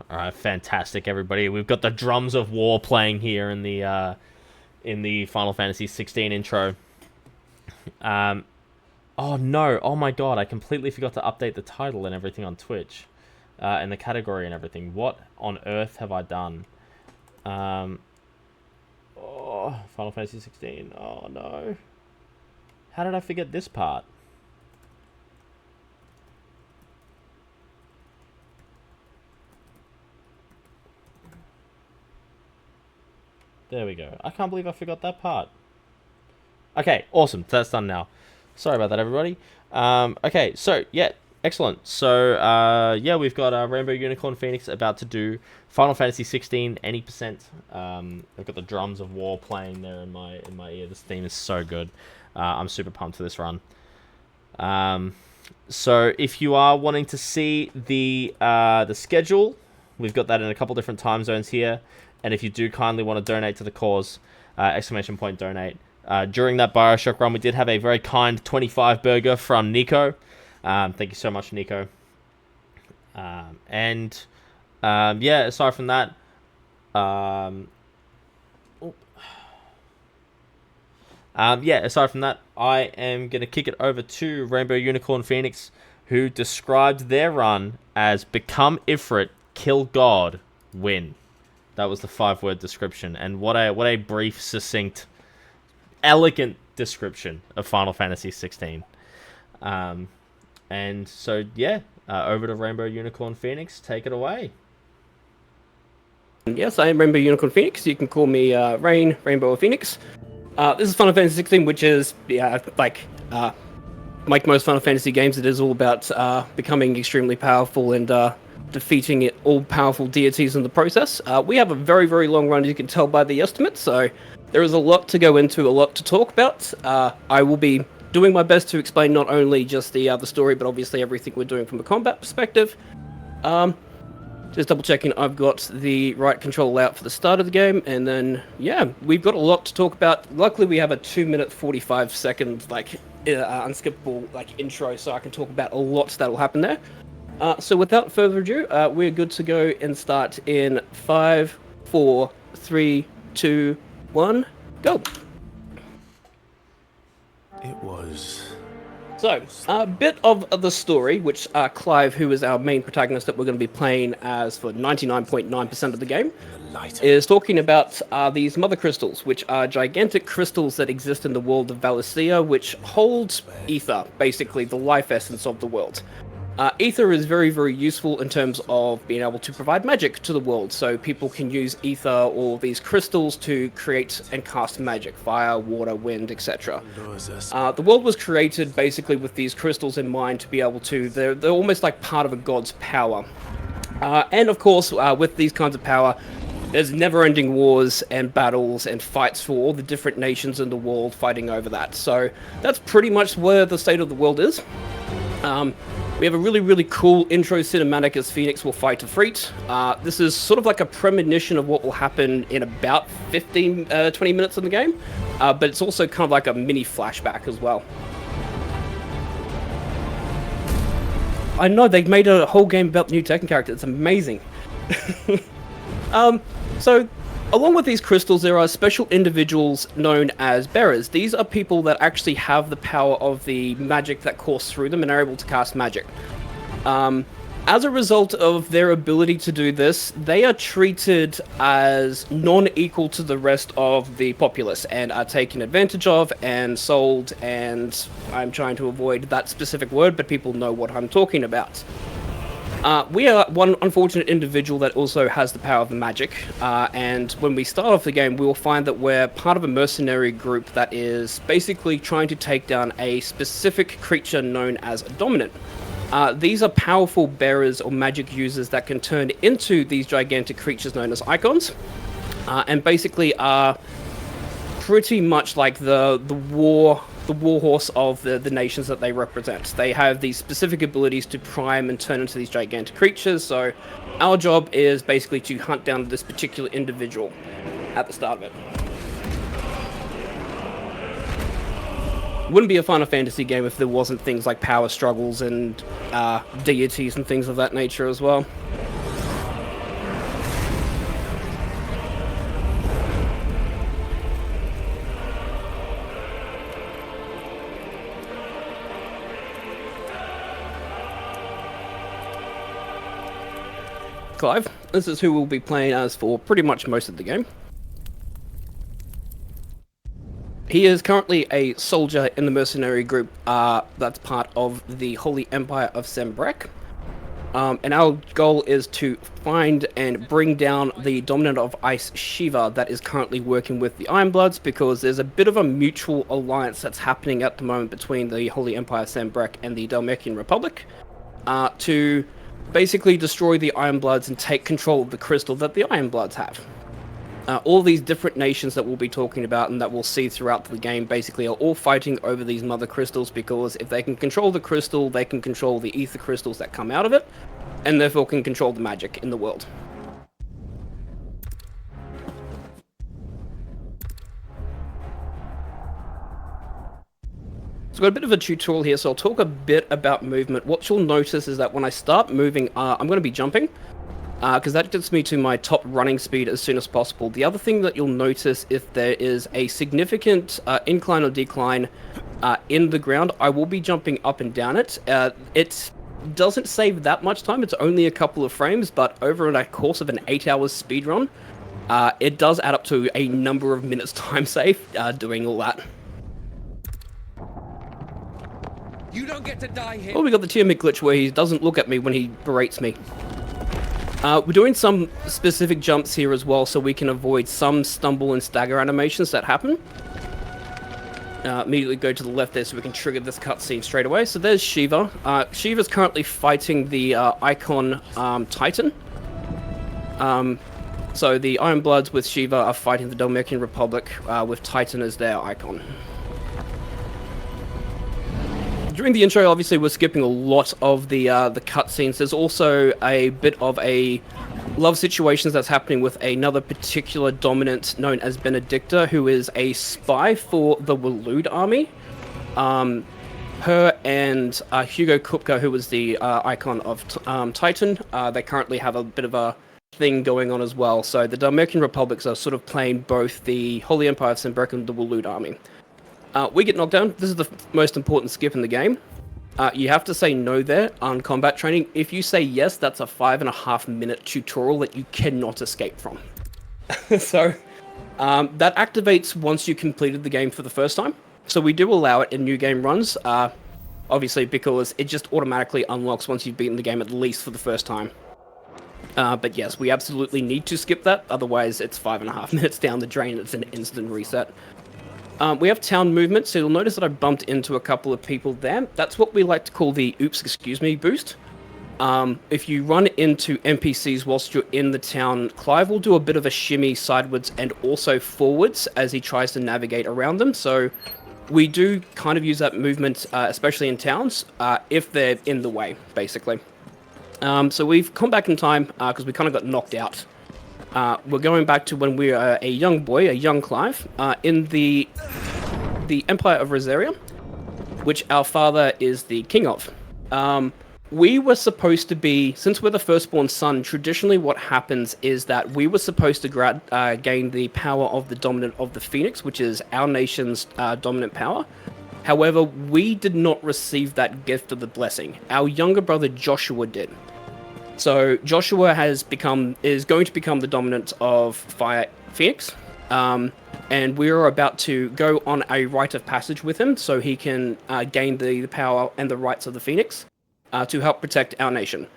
All right, fantastic, everybody. We've got the drums of war playing here in the Final Fantasy 16 intro. Um, oh no! Oh my god! I completely forgot to update the title and everything on Twitch, and the category and everything. What on earth have I done? Oh, Final Fantasy 16. Oh no! How did I forget this part? There we go. I can't believe I forgot that part. Okay, awesome. That's done now. Sorry about that, everybody. Okay, so, yeah, excellent. So, yeah, we've got RainbowUnicornPhoenix about to do Final Fantasy 16, any percent. I've got the drums of war playing there in my ear. This theme is so good. I'm super pumped for this run. So, if you are wanting to see the schedule, we've got that in a couple different time zones here. And if you do kindly want to donate to the cause, ! Donate. During that Bioshock run, we did have a very kind 25 burger from Nico. Thank you so much, Nico. Yeah, aside from that, I am going to kick it over to RainbowUnicornPhoenix, who described their run as become Ifrit, kill God, win. That was the 5-word description, and what a brief, succinct, elegant description of Final Fantasy 16. And so, yeah, over to RainbowUnicornPhoenix. Take it away. Yes, I am RainbowUnicornPhoenix. You can call me Rainbow or Phoenix. This is Final Fantasy 16, which is, like most Final Fantasy games, it is all about becoming extremely powerful and defeating all-powerful deities in the process. We have a very, very long run, as you can tell by the estimates, so there is a lot to go into, a lot to talk about. I will be doing my best to explain not only just the story, but obviously everything we're doing from a combat perspective. Just double-checking I've got the right control out for the start of the game, and then, yeah, we've got a lot to talk about. Luckily, we have a 2-minute 45-second, unskippable, intro, so I can talk about a lot that'll happen there. So without further ado, we're good to go and start in 5, 4, 3, 2, 1, go. It was... So, a bit of the story, which Clive, who is our main protagonist that we're going to be playing as for 99.9% of the game, is talking about these mother crystals, which are gigantic crystals that exist in the world of Valencia, which hold ether, basically the life essence of the world. Ether is very, very useful in terms of being able to provide magic to the world, so people can use ether or these crystals to create and cast magic, fire, water, wind, etc. The world was created basically with these crystals in mind to be able to, they're almost like part of a god's power. And of course, with these kinds of power, there's never-ending wars and battles and fights for all the different nations in the world fighting over that. So that's pretty much where the state of the world is. We have a really, really cool intro cinematic as Phoenix will fight Ifrit. This is sort of like a premonition of what will happen in about 20 minutes in the game, but it's also kind of like a mini flashback as well. I know, they've made a whole game about the new Tekken character, it's amazing. So, along with these crystals, there are special individuals known as bearers. These are people that actually have the power of the magic that courses through them and are able to cast magic. As a result of their ability to do this, they are treated as non-equal to the rest of the populace and are taken advantage of and sold, and I'm trying to avoid that specific word, but people know what I'm talking about. We are one unfortunate individual that also has the power of the magic, and when we start off the game, we will find that we're part of a mercenary group that is basically trying to take down a specific creature known as a dominant. These are powerful bearers or magic users that can turn into these gigantic creatures known as icons, and basically are pretty much like the war horse of the nations that they represent. They have these specific abilities to prime and turn into these gigantic creatures, so our job is basically to hunt down this particular individual at the start of it. Wouldn't be a Final Fantasy game if there wasn't things like power struggles and deities and things of that nature as well. Clive. This is who we'll be playing as for pretty much most of the game. He is currently a soldier in the mercenary group that's part of the Holy Empire of Sembrek. And our goal is to find and bring down the dominant of Ice, Shiva, that is currently working with the Ironbloods, because there's a bit of a mutual alliance that's happening at the moment between the Holy Empire of Sembrek and the Dalmekian Republic to basically destroy the Ironbloods and take control of the crystal that the Ironbloods have. All these different nations that we'll be talking about and that we'll see throughout the game basically are all fighting over these mother crystals, because if they can control the crystal, they can control the ether crystals that come out of it, and therefore can control the magic in the world. So I've got a bit of a tutorial here, so I'll talk a bit about movement. What you'll notice is that when I start moving, I'm going to be jumping, because that gets me to my top running speed as soon as possible. The other thing that you'll notice, if there is a significant incline or decline in the ground, I will be jumping up and down it. It doesn't save that much time, it's only a couple of frames, but over a course of an 8-hour speedrun, it does add up to a number of minutes time save doing all that. You don't get to die here. Oh, we got the Tiamat glitch where he doesn't look at me when he berates me. We're doing some specific jumps here as well, so we can avoid some stumble and stagger animations that happen. Immediately go to the left there so we can trigger this cutscene straight away. So there's Shiva. Shiva's currently fighting the Icon Titan. So the Ironbloods with Shiva are fighting the Dalmekian Republic with Titan as their icon. During the intro, obviously, we're skipping a lot of the cutscenes. There's also a bit of a love situations that's happening with another particular dominant known as Benedicta, who is a spy for the Waloed army. Her and Hugo Kupka, who was the icon of Titan, they currently have a bit of a thing going on as well. So the Dalmekian Republics are sort of playing both the Holy Empire of Sembrek and the Waloed army. We get knocked down. This is the most important skip in the game. You have to say no there on combat training. If you say yes, that's a 5.5-minute tutorial that you cannot escape from. So that activates once you completed the game for the first time. So we do allow it in new game runs, obviously, because it just automatically unlocks once you've beaten the game, at least for the first time. But yes, we absolutely need to skip that. Otherwise, it's 5.5 minutes down the drain. It's an instant reset. We have town movement, so you'll notice that I bumped into a couple of people there. That's what we like to call the oops, excuse me boost. If you run into NPCs whilst you're in the town, Clive will do a bit of a shimmy sidewards and also forwards as he tries to navigate around them. So we do kind of use that movement, especially in towns, if they're in the way, basically. So we've come back in time because we kind of got knocked out. We're going back to when we were a young boy, a young Clive, in the Empire of Rosaria, which our father is the king of. We were supposed to be, since we're the firstborn son, traditionally what happens is that we were supposed to gain the power of the dominant of the Phoenix, which is our nation's dominant power. However, we did not receive that gift of the blessing. Our younger brother Joshua did. So Joshua is going to become the dominant of Fire Phoenix, and we're about to go on a rite of passage with him so he can gain the power and the rights of the Phoenix to help protect our nation.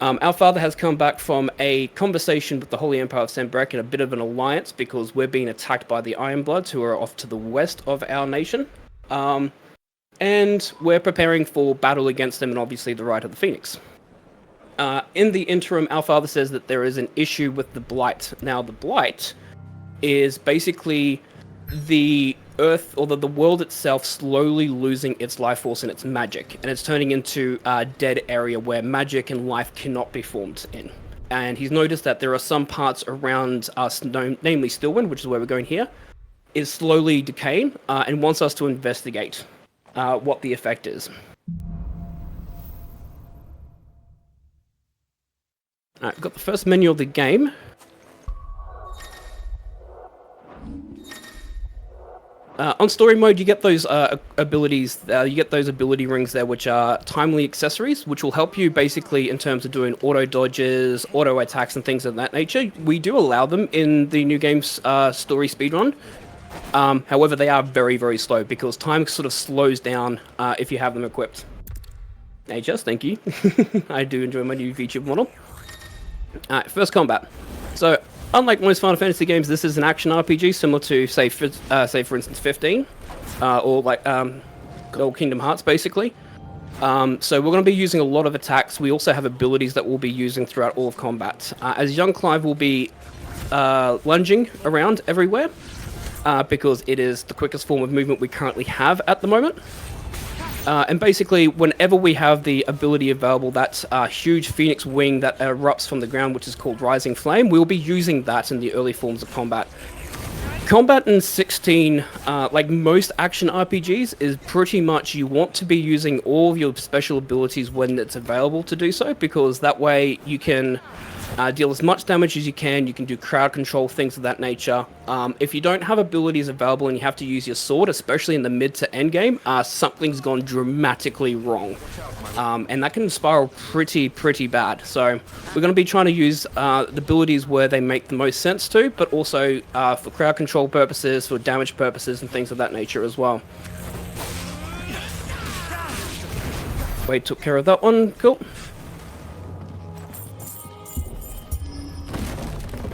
Our father has come back from a conversation with the Holy Empire of Sembrek and a bit of an alliance because we're being attacked by the Ironbloods, who are off to the west of our nation. And we're preparing for battle against them and obviously the right of the Phoenix. In the interim, our father says that there is an issue with the Blight. Now, the Blight is basically the Earth, or the world itself, slowly losing its life force and its magic, and it's turning into a dead area where magic and life cannot be formed in. And he's noticed that there are some parts around us, namely Stillwind, which is where we're going here, is slowly decaying, and wants us to investigate what the effect is. Alright, got the first menu of the game. On story mode, you get those abilities. You get those ability rings there, which are timely accessories, which will help you basically in terms of doing auto dodges, auto attacks, and things of that nature. We do allow them in the new game's story speedrun. However, they are very, very slow because time sort of slows down if you have them equipped. Hey, just thank you. I do enjoy my new VTube model. Alright, first combat. So, unlike most Final Fantasy games, this is an action RPG similar to, say for instance, 15, or like old Kingdom Hearts, basically. So we're going to be using a lot of attacks. We also have abilities that we'll be using throughout all of combat. As young Clive will be lunging around everywhere, because it is the quickest form of movement we currently have at the moment. And basically, whenever we have the ability available, that huge phoenix wing that erupts from the ground, which is called Rising Flame, we'll be using that in the early forms of combat. Combat in 16, like most action RPGs, is pretty much you want to be using all of your special abilities when it's available to do so, because that way you can deal as much damage as you can do crowd control, things of that nature. If you don't have abilities available and you have to use your sword, especially in the mid to end game, something's gone dramatically wrong. And that can spiral pretty bad. So we're going to be trying to use the abilities where they make the most sense to, but also for crowd control purposes, for damage purposes, and things of that nature as well. Wade took care of that one, cool.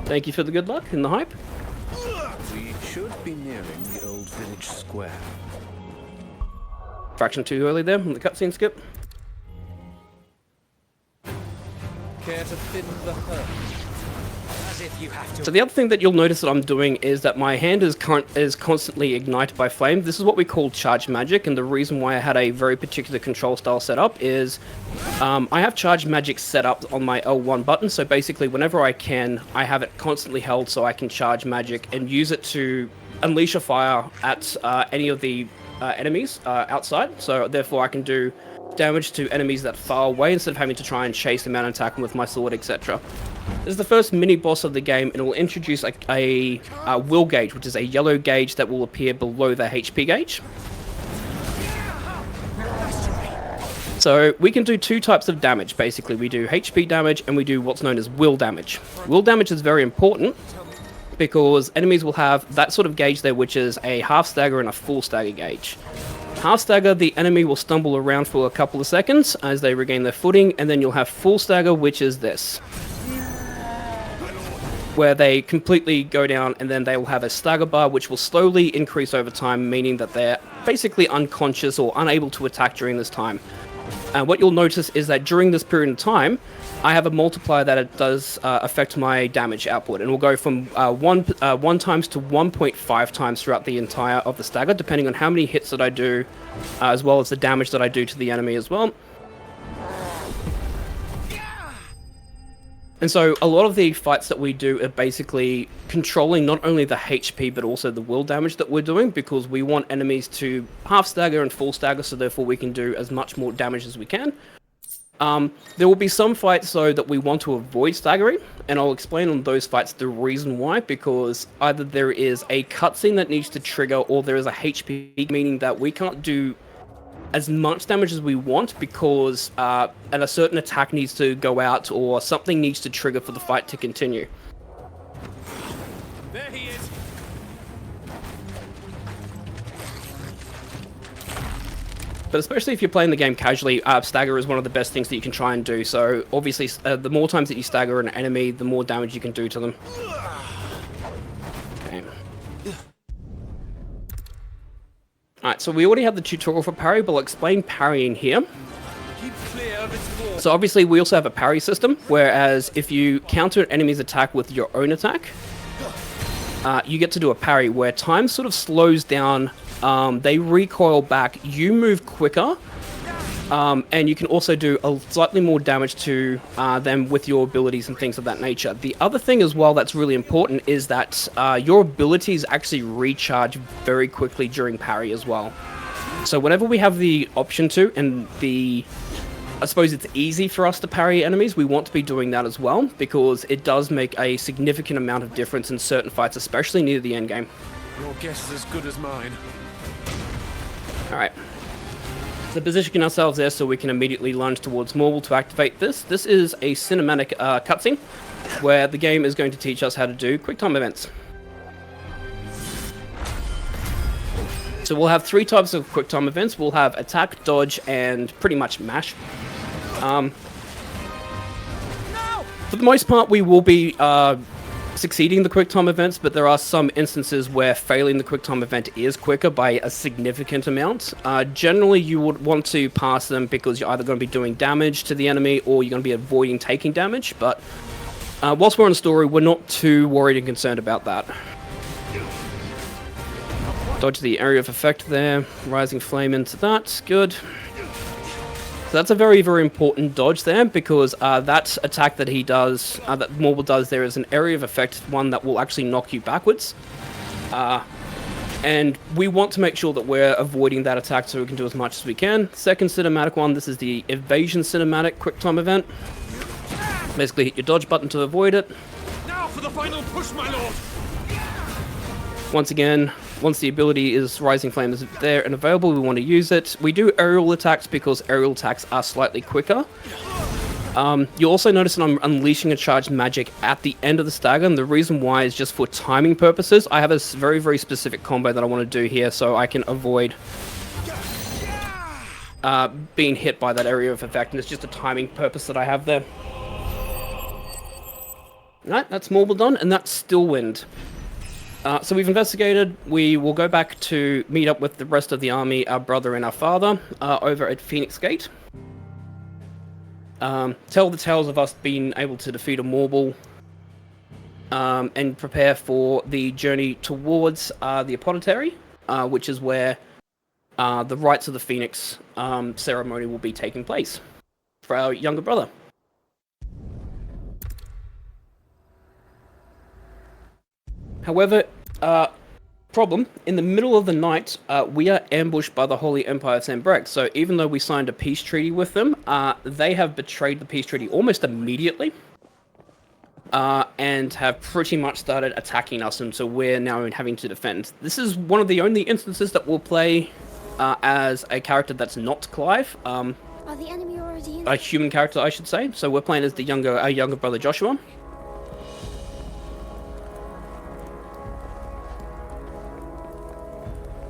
Thank you for the good luck and the hype. We should be nearing the old village square. Fraction too early there on the cutscene skip. Care to thin the herd? As if you have to. So the other thing that you'll notice that I'm doing is that my hand is constantly ignited by flame. This is what we call charge magic, and the reason why I had a very particular control style set up is I have charge magic set up on my L1 button, so basically whenever I can, I have it constantly held so I can charge magic and use it to unleash a fire at any of the enemies outside, so therefore I can do damage to enemies that are far away instead of having to try and chase them out and attack them with my sword, etc. This is the first mini-boss of the game, and it will introduce a will gauge, which is a yellow gauge that will appear below the HP gauge. So we can do two types of damage, basically. We do HP damage, and we do what's known as will damage. Will damage is very important, because enemies will have that sort of gauge there, which is a half stagger and a full stagger gauge. Half stagger, the enemy will stumble around for a couple of seconds as they regain their footing, and then you'll have full stagger, which is this, where they completely go down, and then they will have a stagger bar, which will slowly increase over time, meaning that they're basically unconscious or unable to attack during this time. And what you'll notice is that during this period of time, I have a multiplier that it does affect my damage output, and will go from 1 times to 1.5 times throughout the entire of the stagger, depending on how many hits that I do, as well as the damage that I do to the enemy as well. And so a lot of the fights that we do are basically controlling not only the HP but also the will damage that we're doing, because we want enemies to half stagger and full stagger, so therefore we can do as much more damage as we can. There will be some fights though that we want to avoid staggering, and I'll explain on those fights the reason why, because either there is a cutscene that needs to trigger, or there is a HP, meaning that we can't do as much damage as we want because and a certain attack needs to go out or something needs to trigger for the fight to continue. There he is. But especially if you're playing the game casually, stagger is one of the best things that you can try and do. So obviously, the more times that you stagger an enemy, the more damage you can do to them. Okay. Alright, so we already have the tutorial for parry, but I'll explain parrying here. Keep clear of its wall. So obviously we also have a parry system, whereas if you counter an enemy's attack with your own attack, you get to do a parry where time sort of slows down, they recoil back, you move quicker, and you can also do a slightly more damage to them with your abilities and things of that nature. The other thing as well that's really important is that your abilities actually recharge very quickly during parry as well. So whenever we have the option to, and I suppose it's easy for us to parry enemies, we want to be doing that as well, because it does make a significant amount of difference in certain fights, especially near the end game. Your guess is as good as mine. Alright. So positioning ourselves there so we can immediately lunge towards Morble to activate this. This is a cinematic cutscene where the game is going to teach us how to do QuickTime events. So we'll have 3 types of QuickTime events. We'll have attack, dodge, and pretty much mash. For the most part, we will be succeeding the QuickTime events, but there are some instances where failing the QuickTime event is quicker by a significant amount. Generally, you would want to pass them because you're either going to be doing damage to the enemy or you're going to be avoiding taking damage, but whilst we're on story, we're not too worried and concerned about that. Dodge the area of effect there, rising flame into that, good. So that's a very, very important dodge there, because that attack that he does, that Morble does there, is an area of effect, one that will actually knock you backwards. And we want to make sure that we're avoiding that attack so we can do as much as we can. Second cinematic one, this is the evasion cinematic QuickTime event. Basically hit your dodge button to avoid it. Now for the final push, my lord! Once again, once the ability is Rising Flame is there and available, we want to use it. We do aerial attacks because aerial attacks are slightly quicker. You also notice that I'm unleashing a charged magic at the end of the stagger, and the reason why is just for timing purposes. I have a very, very specific combo that I want to do here so I can avoid being hit by that area of effect, and it's just a timing purpose that I have there. Alright, that's Morble done, and that's Stillwind. So we've investigated. We will go back to meet up with the rest of the army, our brother and our father, over at Phoenix Gate. Tell the tales of us being able to defeat a Morble, and prepare for the journey towards the Apothecary, which is where the Rites of the Phoenix ceremony will be taking place for our younger brother. However, problem, in the middle of the night, we are ambushed by the Holy Empire of Sanbreque. So even though we signed a peace treaty with them, they have betrayed the peace treaty almost immediately, and have pretty much started attacking us, and so we're now having to defend. This is one of the only instances that we'll play as a character that's not Clive. Are the enemy already in? A human character, I should say. So we're playing as our younger brother Joshua.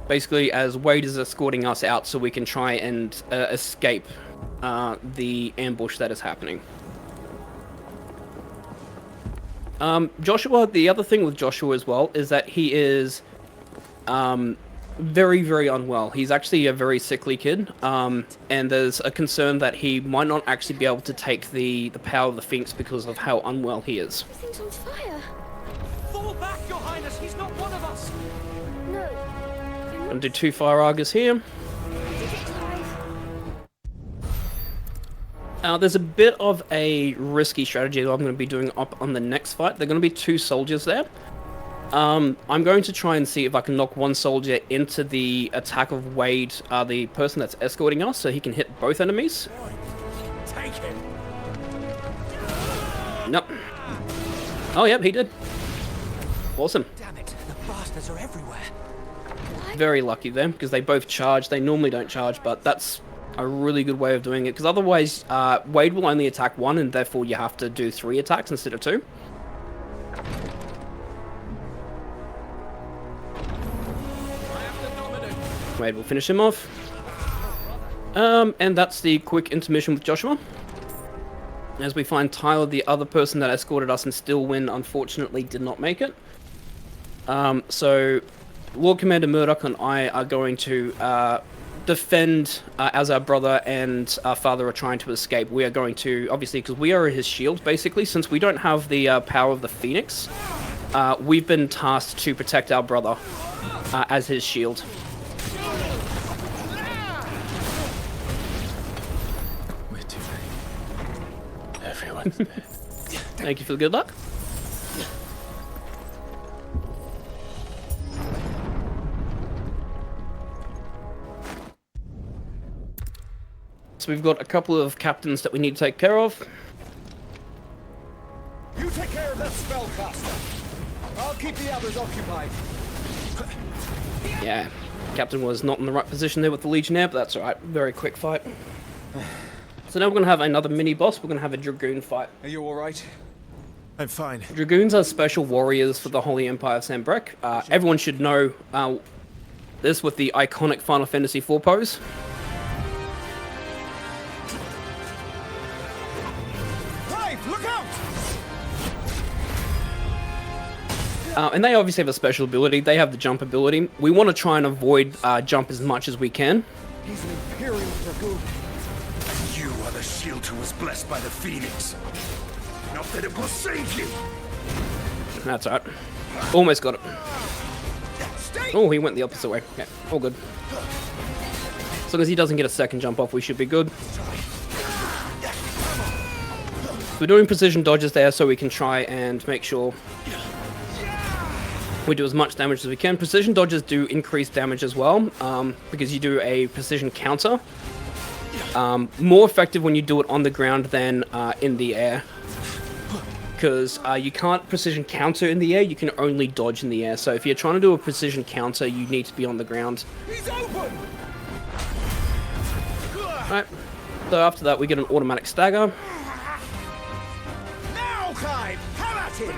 Basically, as Wade is escorting us out so we can try and escape the ambush that is happening. Joshua, the other thing with Joshua as well is that he is very, very unwell. He's actually a very sickly kid, and there's a concern that he might not actually be able to take the power of the Phoenix because of how unwell he is. Everything's on fire. Fall back, Your Highness! He's not one of us! No. I'm gonna do 2 fire augers here. Did it, Clive? There's a bit of a risky strategy that I'm going to be doing up on the next fight. There are going to be 2 soldiers there. I'm going to try and see if I can knock one soldier into the attack of Wade, the person that's escorting us, so he can hit both enemies. Take him! Nope. Oh, yep, he did. Awesome. Damn it, the bastards are everywhere. Very lucky there, because they both charge. They normally don't charge, but that's a really good way of doing it, because otherwise Wade will only attack 1, and therefore you have to do 3 attacks instead of 2. Wade will finish him off. And that's the quick intermission with Joshua. As we find Tyler, the other person that escorted us in Stillwind, unfortunately did not make it. So Lord Commander Murdoch and I are going to defend as our brother and our father are trying to escape. We are going to, obviously, because we are his shield, basically, since we don't have the power of the Phoenix, we've been tasked to protect our brother as his shield. We're too late. Everyone's dead. Thank you for the good luck. So we've got a couple of captains that we need to take care of. You take care of that spellcaster. I'll keep the others occupied. Yeah, Captain was not in the right position there with the Legionnaire, but that's alright. Very quick fight. So now we're going to have another mini-boss. We're going to have a Dragoon fight. Are you alright? I'm fine. Dragoons are special warriors for the Holy Empire of Sanbreque. Everyone should know this with the iconic Final Fantasy IV pose. Clive, look out! And they obviously have a special ability. They have the jump ability. We want to try and avoid jump as much as we can. He's an Imperial Dragoon. You are the shield who was blessed by the Phoenix. Not that it will save you. That's alright. Almost got it. Oh, he went the opposite way. Okay, all good. As long as he doesn't get a second jump off, we should be good. We're doing precision dodges there so we can try and make sure we do as much damage as we can. Precision dodges do increase damage as well, because you do a precision counter. More effective when you do it on the ground than in the air. Because you can't precision counter in the air, you can only dodge in the air. So if you're trying to do a precision counter, you need to be on the ground. He's open. Alright, so after that we get an automatic stagger. Now, Clive, have at him.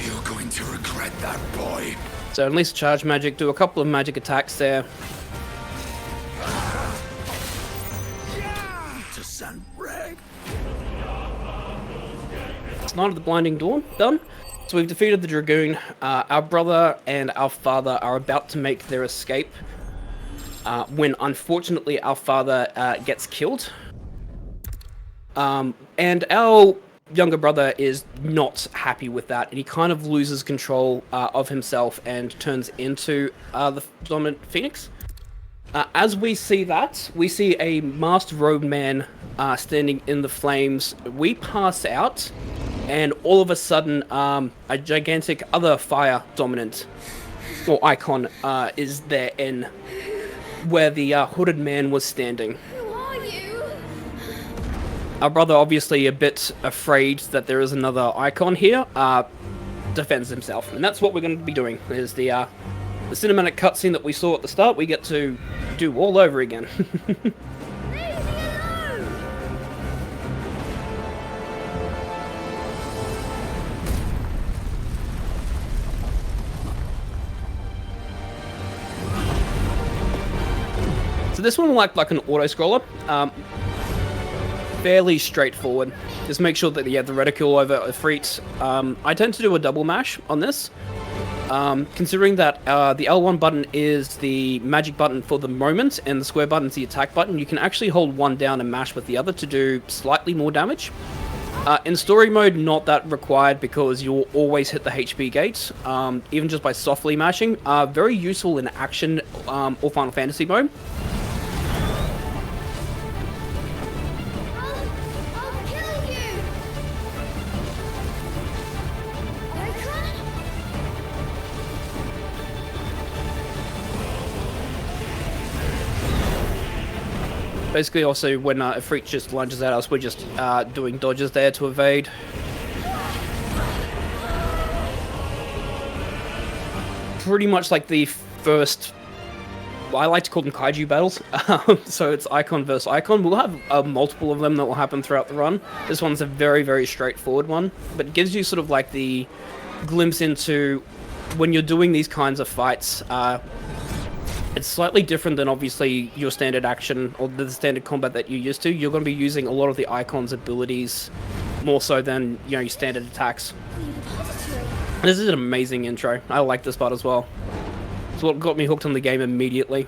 You're going to regret that, boy. So unleash charge magic, do a couple of magic attacks there. To Sanbreque. Night of the Blinding Dawn, done. So we've defeated the Dragoon. Our brother and our father are about to make their escape. When unfortunately our father gets killed. And our younger brother is not happy with that, and he kind of loses control of himself and turns into the dominant Phoenix. As we see that, we see a masked robed man standing in the flames. We pass out, and all of a sudden, a gigantic other fire dominant, or icon, is there in where the hooded man was standing. Who are you? Our brother, obviously a bit afraid that there is another icon here, defends himself. And that's what we're going to be doing, is the cinematic cutscene that we saw at the start, we get to do all over again. Leave me alone! So this one will act like an auto-scroller. Fairly straightforward. Just make sure that you have the reticule over Ifrit. I tend to do a double mash on this. Considering that the L1 button is the magic button for the moment and the square button is the attack button, you can actually hold one down and mash with the other to do slightly more damage. In story mode, not that required because you'll always hit the HP gate, even just by softly mashing. Very useful in action or Final Fantasy mode. I'll kill you! Icon? Basically, also, when Ifrit just lunges at us, we're just doing dodges there to evade. Pretty much like the first... I like to call them kaiju battles. So it's icon versus icon. We'll have multiple of them that will happen throughout the run. This one's a very, very straightforward one. But it gives you sort of like the glimpse into when you're doing these kinds of fights. It's slightly different than obviously your standard action or the standard combat that you're used to. You're going to be using a lot of the icon's abilities more so than, you know, your standard attacks. This is an amazing intro. I like this part as well. It's what got me hooked on the game immediately.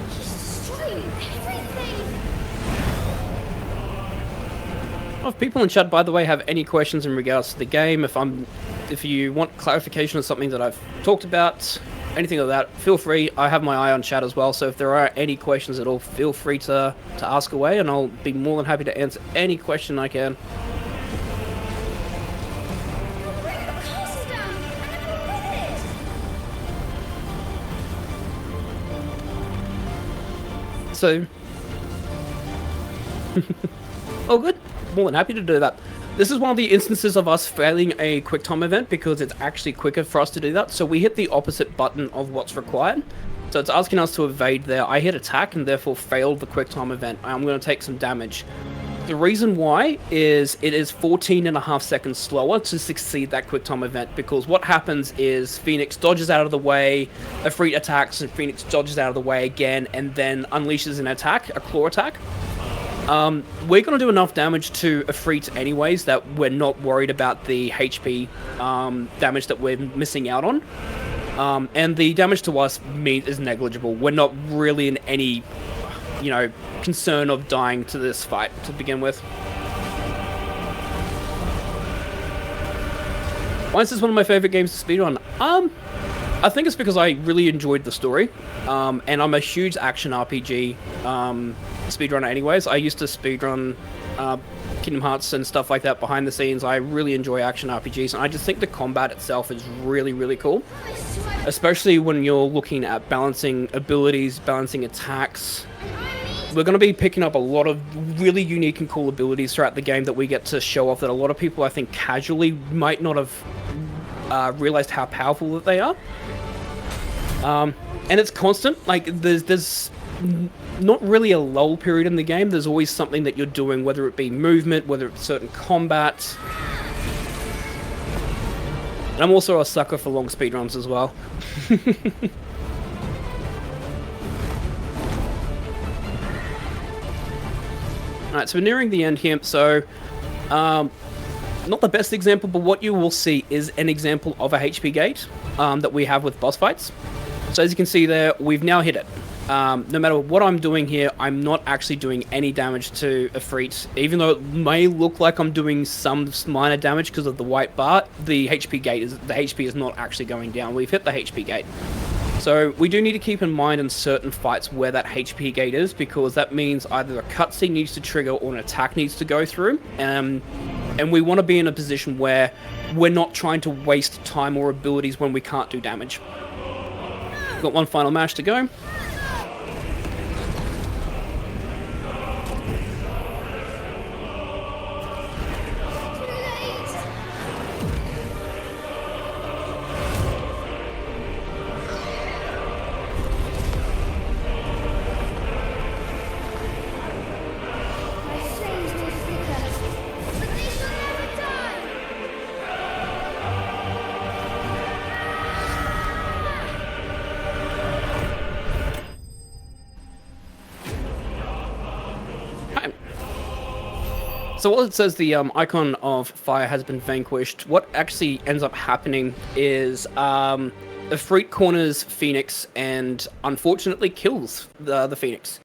Destroying everything! If people in chat, by the way, have any questions in regards to the game, if you want clarification of something that I've talked about, anything like that, feel free. I have my eye on chat as well, so if there are any questions at all, feel free to ask away, and I'll be more than happy to answer any question I can. You're bringing the castle down, and then we'll win it! So, oh good, more than happy to do that. This is one of the instances of us failing a quick time event because it's actually quicker for us to do that. So we hit the opposite button of what's required. So it's asking us to evade there. I hit attack and therefore failed the quick time event. I'm going to take some damage. The reason why is it is 14.5 seconds slower to succeed that quick time event, because what happens is Phoenix dodges out of the way, Ifrit attacks, and Phoenix dodges out of the way again, and then unleashes an attack, a claw attack. We're going to do enough damage to Ifrit anyways that we're not worried about the HP damage that we're missing out on. And the damage to us is negligible. We're not really in any, you know, concern of dying to this fight to begin with. Why is this one of my favorite games to speedrun? I think it's because I really enjoyed the story, and I'm a huge action RPG speedrunner anyways. I used to speedrun Kingdom Hearts and stuff like that behind the scenes. I really enjoy action RPGs, and I just think the combat itself is really, really cool. Especially when you're looking at balancing abilities, balancing attacks. We're going to be picking up a lot of really unique and cool abilities throughout the game that we get to show off that a lot of people, I think, casually might not have realized how powerful that they are. And it's constant. Like, there's not really a lull period in the game. There's always something that you're doing, whether it be movement, whether it's certain combat. And I'm also a sucker for long speedruns as well. Alright, so we're nearing the end here. So, not the best example, but what you will see is an example of a HP gate that we have with boss fights. So as you can see there, we've now hit it. No matter what I'm doing here, I'm not actually doing any damage to Ifrit. Even though it may look like I'm doing some minor damage because of the white bar, the HP is not actually going down. We've hit the HP gate. So we do need to keep in mind in certain fights where that HP gate is, because that means either a cutscene needs to trigger or an attack needs to go through. And we want to be in a position where we're not trying to waste time or abilities when we can't do damage. Got one final mash to go. So while it says the icon of fire has been vanquished, what actually ends up happening is Ifrit corners Phoenix and unfortunately kills the Phoenix,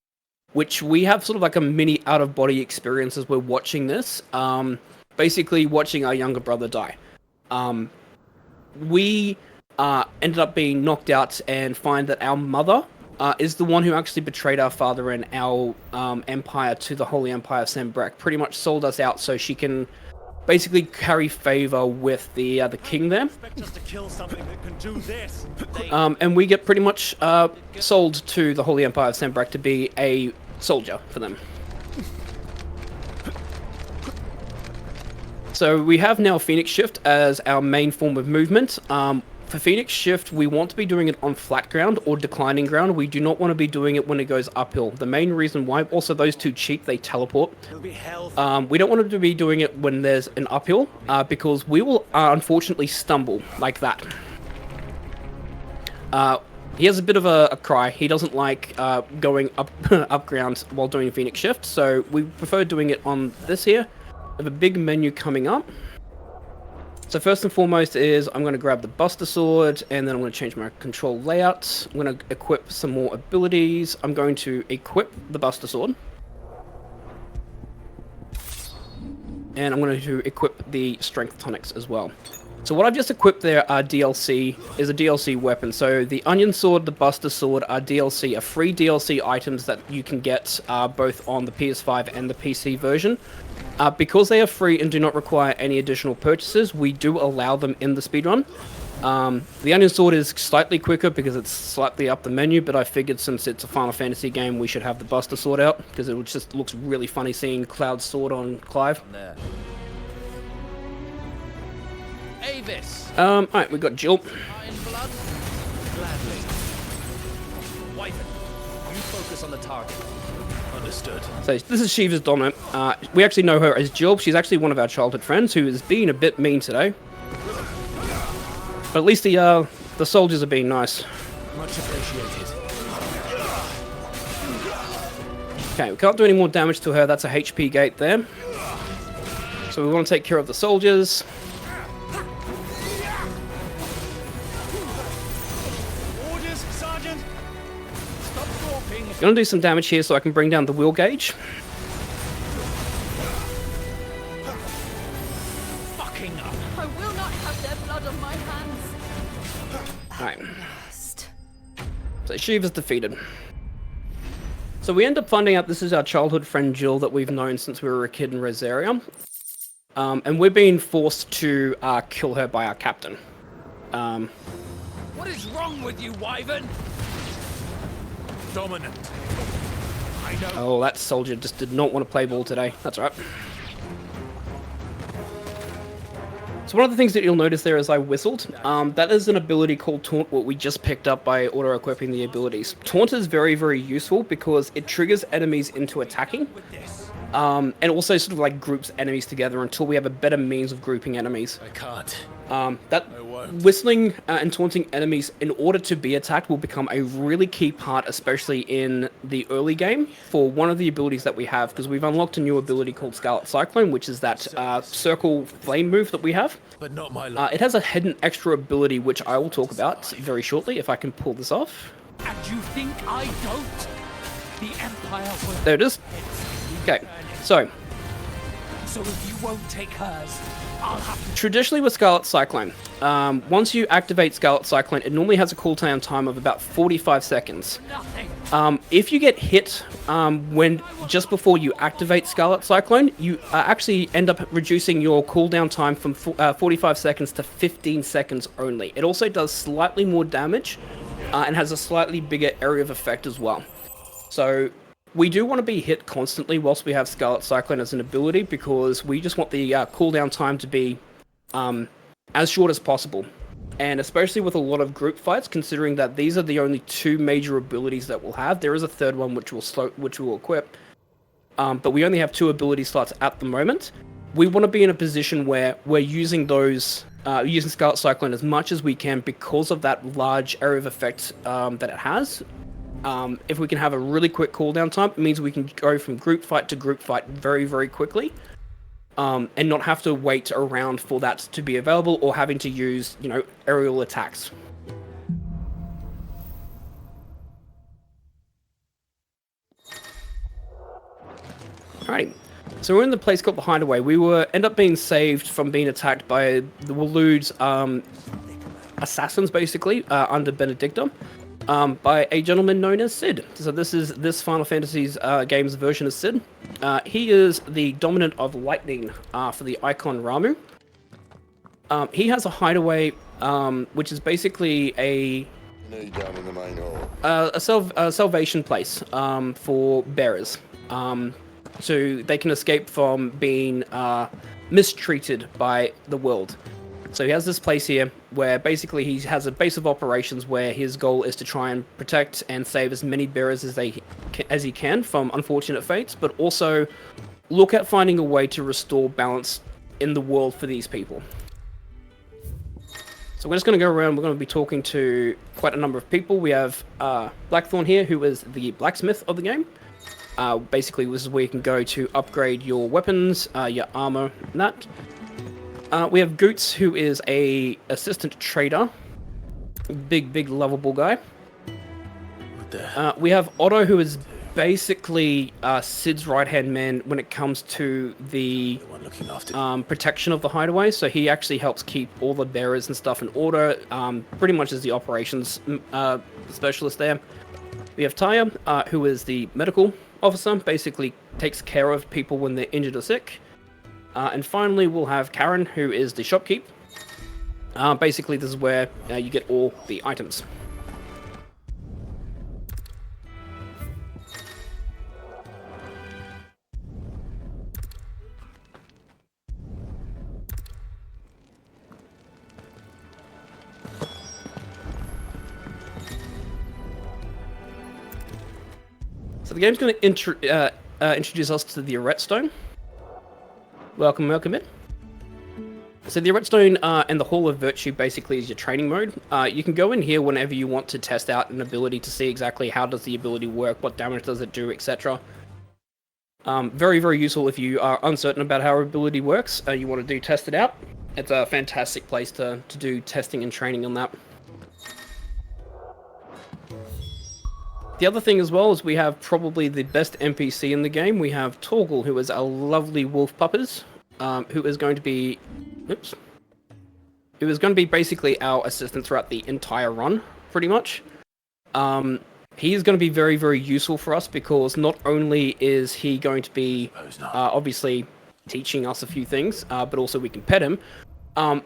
which we have sort of like a mini out-of-body experience as we're watching this, basically watching our younger brother die. We ended up being knocked out and find that our mother is the one who actually betrayed our father and our empire to the Holy Empire of Sembrek. Pretty much sold us out so she can basically carry favor with the king there. And we get pretty much sold to the Holy Empire of Sembrek to be a soldier for them. So we have now Phoenix Shift as our main form of movement. For Phoenix Shift, we want to be doing it on flat ground or declining ground. We do not want to be doing it when it goes uphill. The main reason why, also those two cheat, they teleport. We don't want to be doing it when there's an uphill, because we will unfortunately stumble like that. He has a bit of a cry. He doesn't like going up ground while doing Phoenix Shift, so we prefer doing it on this here. We have a big menu coming up. So first and foremost is I'm going to grab the Buster Sword, and then I'm going to change my control layout. I'm going to equip some more abilities. I'm going to equip the Buster Sword. And I'm going to equip the Strength Tonics as well. So what I've just equipped there are DLC, is a DLC weapon. So the Onion Sword, the Buster Sword are DLC, are free DLC items that you can get both on the PS5 and the PC version. Because they are free and do not require any additional purchases, we do allow them in the speedrun. The Onion Sword is slightly quicker because it's slightly up the menu, but I figured since it's a Final Fantasy game, we should have the Buster Sword out, because it just looks really funny seeing Cloud's sword on Clive. There. Avis! Alright, we've got Jill. Iron blood? Gladly. Wyvern, you focus on the target. Understood. So this is Shiva's dominant. We actually know her as Jill. She's actually one of our childhood friends who is being a bit mean today. But at least the soldiers are being nice. Much appreciated. Okay, we can't do any more damage to her. That's a HP gate there. So we want to take care of the soldiers. Orders, Sergeant! Stop gawping! I'm going to do some damage here so I can bring down the wheel gauge. Fucking up! I will not have their blood on my hands. Alright. So Shiva's defeated. So we end up finding out this is our childhood friend Jill that we've known since we were a kid in Rosaria. And we're being forced to kill her by our captain. What is wrong with you, Wyvern? Dominant. I know. Oh, that soldier just did not want to play ball today. That's right. So one of the things that you'll notice there is I whistled. That is an ability called Taunt, what we just picked up by auto-equipping the abilities. Taunt is very, very useful because it triggers enemies into attacking. And also sort of like groups enemies together until we have a better means of grouping enemies. I can't. Whistling and taunting enemies in order to be attacked will become a really key part, especially in the early game, for one of the abilities that we have, because we've unlocked a new ability called Scarlet Cyclone, which is that circle flame move that we have. But not my luck. It has a hidden extra ability, which I will talk about very shortly, if I can pull this off. And you think I don't? The Empire will... There it is. Okay, so So if you won't take hers, I'll have to... traditionally with Scarlet Cyclone, once you activate Scarlet Cyclone, it normally has a cooldown time of about 45 seconds. Nothing. If you get hit when just before you activate Scarlet Cyclone, you actually end up reducing your cooldown time from 45 seconds to 15 seconds only. It also does slightly more damage and has a slightly bigger area of effect as well. So we do want to be hit constantly whilst we have Scarlet Cyclone as an ability, because we just want the cooldown time to be as short as possible. And especially with a lot of group fights, considering that these are the only two major abilities that we'll have. There is a third one which we'll equip, but we only have 2 ability slots at the moment. We want to be in a position where we're using those, using Scarlet Cyclone as much as we can because of that large area of effect that it has. If we can have a really quick cooldown time, it means we can go from group fight to group fight very, very quickly. And not have to wait around for that to be available or having to use, aerial attacks. Alright, so we're in the place called the Hideaway. We end up being saved from being attacked by the Walood's assassins, basically, under Benedicta. By a gentleman known as Sid. So this is this Final Fantasy's game's version of Sid. He is the dominant of lightning for the icon Ramu. He has a hideaway, which is basically a salvation place for bearers. So they can escape from being mistreated by the world. So he has this place here where basically he has a base of operations where his goal is to try and protect and save as many bearers as he can from unfortunate fates, but also look at finding a way to restore balance in the world for these people. So we're just going to go around, we're going to be talking to quite a number of people. We have Blackthorn here, who is the blacksmith of the game. Basically, this is where you can go to upgrade your weapons, your armor, and that. We have Goots, who is a assistant trader. Big, lovable guy. We have Otto, who is basically Sid's right-hand man when it comes to the protection of the hideaway. So he actually helps keep all the bearers and stuff in order, pretty much as the operations specialist there. We have Taya, who is the medical officer, basically takes care of people when they're injured or sick. And finally, we'll have Karen, who is the shopkeep. Basically, this is where you get all the items. So the game's going to introduce us to the Redstone. Welcome, welcome in. So the Redstone and the Hall of Virtue basically is your training mode. You can go in here whenever you want to test out an ability to see exactly how does the ability work, what damage does it do, etc. Very, very useful if you are uncertain about how our ability works. You want to test it out. It's a fantastic place to do testing and training on that. The other thing as well is we have probably the best NPC in the game. We have Torgal, who is a lovely wolf puppet, who is going to be... Oops. Who is going to be basically our assistant throughout the entire run, pretty much. He is going to be very, very useful for us because not only is he going to be obviously teaching us a few things, but also we can pet him.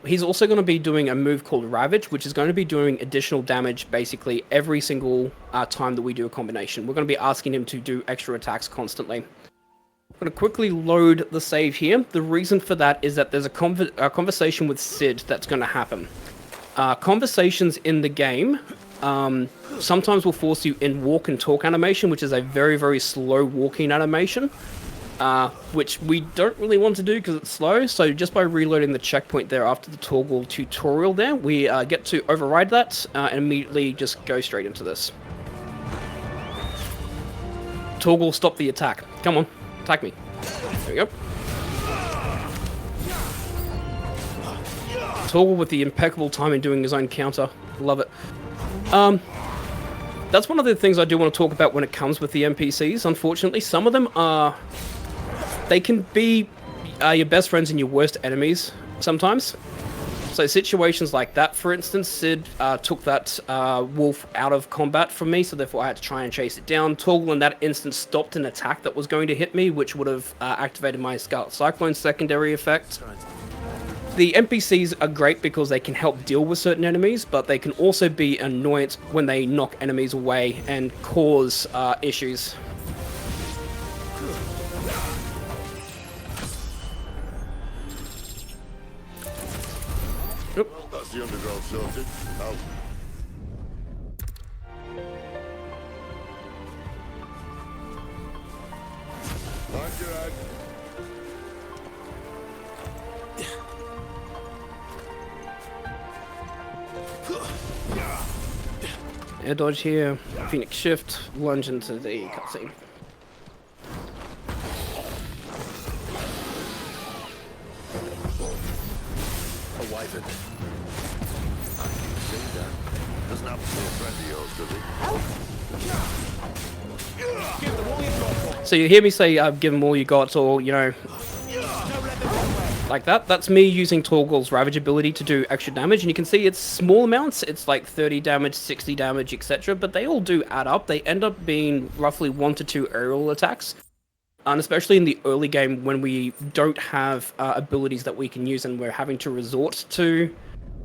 He's also going to be doing a move called Ravage, which is going to be doing additional damage basically every single time that we do a combination. We're going to be asking him to do extra attacks constantly. I'm going to quickly load the save here. The reason for that is that there's a conversation with Sid that's going to happen. Conversations in the game sometimes will force you in walk and talk animation, which is a very, very slow walking animation. Which we don't really want to do because it's slow, so just by reloading the checkpoint there after the Torgal tutorial there, we get to override that and immediately just go straight into this. Torgal, stop the attack. Come on, attack me. There we go. Torgal with the impeccable timing doing his own counter. Love it. That's one of the things I do want to talk about when it comes with the NPCs. Unfortunately, some of them are... They can be your best friends and your worst enemies sometimes. So situations like that, for instance, Sid took that wolf out of combat from me, so therefore I had to try and chase it down. Torgal in that instance stopped an attack that was going to hit me, which would have activated my Scarlet Cyclone secondary effect. The NPCs are great because they can help deal with certain enemies, but they can also be an annoyance when they knock enemies away and cause issues. Well, that's the undergrowth sorted. Out. Mind your head. Air dodge here, Phoenix shift, lunge into the cutscene. A wyvern. I can see that. Doesn't happen to be a friend of yours, does he? So you hear me say, give them all you got, or, you know, like that. That's me using Torgal's Ravage ability to do extra damage, and you can see it's small amounts. It's like 30 damage, 60 damage, etc. But they all do add up. They end up being roughly 1 to 2 aerial attacks. And especially in the early game when we don't have abilities that we can use and we're having to resort to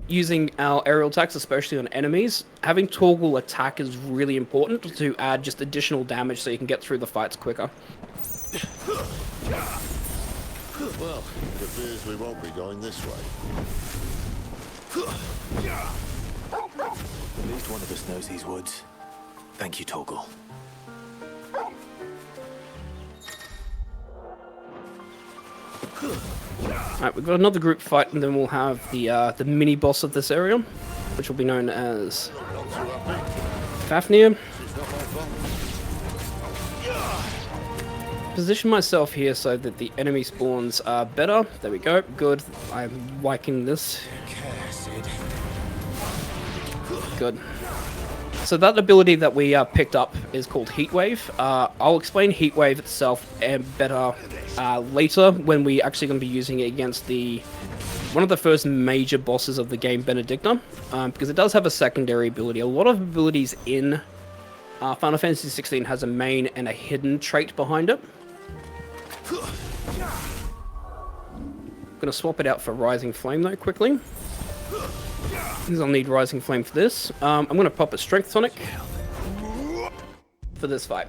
using our aerial attacks, especially on enemies, having Torgal attack is really important to add just additional damage so you can get through the fights quicker. Well, it appears we won't be going this way. At least one of us knows these woods. Thank you, Torgal. Alright, we've got another group fight, and then we'll have the mini boss of this area, which will be known as Fafnir. Position myself here so that the enemy spawns are better. There we go. Good. I'm liking this. Good. So that ability that we picked up is called Heatwave. I'll explain Heatwave itself better later when we actually going to be using it against one of the first major bosses of the game, Benedicta, because it does have a secondary ability. A lot of abilities in Final Fantasy XVI has a main and a hidden trait behind it. I'm going to swap it out for Rising Flame though quickly. Because I'll need Rising Flame for this. I'm going to pop a Strength Tonic for this fight.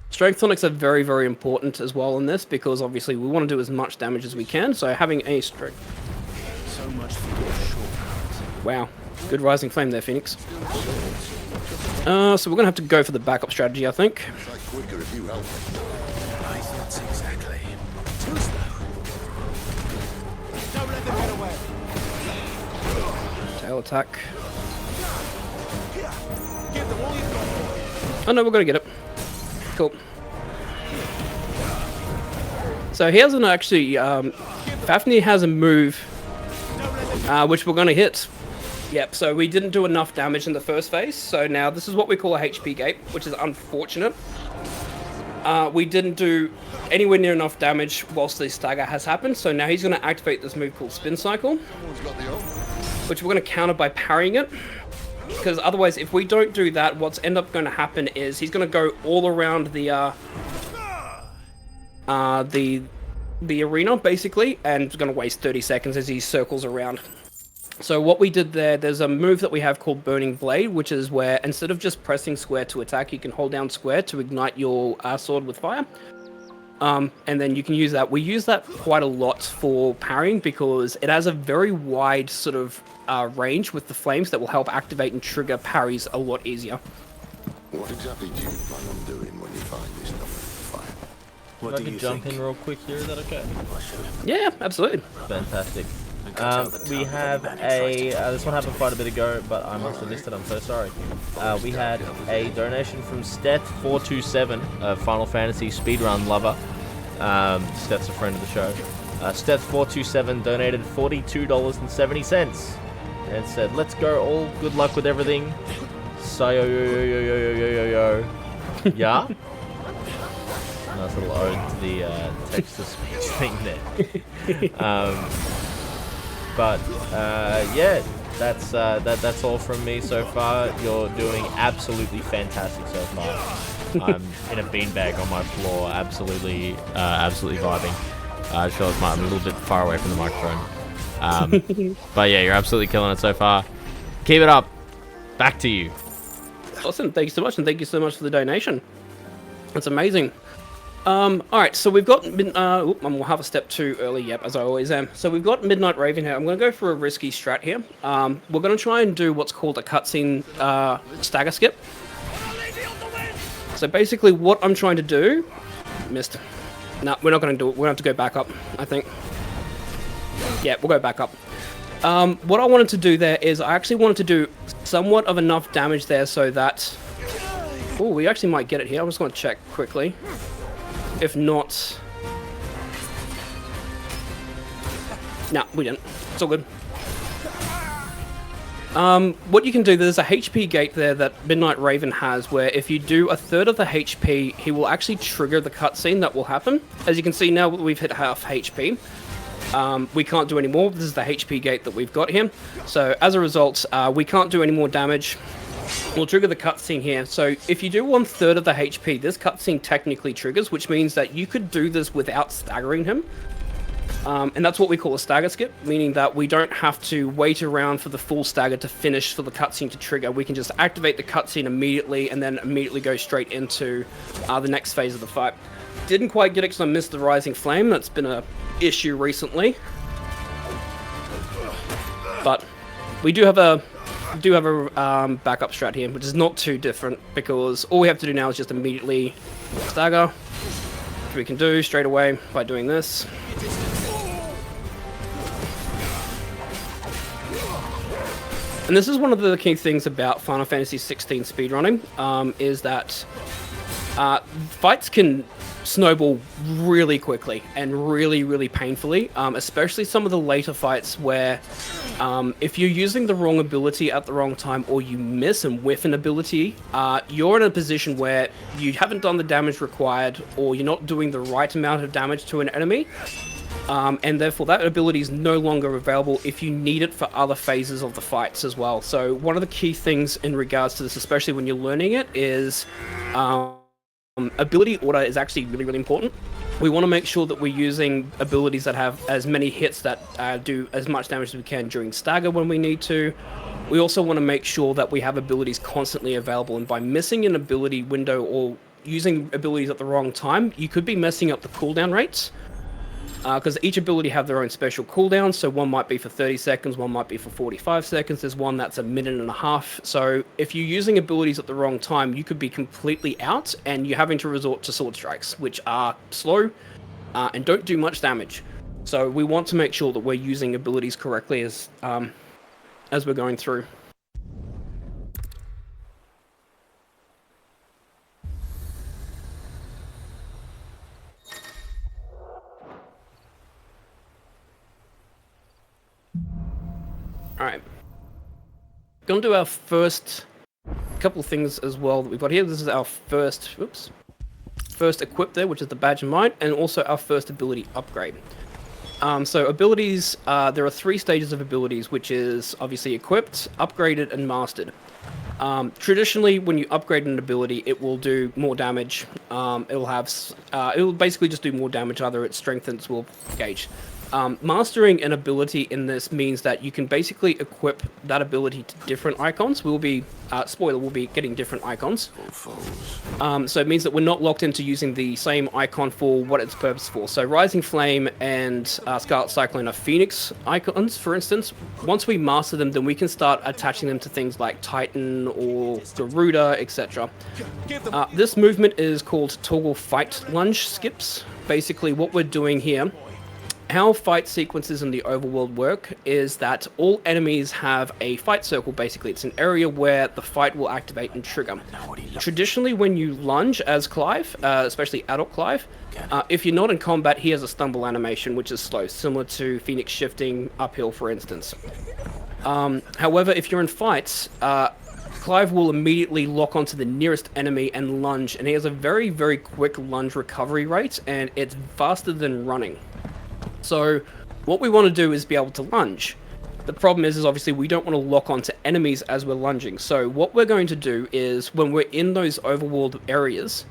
Strength Tonics are very, very important as well in this, because obviously we want to do as much damage as we can, so having a strength... So much for your shortcuts. Wow. Good Rising Flame there, Phoenix. So we're going to have to go for the backup strategy, I think. Quicker if you help. My thoughts exactly. Too slow. Don't let them get away. Tail attack. Give them all you've got. Oh no, we're going to get it. Cool. So he hasn't actually... Fafnir has a move which we're going to hit. Yep, so we didn't do enough damage in the first phase, so now this is what we call a HP gate, which is unfortunate. We didn't do anywhere near enough damage whilst the stagger has happened, so now he's going to activate this move called Spin Cycle, which we're going to counter by parrying it. Because otherwise, if we don't do that, what's end up going to happen is he's going to go all around the arena, basically, and it's going to waste 30 seconds as he circles around. So what we did there's a move that we have called Burning Blade, which is where instead of just pressing square to attack, you can hold down square to ignite your sword with fire. And then you can use that. We use that quite a lot for parrying because it has a very wide sort of range with the flames that will help activate and trigger parries a lot easier. What exactly do you plan on doing when you find this number of fire? What If I do could you jump think? in real quick here, is that okay? Yeah, absolutely. Fantastic. tell the We tongue have of the a, this one happened quite a bit ago, but I must have missed it, I'm so sorry. We had a donation from Steth427, a Final Fantasy speedrun lover. Steth's a friend of the show. Steth427 donated $42.70 and said, "Let's go, all good luck with everything. Sayo yo yo yo yo yo yo yo yo. Yeah?" Nice little ode to the text-to-speech thing there. Yeah, that's all from me so far. You're doing absolutely fantastic so far. I'm in a beanbag on my floor, absolutely vibing. I feel like I'm a little bit far away from the microphone. But yeah, you're absolutely killing it so far. Keep it up. Back to you. Awesome, thank you so much, and thank you so much for the donation. That's amazing. Alright, so we've got... I'm half a step too early, yep, as I always am. So we've got Midnight Raven here. I'm going to go for a risky strat here. We're going to try and do what's called a cutscene stagger skip. So basically what I'm trying to do... Missed. No, we're not going to do it. We're going to have to go back up, I think. Yeah, we'll go back up. What I wanted to do there is I actually wanted to do somewhat of enough damage there so that... Oh, we actually might get it here. I'm just going to check quickly. If not... No, we didn't. It's all good. What you can do, there's a HP gate there that Midnight Raven has, where if you do a third of the HP, he will actually trigger the cutscene that will happen. As you can see now, we've hit half HP. We can't do any more. This is the HP gate that we've got here. So as a result, we can't do any more damage. We'll trigger the cutscene here. So if you do 1/3 of the HP, this cutscene technically triggers, which means that you could do this without staggering him. And that's what we call a stagger skip, meaning that we don't have to wait around for the full stagger to finish for the cutscene to trigger. We can just activate the cutscene immediately and then immediately go straight into the next phase of the fight. Didn't quite get it because I missed the Rising Flame. That's been a issue recently. But we do have a backup strat here, which is not too different because all we have to do now is just immediately stagger, which we can do straight away by doing this. And this is one of the key things about Final Fantasy XVI speedrunning, is that fights can snowball really quickly and really, really painfully, especially some of the later fights where if you're using the wrong ability at the wrong time or you miss and whiff an ability, you're in a position where you haven't done the damage required or you're not doing the right amount of damage to an enemy. And therefore that ability is no longer available if you need it for other phases of the fights as well. So one of the key things in regards to this, especially when you're learning it, is ability order is actually really, really important. We want to make sure that we're using abilities that have as many hits that do as much damage as we can during stagger when we need to. We also want to make sure that we have abilities constantly available, and by missing an ability window or using abilities at the wrong time, you could be messing up the cooldown rates. Because each ability have their own special cooldowns, so one might be for 30 seconds, one might be for 45 seconds, there's one that's a minute and a half. So if you're using abilities at the wrong time, you could be completely out, and you're having to resort to sword strikes, which are slow and don't do much damage. So we want to make sure that we're using abilities correctly as we're going through. Alright. Gonna do our first couple things as well that we've got here. This is our first equip there, which is the Badge of Might, and also our first ability upgrade. So abilities, there are 3 stages of abilities, which is obviously equipped, upgraded, and mastered. Traditionally, when you upgrade an ability, it will do more damage. It will basically just do more damage, either it strengthens will gauge. Mastering an ability in this means that you can basically equip that ability to different icons. We'll be, spoiler, we'll be getting different icons. So it means that we're not locked into using the same icon for what it's purpose for. So Rising Flame and Scarlet Cyclone are Phoenix icons, for instance. Once we master them, then we can start attaching them to things like Titan or Garuda, etc. This movement is called Toggle Fight Lunge Skips. Basically, what we're doing here, how fight sequences in the overworld work is that all enemies have a fight circle, basically. It's an area where the fight will activate and trigger. Traditionally, when you lunge as Clive, especially adult Clive, if you're not in combat, he has a stumble animation, which is slow, similar to Phoenix shifting uphill, for instance. However, if you're in fights, Clive will immediately lock onto the nearest enemy and lunge, and he has a very, very quick lunge recovery rate, and it's faster than running. So what we want to do is be able to lunge. The problem is obviously we don't want to lock onto enemies as we're lunging. So what we're going to do is, when we're in those overworld areas,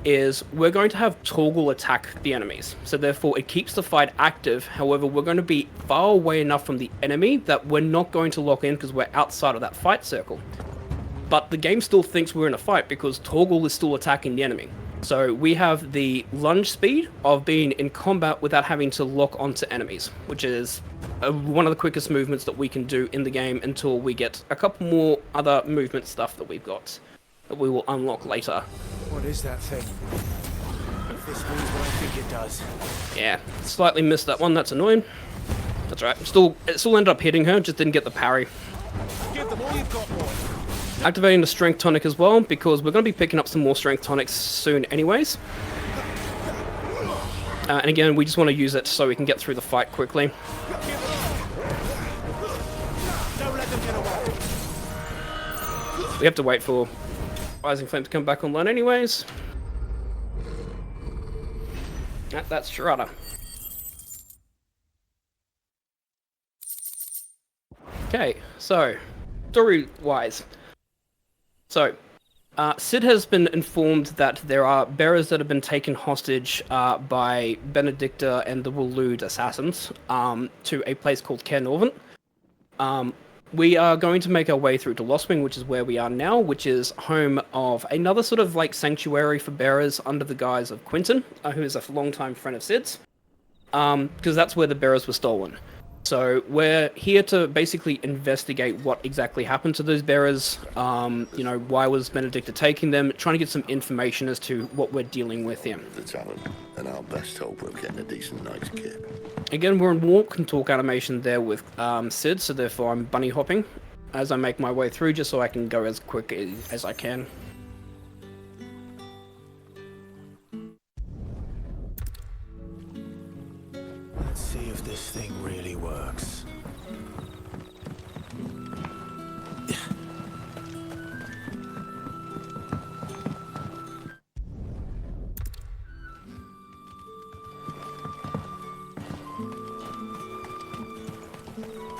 is we're going to have Toggle attack the enemies. So therefore it keeps the fight active. However, we're going to be far away enough from the enemy that we're not going to lock in because we're outside of that fight circle. But the game still thinks we're in a fight because Toggle is still attacking the enemy. So we have the lunge speed of being in combat without having to lock onto enemies, which is one of the quickest movements that we can do in the game until we get a couple more other movement stuff that we've got that we will unlock later. What is that thing? If this means what I think it does. Yeah, slightly missed that one. That's annoying. That's right. It still ended up hitting her, just didn't get the parry. Give them all you've got, boy. Activating the Strength Tonic as well, because we're going to be picking up some more Strength Tonics soon anyways. And again, we just want to use it so we can get through the fight quickly. We have to wait for Rising Flame to come back online anyways. That's Shirada. Okay, so, story-wise. So, Sid has been informed that there are bearers that have been taken hostage by Benedicta and the Waloed assassins to a place called Caer Norvent. We are going to make our way through to Lostwing, which is where we are now, which is home of another sort of like sanctuary for bearers under the guise of Quinton, who is a longtime friend of Sid's, because that's where the bearers were stolen. So we're here to basically investigate what exactly happened to those bearers, you know, why was Benedicta taking them, trying to get some information as to what we're dealing with here. The talent, and our best hope of getting a decent night's kit. Again, we're in walk and talk animation there with Sid, so therefore I'm bunny hopping as I make my way through, just so I can go as quick as I can. Let's see if this thing really works.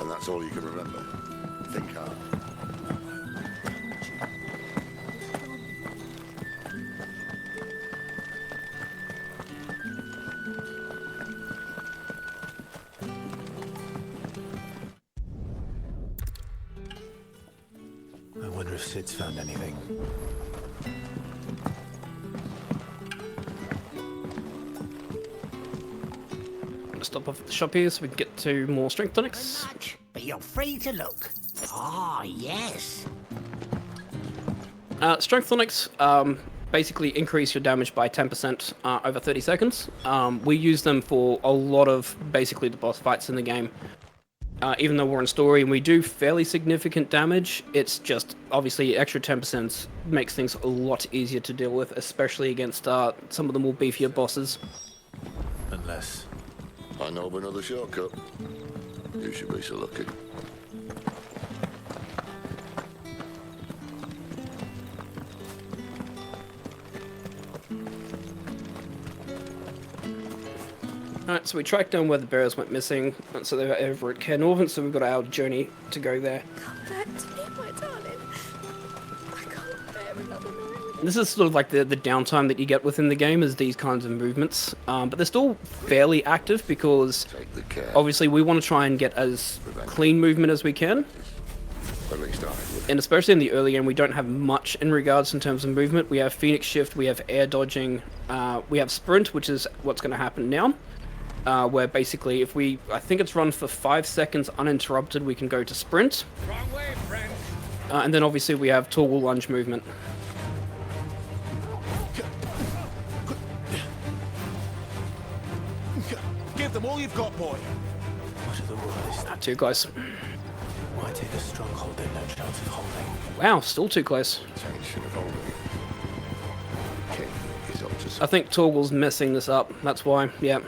And that's all you can remember. Think hard. I wonder if Sid's found anything. I'm gonna stop off at the shop here so we can get to more strength tonics. But you're free to look. Ah, yes. Strength tonics basically increase your damage by 10% over 30 seconds. We use them for a lot of basically the boss fights in the game. Even though we're in story and we do fairly significant damage, it's just obviously extra 10% makes things a lot easier to deal with, especially against some of the more beefier bosses. Unless... I know of another shortcut. You should be so lucky. Alright, so we tracked down where the bears went missing, and so they were over at Care Northern, so we've got our journey to go there. Come back to me, my darling. I can't bear another night. This is sort of like the downtime that you get within the game is these kinds of movements, but they're still fairly active because Take the care. obviously we want to try and get as clean movement as we can, At least I would. and especially in the early game we don't have much in regards in terms of movement. We have Phoenix Shift, we have air dodging, we have Sprint, which is what's going to happen now. Where basically if I think it's run for 5 seconds uninterrupted, we can go to sprint. Wrong way, friend. And then obviously we have toggle lunge movement. Give them all you've got, boy. What are the worst? Too close. Why take a stronghold then no chance of holding? Wow, still too close. Tension of holding. King is up to I think toggle's messing this up, that's why, yeah.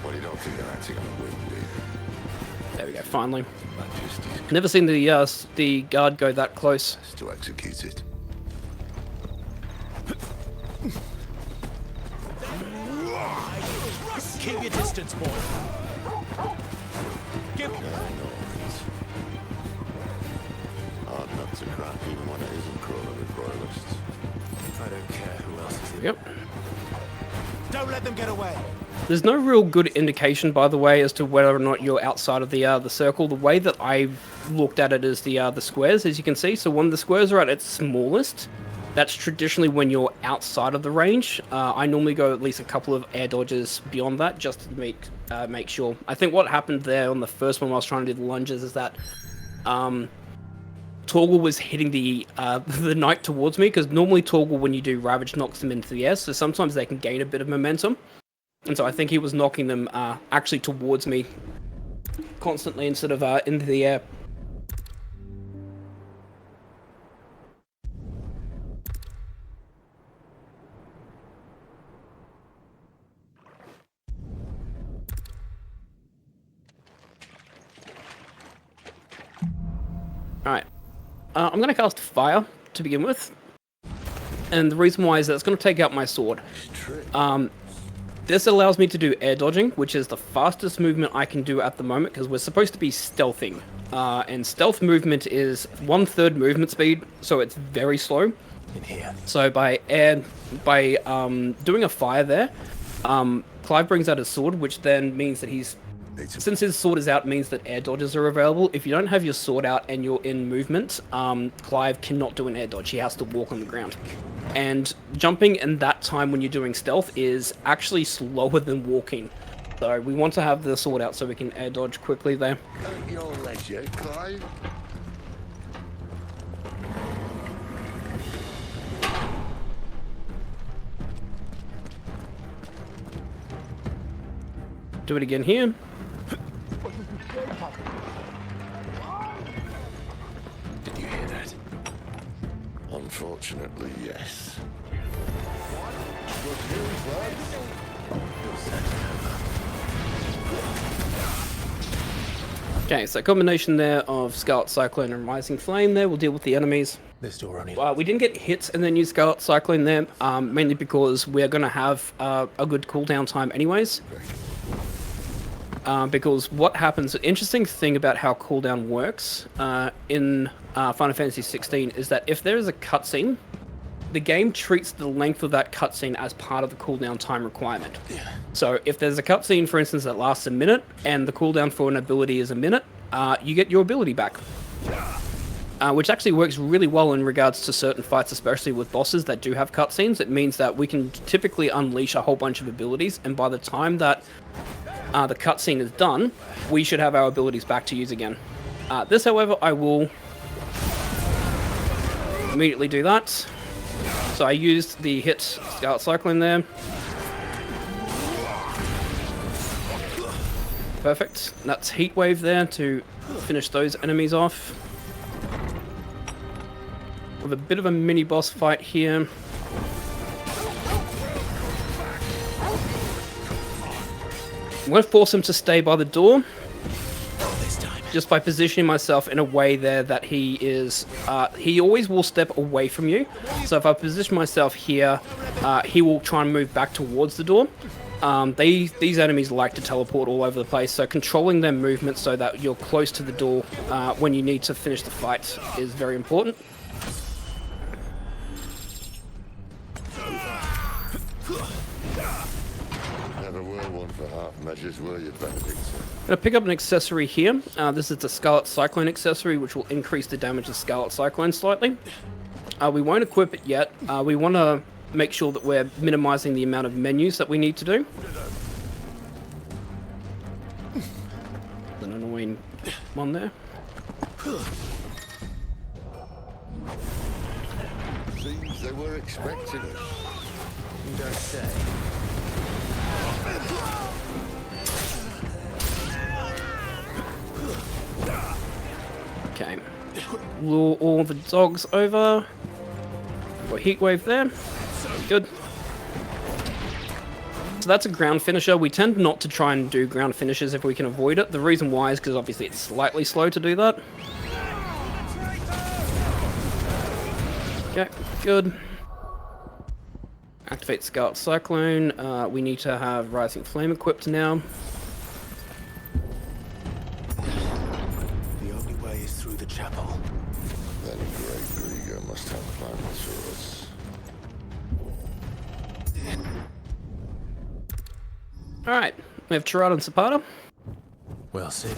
Well, you don't think they're acting on a whim, do you? There we go, finally. Majesty's Never seen the guard go that close. quest to execute it. Keep your distance, boy. Give... Hard not to crack even when it isn't crawling with royalists. I don't care who else is in. Yep. Don't let them get away. There's no real good indication, by the way, as to whether or not you're outside of the circle. The way that I looked at it is the squares, as you can see. So when the squares are at its smallest, that's traditionally when you're outside of the range. I normally go at least a couple of air dodges beyond that, just to make sure. I think what happened there on the first one when I was trying to do the lunges is that Torgal was hitting the knight towards me, because normally Torgal, when you do Ravage, knocks them into the air, so sometimes they can gain a bit of momentum. And so I think he was knocking them actually towards me constantly instead of into the air. Alright. I'm going to cast Fire to begin with. And the reason why is that it's going to take out my sword. This allows me to do air dodging, which is the fastest movement I can do at the moment, because we're supposed to be stealthing. And stealth movement is 1/3 movement speed, so it's very slow. In here. So by doing a fire there, Clive brings out his sword, which then means that since his sword is out, means that air dodges are available. If you don't have your sword out and you're in movement, Clive cannot do an air dodge. He has to walk on the ground. And jumping in that time when you're doing stealth is actually slower than walking. So we want to have the sword out so we can air dodge quickly there. Ain't your legs yet, Clive? Do it again here. Did you hear that? Unfortunately, yes. Okay, so combination there of Scarlet Cyclone and Rising Flame there will deal with the enemies. This door only... We didn't get hits and then use Scarlet Cyclone there, mainly because we're going to have a good cooldown time anyways. Because what happens, the interesting thing about how cooldown works in Final Fantasy 16 is that if there is a cutscene, the game treats the length of that cutscene as part of the cooldown time requirement. So if there's a cutscene, for instance, that lasts a minute, and the cooldown for an ability is a minute, you get your ability back. which actually works really well in regards to certain fights, especially with bosses that do have cutscenes. It means that we can typically unleash a whole bunch of abilities, and by the time that the cutscene is done, we should have our abilities back to use again. This, however, I will immediately do that. So I used the hit Scarlet Cyclone there. Perfect. That's Heat Wave there to finish those enemies off. With a bit of a mini boss fight here. I'm going to force him to stay by the door. Just by positioning myself in a way there that he is... he always will step away from you. So if I position myself here, he will try and move back towards the door. These enemies like to teleport all over the place, so controlling their movement so that you're close to the door when you need to finish the fight is very important. Never were one for half measures, were you, Benedict? I'm going to pick up an accessory here. This is the Scarlet Cyclone accessory, which will increase the damage of Scarlet Cyclone slightly. We won't equip it yet. We want to make sure that we're minimizing the amount of menus that we need to do. An annoying one there. Seems they were expecting us. You don't say. Okay. Lure all the dogs over. Got Heat Wave there. Good. So that's a ground finisher. We tend not to try and do ground finishers if we can avoid it. The reason why is because obviously it's slightly slow to do that. Okay, good. Activate Scarlet Cyclone. We need to have Rising Flame equipped now. The only way is through the chapel. Then Great Grieger must have plans for us. Alright, we have Tirada and Zapata. Well, Sid.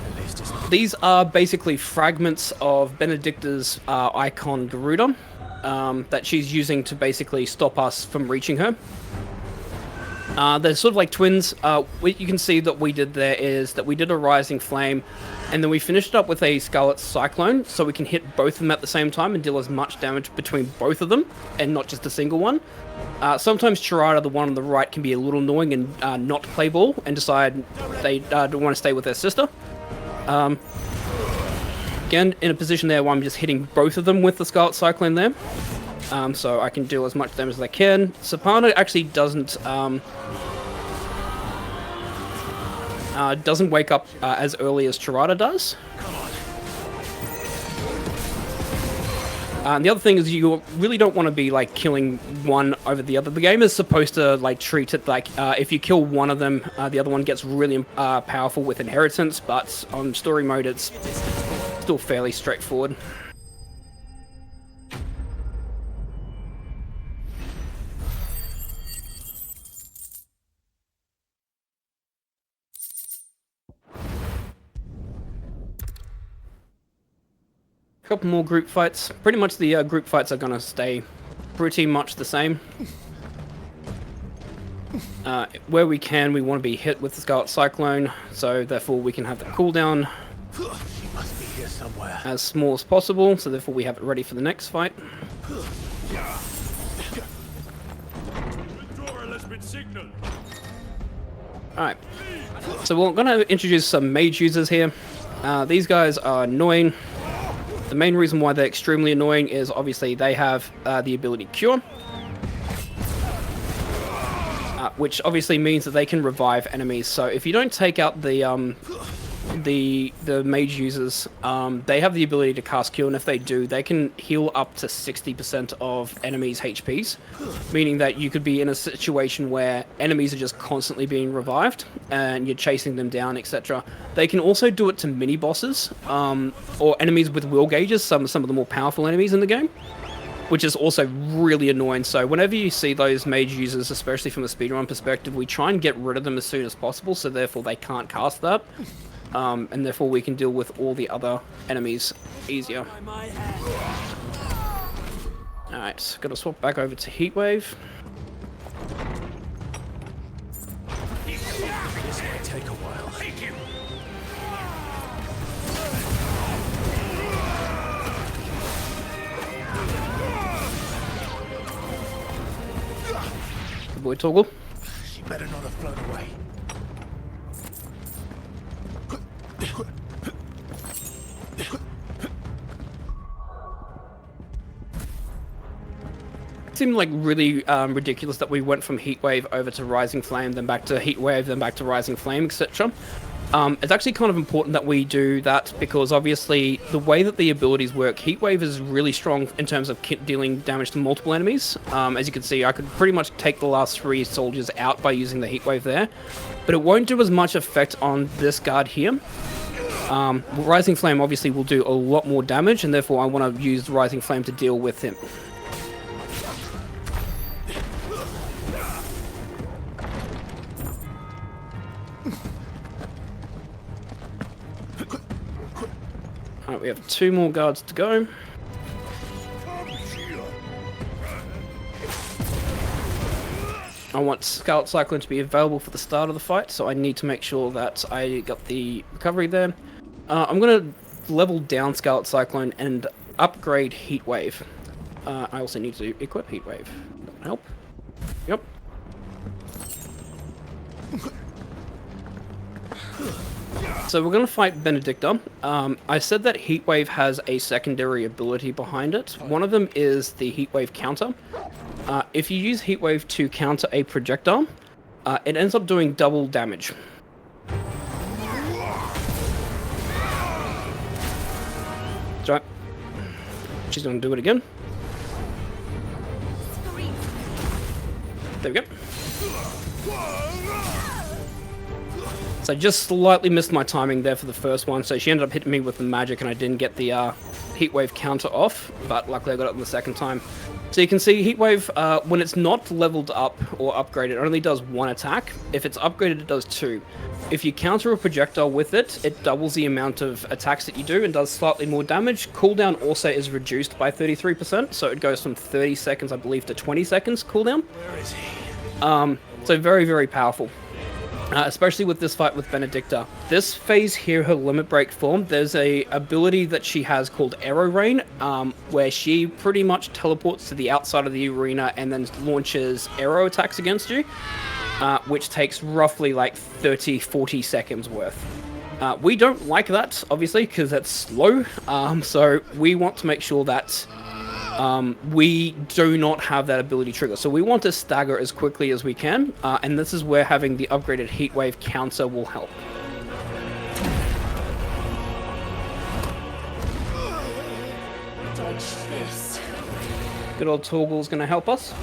At least it's not. These are basically fragments of Benedicta's icon Garuda that she's using to basically stop us from reaching her. They're sort of like twins. What you can see that we did there is that we did a Rising Flame, and then we finished it up with a Scarlet Cyclone, so we can hit both of them at the same time and deal as much damage between both of them, and not just a single one. Sometimes Tirada, the one on the right, can be a little annoying and not play ball and decide they don't want to stay with their sister. Again, in a position there where I'm just hitting both of them with the Scarlet Cyclone there. So I can deal as much damage as I can. Zapata actually doesn't wake up as early as Tirada does. And the other thing is you really don't want to be like killing one over the other. The game is supposed to like treat it like if you kill one of them, the other one gets really powerful with inheritance, but on story mode it's still fairly straightforward. A couple more group fights. Pretty much the group fights are going to stay pretty much the same. Where we can, we want to be hit with the Scarlet Cyclone, so therefore we can have the cooldown She must be here somewhere. as small as possible, so therefore we have it ready for the next fight. Alright, so we're going to introduce some mage users here. These guys are annoying. The main reason why they're extremely annoying is obviously they have the ability Cure, which obviously means that they can revive enemies. So if you don't take out the mage users, they have the ability to cast Cure, and if they do, they can heal up to 60% of enemies' HPs, meaning that you could be in a situation where enemies are just constantly being revived and you're chasing them down, etc. They can also do it to mini bosses or enemies with will gauges, some of the more powerful enemies in the game, which is also really annoying. So whenever you see those mage users, especially from a speedrun perspective, we try and get rid of them as soon as possible, so therefore they can't cast that. and therefore we can deal with all the other enemies easier. Alright, gotta swap back over to Heatwave. This might take a while. Thank you. Good boy, Toggle. She better not have flown away. It seemed like really ridiculous that we went from Heatwave over to Rising Flame, then back to Heatwave, then back to Rising Flame, etc. It's actually kind of important that we do that because obviously the way that the abilities work, Heatwave is really strong in terms of dealing damage to multiple enemies. As you can see, I could pretty much take the last 3 soldiers out by using the Heatwave there, but it won't do as much effect on this guard here. Rising Flame obviously will do a lot more damage, and therefore I want to use Rising Flame to deal with him. Alright, we have 2 more guards to go. I want Scarlet Cyclone to be available for the start of the fight, so I need to make sure that I got the recovery there. I'm going to level down Scarlet Cyclone and upgrade Heatwave. I also need to equip Heatwave. That'll help. Yep. So we're going to fight Benedicta. I said that Heatwave has a secondary ability behind it. One of them is the Heatwave counter. If you use Heatwave to counter a projectile, it ends up doing double damage. That's right. She's going to do it again. There we go. So I just slightly missed my timing there for the first one, so she ended up hitting me with the magic and I didn't get the Heatwave counter off, but luckily I got it on the second time. So you can see Heatwave, when it's not leveled up or upgraded, it only does 1 attack. If it's upgraded, it does 2. If you counter a projectile with it, it doubles the amount of attacks that you do and does slightly more damage. Cooldown also is reduced by 33%, so it goes from 30 seconds, I believe, to 20 seconds cooldown. Where is he? So very, very powerful. Especially with this fight with Benedicta. This phase here, her limit break form, there's a ability that she has called Arrow Rain, where she pretty much teleports to the outside of the arena and then launches arrow attacks against you, which takes roughly like 30-40 seconds worth. We don't like that, obviously, because that's slow, so we want to make sure that we do not have that ability trigger. So we want to stagger as quickly as we can, and this is where having the upgraded Heatwave counter will help. Dodge this. Good old Torgal's going to help us.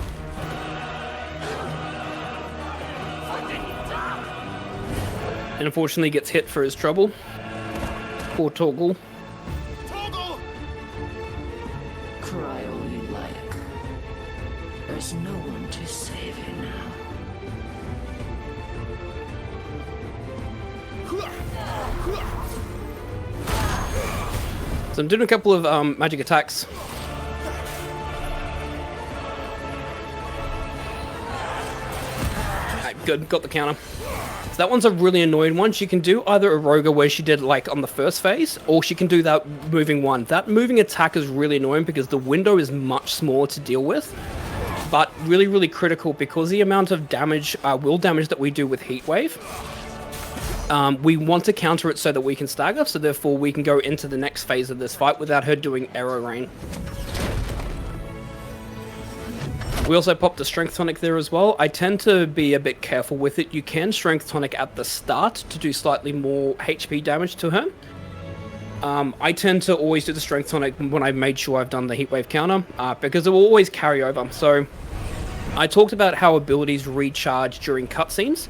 And unfortunately gets hit for his trouble. Poor Torgal. Cry all you like. There's no one to save you now. So I'm doing a couple of magic attacks. Alright, good, got the counter. So that one's a really annoying one. She can do either a Roga where she did like on the first phase, or she can do that moving one. That moving attack is really annoying because the window is much smaller to deal with, but really, really critical because the amount of damage, will damage that we do with Heatwave, we want to counter it so that we can stagger, so therefore we can go into the next phase of this fight without her doing Arrow Rain. We also popped a Strength Tonic there as well. I tend to be a bit careful with it. You can Strength Tonic at the start to do slightly more HP damage to her. I tend to always do the Strength Tonic when I've made sure I've done the Heatwave counter, because it will always carry over. So I talked about how abilities recharge during cutscenes.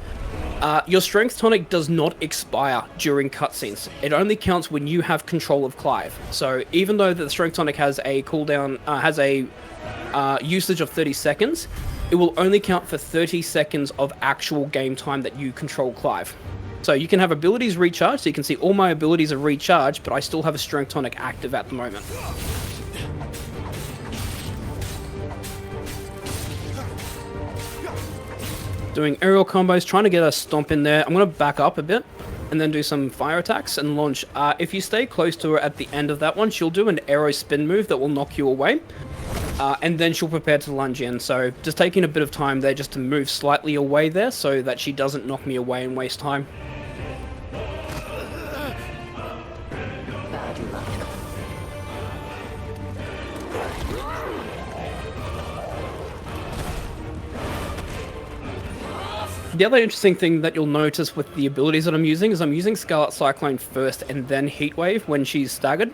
Your Strength Tonic does not expire during cutscenes. It only counts when you have control of Clive. So even though the Strength Tonic has a cooldown, has a usage of 30 seconds, it will only count for 30 seconds of actual game time that you control Clive. So you can have abilities recharged, so you can see all my abilities are recharged, but I still have a Strength Tonic active at the moment. Doing aerial combos, trying to get a stomp in there. I'm going to back up a bit and then do some fire attacks and launch. If you stay close to her at the end of that one, she'll do an arrow spin move that will knock you away. And then she'll prepare to lunge in. So just taking a bit of time there just to move slightly away there so that she doesn't knock me away and waste time. Bad luck. The other interesting thing that you'll notice with the abilities that I'm using is I'm using Scarlet Cyclone first and then Heatwave when she's staggered.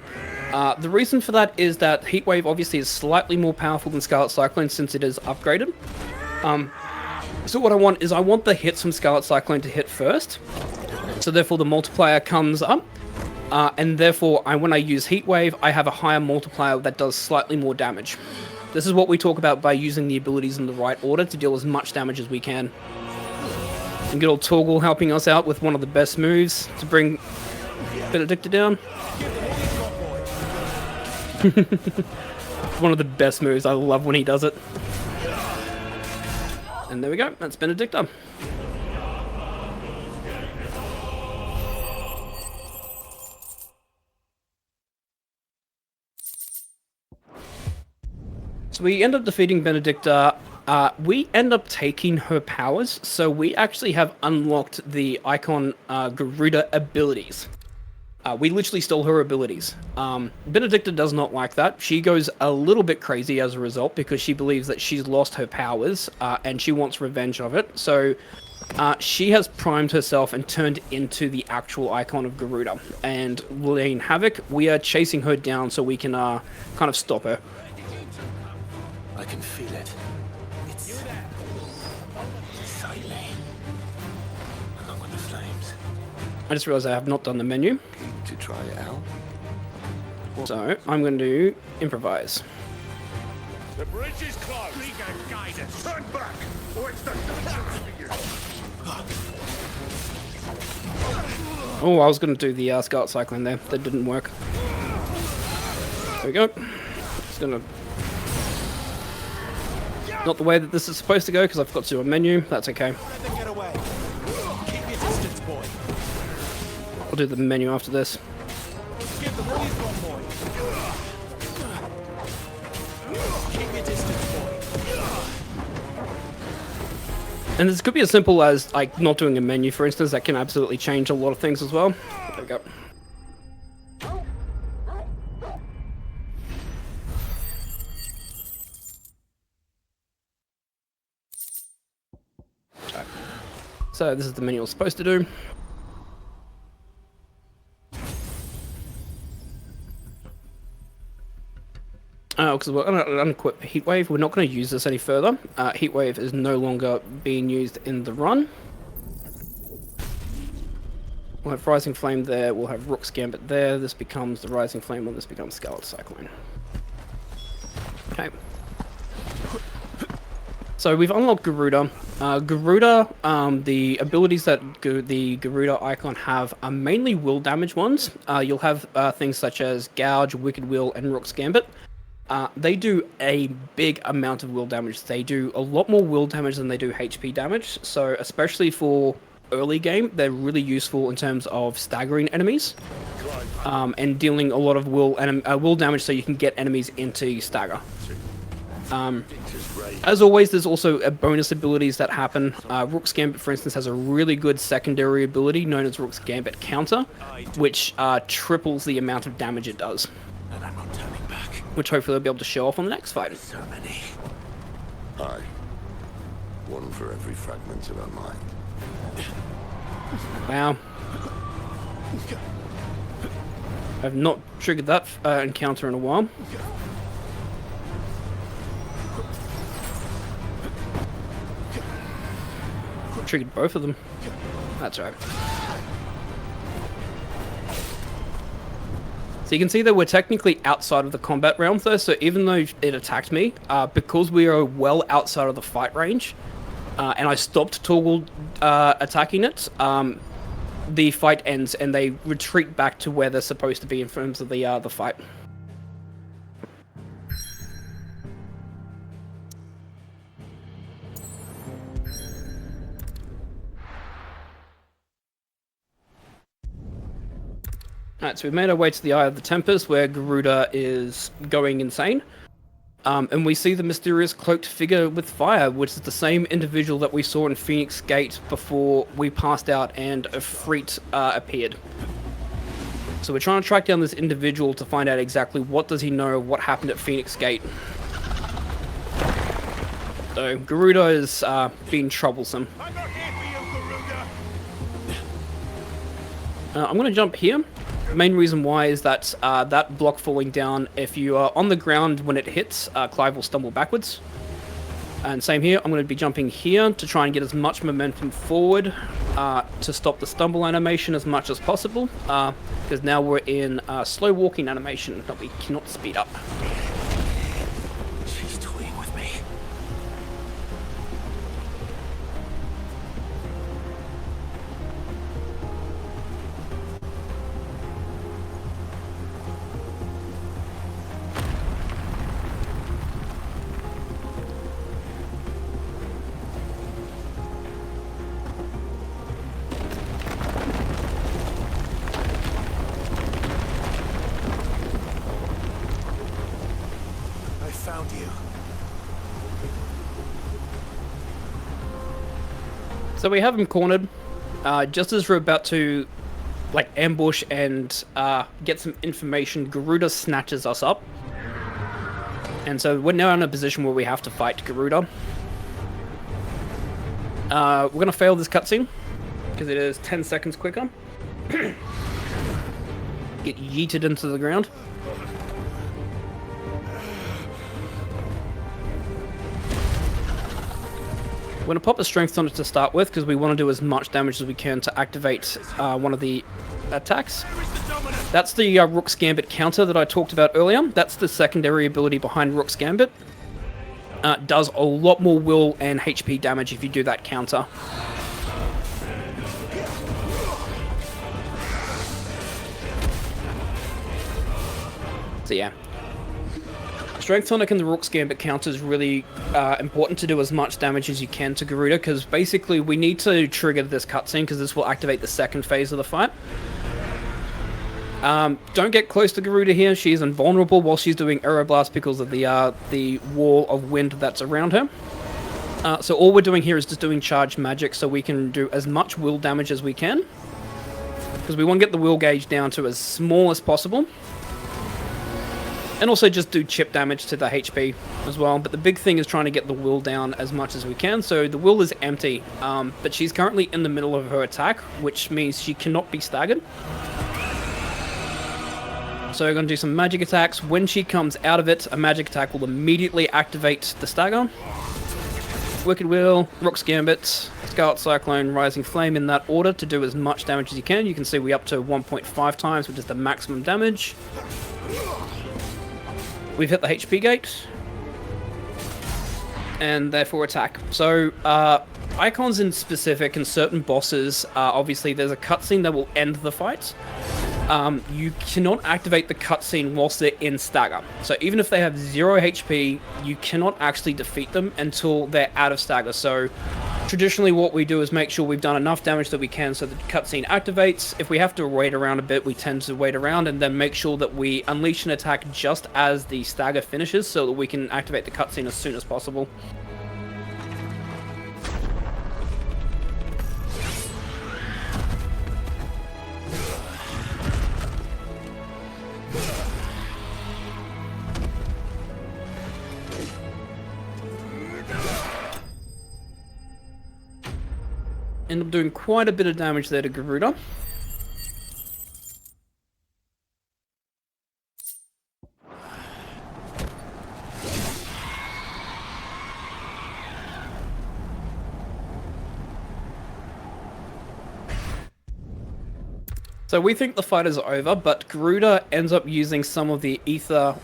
The reason for that is that Heatwave obviously is slightly more powerful than Scarlet Cyclone since it is upgraded. So what I want is I want the hits from Scarlet Cyclone to hit first. So therefore the multiplier comes up. And therefore when I use Heatwave, I have a higher multiplier that does slightly more damage. This is what we talk about by using the abilities in the right order to deal as much damage as we can. And good old Torgal helping us out with one of the best moves to bring Benedicta down. One of the best moves. I love when he does it. And there we go. That's Benedicta. So we end up defeating Benedicta. We end up taking her powers, so we actually have unlocked the Icon Garuda abilities. We literally stole her abilities. Benedicta does not like that. She goes a little bit crazy as a result because she believes that she's lost her powers and she wants revenge of it. So she has primed herself and turned into the actual Icon of Garuda and laying havoc. We are chasing her down so we can kind of stop her. I can feel it. It's silent. Along with the flames. I just realized I have not done the menu. Keen to try it out? So I'm going to improvise. The bridge is closed. Regain guidance. Turn back, or it's the for you. Oh, I was going to do the Scarlet Cyclone there. That didn't work. There we go. Just going to... Not the way that this is supposed to go, because I've got to do a menu. That's okay. Get away. Keep your distance, boy. I'll do the menu after this. Give the breeze one, boy. Keep your distance, boy. And this could be as simple as, like, not doing a menu, for instance. That can absolutely change a lot of things as well. There we go. So this is the menu I was supposed to do. Oh, because we're going to unequip Heatwave. We're not going to use this any further. Heatwave is no longer being used in the run. We'll have Rising Flame there. We'll have Rook's Gambit there. This becomes the Rising Flame, and this becomes Scarlet Cyclone. Okay. So we've unlocked Garuda. Garuda, the abilities that the Garuda icon have are mainly will damage ones. You'll have things such as Gouge, Wicked Will, and Rook's Gambit. They do a big amount of will damage. They do a lot more will damage than they do HP damage. So especially for early game, they're really useful in terms of staggering enemies. And dealing a lot of will damage so you can get enemies into stagger. As always, there's also bonus abilities that happen. Rook's Gambit, for instance, has a really good secondary ability known as Rook's Gambit Counter, which triples the amount of damage it does. And I'm not turning back. Which hopefully I'll be able to show off on the next fight. So many. Aye. One for every fragment of our mind. Wow. I've not triggered that encounter in a while. Triggered both of them. That's right. So you can see that we're technically outside of the combat realm though, so even though it attacked me, because we are well outside of the fight range, and I stopped Torgal attacking it, the fight ends and they retreat back to where they're supposed to be in terms of the fight. Alright, so we've made our way to the Eye of the Tempest, where Garuda is going insane. And we see the mysterious cloaked figure with fire, which is the same individual that we saw in Phoenix Gate before we passed out and Efreet appeared. So we're trying to track down this individual to find out exactly what does he know of what happened at Phoenix Gate. So Garuda is being troublesome. I'm not here for you, Garuda. I'm going to jump here. The main reason why is that that block falling down, if you are on the ground when it hits, Clive will stumble backwards. And same here, I'm going to be jumping here to try and get as much momentum forward to stop the stumble animation as much as possible. Because now we're in slow walking animation that we cannot speed up. She's toying with me. Found you. So we have him cornered. Just as we're about to ambush and get some information, Garuda snatches us up. And so we're now in a position where we have to fight Garuda. We're going to fail this cutscene because it is 10 seconds quicker. Get yeeted into the ground. We're going to pop a strength on it to start with because we want to do as much damage as we can to activate one of the attacks. That's the Rook's Gambit counter that I talked about earlier. That's the secondary ability behind Rook's Gambit. Does a lot more will and HP damage if you do that counter. So yeah. Strength Tonic and the Rook's Gambit counter is really important to do as much damage as you can to Garuda, because basically we need to trigger this cutscene because this will activate the second phase of the fight. Don't get close to Garuda here. She's invulnerable while she's doing Aeroblast because of the wall of wind that's around her. So all we're doing here is just doing charged magic so we can do as much will damage as we can, because we want to get the will gauge down to as small as possible. And also just do chip damage to the HP as well. But the big thing is trying to get the will down as much as we can. So the will is empty, but she's currently in the middle of her attack, which means she cannot be staggered. So we're going to do some magic attacks. When she comes out of it, a magic attack will immediately activate the stagger. Wicked Will, Rook's Gambit, Scarlet Cyclone, Rising Flame in that order to do as much damage as you can. You can see we're up to 1.5 times, which is the maximum damage. We've hit the HP gate, and therefore attack. So, icons in specific and certain bosses, obviously there's a cutscene that will end the fight. You cannot activate the cutscene whilst they're in stagger. So even if they have 0 HP, you cannot actually defeat them until they're out of stagger. So traditionally what we do is make sure we've done enough damage that we can so the cutscene activates. If we have to wait around a bit, we tend to wait around and then make sure that we unleash an attack just as the stagger finishes so that we can activate the cutscene as soon as possible. End up doing quite a bit of damage there to Garuda. So we think the fight is over, but Garuda ends up using some of the ether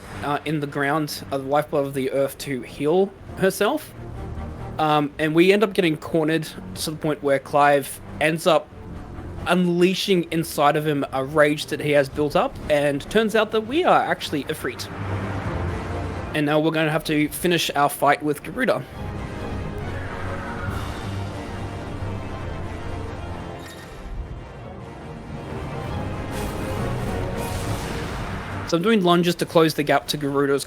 in the ground, the lifeblood of the earth, to heal herself. And we end up getting cornered to the point where Clive ends up unleashing inside of him a rage that he has built up, and turns out that we are actually Ifrit. And now we're going to have to finish our fight with Garuda. So I'm doing lunges to close the gap to Garuda as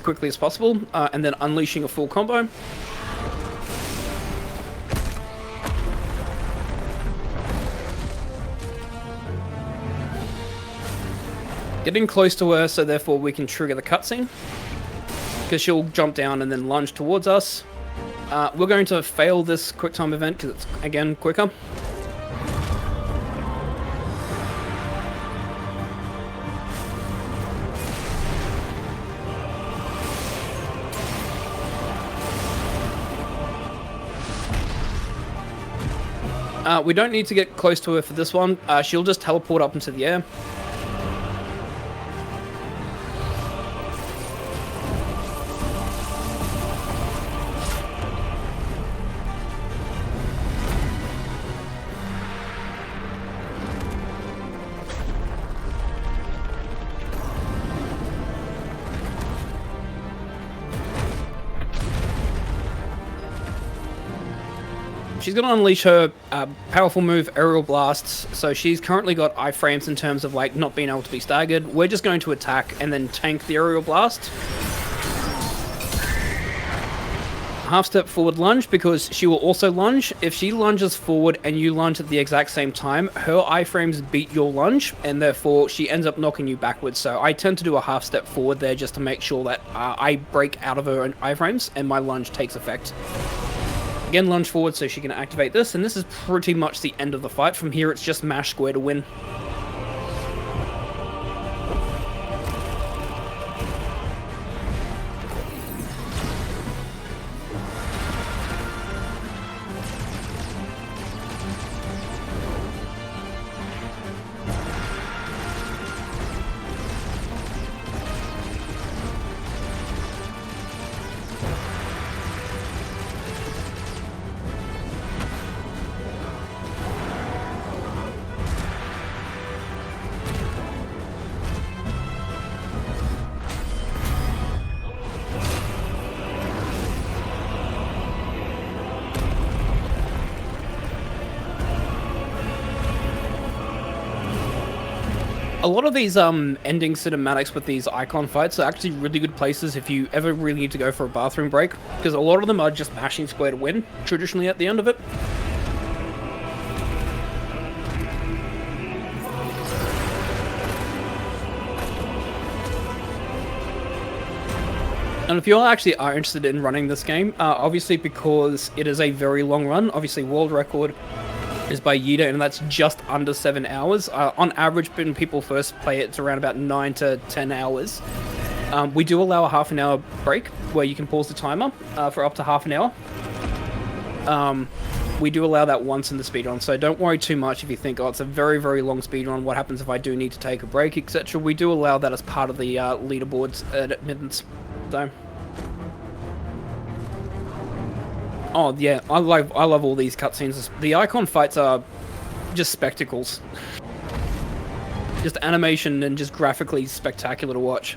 quickly as possible, and then unleashing a full combo. Getting close to her, so therefore we can trigger the cutscene, because she'll jump down and then lunge towards us. We're going to fail this quick time event because it's, again, quicker. We don't need to get close to her for this one. She'll just teleport up into the air. She's going to unleash her powerful move, Aerial Blasts, so she's currently got iframes in terms of like not being able to be staggered. We're just going to attack and then tank the Aerial Blast. Half step forward lunge, because she will also lunge. If she lunges forward and you lunge at the exact same time, her iframes beat your lunge, and therefore she ends up knocking you backwards. So I tend to do a half step forward there just to make sure that I break out of her own iframes and my lunge takes effect. Again, lunge forward so she can activate this, and this is pretty much the end of the fight. From here, it's just mash square to win. A lot of these ending cinematics with these icon fights are actually really good places if you ever really need to go for a bathroom break, because a lot of them are just mashing square to win, traditionally at the end of it. And if you actually are interested in running this game, obviously because it is a very long run, obviously world record is by Yida, and that's just under 7 hours. On average, when people first play it, it's around about 9 to 10 hours. We do allow a half an hour break where you can pause the timer for up to half an hour. We do allow that once in the speedrun, so don't worry too much if you think, oh, it's a very, very long speedrun, what happens if I do need to take a break, etc. We do allow that as part of the leaderboards at admittance. So. Oh yeah, I love all these cutscenes. The icon fights are just spectacles. Just animation and just graphically spectacular to watch.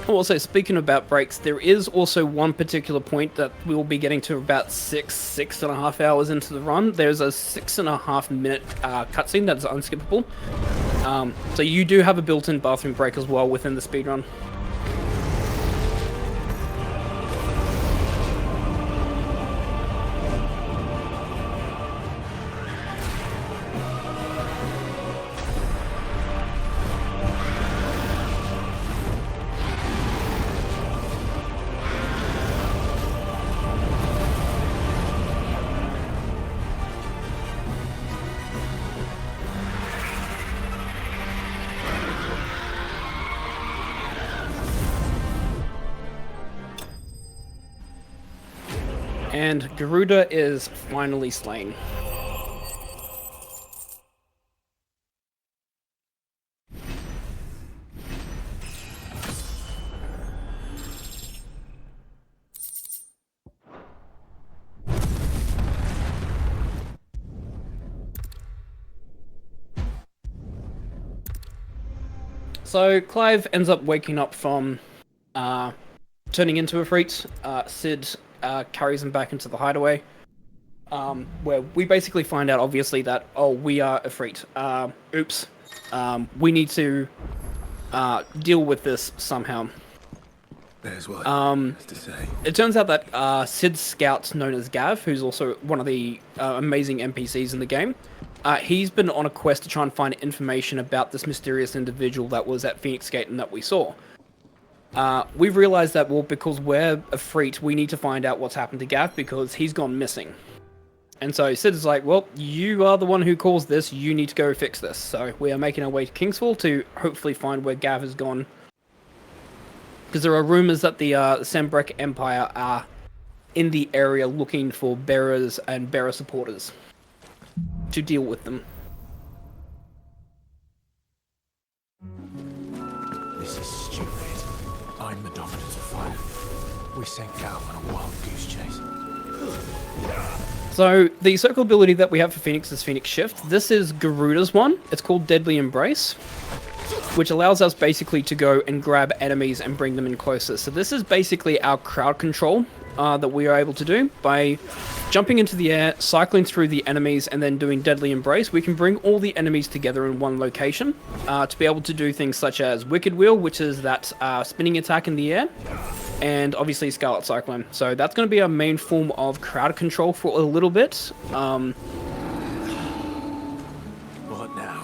Also, speaking about breaks, there is also one particular point that we'll be getting to about 6.5 hours into the run. There's a 6.5 minute cutscene that's unskippable. So you do have a built-in bathroom break as well within the speedrun. And Garuda is finally slain. So Clive ends up waking up from turning into a Efreet. Sid carries him back into the hideaway, where we basically find out, obviously, that, oh, we are Efreet. Oops. We need to deal with this somehow. There's what has to say. It turns out that Sid's scout, known as Gav, who's also one of the amazing NPCs in the game, he's been on a quest to try and find information about this mysterious individual that was at Phoenix Gate and that we saw. We've realized that, well, because we're Efreet, we need to find out what's happened to Gav because he's gone missing. And so Sid is like, well, you are the one who caused this, you need to go fix this. So we are making our way to Kingsfall to hopefully find where Gav has gone. Because there are rumors that the Sembrek Empire are in the area looking for bearers and bearer supporters to deal with them. This is stupid. I'm the dominant of fire. We sent Gal on a wild goose chase. So the circle ability that we have for Phoenix is Phoenix Shift. This is Garuda's one. It's called Deadly Embrace, which allows us basically to go and grab enemies and bring them in closer. So this is basically our crowd control that we are able to do. By jumping into the air, cycling through the enemies, and then doing Deadly Embrace, we can bring all the enemies together in one location to be able to do things such as Wicked Wheel, which is that spinning attack in the air, and obviously Scarlet Cyclone. So that's going to be our main form of crowd control for a little bit. What now?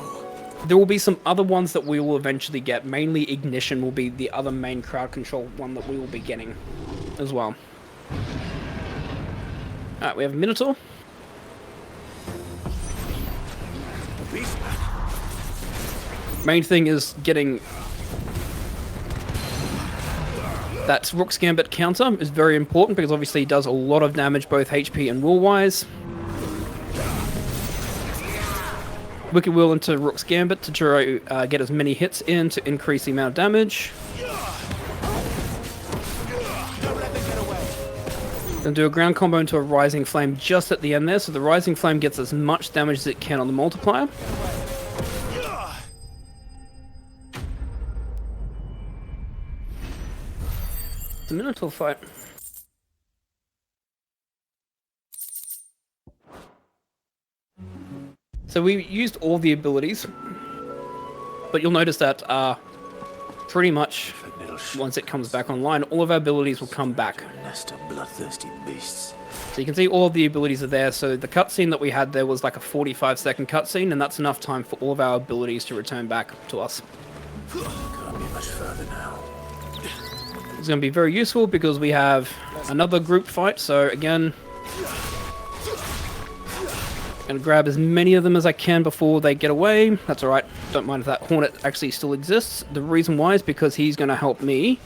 There will be some other ones that we will eventually get. Mainly Ignition will be the other main crowd control one that we will be getting as well. Alright, we have Minotaur. Main thing is getting that Rook's Gambit counter is very important because obviously he does a lot of damage both HP and will wise. Wicked Wheel into Rook's Gambit to try get as many hits in to increase the amount of damage. Then do a ground combo into a Rising Flame just at the end there, so the Rising Flame gets as much damage as it can on the multiplier. It's a Minotaur fight. So we used all the abilities, but you'll notice that pretty much once it comes back online, all of our abilities will come back. Nest of bloodthirsty beasts. So you can see all of the abilities are there. So the cutscene that we had there was like a 45-second cutscene, and that's enough time for all of our abilities to return back to us. Can't be much further now. It's going to be very useful because we have another group fight. So again, going to grab as many of them as I can before they get away. That's alright. Don't mind if that Hornet actually still exists. The reason why is because he's going to help me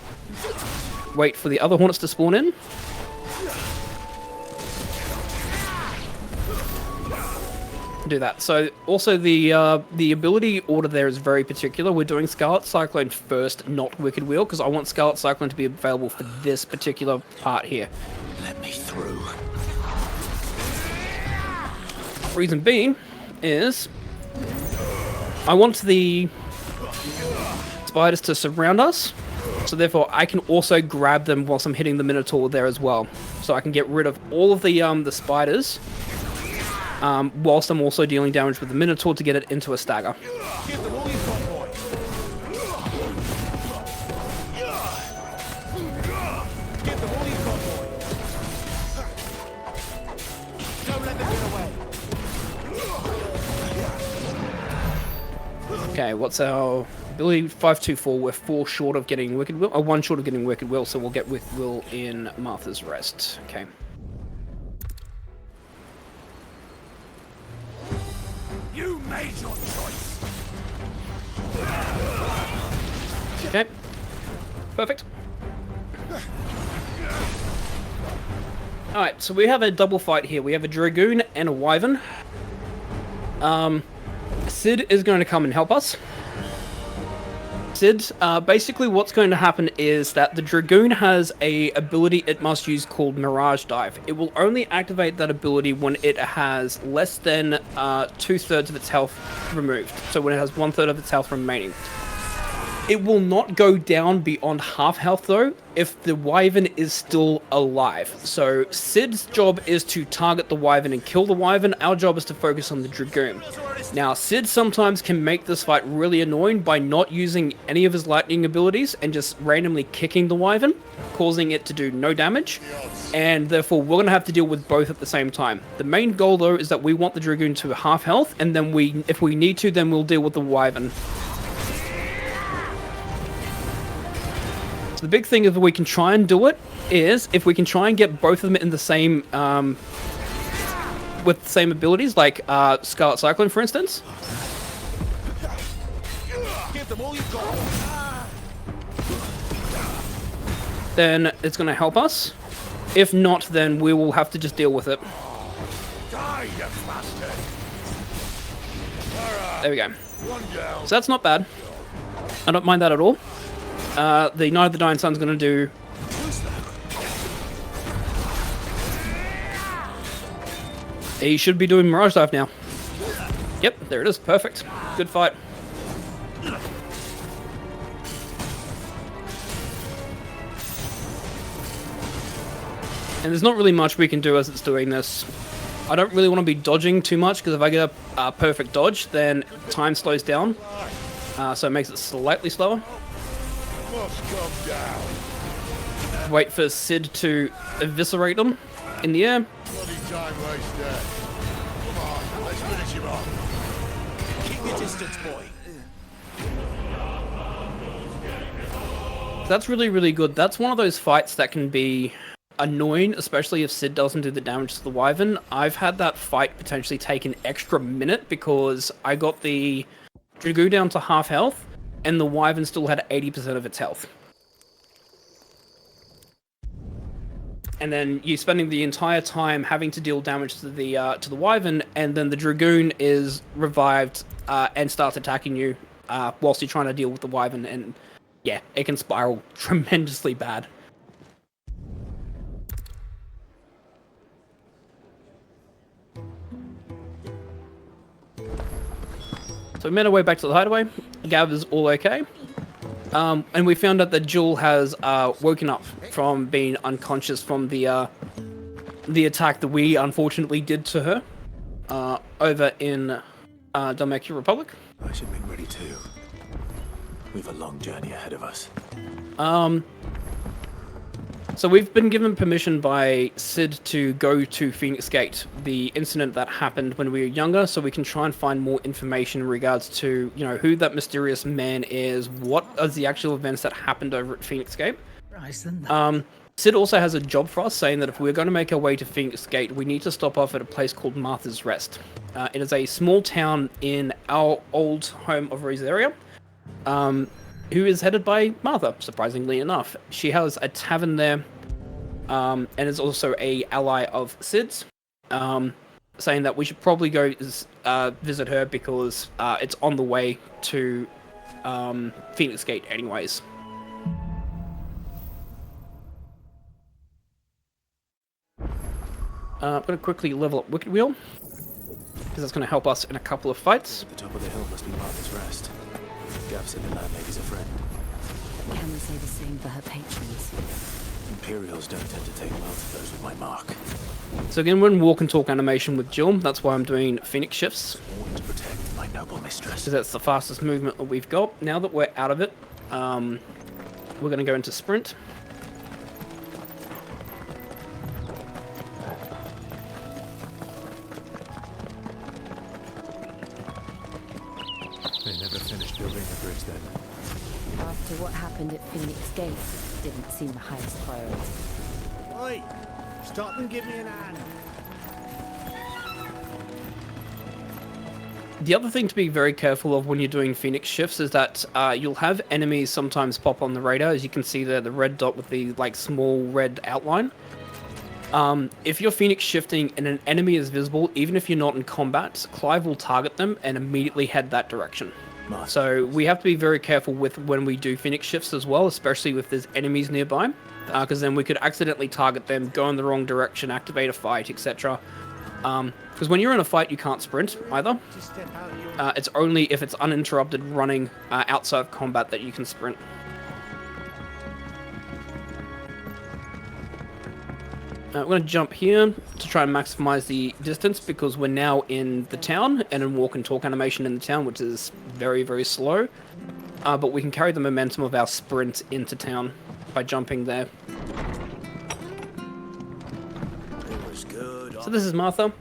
wait for the other Hornets to spawn in. Do that. So also the ability order there is very particular. We're doing Scarlet Cyclone first, not Wicked Wheel, because I want Scarlet Cyclone to be available for this particular part here. Let me through. Reason being is I want the spiders to surround us, so therefore I can also grab them whilst I'm hitting the Minotaur there as well. So I can get rid of all of the spiders whilst I'm also dealing damage with the Minotaur to get it into a stagger. Okay, what's our ability? 524. We're 4 short of getting Wicked Will. 1 short of getting Wicked Will, so we'll get Wicked Will in Martha's Rest. Okay. You made your choice. Okay. Perfect. Alright, so we have a double fight here. We have a Dragoon and a Wyvern. Sid is going to come and help us. Sid, basically what's going to happen is that the Dragoon has a ability it must use called Mirage Dive. It will only activate that ability when it has less than 2/3 of its health removed. So when it has 1/3 of its health remaining. It will not go down beyond half health though, if the Wyvern is still alive. So Sid's job is to target the Wyvern and kill the Wyvern. Our job is to focus on the Dragoon. Now, Sid sometimes can make this fight really annoying by not using any of his lightning abilities and just randomly kicking the Wyvern, causing it to do no damage. And therefore, we're going to have to deal with both at the same time. The main goal though is that we want the Dragoon to half health, and then if we need to, then we'll deal with the Wyvern. So the big thing if we can try and do it is if we can try and get both of them in the same with the same abilities, like Scarlet Cyclone, for instance. Give them all you've got. Then it's going to help us. If not, then we will have to just deal with it. Die, you bastard. There we go. One down. So that's not bad. I don't mind that at all. The Night of the Dying Sun's going to do... He should be doing Mirage Dive now. Yep, there it is. Perfect. Good fight. And there's not really much we can do as it's doing this. I don't really want to be dodging too much, because if I get a perfect dodge, then time slows down. So it makes it slightly slower. Must come down. Wait for Sid to eviscerate them in the air. Bloody time waster. Come on, let's finish him off. Keep your distance, boy. That's really, really good. That's one of those fights that can be annoying, especially if Sid doesn't do the damage to the Wyvern. I've had that fight potentially take an extra minute because I got the Dragoon down to half health, and the Wyvern still had 80% of its health. And then you're spending the entire time having to deal damage to the Wyvern, and then the Dragoon is revived and starts attacking you whilst you're trying to deal with the Wyvern, and yeah, it can spiral tremendously bad. So we made our way back to the hideaway. Gav is all okay. And we found out that Jill has woken up from being unconscious from the attack that we unfortunately did to her over in Dominican Republic. I should make ready too. We've a long journey ahead of us. So we've been given permission by Sid to go to Phoenix Gate, the incident that happened when we were younger, so we can try and find more information in regards to, you know, who that mysterious man is, what are the actual events that happened over at Phoenix Gate. Sid also has a job for us, saying that if we're going to make our way to Phoenix Gate, we need to stop off at a place called Martha's Rest. It is a small town in our old home of Rosaria, who is headed by Martha, surprisingly enough. She has a tavern there, and is also a ally of Sid's, saying that we should probably go visit her because it's on the way to Phoenix Gate anyways. I'm going to quickly level up Wicked Wheel, because that's going to help us in a couple of fights. The top of the hill must be Martha's Rest. Gav said the landlady's a friend. Can we say the same for her patrons? Imperials don't tend to take well to those with my mark. So again, we're in walk and talk animation with Jill. That's why I'm doing Phoenix shifts, Sworn to protect my noble mistress. because that's the fastest movement that we've got. Now that we're out of it, we're going to go into sprint. They never finished building the bridge then. After what happened at Phoenix Gate, didn't seem the highest priority. Oi! Stop and give me an hand. The other thing to be very careful of when you're doing Phoenix shifts is that you'll have enemies sometimes pop on the radar. As you can see there, the red dot with the like small red outline. If you're Phoenix shifting and an enemy is visible, even if you're not in combat, Clive will target them and immediately head that direction. So we have to be very careful with when we do Phoenix shifts as well, especially if there's enemies nearby, because then we could accidentally target them, go in the wrong direction, activate a fight, etc. Because when you're in a fight, you can't sprint either. It's only if it's uninterrupted running outside of combat that you can sprint. We're going to jump here to try and maximize the distance because we're now in the town and in walk and talk animation in the town, which is very, very slow. But we can carry the momentum of our sprint into town by jumping there. So this is Martha.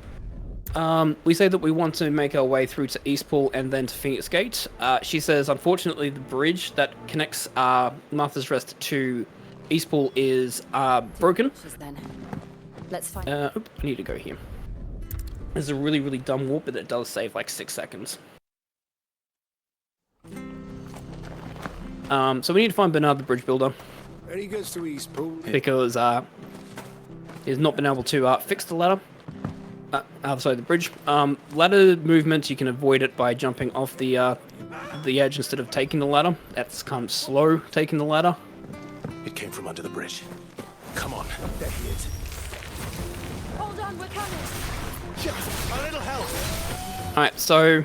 We say that we want to make our way through to Eastpool and then to Phoenix Gate. She says, unfortunately, the bridge that connects Martha's Rest to Eastpool is broken. Let's find. I need to go here. There's a really, really dumb warp, but it does save like 6 seconds. So we need to find Bernard the Bridge Builder. Any goods to Eastpool? Because he's not been able to fix the ladder outside the bridge. Ladder movement, you can avoid it by jumping off the edge instead of taking the ladder. That's kind of slow, taking the ladder. It came from under the bridge. Come on. There he is. Hold on, we're coming. A little help. Alright, so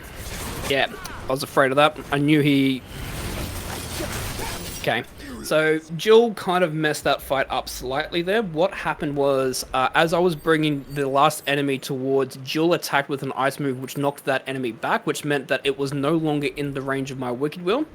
yeah, I was afraid of that. I knew he. Okay, so Jill kind of messed that fight up slightly there. What happened was, as I was bringing the last enemy towards, Jill attacked with an ice move, which knocked that enemy back, which meant that it was no longer in the range of my Wicked Will.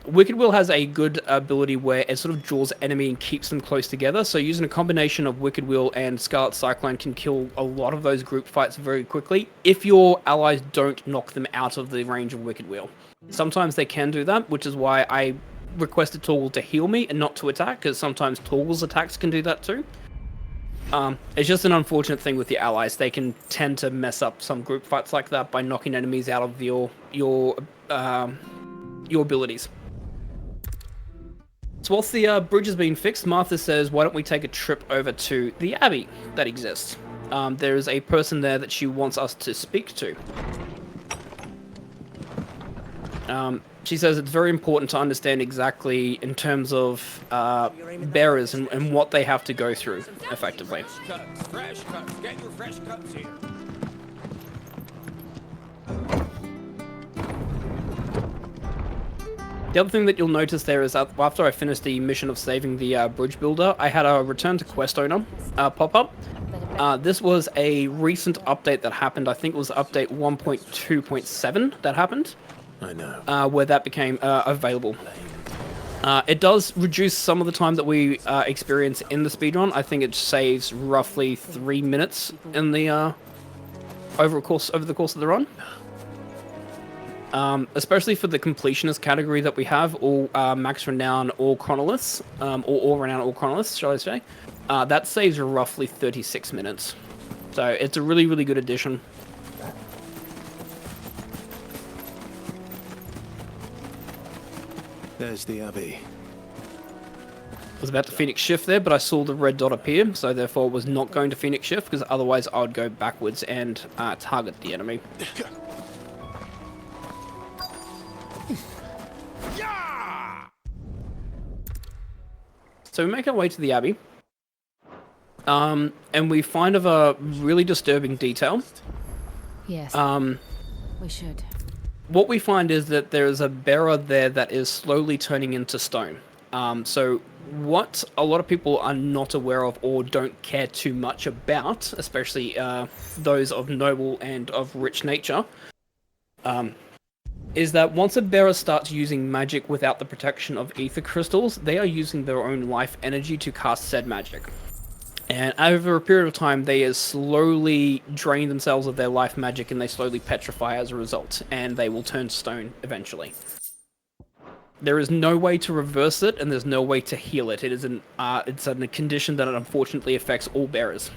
Wicked Will has a good ability where it sort of draws enemy and keeps them close together. So using a combination of Wicked Will and Scarlet Cyclone can kill a lot of those group fights very quickly if your allies don't knock them out of the range of Wicked Will. Sometimes they can do that, which is why I requested Torgal to heal me and not to attack, because sometimes Torgal's attacks can do that too. It's just an unfortunate thing with the allies. They can tend to mess up some group fights like that by knocking enemies out of your abilities. So whilst the bridge has been fixed, Martha says, why don't we take a trip over to the Abbey that exists? There is a person there that she wants us to speak to. She says it's very important to understand exactly in terms of bearers and what they have to go through, effectively. Fresh cuts. Get your fresh cuts here. The other thing that you'll notice there is that after I finished the mission of saving the bridge builder, I had a return to quest owner pop up. This was a recent update that happened. I think it was update 1.2.7 that happened. I know. Where that became available. It does reduce some of the time that we experience in the speedrun. I think it saves roughly 3 minutes in the over the course of the run. Especially for the completionist category that we have, all max renown, all chronoliths, or all renown, all chronoliths, shall I say. That saves roughly 36 minutes. So it's a really, really good addition. There's the Abbey. I was about to Phoenix Shift there, but I saw the red dot appear, so therefore was not going to Phoenix Shift, because otherwise I would go backwards and target the enemy. So we make our way to the Abbey, and we find of a really disturbing detail. Yes. We should. What we find is that there is a bearer there that is slowly turning into stone. So what a lot of people are not aware of or don't care too much about, especially those of noble and of rich nature, is that once a bearer starts using magic without the protection of ether crystals, they are using their own life energy to cast said magic. And over a period of time, they slowly drain themselves of their life magic and they slowly petrify as a result, and they will turn stone eventually. There is no way to reverse it, and there's no way to heal it. It's a condition that unfortunately affects all bearers.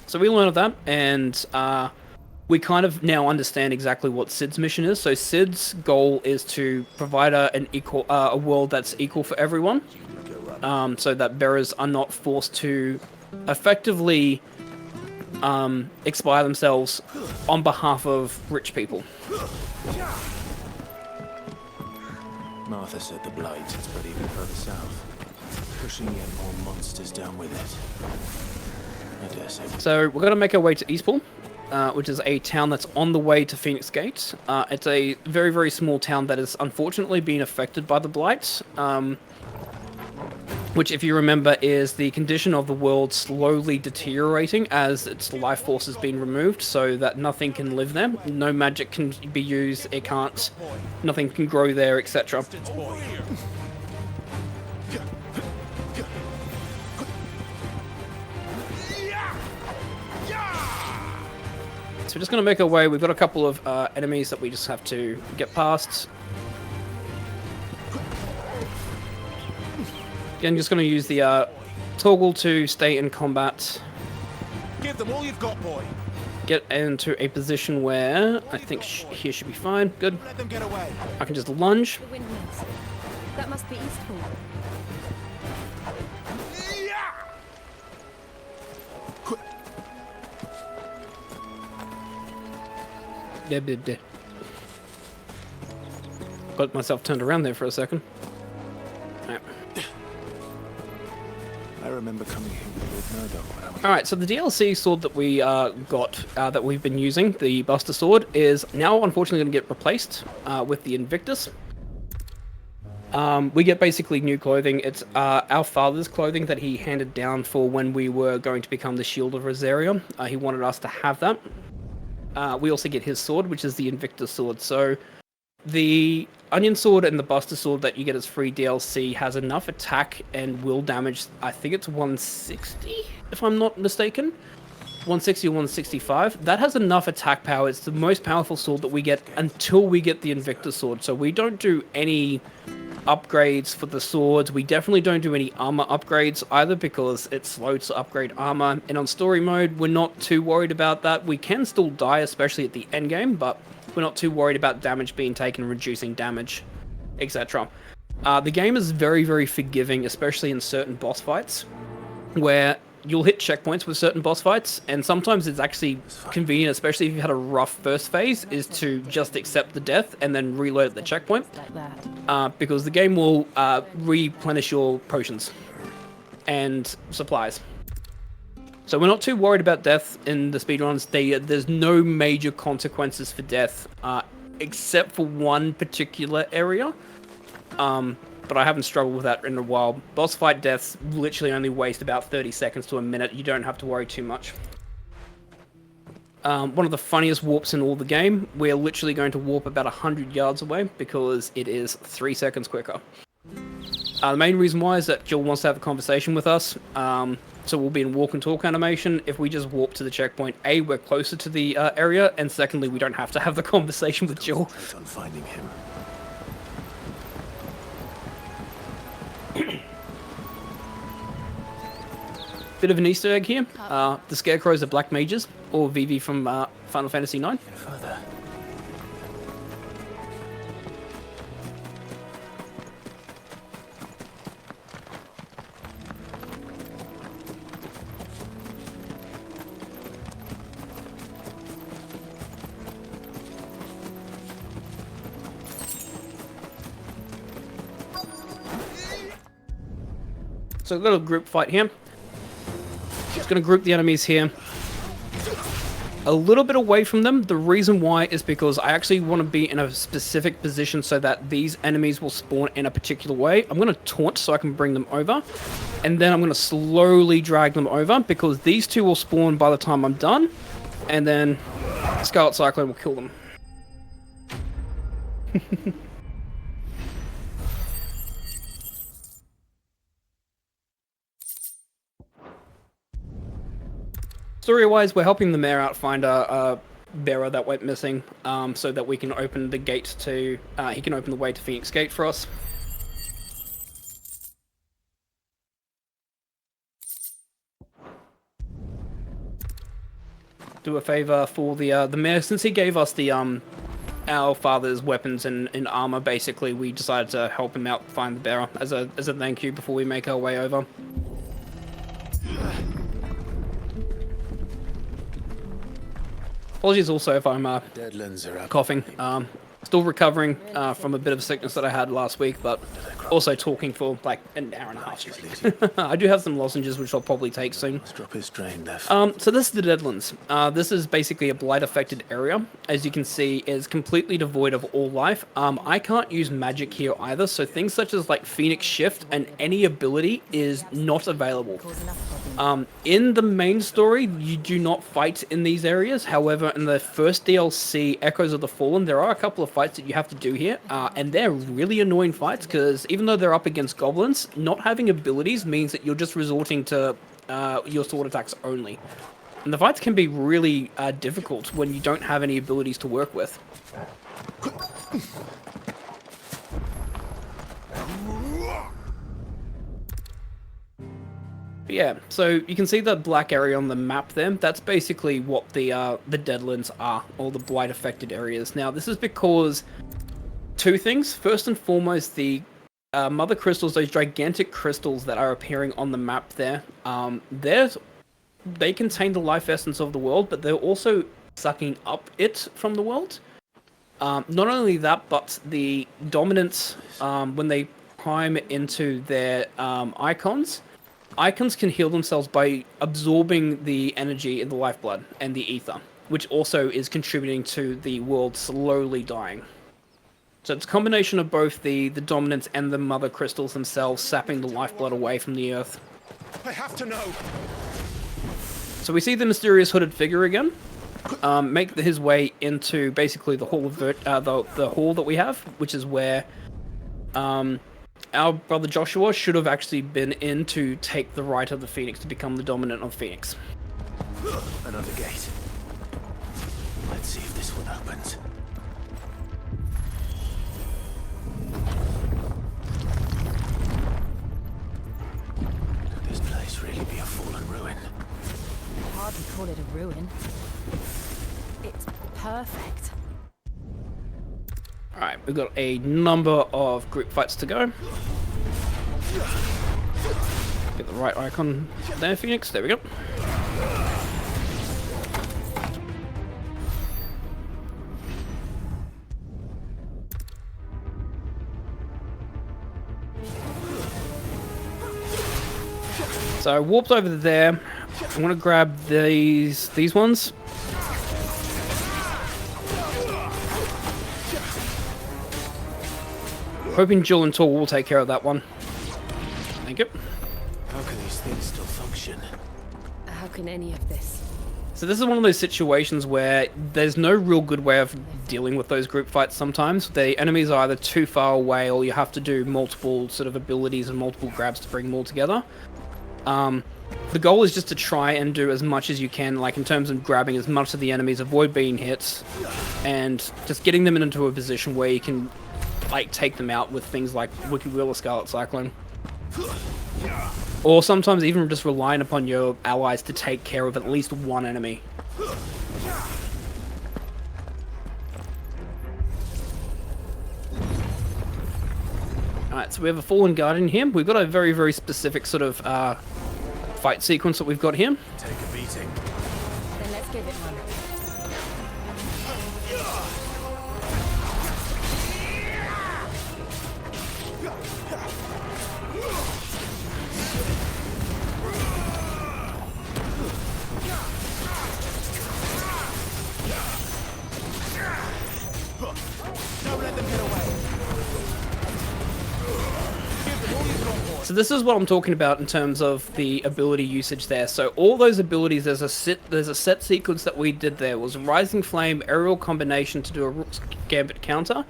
So we learn of that, and we kind of now understand exactly what Sid's mission is. So Sid's goal is to provide a world that's equal for everyone, so that bearers are not forced to effectively expire themselves on behalf of rich people. Martha said the blight had spread even further south, pushing yet more monsters down with it. I dare say. So we're going to make our way to Eastpool, which is a town that's on the way to Phoenix Gate. It's a very, very small town that has unfortunately been affected by the blight, which, if you remember, is the condition of the world slowly deteriorating as its life force has been removed, so that nothing can live there. No magic can be used. It can't. Nothing can grow there, etc. So we're just going to make our way. We've got a couple of enemies that we just have to get past. Again, just going to use the toggle to stay in combat. Give them all you've got, boy. Get into a position where I think here should be fine. Good. Let them get away. I can just lunge. The windmills. That must be Eastpool. Got myself turned around there for a second. Right. I remember coming here with Murdoch when I was... Alright, so the DLC sword that we got, that we've been using, the Buster Sword, is now unfortunately going to get replaced with the Invictus. We get basically new clothing. It's our father's clothing that he handed down for when we were going to become the Shield of Rosaria. He wanted us to have that. We also get his sword, which is the Invictus Sword. So the Onion Sword and the Buster Sword that you get as free DLC has enough attack and will damage, I think it's 160, if I'm not mistaken. 160 or 165. That has enough attack power. It's the most powerful sword that we get until we get the Invictus Sword. So we don't do any upgrades for the swords. We definitely don't do any armor upgrades either because it's slow to upgrade armor. And on story mode, we're not too worried about that. We can still die, especially at the end game, but we're not too worried about damage being taken, reducing damage, etc. The game is very, very forgiving, especially in certain boss fights, where you'll hit checkpoints with certain boss fights, and sometimes it's actually convenient, especially if you had a rough first phase, is to just accept the death and then reload at the checkpoint, Like that. because the game will replenish your potions and supplies. So we're not too worried about death in the speedruns. There's no major consequences for death, except for one particular area. But I haven't struggled with that in a while. Boss fight deaths literally only waste about 30 seconds to a minute. You don't have to worry too much. One of the funniest warps in all the game, we're literally going to warp about 100 yards away because it is 3 seconds quicker. The main reason why is that Jill wants to have a conversation with us. So we'll be in walk and talk animation. If we just warp to the checkpoint, A, we're closer to the area, and secondly, we don't have to have the conversation with Jill. On finding him. Bit of an Easter egg here. The Scarecrows are Black Mages, or Vivi from Final Fantasy IX. Further. So we've got a group fight here. Just going to group the enemies here. A little bit away from them. The reason why is because I actually want to be in a specific position so that these enemies will spawn in a particular way. I'm going to taunt so I can bring them over. And then I'm going to slowly drag them over because these two will spawn by the time I'm done. And then Scarlet Cyclone will kill them. Story-wise, we're helping the mayor out find a bearer that went missing, so that we can open the gate to... he can open the way to Phoenix Gate for us. do a favor for the mayor, since he gave us the our father's weapons and armor. Basically, we decided to help him out find the bearer as a thank you before we make our way over. Apologies also if I'm Deadlands are up. coughing. Still recovering from a bit of sickness that I had last week, but also talking for like an hour and a half straight. I do have some lozenges which I'll probably take soon. Let's drop his drain left. So this is the Deadlands. This is basically a blight-affected area. As you can see, it's completely devoid of all life. I can't use magic here either, so things such as like Phoenix Shift and any ability is not available. In the main story, you do not fight in these areas. However, in the first DLC, Echoes of the Fallen, there are a couple of fights that you have to do here, and they're really annoying fights because even though they're up against goblins, not having abilities means that you're just resorting to your sword attacks only. And the fights can be really difficult when you don't have any abilities to work with. But yeah, so you can see the black area on the map there. That's basically what the Deadlands are, or the blight affected areas. Now, this is because two things. First and foremost, the mother crystals, those gigantic crystals that are appearing on the map there, they contain the life essence of the world, but they're also sucking up it from the world. Not only that, but the dominants, when they climb into their icons can heal themselves by absorbing the energy in the lifeblood and the ether, which also is contributing to the world slowly dying. So it's a combination of both the dominants and the mother crystals themselves sapping the lifeblood away from the earth. I have to know. So we see the mysterious hooded figure again, make his way into basically the hall of the hall that we have, which is where our brother Joshua should have actually been in to take the right of the Phoenix to become the dominant of Phoenix. Another gate. Let's see if this one opens. Could this place really be a fallen ruin? I'd hardly call it a ruin. It's perfect. Alright, we've got a number of group fights to go. Get the right icon there, Phoenix. There we go. So I warped over there. I want to grab these ones. Hoping Jill and Tor will take care of that one. Thank you. How can these things still function? How can any of this? So this is one of those situations where there's no real good way of dealing with those group fights sometimes. The enemies are either too far away or you have to do multiple sort of abilities and multiple grabs to bring them all together. The goal is just to try and do as much as you can, like in terms of grabbing as much of the enemies, avoid being hit, and just getting them into a position where you can like take them out with things like Wicked Wheel or Scarlet Cyclone. Or sometimes even just relying upon your allies to take care of at least one enemy. Alright, so we have a Fallen Guardian here. We've got a very, very specific sort of fight sequence that we've got here. Take a beating. Then let's give it one. So this is what I'm talking about in terms of the ability usage there. So all those abilities, there's a set sequence that we did there. It was Rising Flame, Aerial Combination to do a Rook's Gambit counter,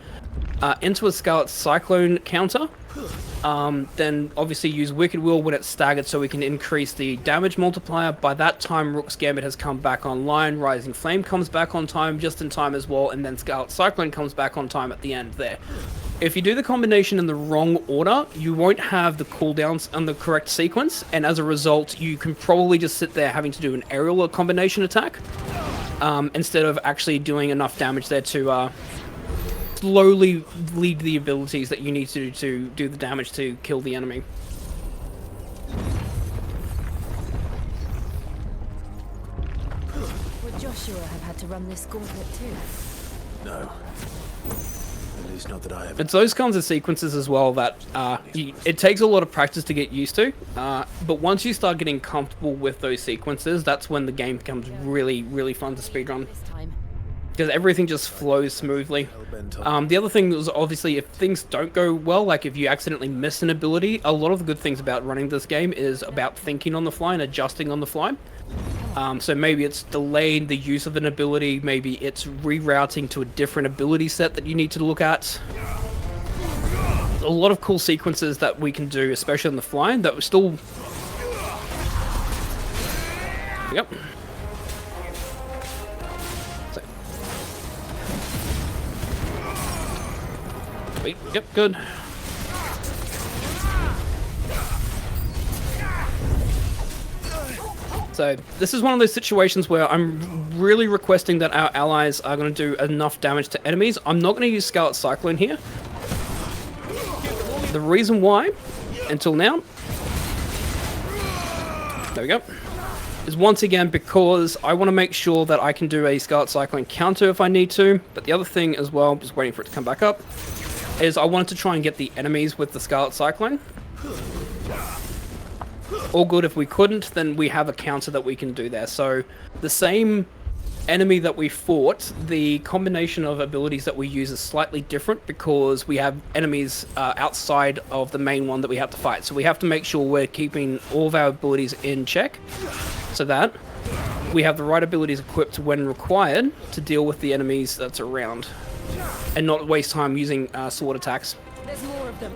into a Scarlet Cyclone counter, then obviously use Wicked Will when it's staggered so we can increase the damage multiplier. By that time, Rook's Gambit has come back online, Rising Flame comes back on time, just in time as well, and then Scarlet Cyclone comes back on time at the end there. If you do the combination in the wrong order, you won't have the cooldowns on the correct sequence, and as a result, you can probably just sit there having to do an aerial combination attack. instead of actually doing enough damage there to slowly lead the abilities that you need to do the damage to kill the enemy. Would Joshua have had to run this gauntlet too? No. At least not that I have. It's those kinds of sequences as well that it takes a lot of practice to get used to, but once you start getting comfortable with those sequences, that's when the game becomes really, really fun to speedrun. Because everything just flows smoothly. The other thing is obviously if things don't go well, like if you accidentally miss an ability, a lot of the good things about running this game is about thinking on the fly and adjusting on the fly. So maybe it's delaying the use of an ability, maybe it's rerouting to a different ability set that you need to look at. A lot of cool sequences that we can do, especially on the fly, that we're still... Yep. Wait, yep, good. So this is one of those situations where I'm really requesting that our allies are going to do enough damage to enemies. I'm not going to use Scarlet Cyclone here. The reason why, until now, there we go, is once again because I want to make sure that I can do a Scarlet Cyclone counter if I need to. But the other thing as well, just waiting for it to come back up, is I wanted to try and get the enemies with the Scarlet Cyclone. All good. If we couldn't, then we have a counter that we can do there. So the same enemy that we fought, the combination of abilities that we use is slightly different because we have enemies outside of the main one that we have to fight. So we have to make sure we're keeping all of our abilities in check so that we have the right abilities equipped when required to deal with the enemies that's around and not waste time using sword attacks. There's more of them.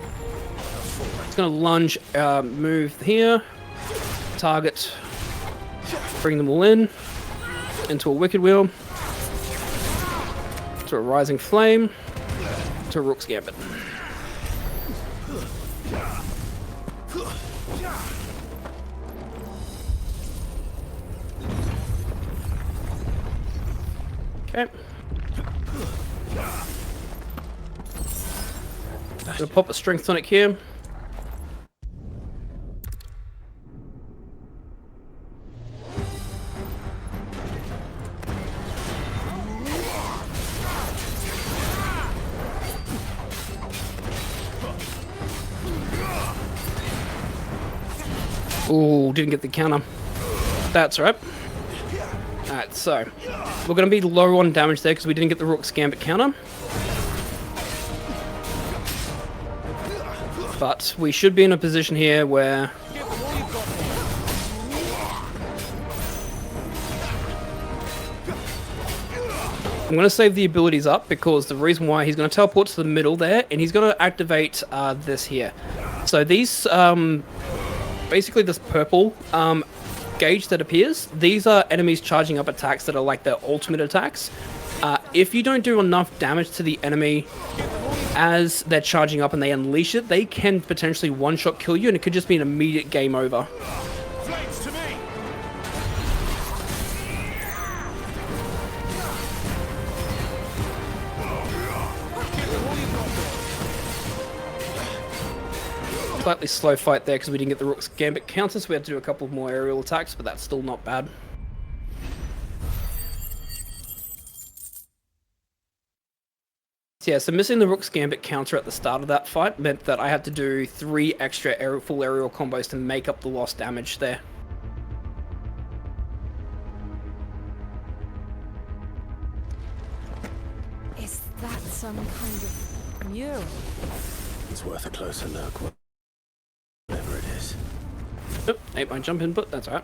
It's going to lunge, move here, target, bring them all in, into a Wicked Wheel, to a Rising Flame, to a Rook's Gambit. Okay. Gonna pop a Strength Tonic here. Ooh, didn't get the counter. That's right. Alright, so we're going to be low on damage there because we didn't get the Rook's Gambit counter. But we should be in a position here where I'm going to save the abilities up because the reason why he's going to teleport to the middle there and he's going to activate this here. So these, basically this purple gauge that appears, these are enemies charging up attacks that are like their ultimate attacks. If you don't do enough damage to the enemy as they're charging up and they unleash it, they can potentially one-shot kill you and it could just be an immediate game over. Flames to me. Slightly slow fight there because we didn't get the Rook's Gambit counter, so we had to do a couple more aerial attacks, but that's still not bad. So yeah, so missing the Rook's Gambit counter at the start of that fight meant that I had to do 3 extra full aerial combos to make up the lost damage there. Is that some kind of mural? It's worth a closer look. Whatever it is. Oop, ate my jump input, that's alright.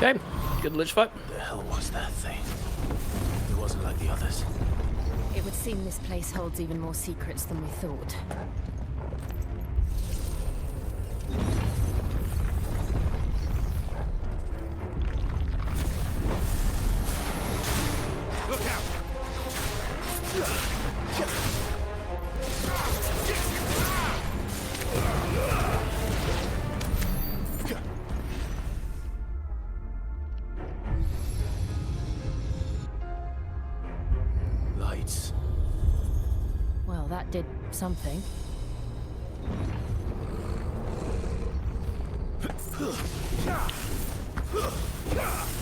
Okay, good lich fight. What the hell was that thing? It wasn't like the others. It would seem this place holds even more secrets than we thought. Look out! Lights. Well, that did something.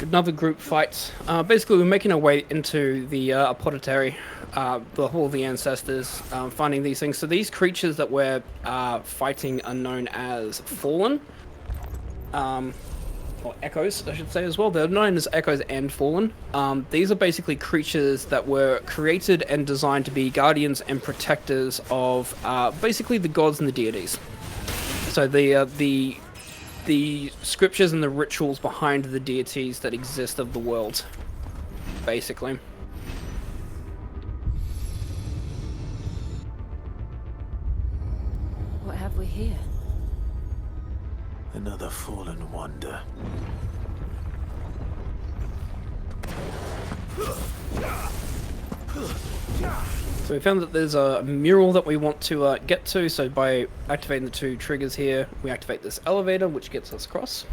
Another group fight. Basically, we're making our way into the apothecary, the Hall of the Ancestors, finding these things. So these creatures that we're fighting are known as Fallen, or Echoes, I should say as well. They're known as Echoes and Fallen. These are basically creatures that were created and designed to be guardians and protectors of basically the gods and the deities. So the scriptures and the rituals behind the deities that exist of the world, basically. What have we here? Another fallen wonder. So we found that there's a mural that we want to get to, so by activating the 2 triggers here, we activate this elevator, which gets us across.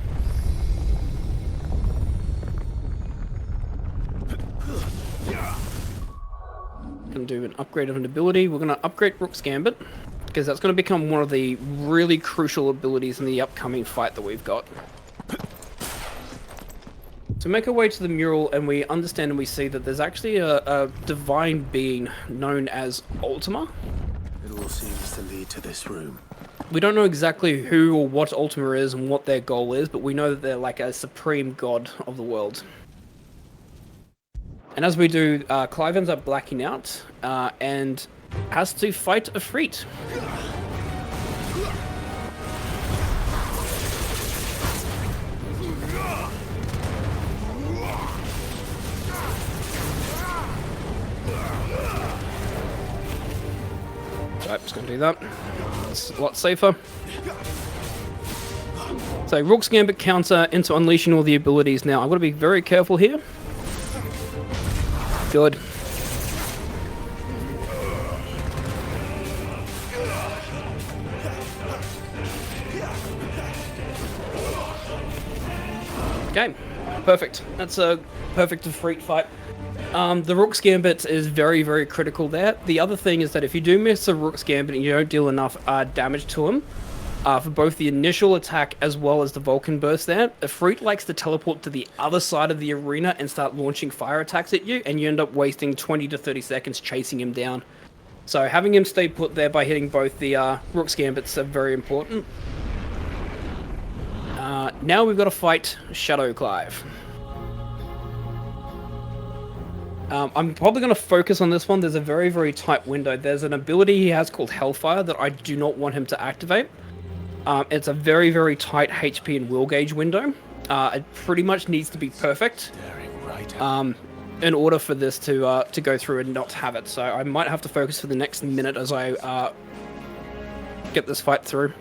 Gonna do an upgrade of an ability. We're gonna upgrade Rook's Gambit, because that's gonna become one of the really crucial abilities in the upcoming fight that we've got. So we make our way to the mural and we understand and we see that there's actually a divine being known as Ultima. It all seems to lead to this room. We don't know exactly who or what Ultima is and what their goal is, but we know that they're like a supreme god of the world. And as we do, Clive ends up blacking out and has to fight Ifrit. Right, just gonna do that. It's a lot safer. So Rook's Gambit counter into unleashing all the abilities now. I've got to be very careful here. Good. Okay, perfect. That's a perfect Ifrit fight. The Rook's Gambit is very, very critical there. The other thing is that if you do miss the Rook's Gambit and you don't deal enough damage to him, for both the initial attack as well as the Vulcan Burst there, Ifrit likes to teleport to the other side of the arena and start launching fire attacks at you, and you end up wasting 20 to 30 seconds chasing him down. So having him stay put there by hitting both the Rook's Gambits are very important. Now we've got to fight Shadow Clive. I'm probably going to focus on this one. There's a very, very tight window. There's an ability he has called Hellfire that I do not want him to activate. It's a very, very tight HP and will gauge window. It pretty much needs to be perfect in order for this to go through and not have it. So I might have to focus for the next minute as I get this fight through.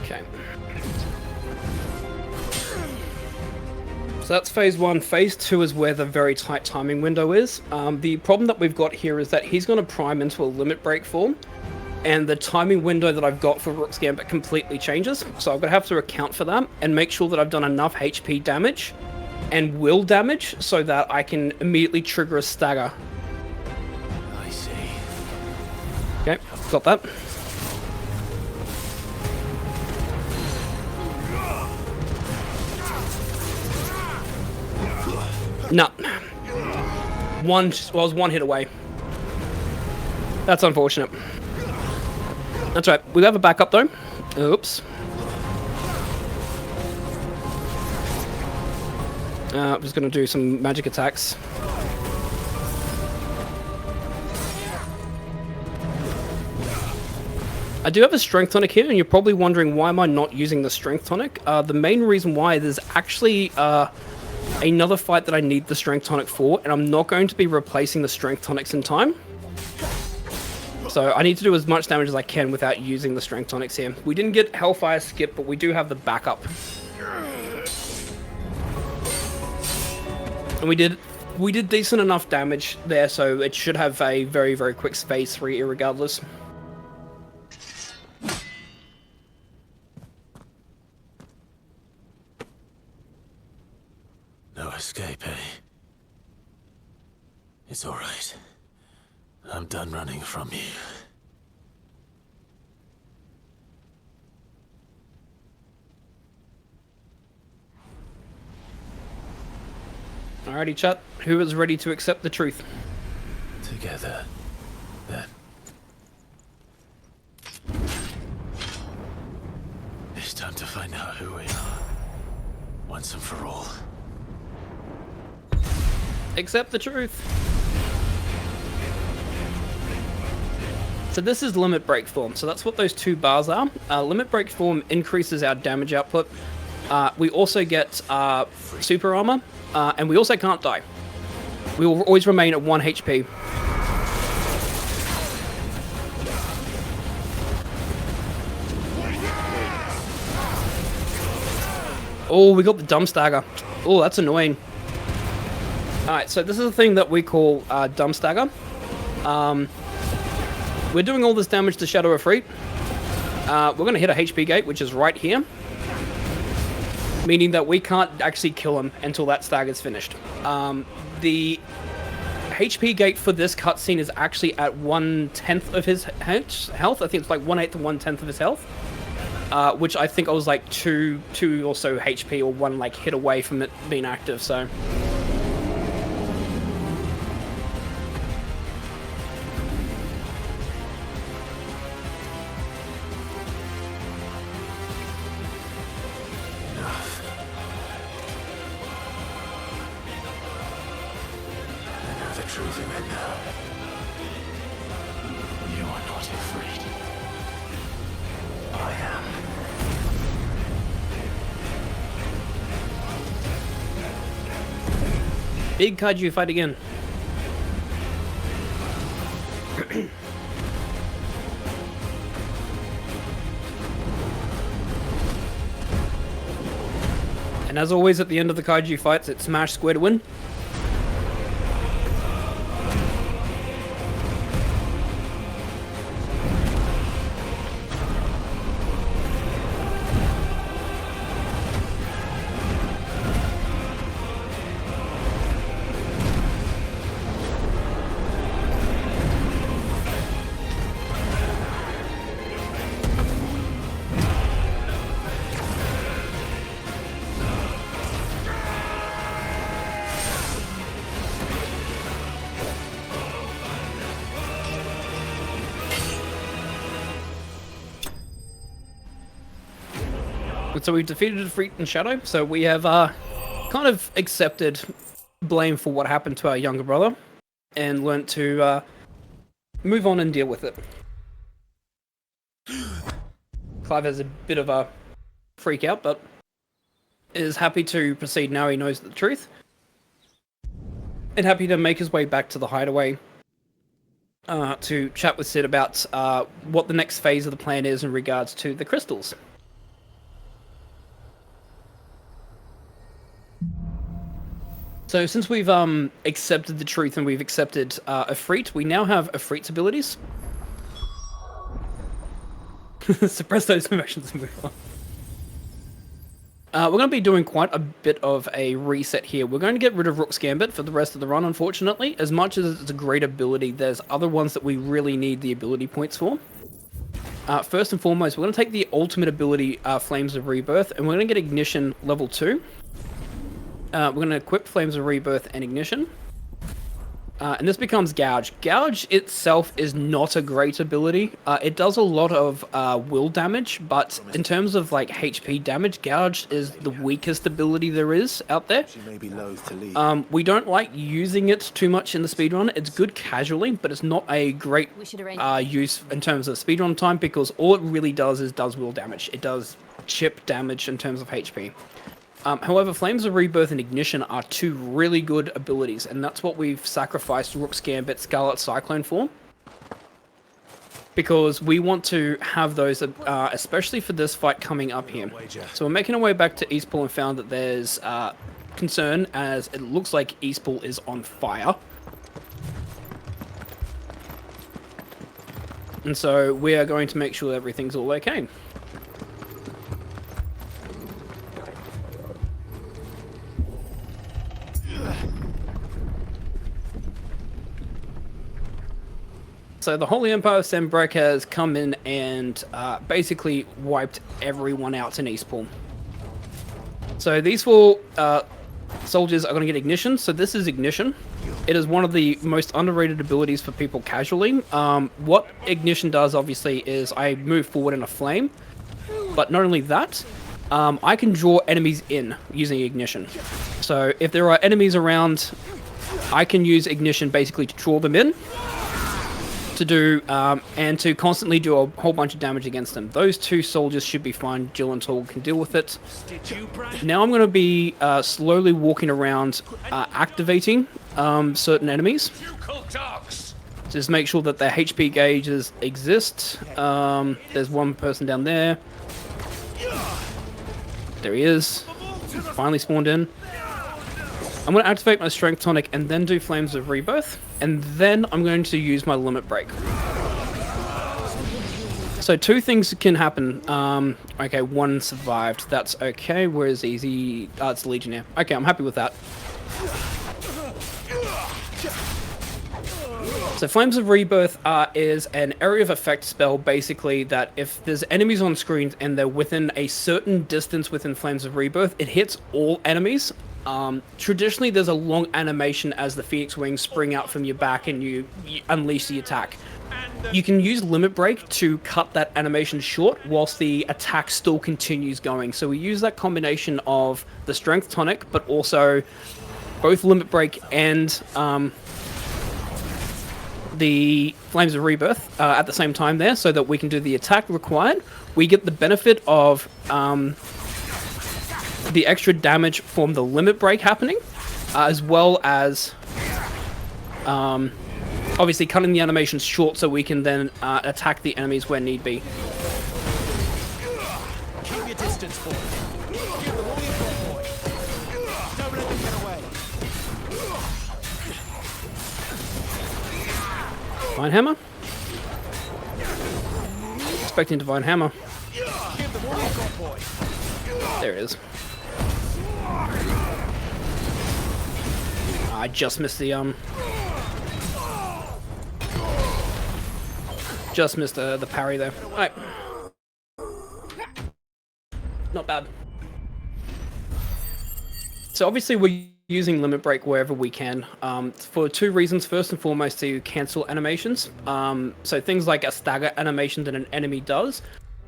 Okay. So that's phase 1. Phase 2 is where the very tight timing window is. The problem that we've got here is that he's going to prime into a limit break form, and the timing window that I've got for Rook's Gambit completely changes. So I'm going to have to account for that and make sure that I've done enough HP damage and will damage so that I can immediately trigger a stagger. I see. Okay, got that. No. Well, I was one hit away. That's unfortunate. That's right. We have a backup though. Oops. I'm just going to do some magic attacks. I do have a strength tonic here, and you're probably wondering why am I not using the strength tonic. The main reason why, there's actually another fight that I need the strength tonic for, and I'm not going to be replacing the strength tonics in time. So I need to do as much damage as I can without using the strength tonics here. We didn't get Hellfire skip, but we do have the backup. And we did decent enough damage there, so it should have a very, very quick phase 3 irregardless. No escape, eh? It's all right. I'm done running from you. Alrighty, chat. Who is ready to accept the truth? Together, then. It's time to find out who we are. Once and for all. Accept the truth. So this is limit break form. So that's what those two bars are. Limit break form increases our damage output. We also get super armor, and we also can't die. We will always remain at 1 HP. Oh, we got the dumb stagger. Oh, that's annoying. Alright, so this is a thing that we call dumb stagger. We're doing all this damage to Shadow of Freet. We're going to hit a HP gate, which is right here. Meaning that we can't actually kill him until that stagger's finished. The HP gate for this cutscene is actually at 1/10 of his health. I think it's like 1/8 to 1/10 of his health. Which I think I was like 2 or so HP or 1 like hit away from it being active, so... Big kaiju fight again. And as always at the end of the kaiju fights, it's smash square to win. So we've defeated Freet and Shadow, so we have kind of accepted blame for what happened to our younger brother and learnt to move on and deal with it. Clive has a bit of a freak out, but is happy to proceed now he knows the truth. And happy to make his way back to the hideaway to chat with Sid about what the next phase of the plan is in regards to the crystals. So since we've accepted the truth and we've accepted Efreet, we now have Efreet's abilities. Suppress those emotions and move on. We're going to be doing quite a bit of a reset here. We're going to get rid of Rook's Gambit for the rest of the run, unfortunately. As much as it's a great ability, there's other ones that we really need the ability points for. First and foremost, we're going to take the ultimate ability, Flames of Rebirth, and we're going to get Ignition level 2. we're going to equip Flames of Rebirth and Ignition. And this becomes Gouge. Gouge itself is not a great ability. It does a lot of will damage, but in terms of like HP damage, Gouge is the weakest ability there is out there. We don't like using it too much in the speedrun. It's good casually, but it's not a great use in terms of speedrun time, because all it really does is will damage. It does chip damage in terms of HP. However, Flames of Rebirth and Ignition are two really good abilities, and that's what we've sacrificed Rook's Gambit Scarlet Cyclone for. Because we want to have those, especially for this fight coming up here. So we're making our way back to Eastpool and found that there's concern, as it looks like Eastpool is on fire. And so we are going to make sure that everything's all okay. So the Holy Empire of Sembrek has come in and basically wiped everyone out in Eastpool. So these 4 soldiers are going to get Ignition. So this is Ignition. It is one of the most underrated abilities for people casually. What Ignition does, obviously, is I move forward in a flame. But not only that, I can draw enemies in using Ignition. So if there are enemies around, I can use Ignition basically to draw them in. To do and to constantly do a whole bunch of damage against them. Those 2 soldiers should be fine. Jill and Torg can deal with it. Now I'm going to be slowly walking around, activating certain enemies. Just make sure that their HP gauges exist. There's one person down there. There he is. Finally spawned in. I'm going to activate my Strength Tonic and then do Flames of Rebirth. And then I'm going to use my Limit Break. So 2 things can happen. Okay, 1 survived. That's okay. Where is Easy? It's Legionnaire. Okay, I'm happy with that. So Flames of Rebirth is an area of effect spell, basically, that if there's enemies on screen and they're within a certain distance within Flames of Rebirth, it hits all enemies. Traditionally, there's a long animation as the Phoenix Wings spring out from your back and you unleash the attack. You can use Limit Break to cut that animation short whilst the attack still continues going. So we use that combination of the Strength Tonic, but also both Limit Break and the Flames of Rebirth at the same time there, so that we can do the attack required. We get the benefit of the extra damage from the Limit Break happening, as well as obviously cutting the animations short so we can then attack the enemies where need be. Keep your distance, boy. Give them all you've got, boy. Don't let them get away. Divine Hammer. Expecting Divine Hammer. Give them all you've got, boy. There it is. I just missed the the parry there. Alright. Not bad. So obviously we're using Limit Break wherever we can, for 2 reasons. First and foremost, to cancel animations. So things like a stagger animation that an enemy does,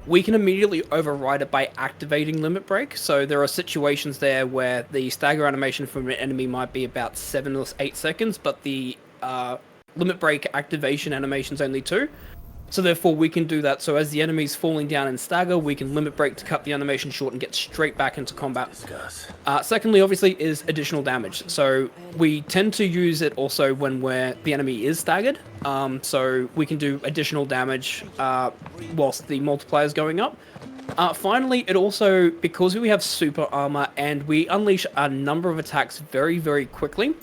we can immediately override it by activating Limit Break. So there are situations there where the stagger animation from an enemy might be about 7 or 8 seconds, but the Limit Break activation animation is only 2. So therefore we can do that. So as the enemy's falling down in stagger, we can Limit Break to cut the animation short and get straight back into combat. Secondly, obviously, is additional damage. So we tend to use it also when the enemy is staggered. So we can do additional damage whilst the multiplier is going up. Finally, it also, because we have super armor and we unleash a number of attacks very, very quickly,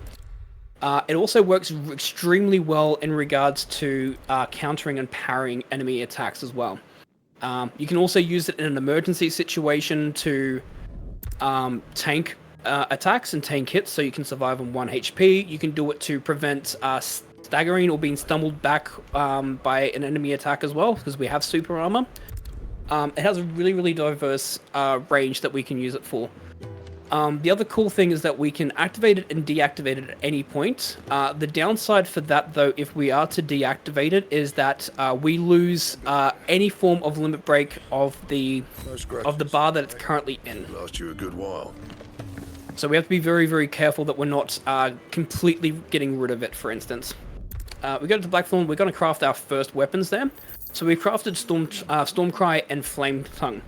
it also works extremely well in regards to countering and parrying enemy attacks as well. You can also use it in an emergency situation to tank attacks and tank hits, so you can survive on 1 HP. You can do it to prevent staggering or being stumbled back by an enemy attack as well, because we have super armor. It has a really, really diverse range that we can use it for. The other cool thing is that we can activate it and deactivate it at any point. The downside for that, though, if we are to deactivate it, is that we lose any form of limit break of the bar that it's currently in. Last you a good while. So we have to be very, very careful that we're not completely getting rid of it, for instance. We go to Blackthorn, we're going to craft our first weapons there. So we crafted Stormcry and Flame Tongue.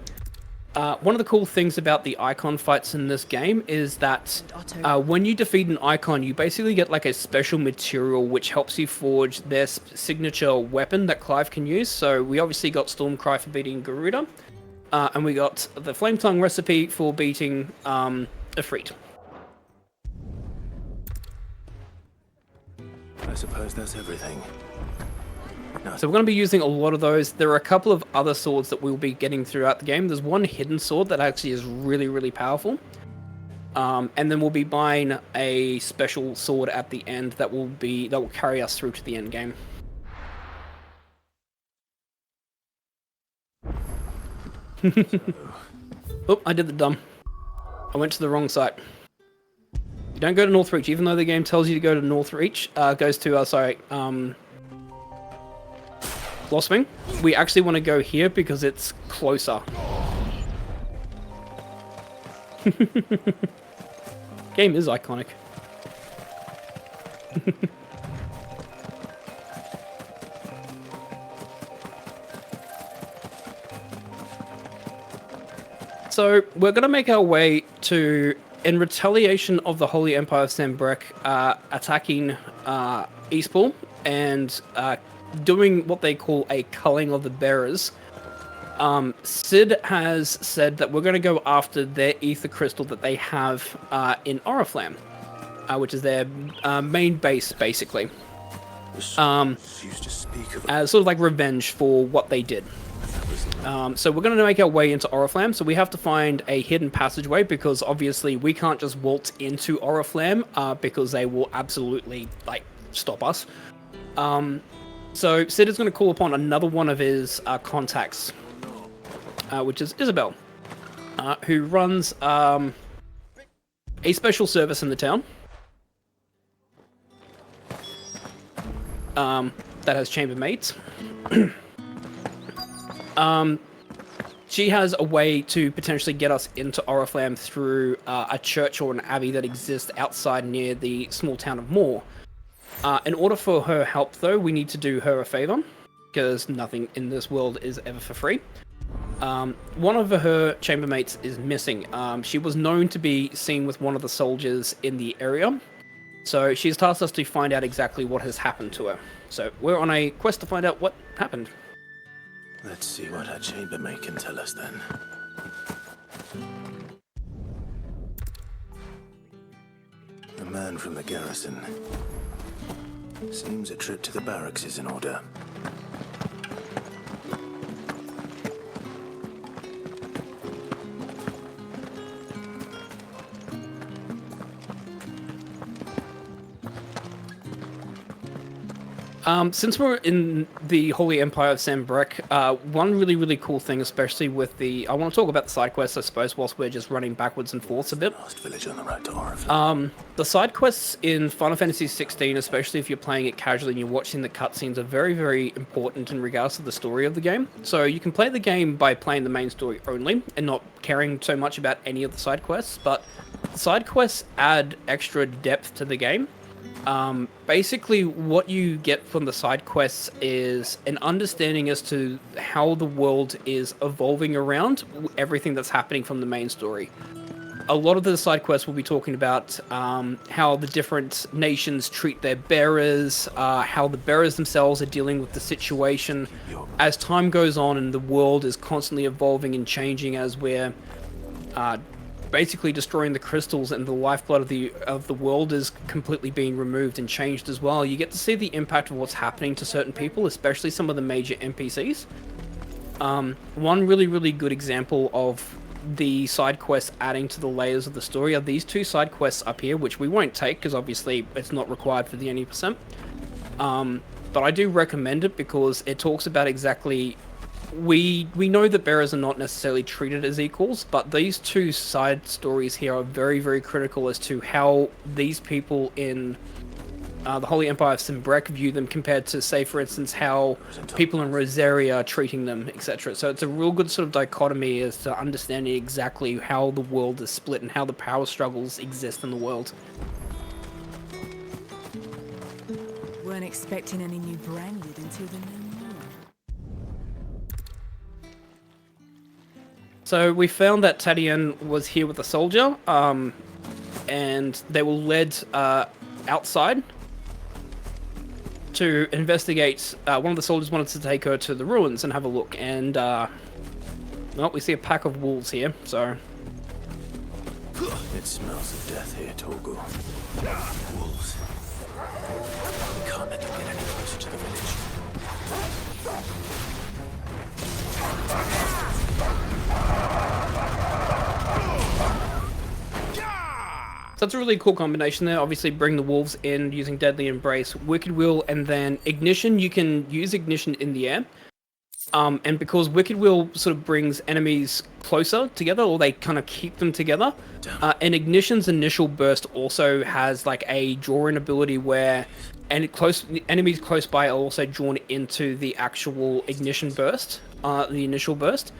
One of the cool things about the icon fights in this game is that when you defeat an icon, you basically get like a special material which helps you forge their signature weapon that Clive can use. So we obviously got Stormcry for beating Garuda, and we got the Flame Tongue recipe for beating Ifrit. I suppose that's everything. No. So we're going to be using a lot of those. There are a couple of other swords that we'll be getting throughout the game. There's one hidden sword that actually is really, really powerful. And then we'll be buying a special sword at the end that will carry us through to the end game. Oh, I did the dumb. I went to the wrong site. You don't go to Northreach, even though the game tells you to go to Northreach. Goes to, Blossoming. We actually want to go here because it's closer. Game is iconic. So we're going to make our way to, in retaliation of the Holy Empire of Sanbreque attacking Eastpool and doing what they call a culling of the bearers. Sid has said that we're going to go after their ether crystal that they have in Oriflamme, which is their main base, basically. As sort of like revenge for what they did. So we're going to make our way into Oriflamme, so we have to find a hidden passageway, because obviously we can't just waltz into Oriflamme, because they will absolutely, like, stop us. So Sid is going to call upon another one of his contacts, which is Isabel, who runs a special service in the town that has chambermaids. She has a way to potentially get us into Oriflamme through a church or an abbey that exists outside near the small town of Moor. In order for her help, though, we need to do her a favor, because nothing in this world is ever for free. One of her chambermaids is missing. She was known to be seen with one of the soldiers in the area, so she's tasked us to find out exactly what has happened to her. So we're on a quest to find out what happened. Let's see what her chambermaid can tell us then. A man from the garrison. Seems a trip to the barracks is in order. Since we're in the Holy Empire of Sanbreque, one really, really cool thing, especially with the... I want to talk about the side quests, I suppose, whilst we're just running backwards and forths a bit. Last village on the road to Oriflamme. The side quests in Final Fantasy XVI, especially if you're playing it casually and you're watching the cutscenes, are very, very important in regards to the story of the game. So you can play the game by playing the main story only and not caring so much about any of the side quests, but side quests add extra depth to the game. Basically, what you get from the side quests is an understanding as to how the world is evolving around everything that's happening from the main story. A lot of the side quests will be talking about how the different nations treat their bearers, how the bearers themselves are dealing with the situation. As time goes on and the world is constantly evolving and changing as we're basically destroying the crystals, and the lifeblood of the world is completely being removed and changed as well. You get to see the impact of what's happening to certain people, especially some of the major NPCs. One really, really good example of the side quests adding to the layers of the story are these two side quests up here, which we won't take because obviously it's not required for the 80%. But I do recommend it because it talks about exactly we know that bearers are not necessarily treated as equals, but these two side stories here are very, very critical as to how these people in the Holy Empire of Simbrek view them compared to, say, for instance, how people in Rosaria are treating them, etc. So it's a real good sort of dichotomy as to understanding exactly how the world is split and how the power struggles exist in the world. Weren't expecting any new branded until the new year. So we found that Tadian was here with a soldier, and they were led outside to investigate. One of the soldiers wanted to take her to the ruins and have a look, and well, we see a pack of wolves here, so... It smells of death here, Torgu. Wolves. We can't let them get any closer to the village. So that's a really cool combination there. Obviously, bring the wolves in using Deadly Embrace, Wicked Will, and then Ignition. You can use Ignition in the air. And because Wicked Will sort of brings enemies closer together, or they kind of keep them together, and Ignition's initial burst also has like a draw-in ability where enemies close by are also drawn into the actual Ignition burst, the initial burst.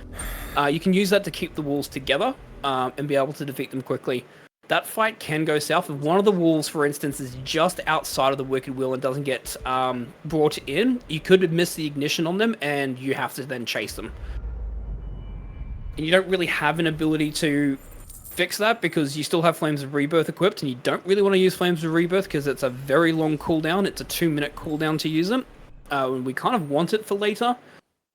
You can use that to keep the wolves together and be able to defeat them quickly. That fight can go south if one of the wolves, for instance, is just outside of the Wicked Will and doesn't get brought in. You could miss the ignition on them, and you have to then chase them. And you don't really have an ability to fix that because you still have Flames of Rebirth equipped, and you don't really want to use Flames of Rebirth because it's a very long cooldown. It's a 2-minute cooldown to use them. We kind of want it for later.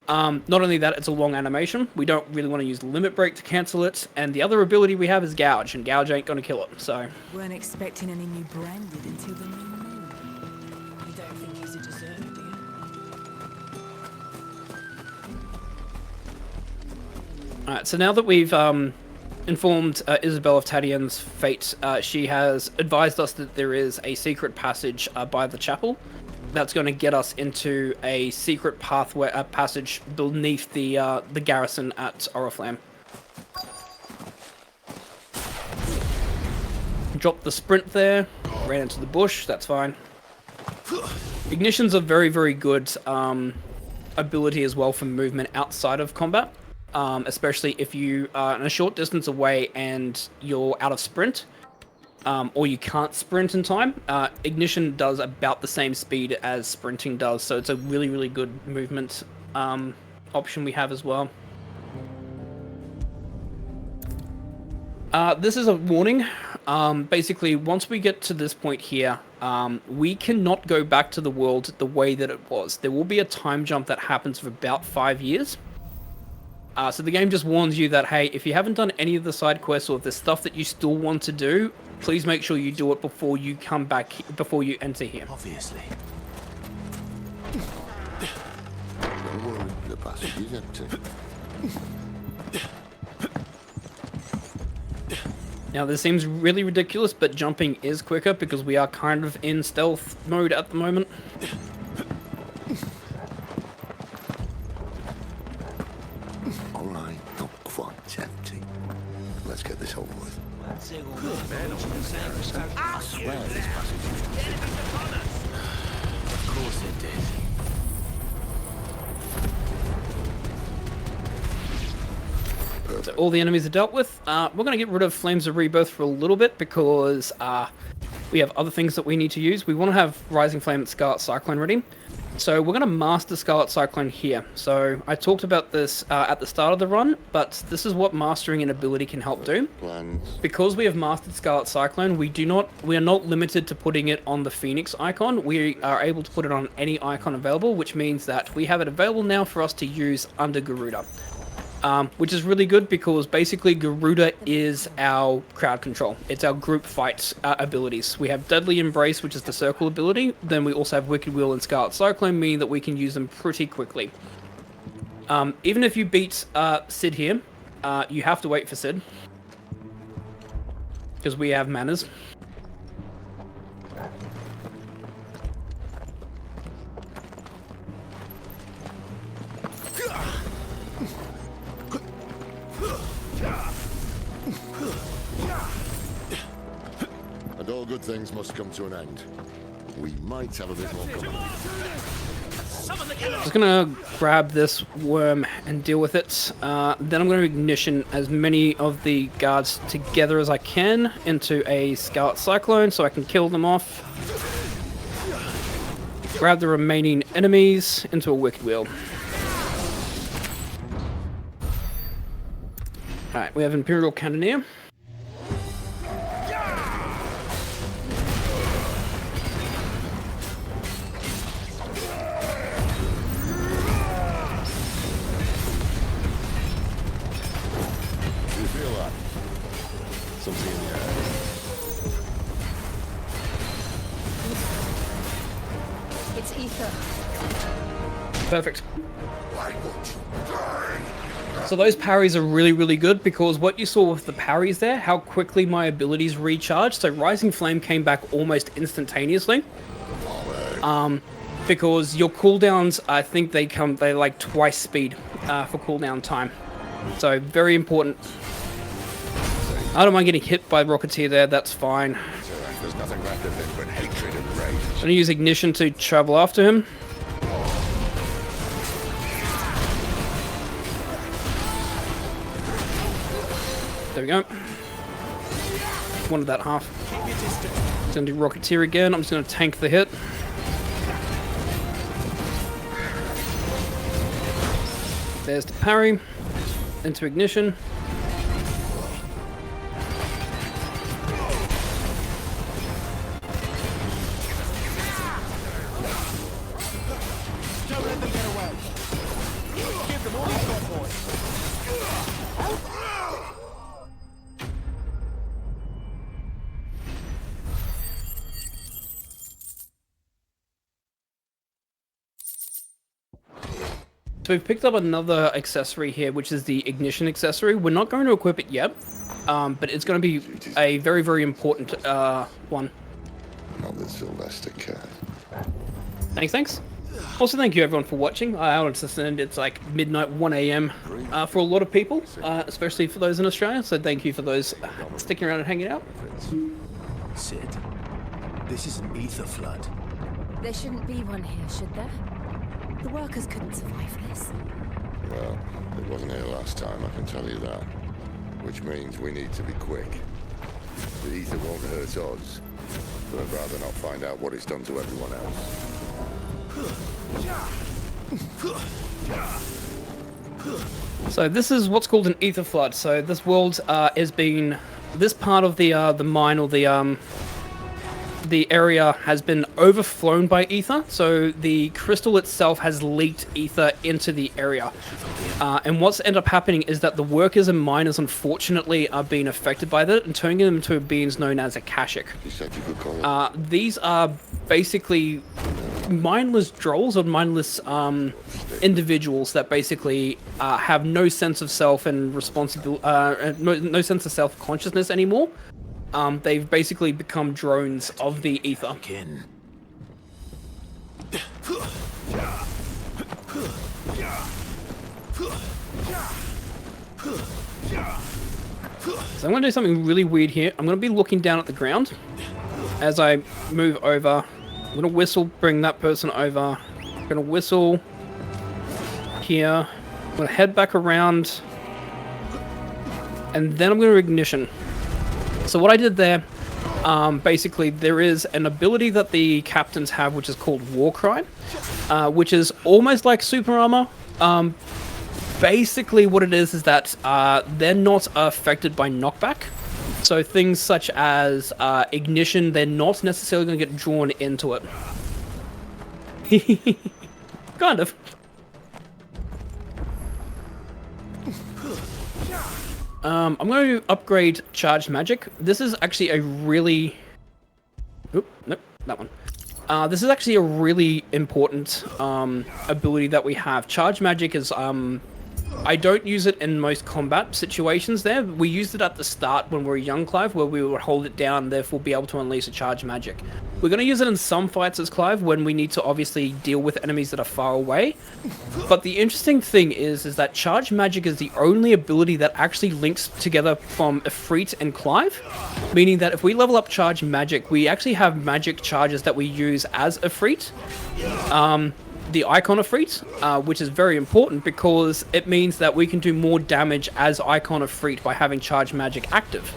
Not only that, it's a long animation. We don't really want to use Limit Break to cancel it, and the other ability we have is Gouge, and Gouge ain't gonna kill it, so... Weren't expecting any new branded until the new moon. You don't think he's a deserter, do you? Alright, so now that we've informed Isabel of Tadian's fate, she has advised us that there is a secret passage by the chapel. That's going to get us into a secret pathway, passage beneath the garrison at Oriflamme. Dropped the sprint there, ran into the bush, that's fine. Ignition's a very, very good ability as well for movement outside of combat, especially if you are in a short distance away and you're out of sprint. Or you can't sprint in time. Ignition does about the same speed as sprinting does, so it's a really, really good movement option we have as well. This is a warning. Basically, once we get to this point here, we cannot go back to the world the way that it was. There will be a time jump that happens for about 5 years. So the game just warns you that, hey, if you haven't done any of the side quests or if there's stuff that you still want to do, please make sure you do it before you come back, before you enter here. Obviously. Don't worry, the passage is empty. Now, this seems really ridiculous, but jumping is quicker because we are kind of in stealth mode at the moment. Alright, not quite empty. Let's get this over with. I swear this passage. Of course it did. So all the enemies are dealt with. We're going to get rid of Flames of Rebirth for a little bit because we have other things that we need to use. We want to have Rising Flame and Scarlet Cyclone ready. So we're going to master Scarlet Cyclone here. So I talked about this at the start of the run, but this is what mastering an ability can help do. Because we have mastered Scarlet Cyclone, we are not limited to putting it on the Phoenix icon. We are able to put it on any icon available, which means that we have it available now for us to use under Garuda. Which is really good because basically Garuda is our crowd control. It's our group fight abilities. We have Deadly Embrace, which is the circle ability. Then we also have Wicked Will and Scarlet Cyclone, meaning that we can use them pretty quickly. Even if you beat Sid here, you have to wait for Sid. Because we have manners. And all good things must come to an end. We might have a bit more coming. Just gonna grab this worm and deal with it. Then I'm gonna ignition as many of the guards together as I can into a Scarlet Cyclone so I can kill them off. Grab the remaining enemies into a Wicked Wheel. Alright, we have Imperial Cannoneer. Something in the air. It's ether. Perfect. So those parries are really, really good because what you saw with the parries there, how quickly my abilities recharged. So Rising Flame came back almost instantaneously. Because your cooldowns, I think they're like twice speed for cooldown time. So very important. I don't mind getting hit by Rocketeer there, that's fine. There's nothing left of him but hatred and rage. I'm gonna use Ignition to travel after him. There we go. Wanted that half. Just gonna do Rocketeer again. I'm just gonna tank the hit. There's the parry. Into Ignition. Don't let them get away. Give them all you've got, boy. So we've picked up another accessory here, which is the Ignition accessory. We're not going to equip it yet, but it's going to be a very, very important one. Not the Sylvester cat. Thanks. Also, thank you everyone for watching. I understand it's like midnight, 1 a.m. For a lot of people, especially for those in Australia. So thank you for those sticking around and hanging out. Sid, this is an ether flood. There shouldn't be one here, should there? The workers couldn't survive this. Well, it wasn't here last time, I can tell you that. Which means we need to be quick. The ether won't hurt us, but I'd rather not find out what it's done to everyone else. So this is what's called an ether flood. So this world has been, this part of the mine or the area has been overflown by ether, so the crystal itself has leaked ether into the area. And what's ended up happening is that the workers and miners, unfortunately, are being affected by that and turning them into beings known as Akashic. These are basically mindless drolls or mindless individuals that basically have no sense of self and responsibility, no sense of self-consciousness anymore. They've basically become drones of the ether. So I'm going to do something really weird here. I'm going to be looking down at the ground as I move over. I'm going to whistle, bring that person over. I'm going to whistle here. I'm going to head back around. And then I'm going to ignition. So what I did there, basically there is an ability that the captains have which is called Warcry, which is almost like super armor. Basically what it is that they're not affected by knockback. So things such as ignition, they're not necessarily going to get drawn into it. Kind of. I'm going to upgrade Charged Magic. This is actually a really... Oop, nope, that one. This is actually a really important ability that we have. Charged Magic is I don't use it in most combat situations there. We used it at the start when we were young, Clive, where we would hold it down, therefore be able to unleash a charge magic. We're going to use it in some fights as Clive when we need to obviously deal with enemies that are far away. But the interesting thing is that charge magic is the only ability that actually links together from Ifrit and Clive. Meaning that if we level up charge magic, we actually have magic charges that we use as Ifrit. The Icon Ifrit, which is very important because it means that we can do more damage as Icon Ifrit by having charge magic active.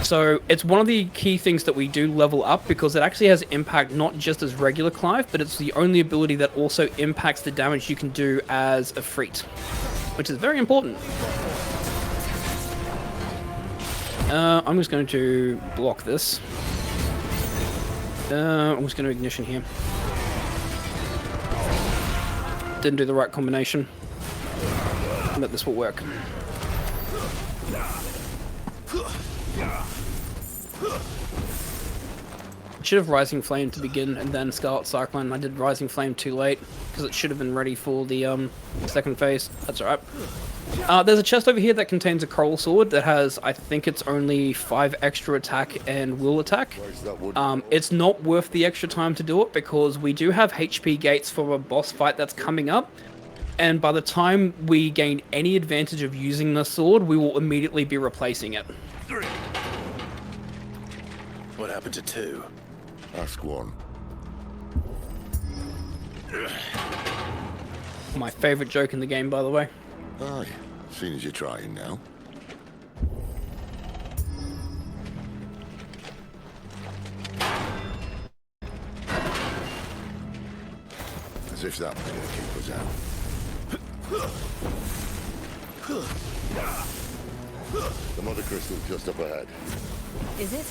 So it's one of the key things that we do level up because it actually has impact not just as regular Clive, but it's the only ability that also impacts the damage you can do as Ifrit, which is very important. I'm just going to block this. I'm just going to ignition here. Didn't do the right combination, but this will work. Should have Rising Flame to begin and then Scarlet Cyclone. I did Rising Flame too late because it should have been ready for the second phase. That's alright. There's a chest over here that contains a Coral Sword that has, I think it's only 5 extra attack and will attack. It's not worth the extra time to do it because we do have HP gates for a boss fight that's coming up. And by the time we gain any advantage of using the sword, we will immediately be replacing it. What happened to 2? Ask 1. My favorite joke in the game, by the way. Aye, seeing as you're trying now. As if that was going to keep us out. The mother crystal's just up ahead. Is it?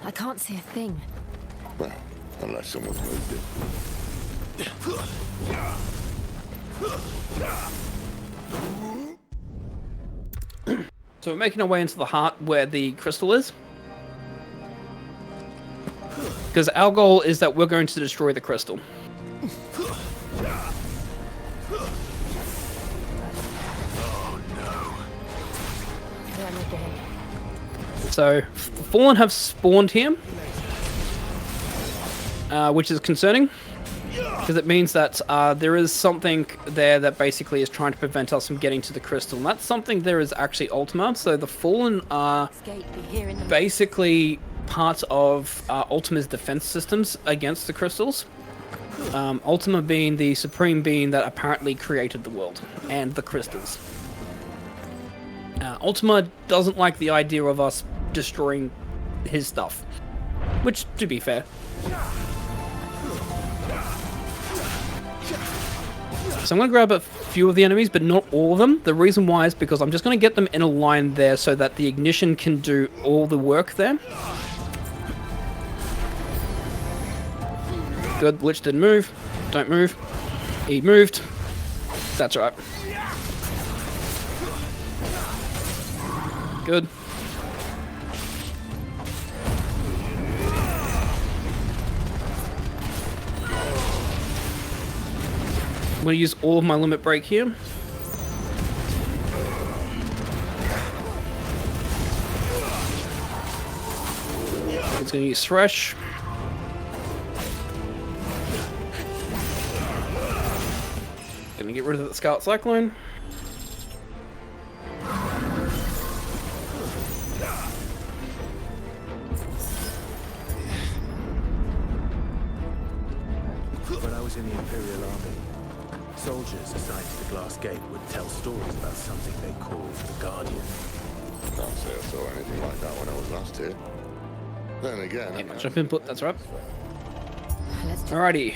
I can't see a thing. Well, unless someone's moved it. So we're making our way into the heart where the crystal is. Because our goal is that we're going to destroy the crystal. So, the Fallen have spawned here, which is concerning, because it means that there is something there that basically is trying to prevent us from getting to the crystal, and that something there is actually Ultima. So the Fallen are basically part of Ultima's defense systems against the crystals. Ultima being the supreme being that apparently created the world and the crystals. Ultima doesn't like the idea of us destroying his stuff, which, to be fair. So I'm going to grab a few of the enemies, but not all of them. The reason why is because I'm just going to get them in a line there so that the ignition can do all the work there. Good, Lich didn't move. Don't move. He moved. That's right. Good. I'm going to use all of my limit break here. It's going to use Thresh. Going to get rid of the Scarlet Cyclone. When I was in the Imperial Army, soldiers assigned to the Glass Gate would tell stories about something they called the Guardian. Can't say I saw anything like that when I was last here. Then again... Jump input, that's right. Alrighty.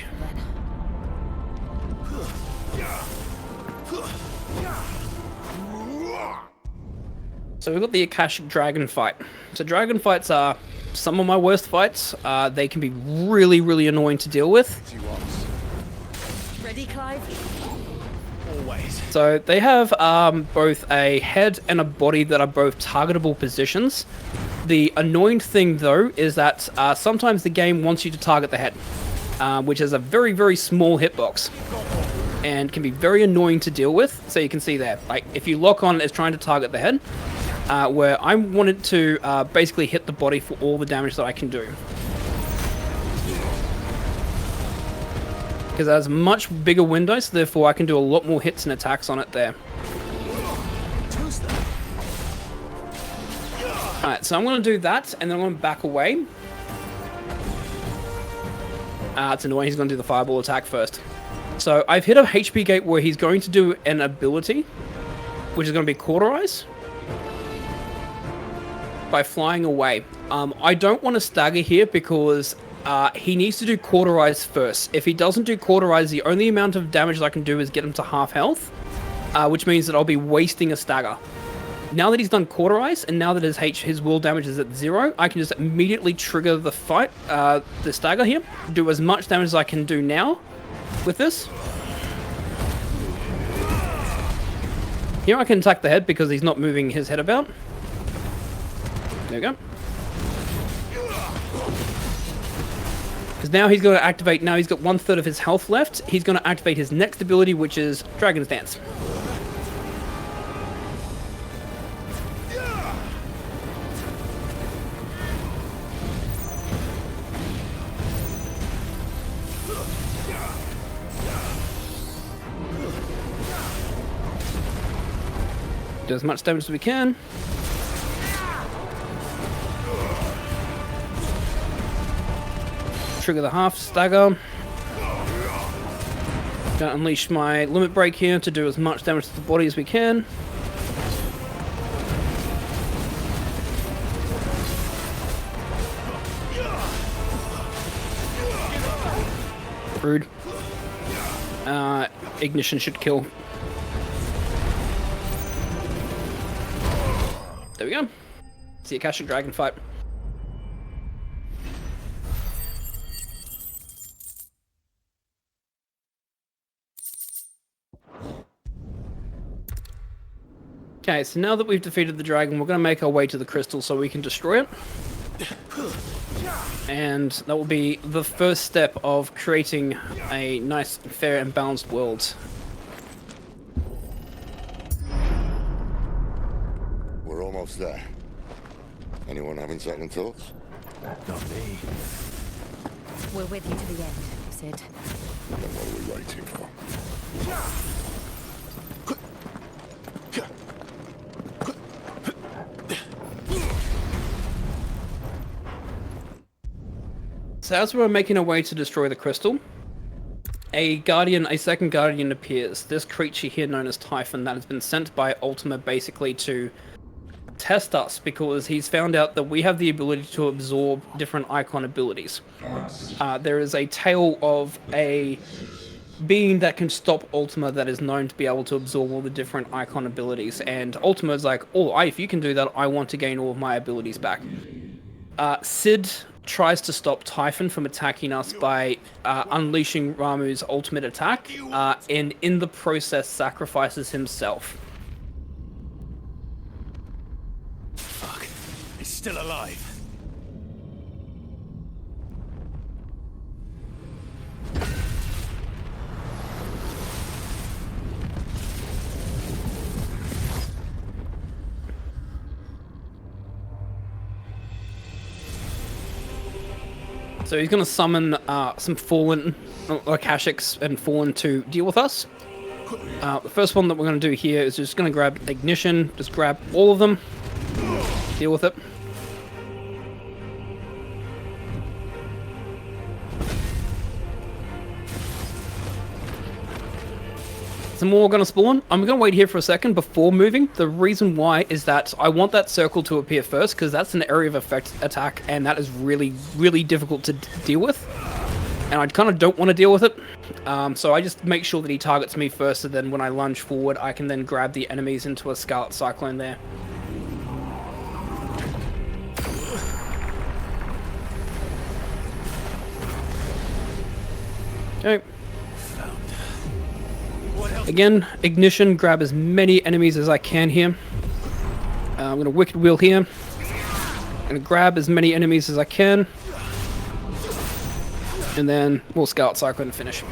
So we've got the Akashic Dragon fight. So dragon fights are some of my worst fights. They can be really, really annoying to deal with. Ready, Clive? Always. So they have both a head and a body that are both targetable positions. The annoying thing, though, is that sometimes the game wants you to target the head, which is a very, very small hitbox. and can be very annoying to deal with. So you can see there, like if you lock on, it's trying to target the head, where I wanted to basically hit the body for all the damage that I can do. Because it has a much bigger window, so therefore I can do a lot more hits and attacks on it there. Alright, so I'm going to do that, and then I'm going to back away. It's annoying, he's going to do the fireball attack first. So I've hit a HP gate where he's going to do an ability, which is going to be Cauterize, by flying away. I don't want to stagger here because he needs to do Cauterize first. If he doesn't do Cauterize, the only amount of damage I can do is get him to half health, which means that I'll be wasting a stagger. Now that he's done Cauterize, and now that his will damage is at 0, I can just immediately trigger the fight, the stagger here, do as much damage as I can do now with this. Here I can attack the head because he's not moving his head about. There we go. Because now he's going to activate, now he's got 1/3 of his health left, he's going to activate his next ability, which is Dragon's Dance. Do as much damage as we can. Trigger the half stagger. Gonna unleash my limit break here to do as much damage to the body as we can. Rude. Ignition should kill. There we go. See a Akashic Dragon fight. Okay, so now that we've defeated the dragon, we're going to make our way to the crystal so we can destroy it. And that will be the first step of creating a nice, fair, and balanced world. We're almost there. Anyone having second thoughts? Not me. We're with you to the end, Sid. Then what are we waiting for? So as we're making our way to destroy the crystal, a second guardian appears. This creature here known as Typhon that has been sent by Ultima basically to test us because he's found out that we have the ability to absorb different icon abilities. There is a tale of a being that can stop Ultima that is known to be able to absorb all the different icon abilities, and Ultima is like, oh, if you can do that, I want to gain all of my abilities back. Sid tries to stop Typhon from attacking us by unleashing Ramuh's ultimate attack, and in the process sacrifices himself. Fuck. He's still alive. So he's going to summon some fallen Akashics and fallen to deal with us. The first one that we're going to do here is just going to grab Ignition, just grab all of them, deal with it. Some more are going to spawn. I'm going to wait here for a second before moving. The reason why is that I want that circle to appear first, because that's an area of effect attack, and that is really, really difficult to deal with. And I kind of don't want to deal with it. So I just make sure that he targets me first, so then when I lunge forward, I can then grab the enemies into a Scarlet Cyclone there. Okay. Again, Ignition, grab as many enemies as I can here. I'm going to Wicked Wheel here. I'm going to grab as many enemies as I can. And then we'll Scout Cyclone and finish.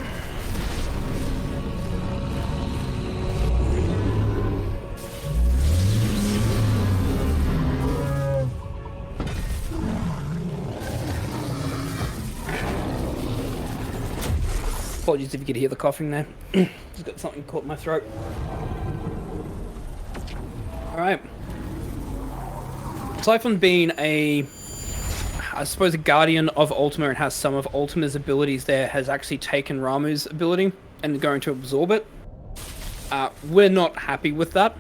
Apologies if you could hear the coughing there. Just got something caught in my throat. Alright. Typhon being I suppose a guardian of Ultima and has some of Ultima's abilities there, has actually taken Ramuh's ability and going to absorb it. We're not happy with that.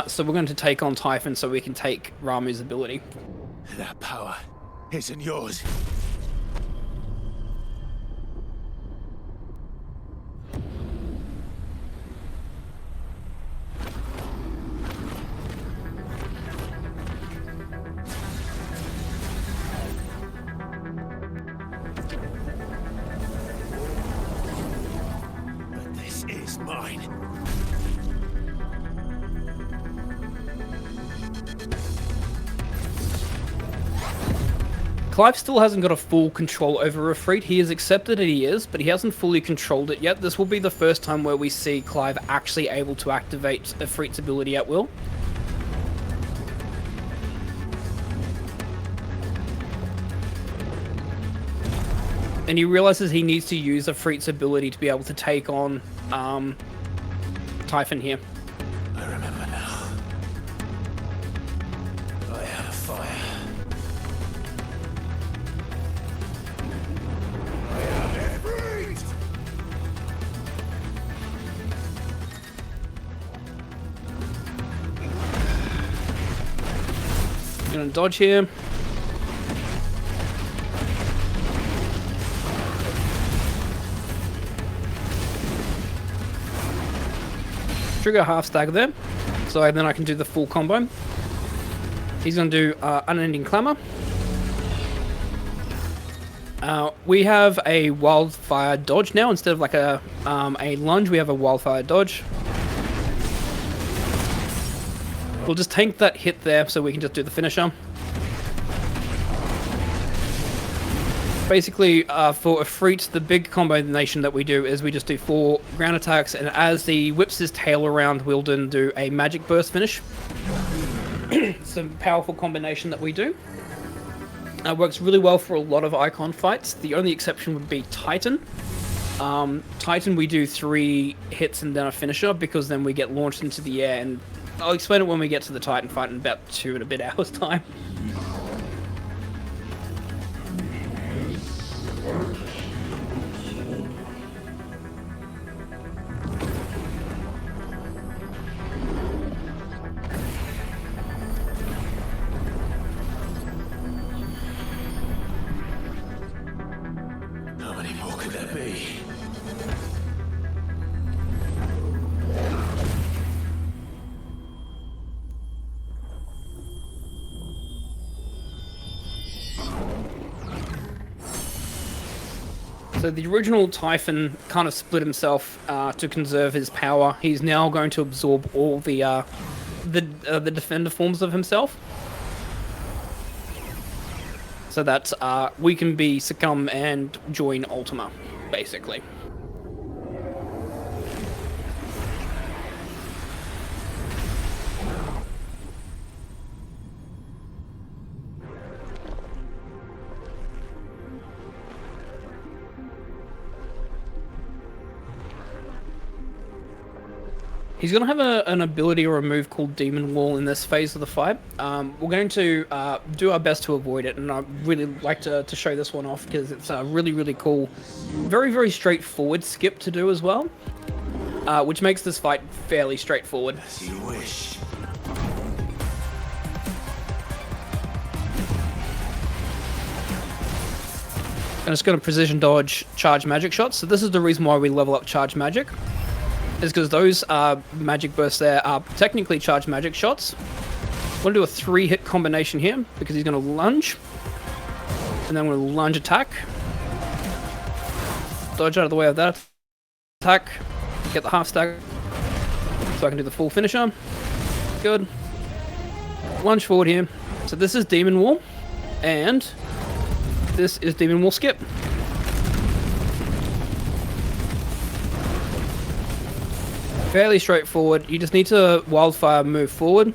So we're going to take on Typhon so we can take Ramuh's ability. That power isn't yours. But this is mine. Clive still hasn't got a full control over Ifrit. He has accepted that he is, but he hasn't fully controlled it yet. This will be the first time where we see Clive actually able to activate Ifrit's ability at will. And he realizes he needs to use Ifrit's ability to be able to take on Typhon here. I remember now. I had a fire. I have Ifrit! I'm gonna dodge here. Trigger half stagger there, so then I can do the full combo. He's going to do Unending Clamor. We have a Wildfire dodge now instead of like a lunge. We have a Wildfire dodge. We'll just tank that hit there, so we can just do the finisher. Basically, for Ifrit, the big combination that we do is we just do 4 ground attacks, and as he whips his tail around, we'll then do a magic burst finish. It's a powerful combination that we do. Works really well for a lot of icon fights. The only exception would be Titan. Titan, we do 3 hits and then a finisher, because then we get launched into the air, and I'll explain it when we get to the Titan fight in about 2 and a bit hours time. How many more could there be? So the original Typhon kind of split himself to conserve his power. He's now going to absorb all the defender forms of himself, so that we can be succumb and join Ultima, basically. He's going to have an ability or a move called Demon Wall in this phase of the fight. We're going to do our best to avoid it, and I'd really like to show this one off because it's a really, really cool, very, very straightforward skip to do as well, which makes this fight fairly straightforward. As you wish. I'm just going to precision dodge charge magic shots. So this is the reason why we level up charge magic. Is because those magic bursts there are technically charged magic shots. I'm going to do a 3-hit combination here because he's going to lunge. And then I'm going to lunge attack. Dodge out of the way of that attack. Get the half stack so I can do the full finisher. Good. Lunge forward here. So this is Demon Wall. And this is Demon Wall skip. Fairly straightforward. You just need to Wildfire move forward.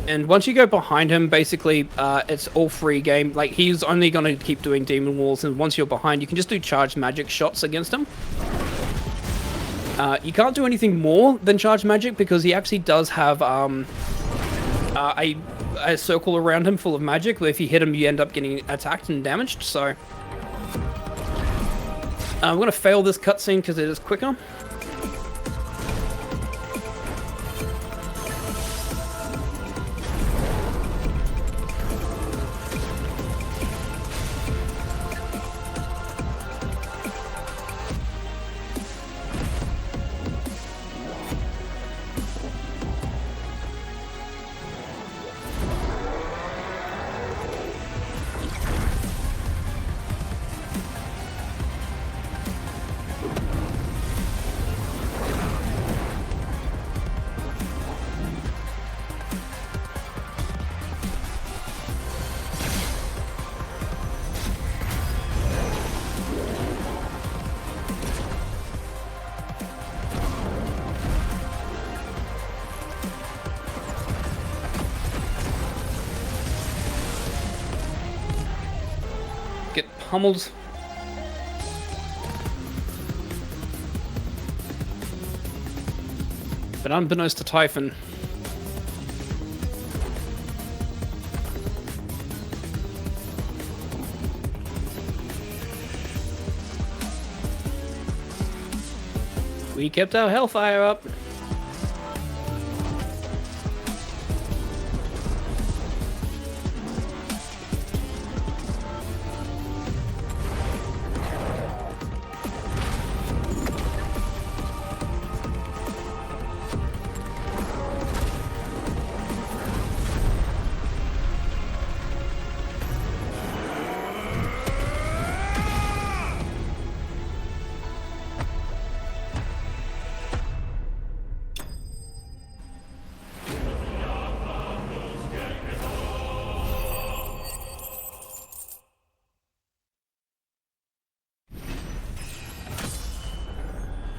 And once you go behind him, basically, it's all free game. Like, he's only going to keep doing demon walls, and once you're behind, you can just do charged magic shots against him. You can't do anything more than charged magic, because he actually does have a circle around him full of magic, but if you hit him, you end up getting attacked and damaged, so... I'm going to fail this cutscene because it is quicker. Get pummeled. But unbeknownst to Typhon, we kept our hellfire up.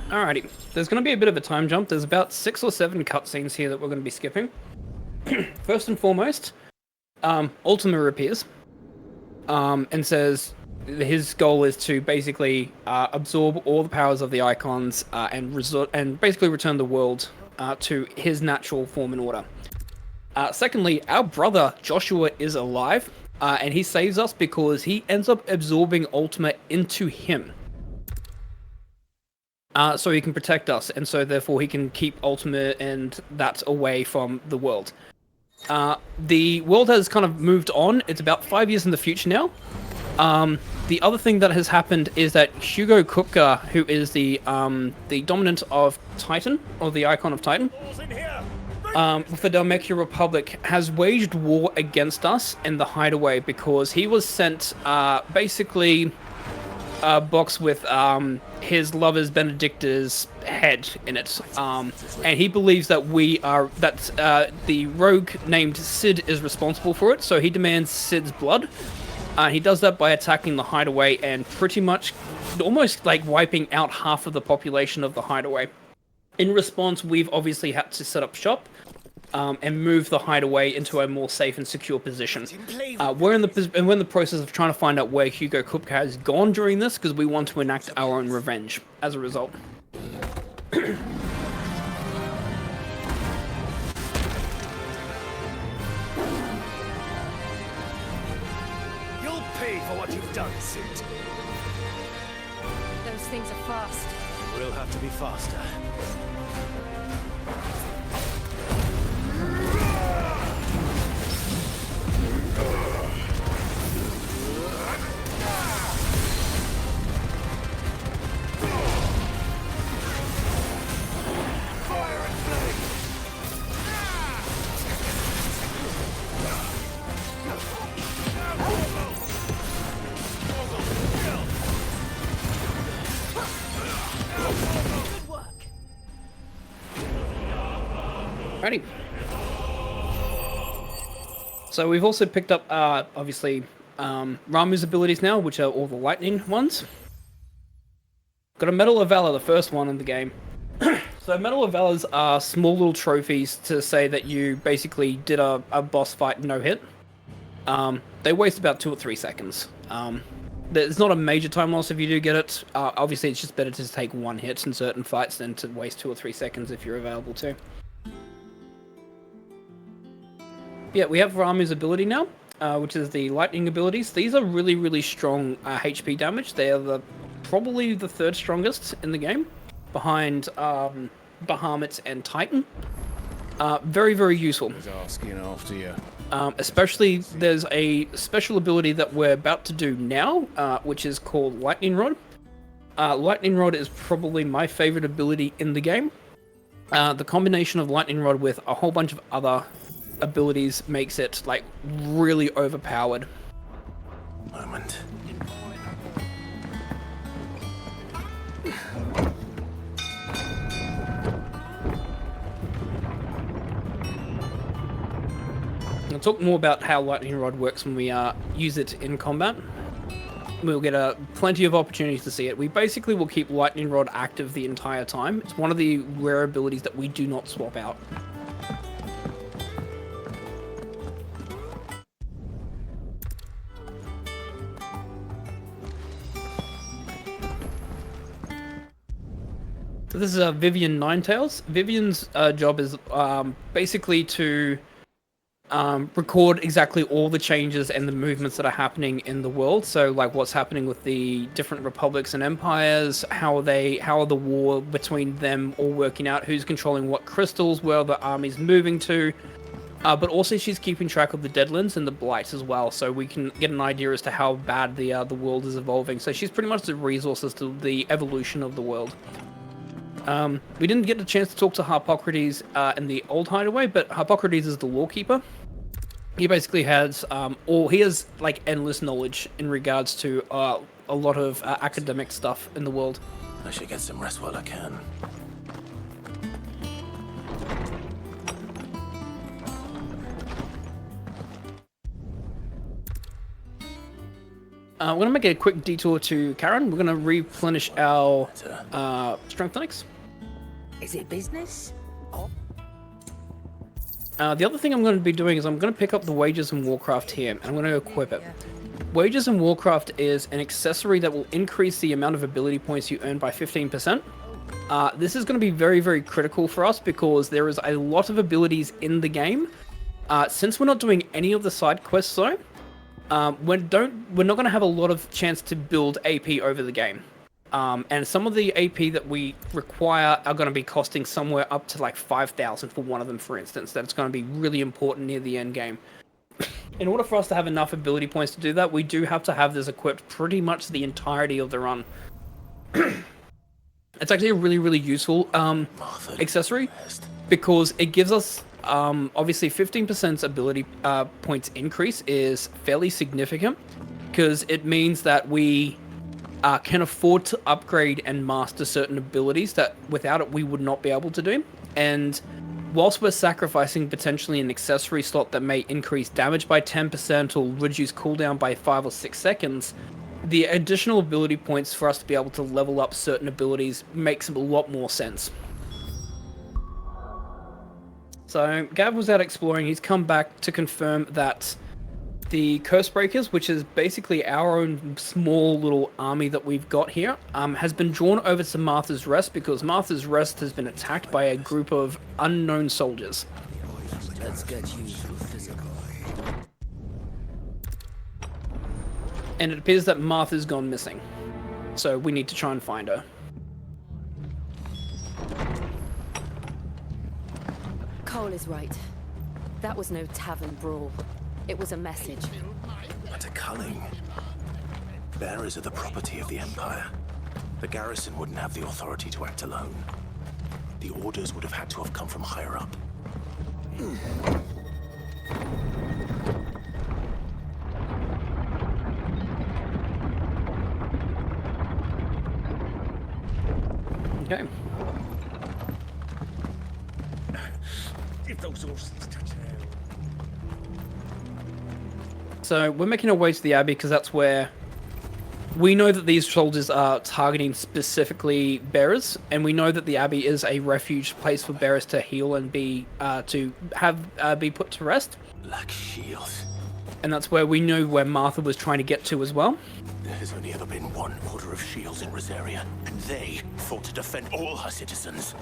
Alrighty, there's going to be a bit of a time jump. There's about 6 or 7 cutscenes here that we're going to be skipping. First and foremost, Ultima appears and says his goal is to basically absorb all the powers of the icons and basically return the world to his natural form and order. Secondly, our brother Joshua is alive, and he saves us because he ends up absorbing Ultima into him. So he can protect us, and so therefore he can keep Ultima and that away from the world. The world has kind of moved on. It's about 5 years in the future now. The other thing that has happened is that Hugo Kupka, who is the dominant of Titan, or the icon of Titan, with the Dhalmekia Republic, has waged war against us in the Hideaway because he was sent basically a box with his lover's Benedicta's head in it, and he believes that the rogue named Sid is responsible for it, so he demands Sid's blood. He does that by attacking the Hideaway and pretty much almost like wiping out half of the population of the Hideaway. In response, we've obviously had to set up shop and move the Hideaway into a more safe and secure position. We're in the process of trying to find out where Hugo Kupka has gone during this, because we want to enact our own revenge as a result. You'll pay for what you've done, Sid. Those things are fast. We'll have to be faster. Alrighty. So we've also picked up, obviously, Ramu's abilities now, which are all the lightning ones. Got a Medal of Valor, the first one in the game. So Medal of Valors are small little trophies to say that you basically did a boss fight no hit. They waste about 2 or 3 seconds. There's not a major time loss if you do get it. Obviously, it's just better to take 1 hit in certain fights than to waste 2 or 3 seconds if you're available to. Yeah, we have Ramu's ability now, which is the lightning abilities. These are really, really strong HP damage. They are probably the 3rd strongest in the game, behind Bahamut and Titan. Very, very useful. Asking after you. Especially, there's a special ability that we're about to do now, which is called Lightning Rod. Lightning Rod is probably my favorite ability in the game. The combination of Lightning Rod with a whole bunch of other abilities makes it, like, really overpowered. Moment. I'll talk more about how Lightning Rod works when we use it in combat. We'll get plenty of opportunities to see it. We basically will keep Lightning Rod active the entire time. It's one of the rare abilities that we do not swap out. So this is Vivian Ninetails. Vivian's job is basically to record exactly all the changes and the movements that are happening in the world. So, like, what's happening with the different republics and empires, how are the war between them all working out, who's controlling what crystals, where the army's moving to. But also she's keeping track of the Deadlands and the Blight as well, so we can get an idea as to how bad the world is evolving. So she's pretty much the resources to the evolution of the world. We didn't get a chance to talk to Harpocrates in the old hideaway, but Harpocrates is the lawkeeper. He basically has he has like endless knowledge in regards to a lot of academic stuff in the world. I should get some rest while I can. We're going to make a quick detour to Karen. We're going to replenish our strength tonics. Is it business? The other thing I'm going to be doing is I'm going to pick up the Wages in Warcraft here, and I'm going to equip it. Wages in Warcraft is an accessory that will increase the amount of ability points you earn by 15%. This is going to be very, very critical for us because there is a lot of abilities in the game. Since we're not doing any of the side quests though, we're not going to have a lot of chance to build AP over the game. And some of the AP that we require are going to be costing somewhere up to like 5,000 for one of them, for instance. That's going to be really important near the end game. In order for us to have enough ability points to do that, we do have to have this equipped pretty much the entirety of the run. It's actually a really, really useful accessory because it gives us obviously 15% ability points increase is fairly significant because it means that we can afford to upgrade and master certain abilities that without it we would not be able to do. And whilst we're sacrificing potentially an accessory slot that may increase damage by 10% or reduce cooldown by 5 or 6 seconds, the additional ability points for us to be able to level up certain abilities makes a lot more sense. So Gav was out exploring. He's come back to confirm that the Curse Breakers, which is basically our own small little army that we've got here, has been drawn over to Martha's Rest because Martha's Rest has been attacked by a group of unknown soldiers. Let's get useful physical. And it appears that Martha's gone missing. So we need to try and find her. Cole is right. That was no tavern brawl. It was a message. But a culling. Bearers are the property of the Empire. The garrison wouldn't have the authority to act alone. The orders would have had to have come from higher up. Okay. If those horses touch an arrow. So we're making our way to the Abbey because that's where we know that these soldiers are targeting specifically bearers, and we know that the Abbey is a refuge place for bearers to heal and be put to rest. Black Shields. And that's where we knew where Martha was trying to get to as well. There has only ever been one order of shields in Rosaria, and they fought to defend all her citizens.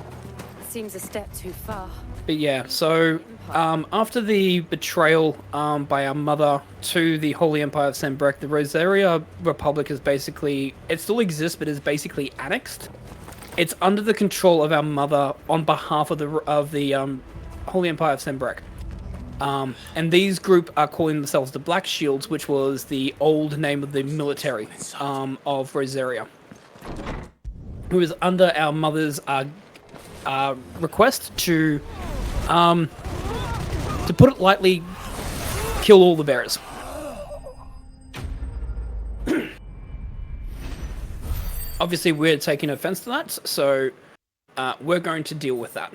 Seems a step too far. But yeah, so after the betrayal by our mother to the Holy Empire of Sanbreque, the Rosaria Republic is basically, it still exists, but is basically annexed. It's under the control of our mother on behalf of the Holy Empire of Sanbreque. And these group are calling themselves the Black Shields, which was the old name of the military of Rosaria, who is under our mother's request to put it lightly, kill all the bearers. Obviously, we're taking offense to that, so we're going to deal with that.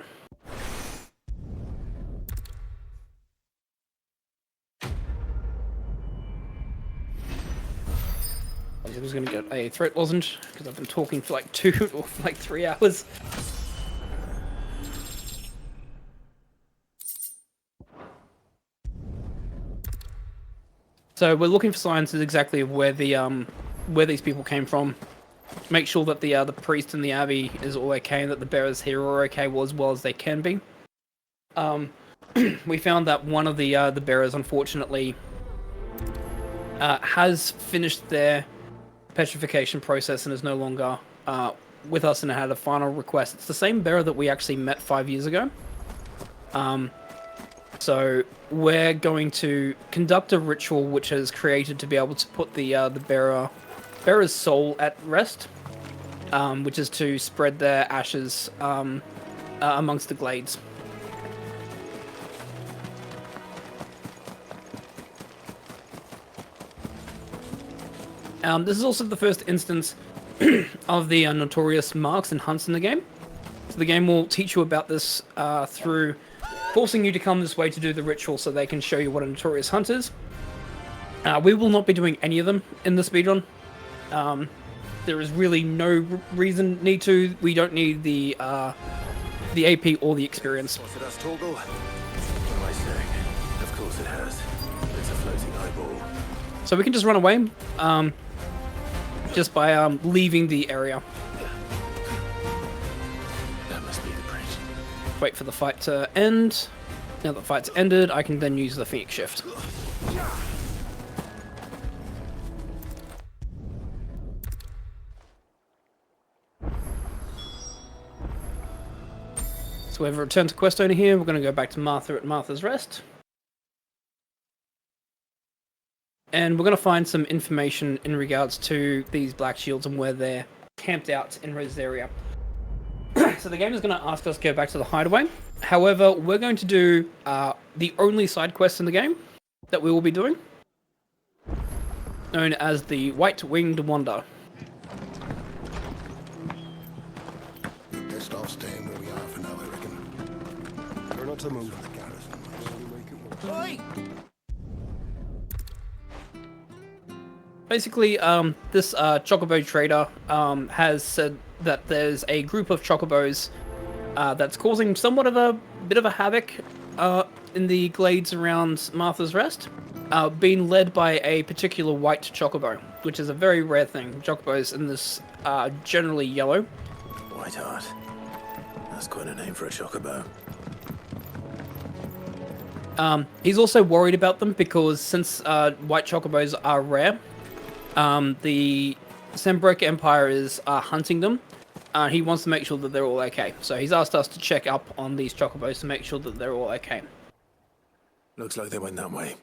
I was going to get a throat lozenge because I've been talking for like 2 or like 3 hours. So we're looking for signs exactly of where where these people came from. Make sure that the priest in the abbey is all okay, and that the bearers here are okay as well as they can be. We found that one of the bearers, unfortunately, has finished their petrification process and is no longer with us and had a final request. It's the same bearer that we actually met 5 years ago. So we're going to conduct a ritual which is created to be able to put the bearer's soul at rest, which is to spread their ashes amongst the glades. This is also the first instance of the notorious marks and hunts in the game. So the game will teach you about this through forcing you to come this way to do the ritual so they can show you what a notorious hunt is. We will not be doing any of them in the speedrun. There is really no need to. We don't need the AP or the experience. What's it us, Torgal? What am I saying? Of course it has. It's a floating eyeball. So we can just run away, just by leaving the area. That must be the bridge. Wait for the fight to end. Now that the fight's ended, I can then use the Phoenix Shift. So we have a return to quest owner here. We're going to go back to Martha at Martha's Rest. And we're going to find some information in regards to these Black Shields and where they're camped out in Rosaria. So the game is going to ask us to go back to the hideaway. However, we're going to do the only side quest in the game that we will be doing, known as the White-Winged Wander. Best off staying where we are for now, I reckon. Try not to move. Oi! Basically, this chocobo trader has said that there's a group of chocobos that's causing somewhat of a bit of a havoc in the glades around Martha's Rest, being led by a particular white chocobo, which is a very rare thing. Chocobos in this are generally yellow. Whiteheart. That's quite a name for a chocobo. He's also worried about them because since white chocobos are rare, the Sanbreque Empire is hunting them. He wants to make sure that they're all okay. So he's asked us to check up on these chocobos to make sure that they're all okay. Looks like they went that way.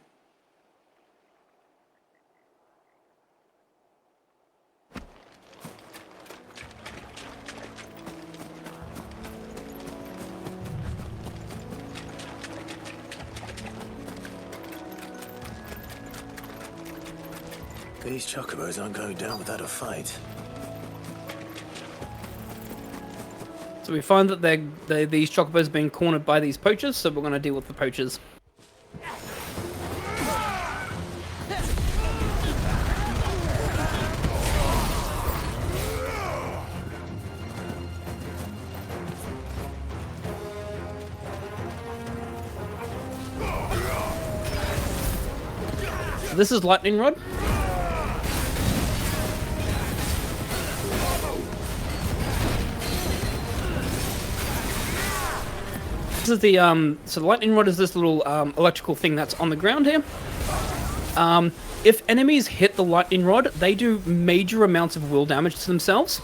These chocobos aren't going down without a fight. So we find that these chocobos are being cornered by these poachers, so we're going to deal with the poachers. This is Lightning Rod. This is the so the Lightning Rod is this little electrical thing that's on the ground here. If enemies hit the Lightning Rod, they do major amounts of will damage to themselves.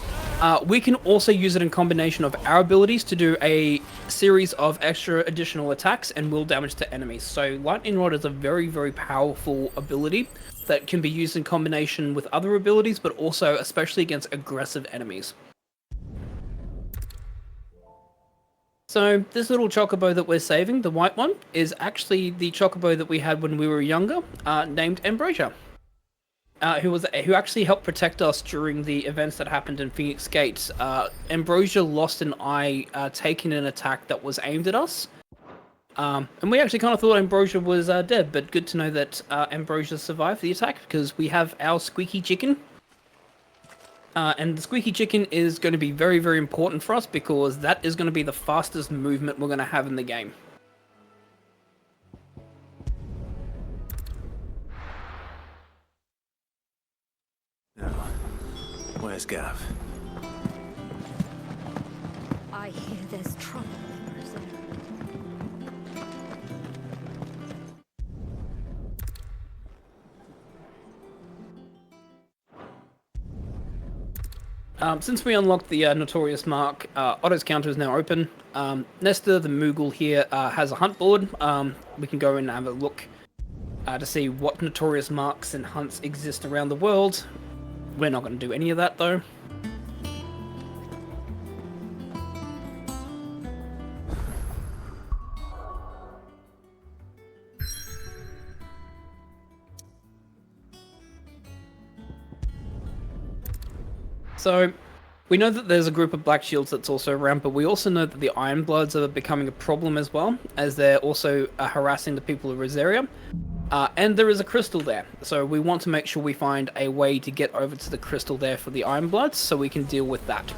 We can also use it in combination of our abilities to do a series of extra additional attacks and will damage to enemies. So Lightning Rod is a very, very powerful ability that can be used in combination with other abilities, but also especially against aggressive enemies. So this little chocobo that we're saving, the white one, is actually the chocobo that we had when we were younger, named Ambrosia, who actually helped protect us during the events that happened in Phoenix Gate. Ambrosia lost an eye taking an attack that was aimed at us, and we actually kind of thought Ambrosia was dead, but good to know that Ambrosia survived the attack because we have our squeaky chicken. And the squeaky chicken is going to be very, very important for us because that is going to be the fastest movement we're going to have in the game. Now, where's Gav? I hear there's trouble. Since we unlocked the Notorious Mark, Otto's counter is now open. Nestor, the Moogle here, has a hunt board. We can go and have a look to see what Notorious Marks and hunts exist around the world. We're not going to do any of that, though. So, we know that there's a group of Black Shields that's also around, but we also know that the Iron Bloods are becoming a problem as well, as they're also harassing the people of Rosaria. And there is a crystal there, so we want to make sure we find a way to get over to the crystal there for the Iron Bloods, so we can deal with that.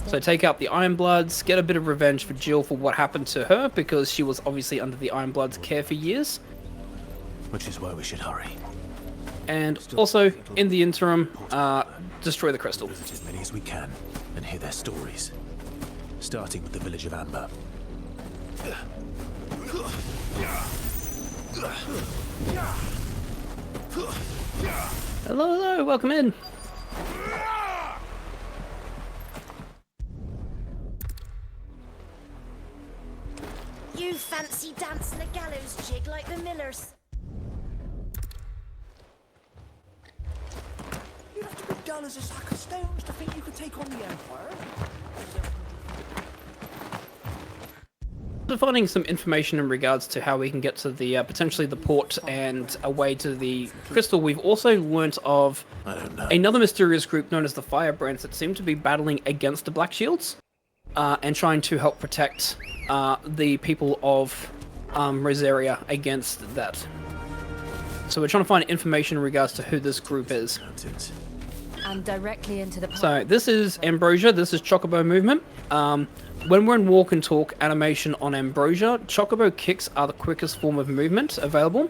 So take out the Iron Bloods, get a bit of revenge for Jill for what happened to her, because she was obviously under the Iron Bloods' care for years. Which is why we should hurry. And also, in the interim, destroy the crystal. Visit as many as we can and hear their stories. Starting with the village of Amber. Hello, hello, welcome in. You fancy dancing the gallows jig like the Millers? You have to be dull as a sack of stones to think you could take on the Empire. After finding some information in regards to how we can get to the potentially the port and away to the crystal, we've also learnt of another mysterious group known as the Firebrands that seem to be battling against the Black Shields and trying to help protect the people of Rosaria against that. So we're trying to find information in regards to who this group is. And directly into the... So this is Ambrosia, this is Chocobo movement. When we're in walk and talk animation on Ambrosia, Chocobo kicks are the quickest form of movement available.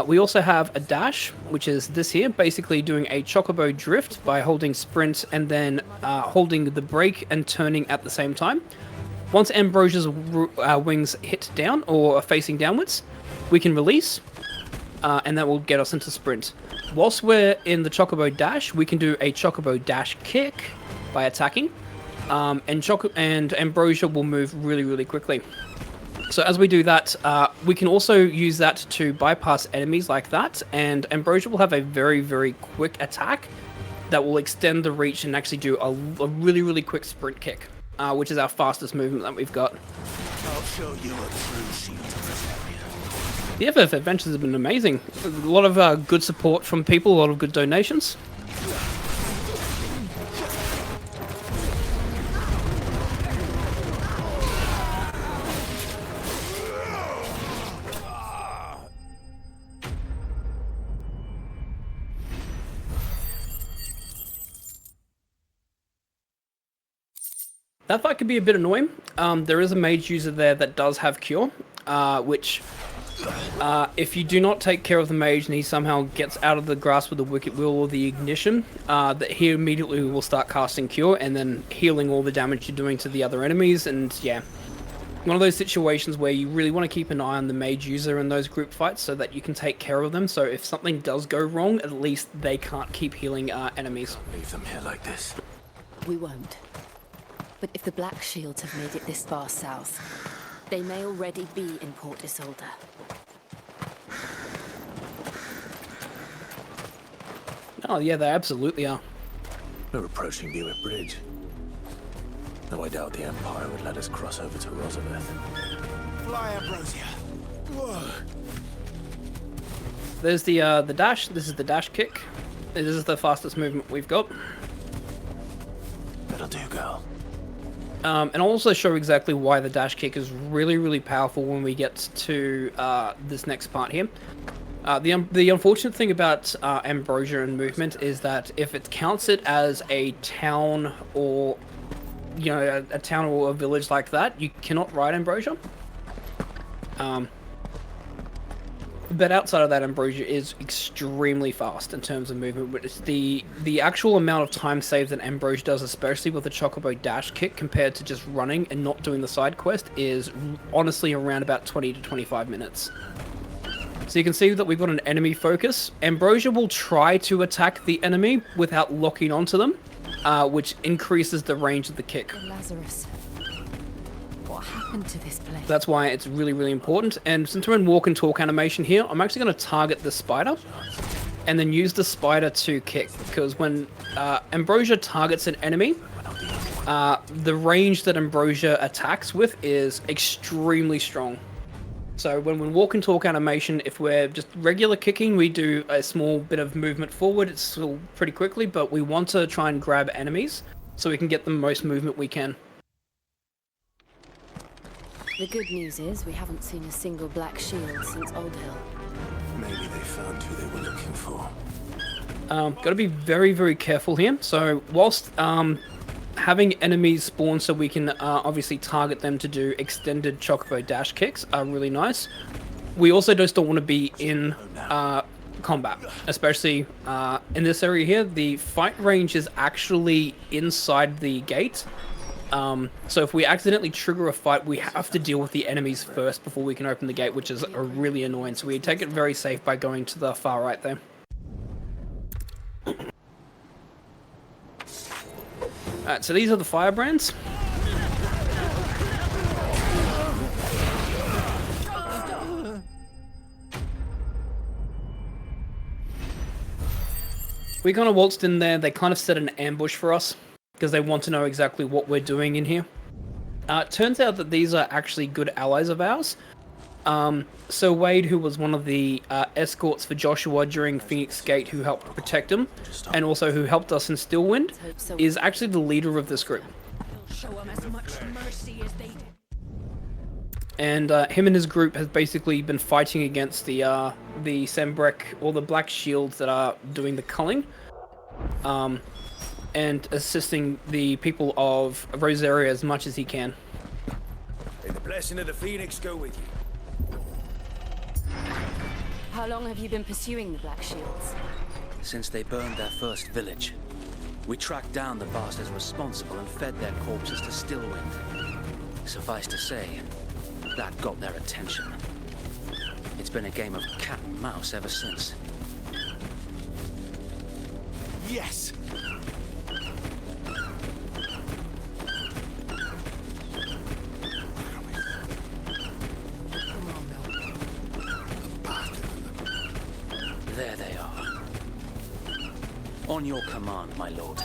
We also have a dash, which is this here, basically doing a Chocobo drift by holding sprint and then holding the brake and turning at the same time. Once Ambrosia's wings hit down or are facing downwards, we can release, and that will get us into sprint. Whilst we're in the Chocobo dash, we can do a Chocobo dash kick by attacking. And Ambrosia will move really, really quickly. So as we do that, we can also use that to bypass enemies like that, and Ambrosia will have a very, very quick attack that will extend the reach and actually do a really, really quick sprint kick, which is our fastest movement that we've got. I'll show you a true shield of The FF Adventures have been amazing. A lot of good support from people, a lot of good donations. That fight could be a bit annoying. There is a mage user there that does have Cure, which If you do not take care of the mage and he somehow gets out of the grasp of the Wicked Will or the Ignition, that he immediately will start casting Cure and then healing all the damage you're doing to the other enemies. And yeah, one of those situations where you really want to keep an eye on the mage user in those group fights so that you can take care of them. So if something does go wrong, at least they can't keep healing enemies. Leave them here like this. We won't. But if the Black Shields have made it this far south, they may already be in Port Isolde. Oh yeah, they absolutely are. We're approaching Buick Bridge. Though I doubt the Empire would let us cross over to Rosabeth. Fly, Ambrosia. Whoa. There's the dash. This is the dash kick. This is the fastest movement we've got. That'll do, girl. And I'll also show exactly why the dash kick is really, really powerful when we get to this next part here. The unfortunate thing about Ambrosia and movement is that if it counts it as a town or, you know, a town or a village like that, you cannot ride Ambrosia. But outside of that, Ambrosia is extremely fast in terms of movement. But it's the actual amount of time saved that Ambrosia does, especially with the Chocobo dash kick, compared to just running and not doing the side quest, is honestly around about 20 to 25 minutes. So you can see that we've got an enemy focus. Ambrosia will try to attack the enemy without locking onto them, which increases the range of the kick. Lazarus. What happened to this place? That's why it's really, really important. And since we're in walk and talk animation here, I'm actually going to target the spider and then use the spider to kick. Because when Ambrosia targets an enemy, the range that Ambrosia attacks with is extremely strong. So when we walk and talk animation, if we're just regular kicking, we do a small bit of movement forward. It's still pretty quickly, but we want to try and grab enemies so we can get the most movement we can. The good news is we haven't seen a single Black Shield since Old Hill. Maybe they found who they were looking for. Got to be very, very careful here. So whilst having enemies spawn so we can obviously target them to do extended Chocobo dash kicks are really nice, we also just don't want to be in combat, especially in this area here. The fight range is actually inside the gate. So if we accidentally trigger a fight, we have to deal with the enemies first before we can open the gate, which is really annoying. So we take it very safe by going to the far right there. Alright, so these are the firebrands. We kind of waltzed in there. They kind of set an ambush for us because they want to know exactly what we're doing in here. It turns out that these are actually good allies of ours. Sir Wade, who was one of the escorts for Joshua during Phoenix Gate, who helped protect him, and also who helped us in Stillwind, is actually the leader of this group. And him and his group has basically been fighting against the Sembrek, or the Black Shields that are doing the culling, and assisting the people of Rosaria as much as he can. May the blessing of the Phoenix go with you. How long have you been pursuing the Black Shields? Since they burned their first village. We tracked down the bastards responsible and fed their corpses to Stillwind. Suffice to say, that got their attention. It's been a game of cat and mouse ever since. Yes! There they are. On your command, my lord.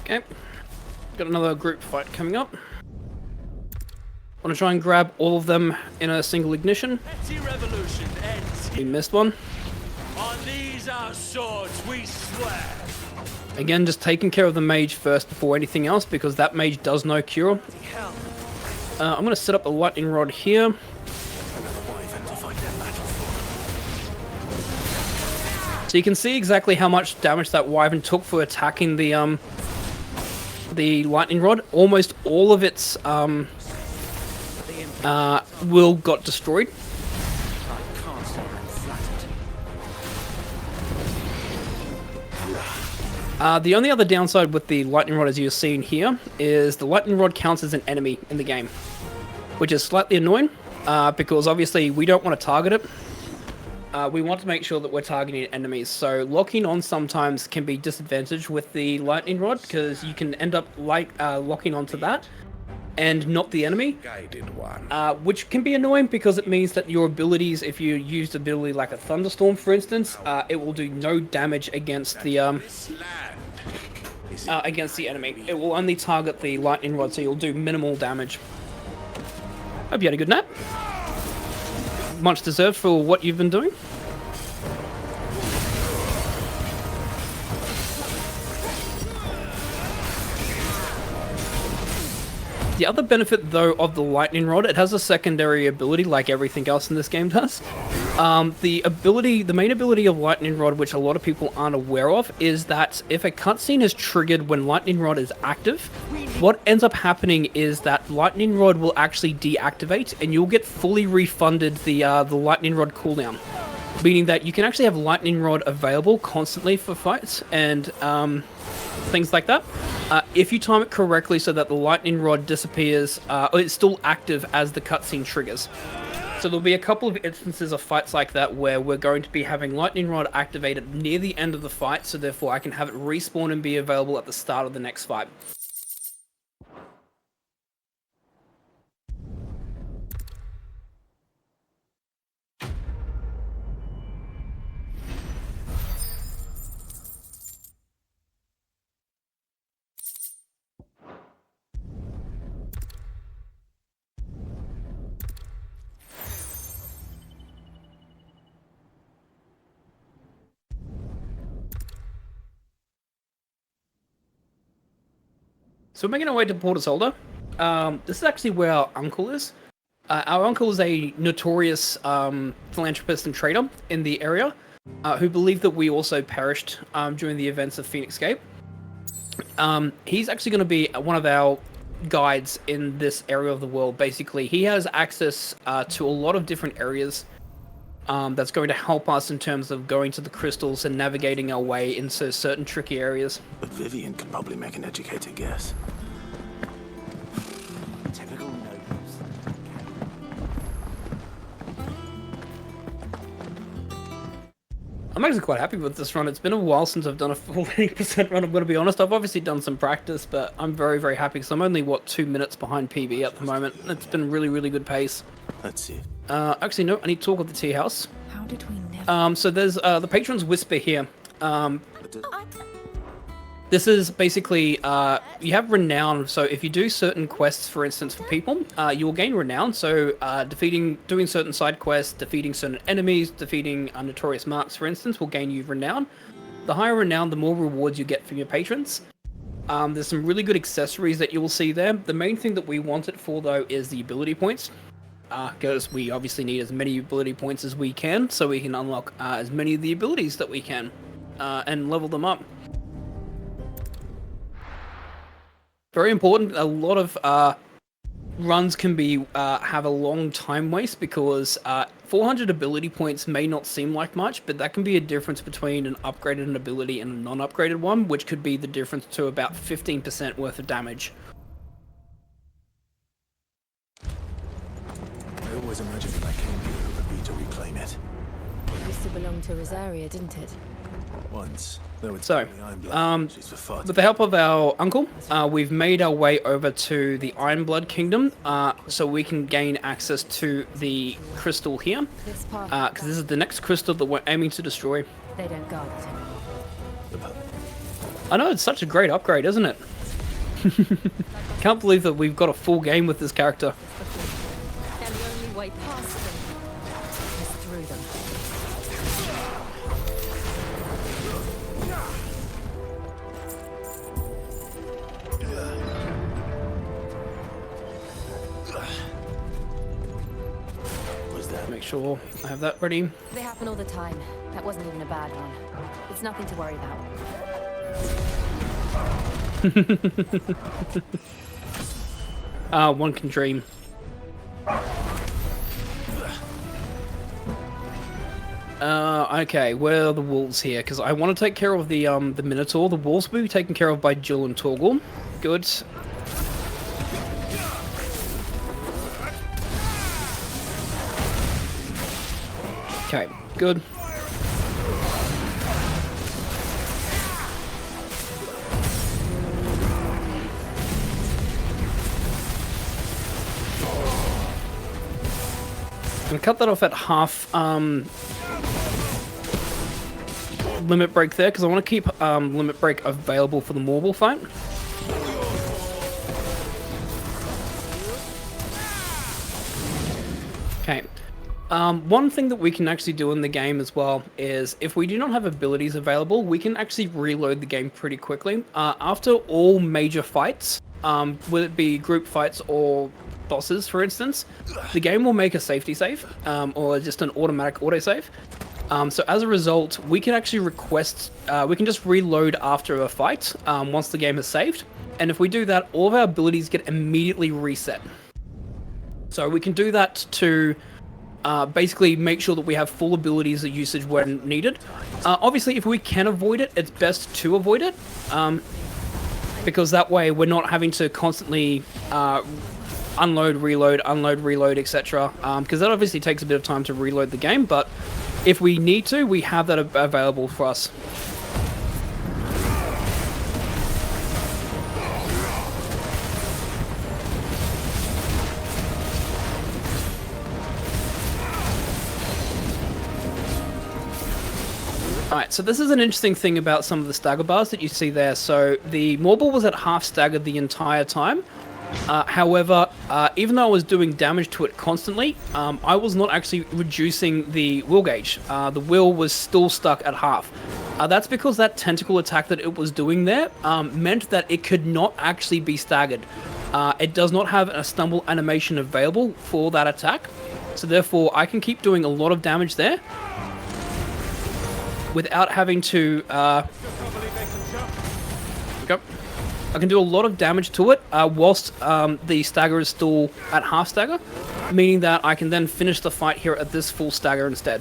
Okay. Got another group fight coming up. Want to try and grab all of them in a single ignition. Revolution ends. We missed one. On these our swords we swear. Again, just taking care of the mage first before anything else, because that mage does no cure. I'm going to set up a lightning rod here. So you can see exactly how much damage that wyvern took for attacking the lightning rod. Almost all of its Will got destroyed. I can't say I'm flattered. The only other downside with the lightning rod, as you're seeing here, is the lightning rod counts as an enemy in the game, which is slightly annoying, because obviously we don't want to target it. We want to make sure that we're targeting enemies, so locking on sometimes can be disadvantaged with the lightning rod, because you can end up locking onto that and not the enemy, which can be annoying because it means that your abilities, if you use ability like a thunderstorm for instance, it will do no damage against the enemy. It will only target the lightning rod, so you'll do minimal damage. Hope you had a good nap. Much deserved for what you've been doing. The other benefit, though, of the lightning rod, it has a secondary ability like everything else in this game does. The main ability of lightning rod, which a lot of people aren't aware of, is that if a cutscene is triggered when lightning rod is active, what ends up happening is that lightning rod will actually deactivate, and you'll get fully refunded the lightning rod cooldown, meaning that you can actually have lightning rod available constantly for fights and things like that. If you time it correctly so that the lightning rod disappears, it's still active as the cutscene triggers. So there'll be a couple of instances of fights like that where we're going to be having lightning rod activated near the end of the fight, so therefore I can have it respawn and be available at the start of the next fight. So we're making our way to Port Isolde. This is actually where our uncle is. Our uncle is a notorious philanthropist and trader in the area, who believed that we also perished during the events of Phoenix Gate. He's actually going to be one of our guides in this area of the world. Basically, he has access to a lot of different areas that's going to help us in terms of going to the crystals and navigating our way into certain tricky areas. But Vivian can probably make an educated guess. Typical nobles. I'm actually quite happy with this run. It's been a while since I've done a full 80% run, I'm going to be honest. I've obviously done some practice, but I'm very, very happy because I'm only, 2 minutes behind PB at the moment. It's been really, really good pace. Let's see. Actually, no, I need to talk with the tea house. How did we never... So there's the Patron's Whisper here. This is basically, you have renown, so if you do certain quests, for instance, for people, you will gain renown, so doing certain side quests, defeating certain enemies, defeating notorious marks, for instance, will gain you renown. The higher renown, the more rewards you get from your patrons. There's some really good accessories that you will see there. The main thing that we want it for, though, is the ability points. Because we obviously need as many ability points as we can, so we can unlock as many of the abilities that we can, and level them up. Very important. A lot of runs can be have a long time waste because 400 ability points may not seem like much, but that can be a difference between an upgraded ability and a non-upgraded one, which could be the difference to about 15% worth of damage. I always imagined when I came here it would be to reclaim it. It used to belong to Rosaria, didn't it? Once. So, with the help of our uncle, we've made our way over to the Ironblood Kingdom, so we can gain access to the crystal here, because this is the next crystal that we're aiming to destroy. They don't guard it. I know, it's such a great upgrade, isn't it? Can't believe that we've got a full game with this character. And the only way past them is through them. Make sure I have that ready. They happen all the time. That wasn't even a bad one. It's nothing to worry about. One can dream. Okay, where are the wolves here? Because I want to take care of the Minotaur. The wolves will be taken care of by Jill and Torgal. Good. Okay, good. I'm gonna cut that off at half limit break there, because I want to keep limit break available for the Morble fight. Okay. One thing that we can actually do in the game as well is if we do not have abilities available, we can actually reload the game pretty quickly. After all major fights, whether it be group fights or bosses, for instance, the game will make a safety save, or just an automatic autosave. So as a result, we can actually request, we can just reload after a fight once the game is saved. And if we do that, all of our abilities get immediately reset. So we can do that to basically make sure that we have full abilities usage when needed. Obviously, if we can avoid it, it's best to avoid it. Because that way we're not having to constantly unload, reload, etc. Because that obviously takes a bit of time to reload the game, but if we need to, we have that available for us. Alright, so this is an interesting thing about some of the stagger bars that you see there. So the Morble was at half staggered the entire time. However, even though I was doing damage to it constantly, I was not actually reducing the will gauge. The will was still stuck at half. That's because that tentacle attack that it was doing there meant that it could not actually be staggered. It does not have a stumble animation available for that attack. So therefore, I can keep doing a lot of damage there without having to... I can do a lot of damage to it whilst the stagger is still at half stagger, meaning that I can then finish the fight here at this full stagger instead.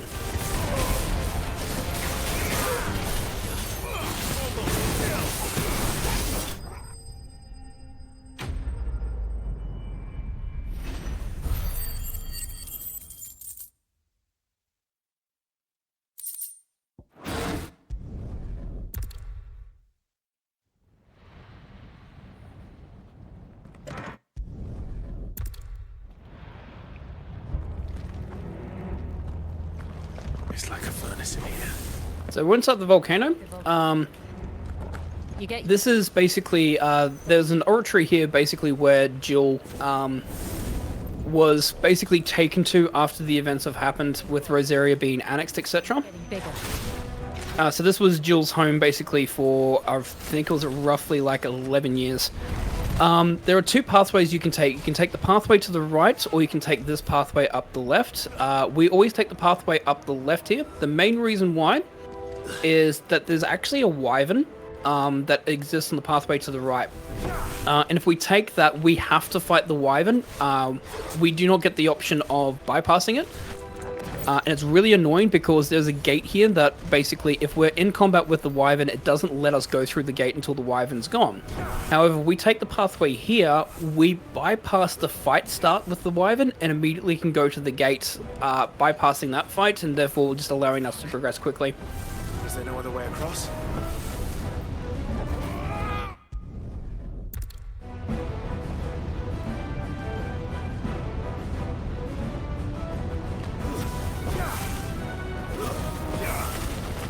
It's like a furnace in here. So we're inside the volcano. This is basically, there's an oratory here basically where Jill was basically taken to after the events have happened with Rosaria being annexed, etc. So this was Jill's home basically for, I think it was roughly like 11 years. There are two pathways you can take. You can take the pathway to the right, or you can take this pathway up the left. We always take the pathway up the left here. The main reason why is that there's actually a wyvern that exists on the pathway to the right. And if we take that, we have to fight the wyvern. We do not get the option of bypassing it. And it's really annoying because there's a gate here that basically, if we're in combat with the wyvern, it doesn't let us go through the gate until the wyvern's gone. However, we take the pathway here, we bypass the fight start with the wyvern and immediately can go to the gate, bypassing that fight and therefore just allowing us to progress quickly. Is there no other way across?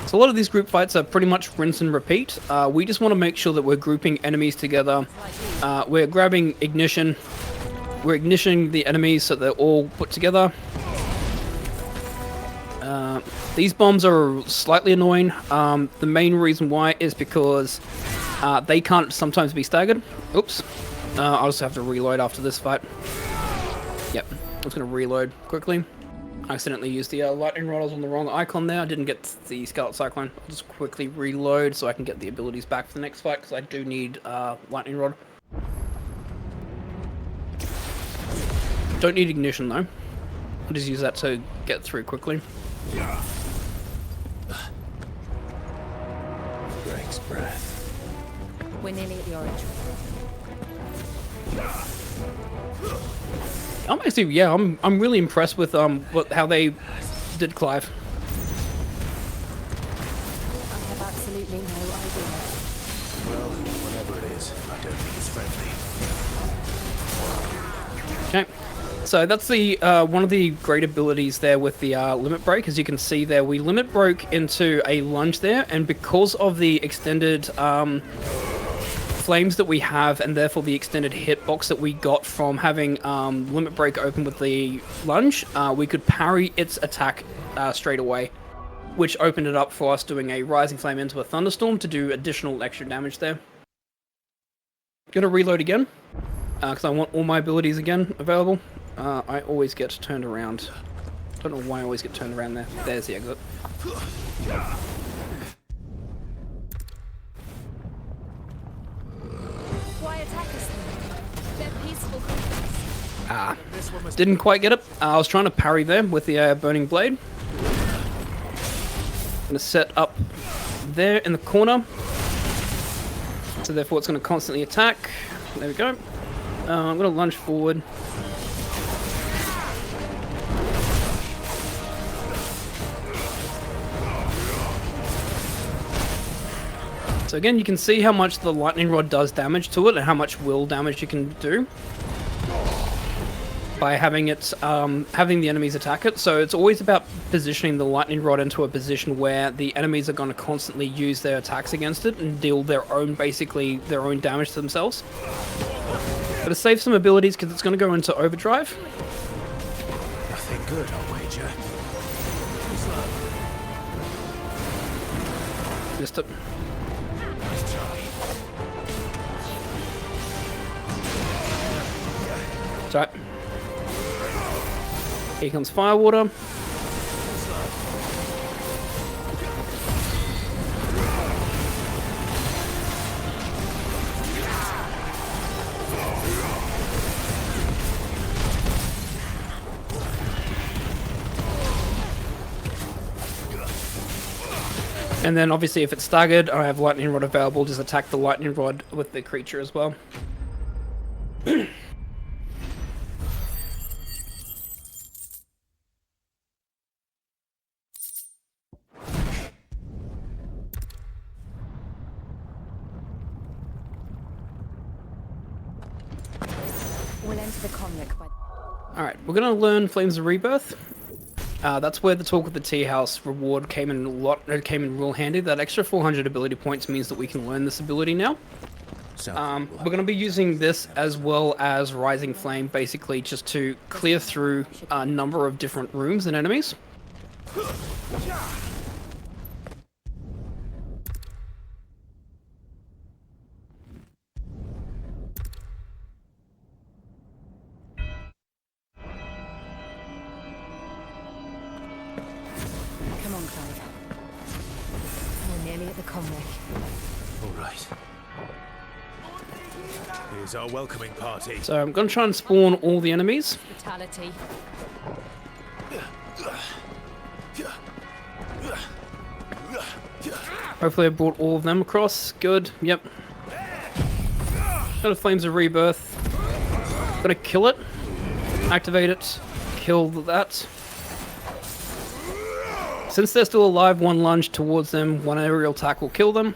So a lot of these group fights are pretty much rinse and repeat. We just want to make sure that we're grouping enemies together. We're grabbing ignition. We're igniting the enemies so they're all put together. These bombs are slightly annoying. The main reason why is because they can't sometimes be staggered. Oops. I'll just have to reload after this fight. Yep. I'm just going to reload quickly. I accidentally used the lightning rod. I was on the wrong icon there. I didn't get the Scarlet Cyclone. I'll just quickly reload so I can get the abilities back for the next fight, because I do need lightning rod. Don't need ignition though. I'll just use that to get through quickly. Drake's breath. We're nearly at the orange. I'm actually, yeah, I'm really impressed with how they did Clive. I have absolutely no idea. Well, whatever it is, I don't think it's friendly. Okay, so that's the one of the great abilities there with the limit break. As you can see there, we limit broke into a lunge there, and because of the extended flames that we have, and therefore the extended hitbox that we got from having limit break open with the lunge, we could parry its attack straight away, which opened it up for us doing a rising flame into a thunderstorm to do additional extra damage there. Gonna reload again because I want all my abilities again available. I always get turned around. Don't know why I always get turned around there. There's the exit. Why attack us then? They're peaceful creatures. Ah, didn't quite get it. I was trying to parry there with the burning blade. Gonna set up there in the corner. So therefore it's gonna constantly attack. There we go. I'm gonna lunge forward. So again, you can see how much the lightning rod does damage to it and how much will damage you can do by having it, having the enemies attack it. So it's always about positioning the lightning rod into a position where the enemies are going to constantly use their attacks against it and deal their own, basically their own damage to themselves. Gotta save some abilities because it's going to go into overdrive. Nothing good, I'll wager. Missed it. It's alright. Here comes Firewater. And then obviously if it's staggered, I have Lightning Rod available, just attack the Lightning Rod with the creature as well. We'll enter the convict by... Alright, we're gonna learn Flames of Rebirth. That's where the Talk with the Tea House reward came in real handy. That extra 400 ability points means that we can learn this ability now. We're going to be using this as well as Rising Flame, basically just to clear through a number of different rooms and enemies. Come on, Clive. We're nearly at the convict. All right. Here's our welcoming party. So I'm going to try and spawn all the enemies. Fatality. Hopefully I brought all of them across. Good. Yep. Got a Flames of Rebirth. Gonna kill it. Activate it. Kill that. Since they're still alive, one lunge towards them, one aerial attack will kill them.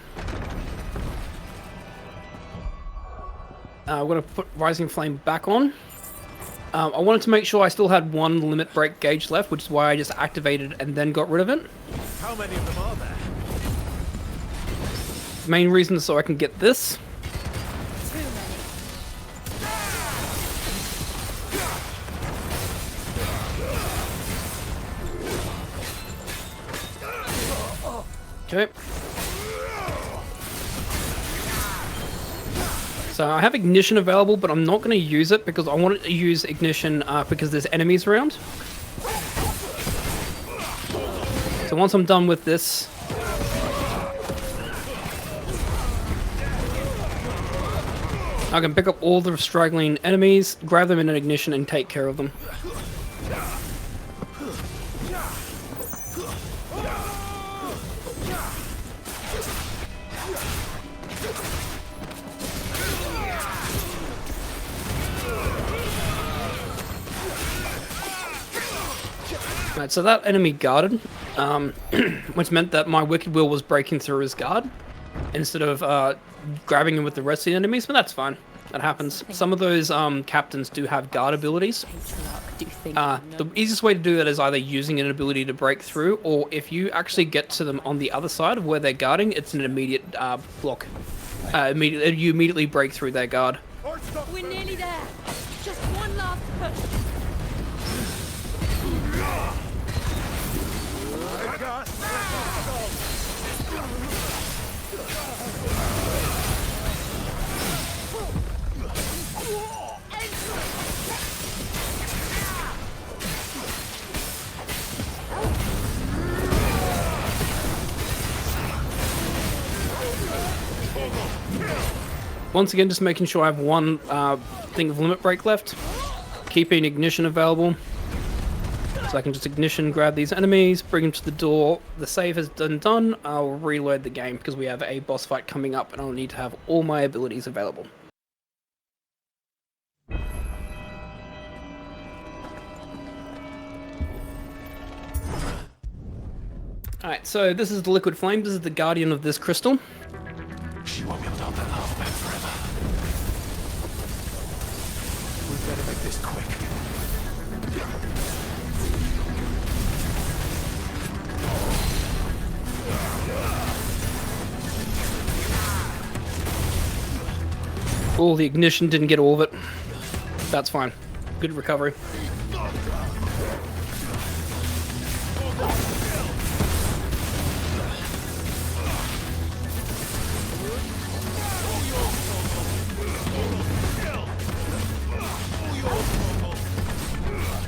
We're going to put Rising Flame back on. I wanted to make sure I still had one limit break gauge left, which is why I just activated and then got rid of it. How many of them are there? Main reason is so I can get this. Okay. So I have Ignition available, but I'm not going to use it because I wanted to use Ignition because there's enemies around. So once I'm done with this... I can pick up all the straggling enemies, grab them in an ignition, and take care of them. Right, so that enemy guarded, which meant that my Wicked Will was breaking through his guard instead of grabbing him with the rest of the enemies, but that's fine. That happens. Some of those captains do have guard abilities. The easiest way to do that is either using an ability to break through, or if you actually get to them on the other side of where they're guarding, it's an immediate block. You immediately break through their guard. We're nearly there. Just one last push. Once again, just making sure I have one thing of limit break left. Keeping ignition available. So I can just ignition, grab these enemies, bring them to the door. The save has done. I'll reload the game because we have a boss fight coming up and I'll need to have all my abilities available. Alright, so this is the Liquid Flame. This is the guardian of this crystal. She won't be able to hold that lava back forever. We better make this quick. Oh, the ignition didn't get all of it. That's fine. Good recovery.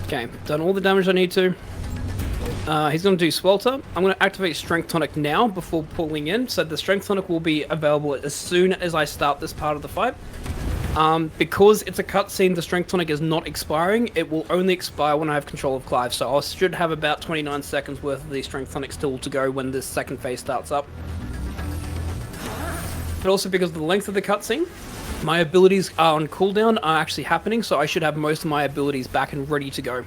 Okay, done all the damage I need to. He's going to do Swelter. I'm going to activate Strength Tonic now before pulling in, so the Strength Tonic will be available as soon as I start this part of the fight. Because it's a cutscene, the Strength Tonic is not expiring. It will only expire when I have control of Clive, so I should have about 29 seconds worth of the Strength Tonic still to go when this second phase starts up. But also because of the length of the cutscene, my abilities are on cooldown are actually happening, so I should have most of my abilities back and ready to go.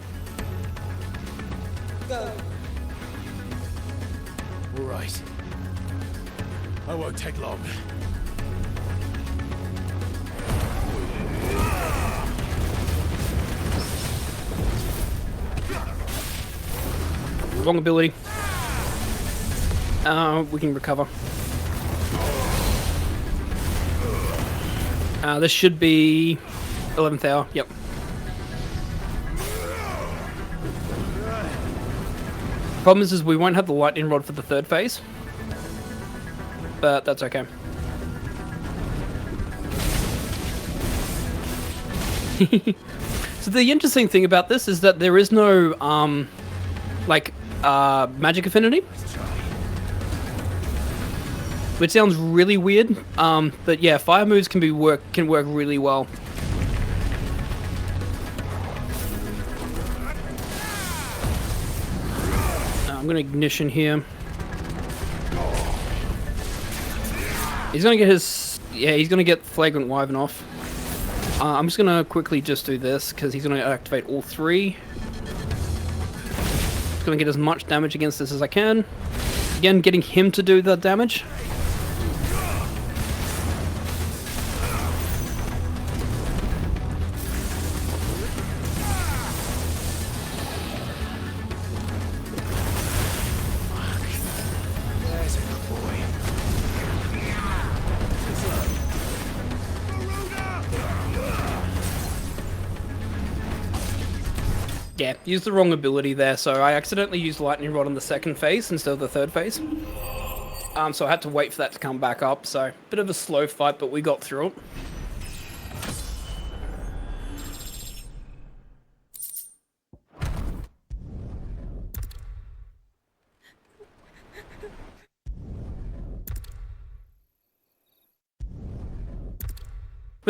Right. I won't take long. Wrong ability. We can recover. This should be 11th hour. Yep. Problem is we won't have the lightning rod for the third phase, but that's okay. So the interesting thing about this is that there is no magic affinity, which sounds really weird. But yeah, fire moves can work really well. I'm gonna ignition here. He's gonna get he's gonna get Flagrant Wyvern off. I'm just gonna quickly just do this because he's gonna activate all three. Just gonna get as much damage against this as I can. Again, getting him to do the damage. Yeah, used the wrong ability there, so I accidentally used Lightning Rod on the second phase instead of the third phase. So I had to wait for that to come back up, so bit of a slow fight, but we got through it.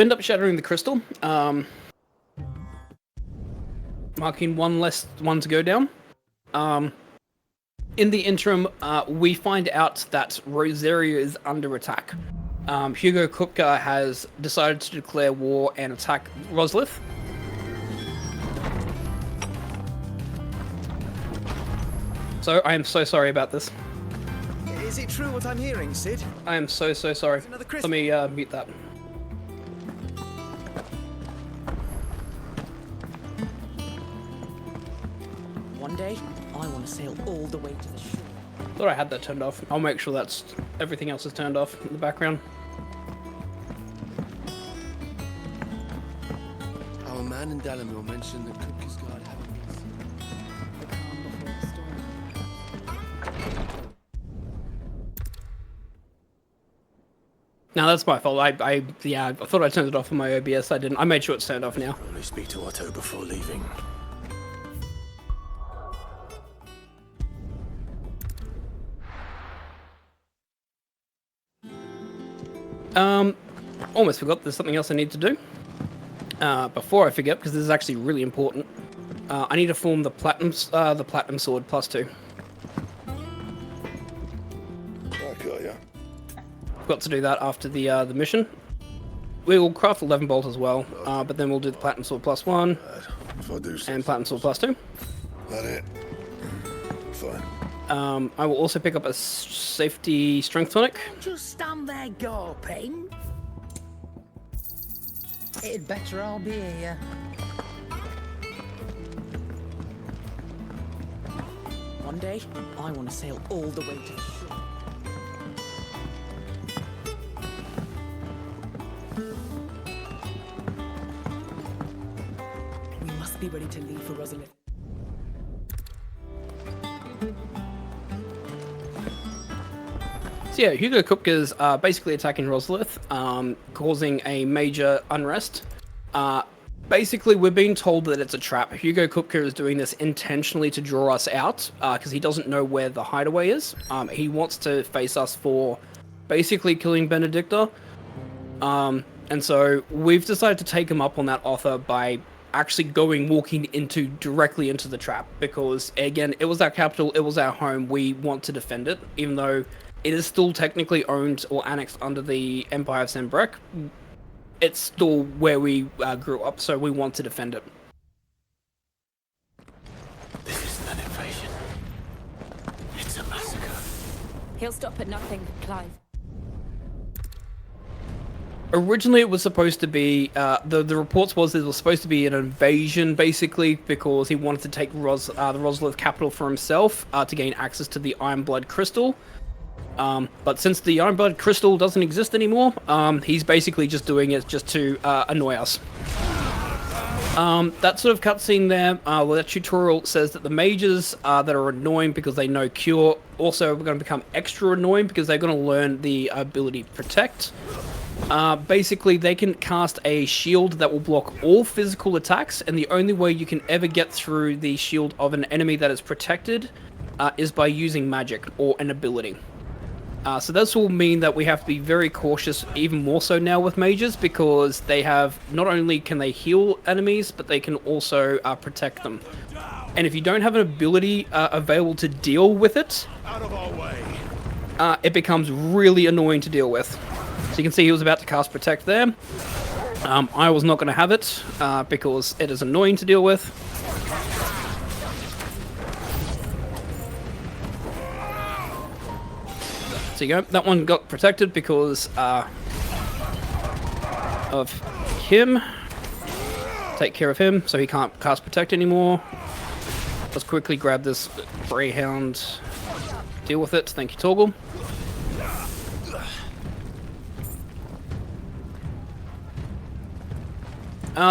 we end up shattering the crystal, marking one less one to go down. In the interim, we find out that Rosaria is under attack. Hugo Kupka has decided to declare war and attack Roslith. So, I am so sorry about this. Is it true what I'm hearing, Sid? I am so sorry. Let me mute that. One day, I want to sail all the way to the shore. Thought I had that turned off. I'll make sure that's everything else is turned off in the background. Our man in Dalamil mentioned that Kupka's guard had No, that's my fault. I thought I turned it off on my OBS. I didn't. I made sure it's turned off now. Probably speak to Otto before leaving. Almost forgot there's something else I need to do. Before I forget, because this is actually really important. I need to form the platinum sword +2. I got ya. Got to do that after the mission. We will craft 11 bolt as well, but then we'll do the platinum sword +1 and platinum sword +2. That it? Fine. I will also pick up a safety strength tonic. Just stand there gawping. It'd better I'll be here. One day, I want to sail all the way to the shore. We must be ready to leave for Rosalind. So yeah, Hugo Kupka's basically attacking Roslith, causing a major unrest. Basically, we're being told that it's a trap. Hugo Kupka is doing this intentionally to draw us out, because he doesn't know where the hideaway is. He wants to face us for basically killing Benedicta. And so we've decided to take him up on that offer by actually walking directly into the trap, because again, it was our capital, it was our home, we want to defend it, even though it is still technically owned or annexed under the Empire of Sanbreque. It's still where we grew up, so we want to defend it. This isn't an invasion. It's a massacre. He'll stop at nothing, Clive. Originally, it was supposed to be, the reports was it was supposed to be an invasion, basically, because he wanted to take the Roslith capital for himself, to gain access to the Iron Blood Crystal. But since the Iron Blood Crystal doesn't exist anymore, he's basically just doing it just to annoy us. That sort of cutscene there, well, that tutorial says that the mages that are annoying because they know Cure also are going to become extra annoying because they're going to learn the ability Protect. Basically, they can cast a shield that will block all physical attacks, and the only way you can ever get through the shield of an enemy that is protected is by using magic or an ability. So this will mean that we have to be very cautious, even more so now with mages, because they have, not only can they heal enemies, but they can also protect them. And if you don't have an ability available to deal with it, Out of our way. It becomes really annoying to deal with. So you can see he was about to cast Protect there. I was not going to have it, because it is annoying to deal with. So you go, that one got protected because of him. Take care of him, so he can't cast Protect anymore. Let's quickly grab this Greyhound. Deal with it. Thank you, Torgal.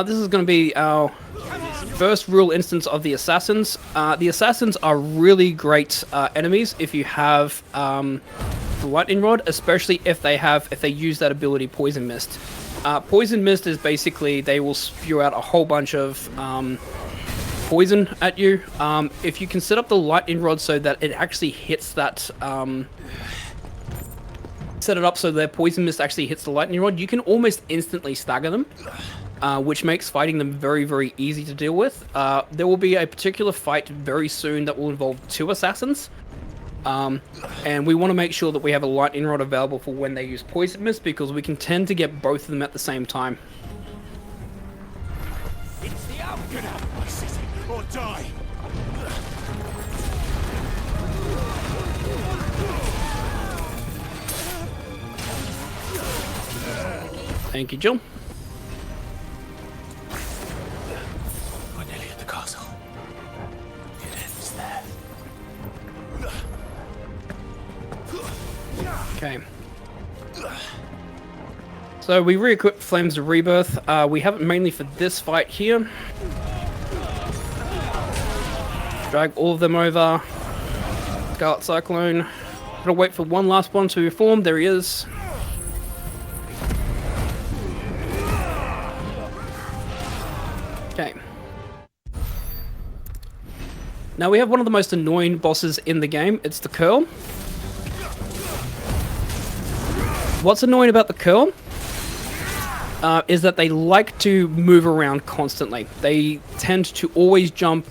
This is going to be our first real instance of the Assassins. The Assassins are really great enemies if you have the Lightning Rod, especially if they use that ability Poison Mist. Poison Mist is basically, they will spew out a whole bunch of poison at you. If you can set up the Lightning Rod so that it actually hits that set it up so their poison mist actually hits the lightning rod, you can almost instantly stagger them, which makes fighting them very, very easy to deal with. There will be a particular fight very soon that will involve 2 assassins. And we want to make sure that we have a lightning rod available for when they use poison mist, because we can tend to get both of them at the same time. It's the out. Get out of my city or die. Thank you, Jill. We're nearly at the castle. It ends there. Okay. So we re-equipped Flames of Rebirth. We have it mainly for this fight here. Drag all of them over. Scarlet Cyclone. Gotta wait for one last one to form. There he is. Okay. Now we have one of the most annoying bosses in the game. It's the Curl. What's annoying about the Curl is that they like to move around constantly. They tend to always jump,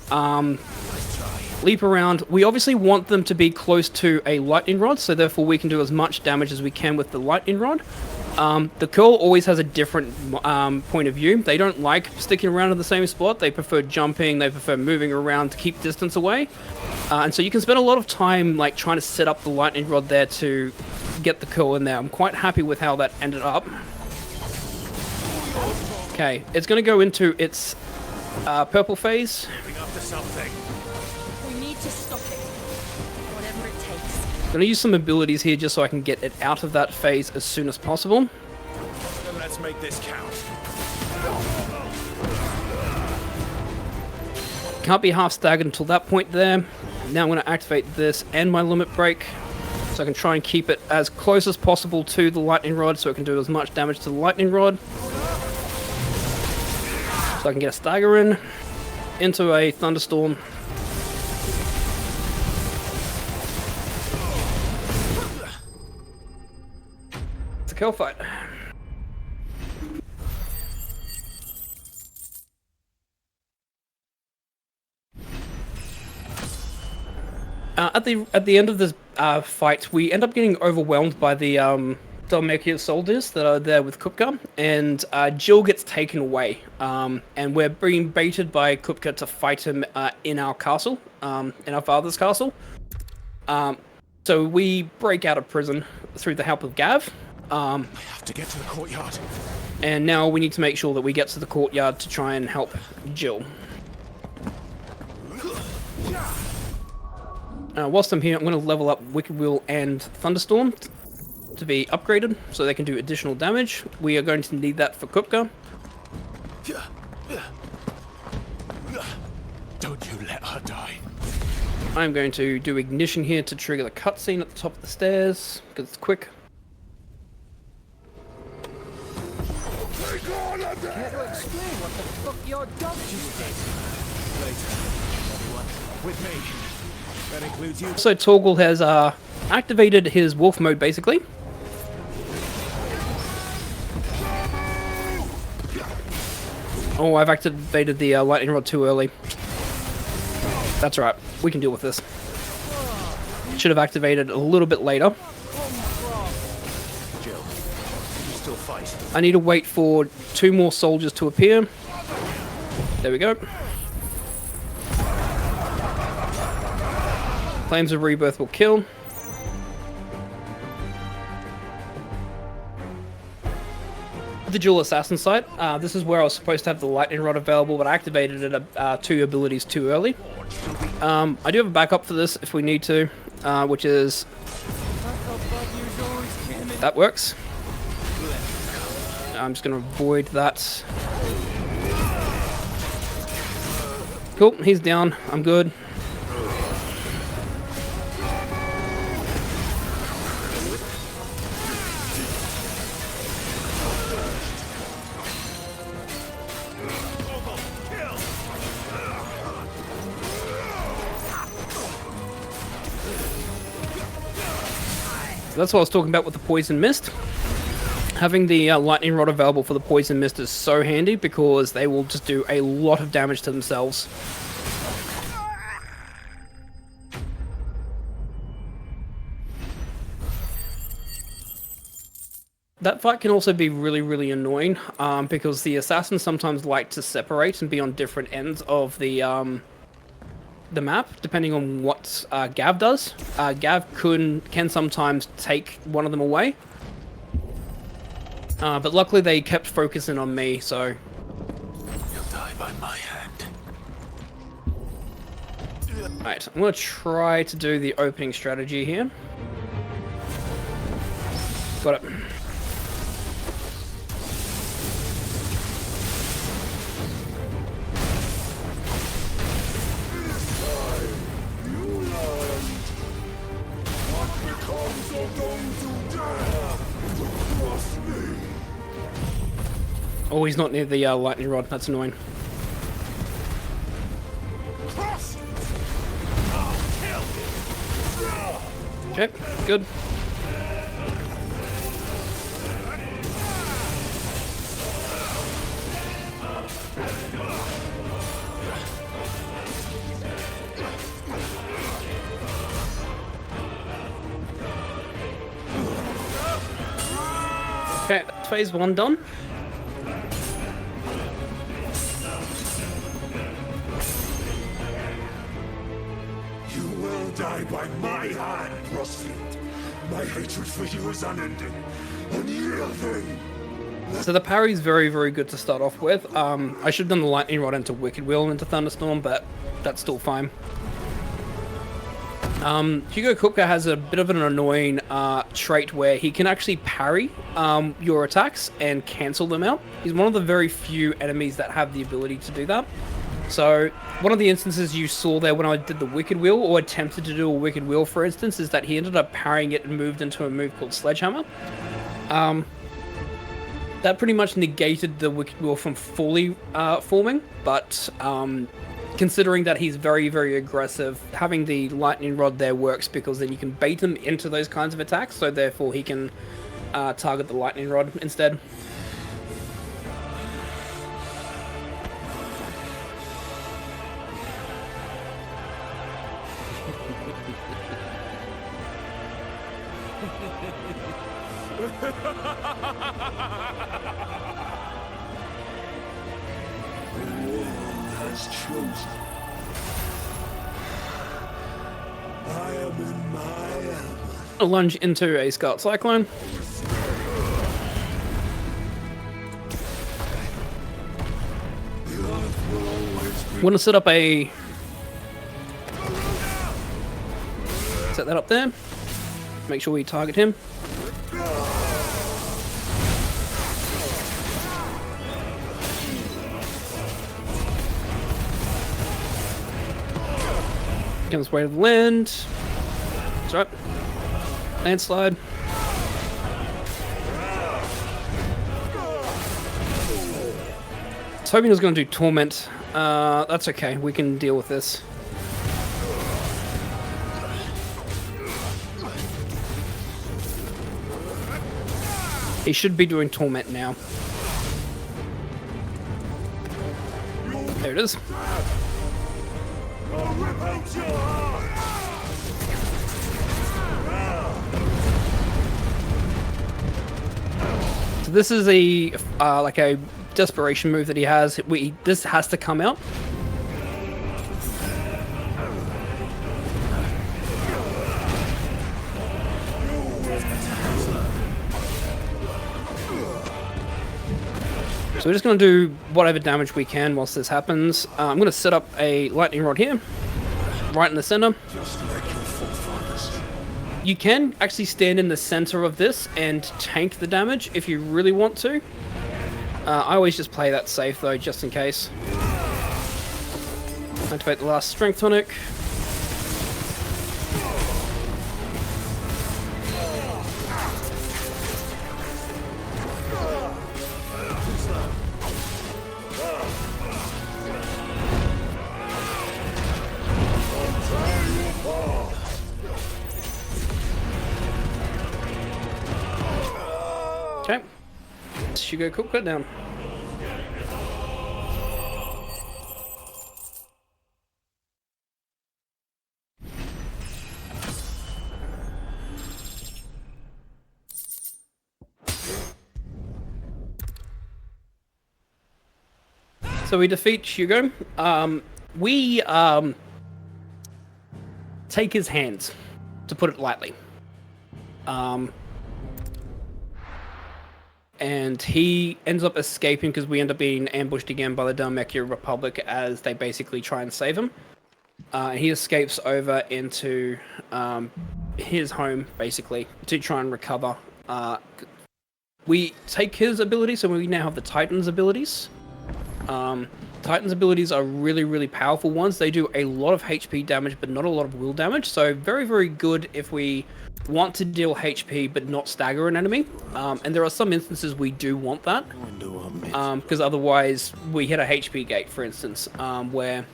leap around. We obviously want them to be close to a lightning rod, so therefore we can do as much damage as we can with the lightning rod. The Curl always has a different point of view. They don't like sticking around in the same spot. They prefer jumping. They prefer moving around to keep distance away. And so you can spend a lot of time like trying to set up the lightning rod there to get the Curl in there. I'm quite happy with how that ended up. Okay, it's going to go into its purple phase. We need to stop it. Whatever it takes. I'm going to use some abilities here just so I can get it out of that phase as soon as possible. Let's make this count. Can't be half staggered until that point there. Now I'm going to activate this and my limit break, so I can try and keep it as close as possible to the lightning rod so it can do as much damage to the lightning rod. So I can get a stagger into a thunderstorm. It's a kill fight. At the end of this fight, we end up getting overwhelmed by the Dhalmekia soldiers that are there with Kupka, and Jill gets taken away, and we're being baited by Kupka to fight him in our castle, in our father's castle. So we break out of prison through the help of Gav. I have to get to the courtyard. And now we need to make sure that we get to the courtyard to try and help Jill. Whilst I'm here, I'm going to level up Wicked Will and Thunderstorm to be upgraded so they can do additional damage. We are going to need that for Kupka. Don't you let her die. I'm going to do Ignition here to trigger the cutscene at the top of the stairs, because it's quick. Care to explain what the fuck your dog just did? Later, everyone. With me. That includes you. So Torgal has activated his wolf mode, basically. Oh, I've activated the lightning rod too early. That's right, we can deal with this. Should have activated a little bit later. Jill, you still fight. I need to wait for 2 more soldiers to appear. There we go. Flames of Rebirth will kill. The dual assassin site. This is where I was supposed to have the lightning rod available, but I activated it 2 abilities too early. I do have a backup for this if we need to, which is... That works. I'm just going to avoid that. Cool, he's down. I'm good. that's what I was talking about with the poison mist. Having the lightning rod available for the poison mist is so handy because they will just do a lot of damage to themselves. That fight can also be really, really annoying because the assassins sometimes like to separate and be on different ends of the map, depending on what Gav does. Gav can sometimes take one of them away, but luckily they kept focusing on me, so... You'll die by my hand. Alright, I'm going to try to do the opening strategy here. Got it. Oh, he's not near the lightning rod. That's annoying. Okay, good. Okay, that's phase 1 done. You will die by my hand, Crossfield. My hatred for you is unending, unyielding. So the parry is very, very good to start off with. I should have done the lightning rod into Wicked Wheel into Thunderstorm, but that's still fine. Hugo Kupka has a bit of an annoying trait where he can actually parry your attacks and cancel them out. He's one of the very few enemies that have the ability to do that. So one of the instances you saw there when I did the Wicked Wheel, or attempted to do a Wicked Wheel for instance, is that he ended up parrying it and moved into a move called Sledgehammer. That pretty much negated the Wicked Wheel from fully forming, but considering that he's very, very aggressive, having the lightning rod there works because then you can bait him into those kinds of attacks, so therefore he can target the lightning rod instead. A lunge into a Scarlet Cyclone. Want to set up a... Set that up there. Make sure we target him. Comes way to the land. That's right. Landslide. I was hoping he was going to do Torment. That's okay. We can deal with this. He should be doing Torment now. There it is. So this is a like a desperation move that he has. This has to come out. So we're just going to do whatever damage we can whilst this happens. I'm going to set up a lightning rod here, right in the center. You can actually stand in the center of this and tank the damage if you really want to. I always just play that safe though, just in case. Activate the last strength tonic. Okay. Hugo, cook that down. So we defeat Hugo. We take his hands, to put it lightly. And he ends up escaping because we end up being ambushed again by the Dhalmekia Republic as they basically try and save him. He escapes over into his home, basically, to try and recover. We take his ability, so we now have the Titan's abilities. Titan's abilities are really, really powerful ones. They do a lot of HP damage, but not a lot of will damage. So very, very good if we want to deal HP, but not stagger an enemy. And there are some instances we do want that. Because otherwise we hit a HP gate, for instance, where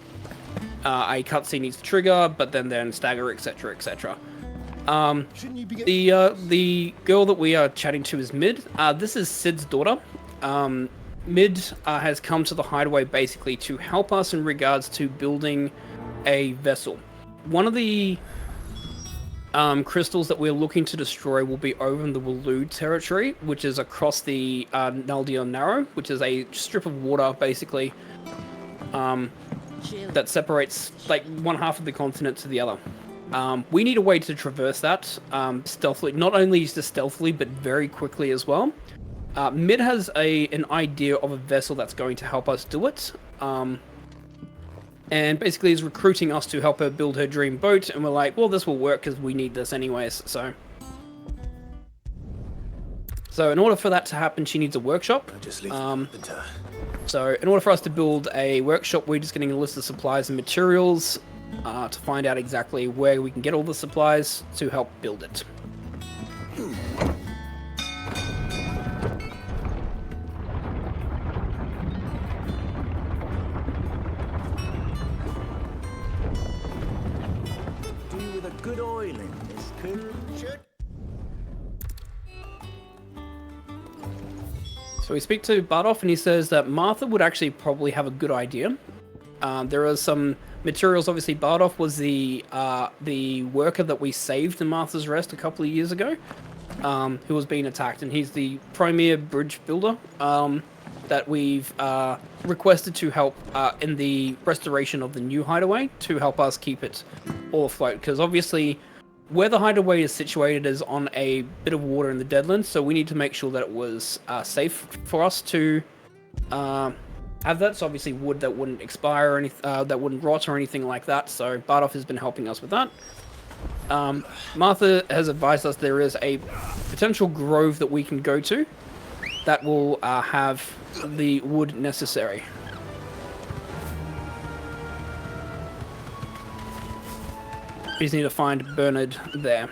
a cutscene needs to trigger, but then stagger, etc., etc. The girl that we are chatting to is Mid. This is Sid's daughter. Mid has come to the hideaway basically to help us in regards to building a vessel. One of the crystals that we're looking to destroy will be over in the Waloed territory, which is across the Naldion Narrow, which is a strip of water basically that separates like one half of the continent to the other. We need a way to traverse that stealthily, not only just stealthily, but very quickly as well. Mid has an idea of a vessel that's going to help us do it, and basically is recruiting us to help her build her dream boat, and we're like, well, this will work because we need this anyways, so in order for that to happen, she needs a workshop. So in order for us to build a workshop, we're just getting a list of supplies and materials to find out exactly where we can get all the supplies to help build it. Good oiling, Miss Cooch. So we speak to Bardoff, and he says that Martha would actually probably have a good idea. There are some materials. Obviously, Bardoff was the worker that we saved in Martha's Rest a couple of years ago, who was being attacked, and he's the premier bridge builder that we've requested to help in the restoration of the new hideaway to help us keep it all afloat. Because obviously, where the hideaway is situated is on a bit of water in the Deadlands, so we need to make sure that it was safe for us to have that. So obviously, wood that wouldn't expire or anything, that wouldn't rot or anything like that. So Bardoff has been helping us with that. Martha has advised us there is a potential grove that we can go to that will have the wood necessary. We just need to find Bernard there.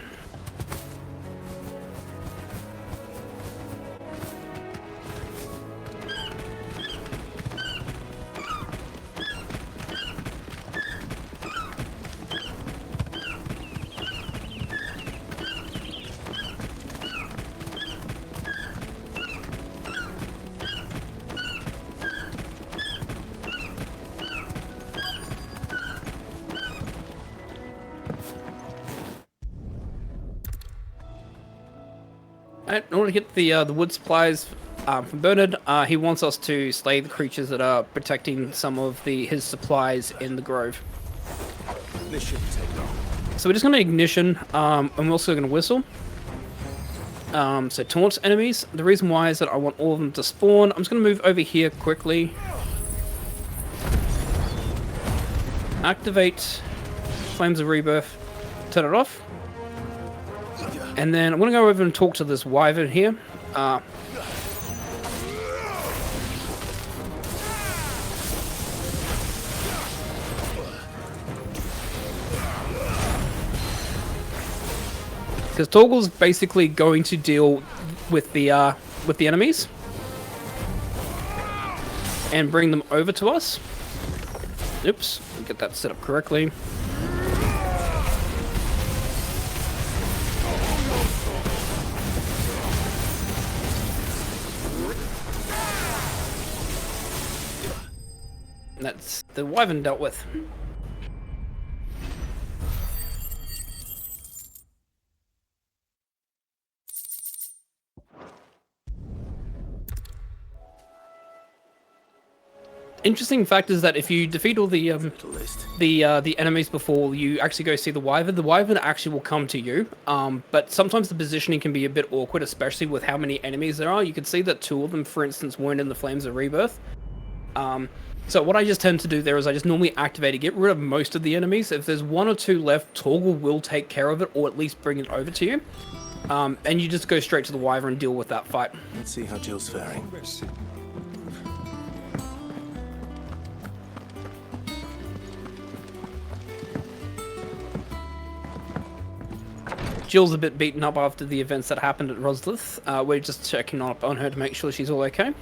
In order to get the wood supplies from Bernard, he wants us to slay the creatures that are protecting some of his supplies in the grove. This shouldn't take long. So we're just going to ignition, and we're also going to whistle. So taunt enemies. The reason why is that I want all of them to spawn. I'm just going to move over here quickly. Activate Flames of Rebirth. Turn it off. And then I'm going to go over and talk to this wyvern here. Because Torgal's basically going to deal with the enemies and bring them over to us. Oops, get that set up correctly. That's the wyvern dealt with. Interesting fact is that if you defeat all the enemies before you actually go see the wyvern actually will come to you. But sometimes the positioning can be a bit awkward, especially with how many enemies there are. You can see that 2 of them, for instance, weren't in the Flames of Rebirth. So what I just tend to do there is I just normally activate it, get rid of most of the enemies. If there's 1 or 2 left, Torgal will take care of it, or at least bring it over to you. And you just go straight to the wyvern and deal with that fight. Let's see how Jill's faring. Jill's a bit beaten up after the events that happened at Roslith. We're just checking up on her to make sure she's all okay.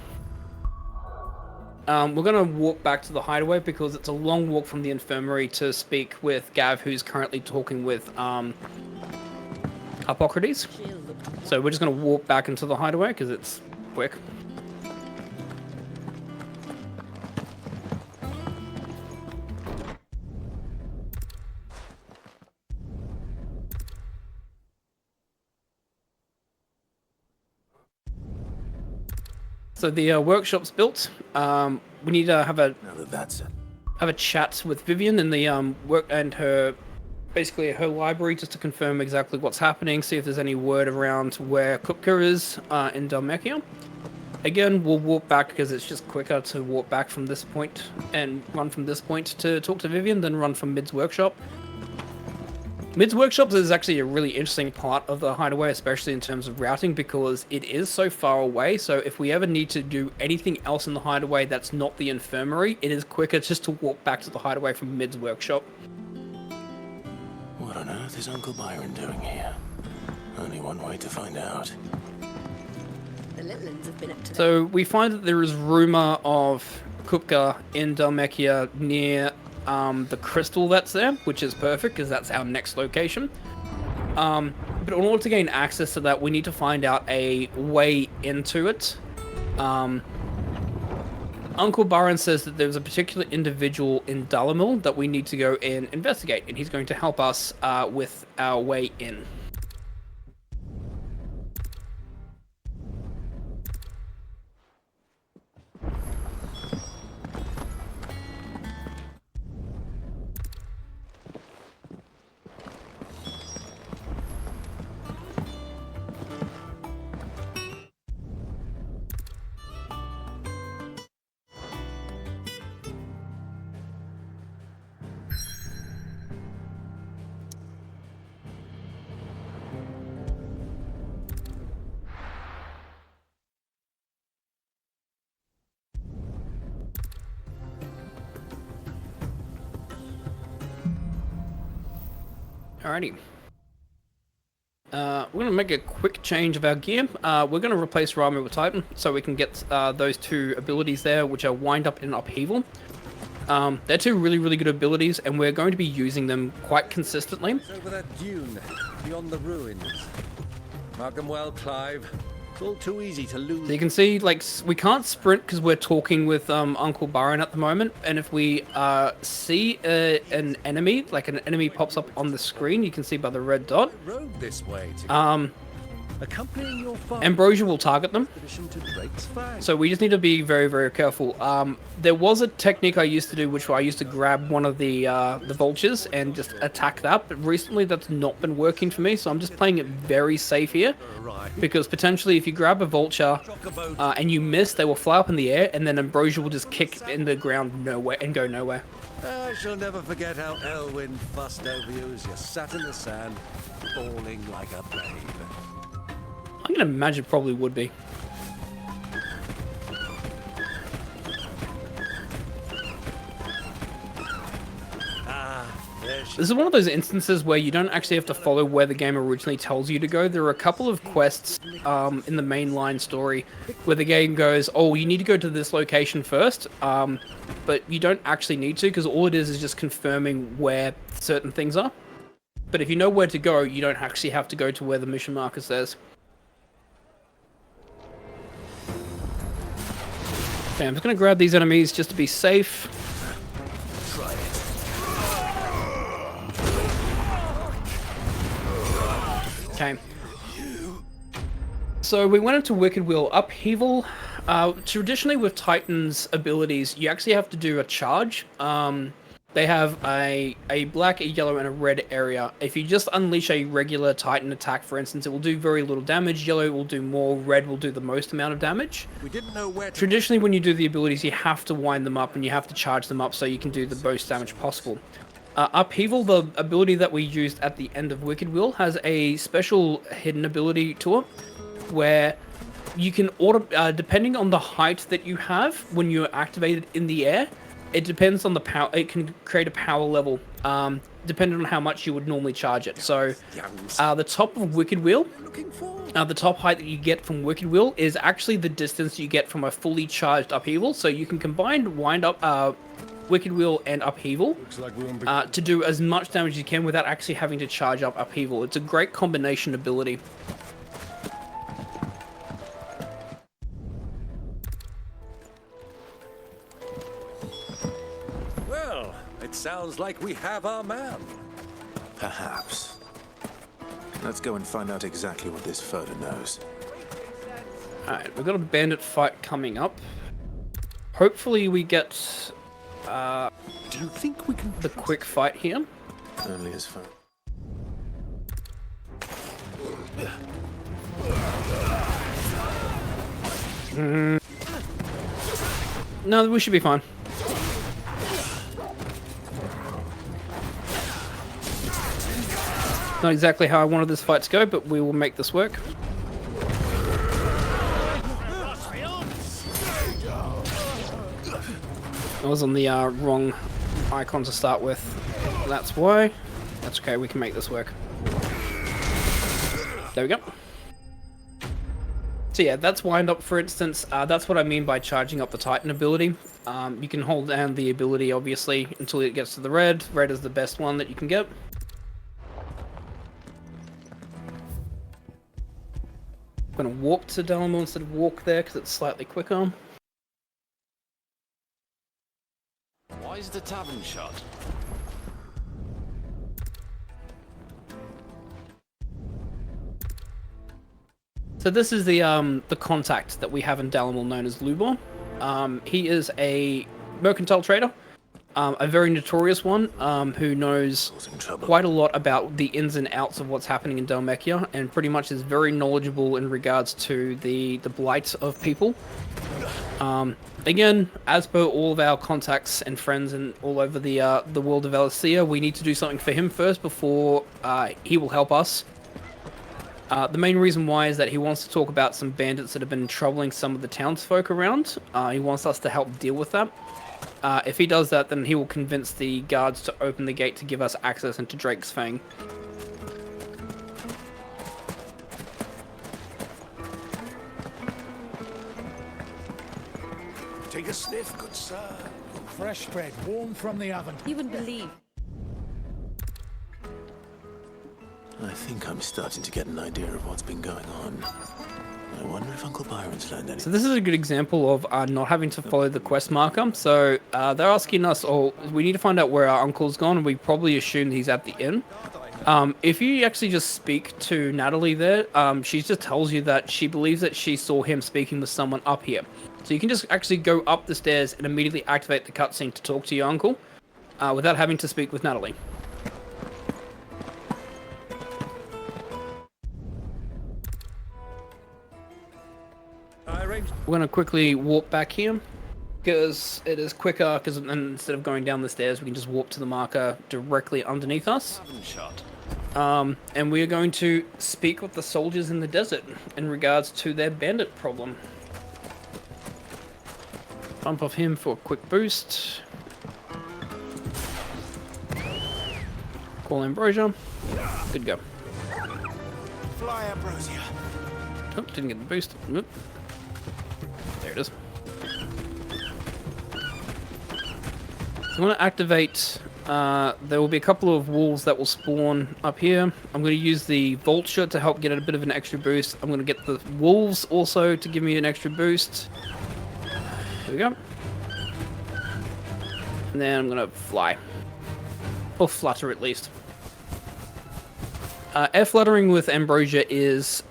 We're going to walk back to the hideaway because it's a long walk from the infirmary to speak with Gav, who's currently talking with Hippocrates. So we're just going to walk back into the hideaway because it's quick. So the workshop's built. We need to have a chat with Vivian in the work and her, basically her library, just to confirm exactly what's happening. See if there's any word around where Kupka is in Dalmekia. Again, we'll walk back because it's just quicker to walk back from this point and run from this point to talk to Vivian than run from Mid's workshop. Mid's workshops is actually a really interesting part of the hideaway, especially in terms of routing, because it is so far away. So if we ever need to do anything else in the hideaway that's not the infirmary, it is quicker just to walk back to the hideaway from Mid's workshop. What on earth is Uncle Byron doing here? Only one way to find out. The Litlins have been up to So we find that there is rumor of Kupka in Dalmekia near the crystal that's there, which is perfect because that's our next location. But in order to gain access to that, we need to find out a way into it. Uncle Byron says that there's a particular individual in Dalamil that we need to go and investigate, and he's going to help us with our way in. Alrighty. We're going to make a quick change of our gear. We're going to replace Rami with Titan, so we can get those 2 abilities there, which are Wind Up and Upheaval. They're 2 really, really good abilities, and we're going to be using them quite consistently. It's over that dune, beyond the ruins. Mark them well, Clive. It's all too easy to lose. So you can see, like, we can't sprint because we're talking with Uncle Byron at the moment. And if we see an enemy, like an enemy pops up on the screen, you can see by the red dot. Road this way accompanying your Ambrosia will target them. So we just need to be very, very careful. There was a technique I used to do, which I used to grab one of the vultures and just attack that. But recently that's not been working for me, so I'm just playing it very safe here. Because potentially if you grab a vulture and you miss, they will fly up in the air, and then Ambrosia will just kick in the ground nowhere and go nowhere. I shall never forget how Elwyn fussed over you as you sat in the sand, bawling like a babe. I'm gonna imagine it probably would be. This is one of those instances where you don't actually have to follow where the game originally tells you to go. There are a couple of quests in the mainline story where the game goes, oh, you need to go to this location first, but you don't actually need to, because all it is just confirming where certain things are. But if you know where to go, you don't actually have to go to where the mission marker says. Okay, I'm just going to grab these enemies just to be safe. Okay. So we went into Wicked Wheel Upheaval. Traditionally with Titan's abilities, you actually have to do a charge. They have a black, a yellow, and a red area. If you just unleash a regular Titan attack, for instance, it will do very little damage. Yellow will do more. Red will do the most amount of damage. We didn't know where to... Traditionally, when you do the abilities, you have to wind them up and you have to charge them up so you can do the most damage possible. Upheaval, the ability that we used at the end of Wicked Wheel, has a special hidden ability to it, where you can depending on the height that you have when you're activated in the air, it depends on the power. It can create a power level, depending on how much you would normally charge it. So, the top of Wicked Wheel, the top height that you get from Wicked Wheel is actually the distance you get from a fully charged Upheaval. So you can combine wind up, Wicked Wheel and Upheaval to do as much damage as you can without actually having to charge up Upheaval. It's a great combination ability. Well, it sounds like we have our man. Perhaps. Let's go and find out exactly what this photo knows. Alright, we've got a bandit fight coming up. Hopefully we get do you think we can the quick fight here? Only as far. No, we should be fine. Not exactly how I wanted this fight to go, but we will make this work. I was on the wrong icon to start with. That's why. That's okay, we can make this work. There we go. So yeah, that's wind up, for instance. That's what I mean by charging up the Titan ability. You can hold down the ability, obviously, until it gets to the red. Red is the best one that you can get. I'm going to warp to Dalamo instead of walk there, because it's slightly quicker. Why is the tavern shut? So this is the contact that we have in Dalamo known as Lubor. He is a mercantile trader, a very notorious one, who knows quite a lot about the ins and outs of what's happening in Dhalmekia, and pretty much is very knowledgeable in regards to the blight of people. Again, as per all of our contacts and friends and all over the world of Alicia, we need to do something for him first before he will help us. The main reason why is that he wants to talk about some bandits that have been troubling some of the townsfolk around. He wants us to help deal with that. If he does that, then he will convince the guards to open the gate to give us access into Drake's Fang. Take a sniff, good sir. Fresh bread, warm from the oven. You wouldn't believe. I think I'm starting to get an idea of what's been going on. I wonder if Uncle Byron's learned anything. So this is a good example of not having to follow the quest marker. So they're asking us, we need to find out where our uncle's gone, and we probably assume he's at the inn. If you actually just speak to Natalie there, she just tells you that she believes that she saw him speaking with someone up here. So you can just actually go up the stairs and immediately activate the cutscene to talk to your uncle without having to speak with Natalie. We're going to quickly warp back here because it is quicker, because instead of going down the stairs we can just warp to the marker directly underneath us. And we are going to speak with the soldiers in the desert in regards to their bandit problem. Bump off him for a quick boost. Call Ambrosia. Good go. Fly, Ambrosia. Oh, didn't get the boost. Nope. There it is. I'm going to activate, there will be a couple of wolves that will spawn up here. I'm going to use the vulture to help get a bit of an extra boost. I'm going to get the wolves also to give me an extra boost. There we go. And then I'm going to fly. Or flutter at least. Air fluttering with Ambrosia is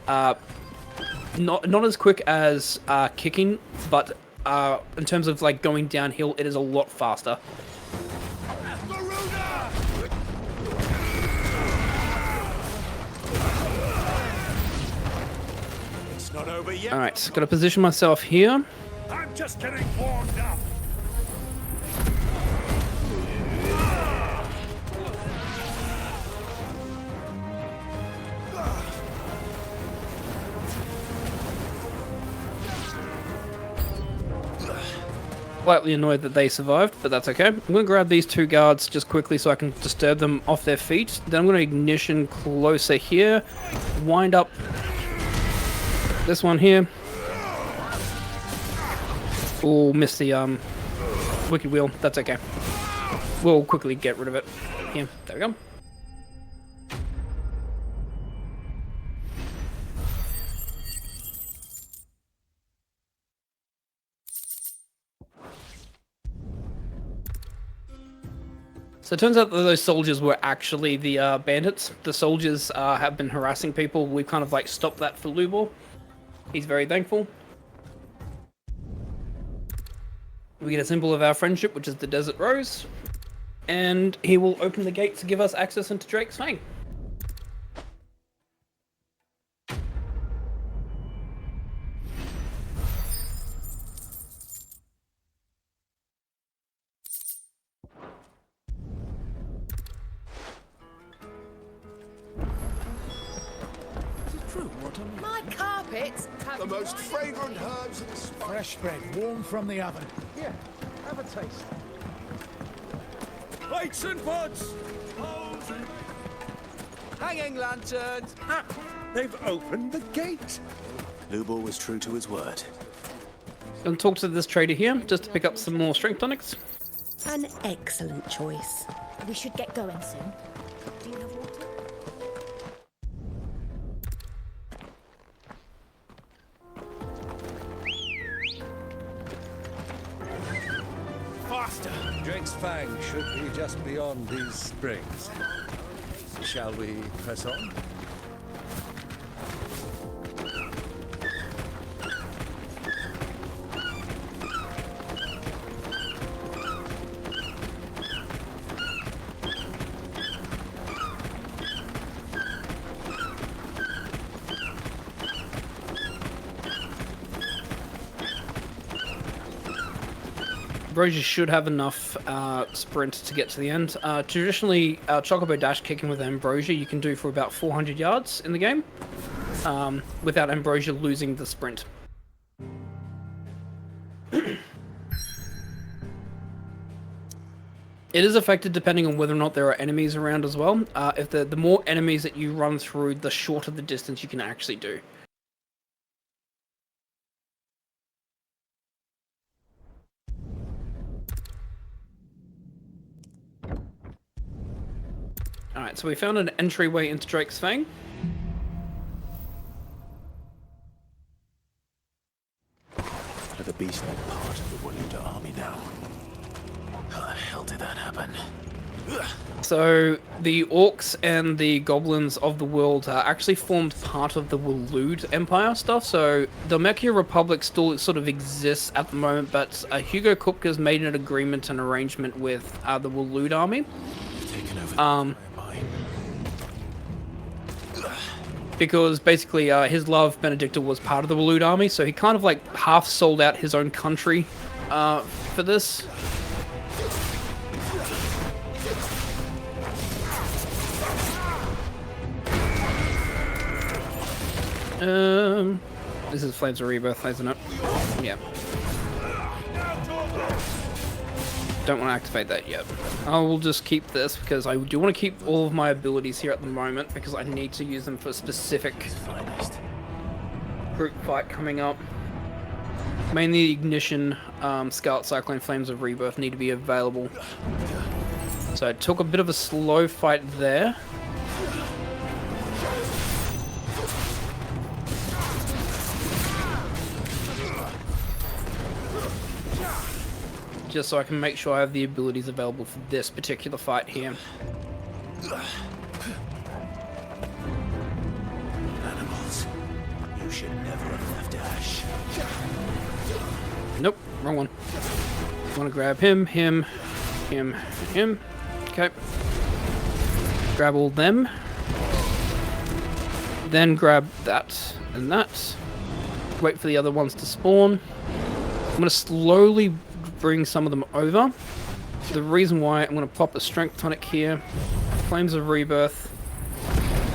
not as quick as kicking, but in terms of like going downhill, it is a lot faster. It's not over yet. All right, got to position myself here. I'm just getting warmed up. Slightly annoyed that they survived, but that's okay. I'm going to grab these two guards just quickly so I can disturb them off their feet. Then I'm going to ignition closer here. Wind up this one here. Oh, missed the wicked wheel. That's okay. We'll quickly get rid of it. Here, there we go. So it turns out that those soldiers were actually the bandits. The soldiers have been harassing people. We've kind of like stopped that for Lubor. He's very thankful. We get a symbol of our friendship, which is the Desert Rose. And he will open the gate to give us access into Drake's Fang. My carpets have The most fragrant herbs and spices. Fresh bread, warm from the oven. Here, have a taste. Plates and pots! Bowls and... Hanging lanterns. Ah, they've opened the gate. Lubor was true to his word. Gonna talk to this trader here, just to pick up some more strength tonics. An excellent choice. We should get going soon. Do you have water? Faster! Drake's Fang should be just beyond these springs. Shall we press on? Ambrosia should have enough sprint to get to the end. Traditionally, Chocobo Dash kicking with Ambrosia you can do for about 400 yards in the game, without Ambrosia losing the sprint. It is affected depending on whether or not there are enemies around as well. If the more enemies that you run through, the shorter the distance you can actually do. Alright, so we found an entryway into Drake's Fang. Are the beast not part of the Waluda army now? How the hell did that happen? So, the orcs and the goblins of the world actually formed part of the Walud Empire stuff, so the Mekia Republic still sort of exists at the moment, but Hugo Kupka's made an agreement and arrangement with the Walud army. Because basically his love, Benedicta, was part of the Walud army, so he kind of like half sold out his own country for this. This is Flames of Rebirth, isn't it? Yeah. Don't want to activate that yet. I will just keep this because I do want to keep all of my abilities here at the moment because I need to use them for a specific group fight coming up. Mainly Ignition, Scarlet Cyclone, Flames of Rebirth need to be available. So I took a bit of a slow fight there. Just so I can make sure I have the abilities available for this particular fight here. words. You should never have left Ash. Nope, wrong one. I want to grab him, him. Okay. Grab all them. Then grab that and that. Wait for the other ones to spawn. I'm going to slowly bring some of them over. The reason why I'm going to pop a strength tonic here. Flames of Rebirth.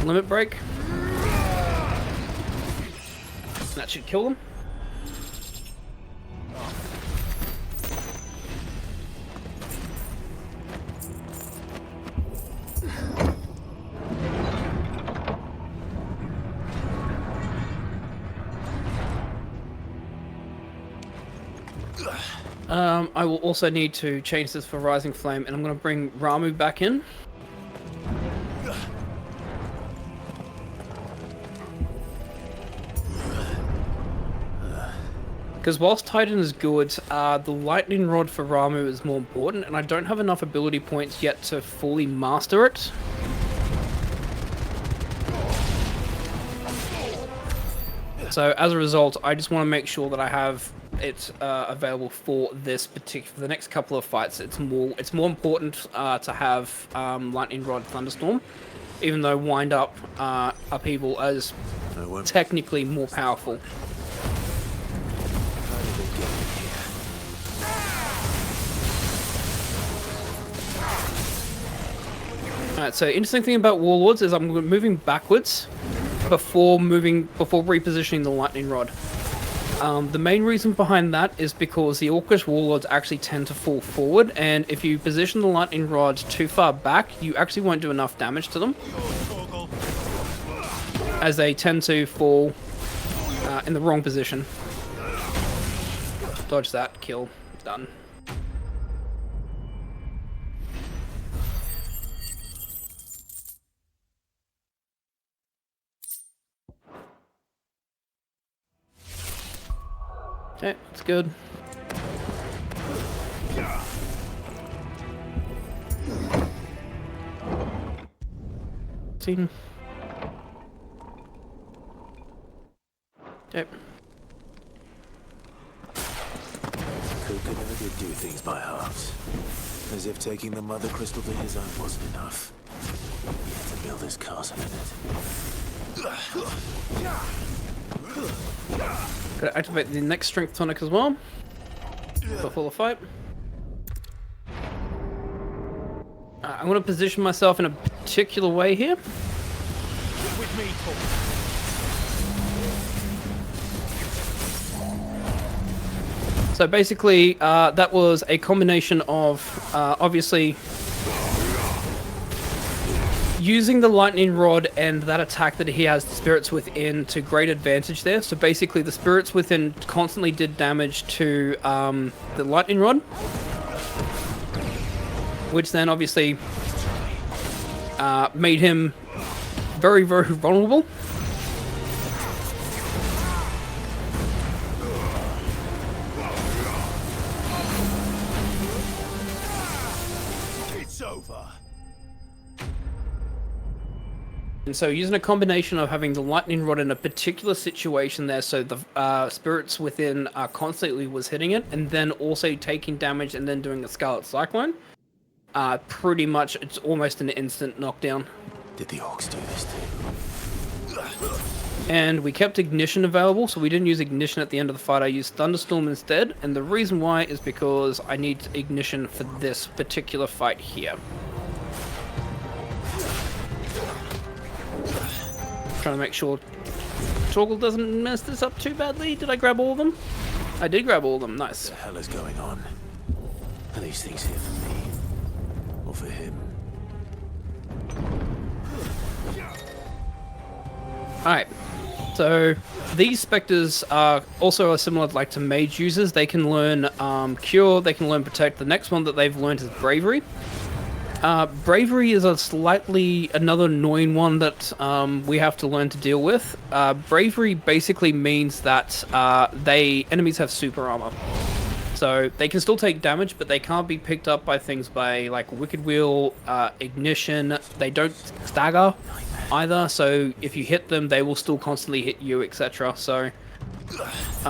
Limit break. That should kill them. I will also need to change this for Rising Flame, and I'm going to bring Ramu back in. Because whilst Titan is good, the Lightning Rod for Ramu is more important, and I don't have enough ability points yet to fully master it. So as a result, I just want to make sure that I have it available for this for the next couple of fights. It's more important to have Lightning Rod Thunderstorm, even though Wind Up Upheaval is technically more powerful. Alright, so interesting thing about Warlords is I'm moving backwards before repositioning the Lightning Rod. The main reason behind that is because the Orcish Warlords actually tend to fall forward, and if you position the Lightning Rod too far back, you actually won't do enough damage to them, as they tend to fall in the wrong position. Dodge that, kill, done. Okay, that's good. Okay. Kuka never did do things by halves. As if taking the Mother Crystal to his own wasn't enough. He had to build his castle in it. Gotta activate the next Strength Tonic as well before the fight. I'm going to position myself in a particular way here. With me, So basically, that was a combination of obviously using the Lightning Rod and that attack that he has the Spirits Within to great advantage there. So basically the Spirits Within constantly did damage to the Lightning Rod, which then obviously made him very, very vulnerable. It's over. And so using a combination of having the Lightning Rod in a particular situation there, so the Spirits Within constantly was hitting it, and then also taking damage and then doing a Scarlet Cyclone, pretty much it's almost an instant knockdown. Did the Orcs do this too? And we kept Ignition available, so we didn't use Ignition at the end of the fight. I used Thunderstorm instead, and the reason why is because I need Ignition for this particular fight here. Trying to make sure Torgal doesn't mess this up too badly. Did I grab all of them? I did grab all of them. Nice. What the hell is going on? Are these things here for me? Or for him? Alright. So these Spectres are also similar like to Mage users. They can learn Cure, they can learn Protect. The next one that they've learned is Bravery. Bravery is another annoying one that we have to learn to deal with. Bravery basically means that enemies have super armor. So they can still take damage, but they can't be picked up by things by like Wicked Wheel, Ignition. They don't stagger. either, so if you hit them, they will still constantly hit you, etc. So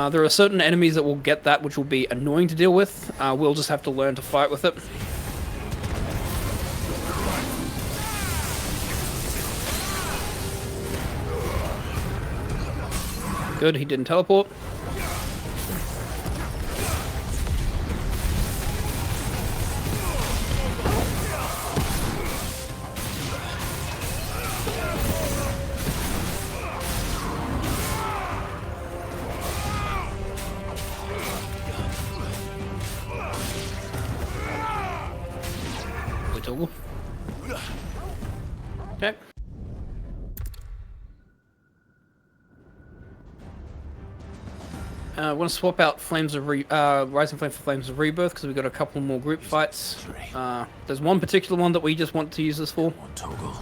there are certain enemies that will get that, which will be annoying to deal with. We'll just have to learn to fight with it. Good, he didn't teleport. Okay. I want to swap out Rising Flame for Flames of Rebirth because we've got a couple more group fights. There's one particular one that we just want to use this for. Toggle.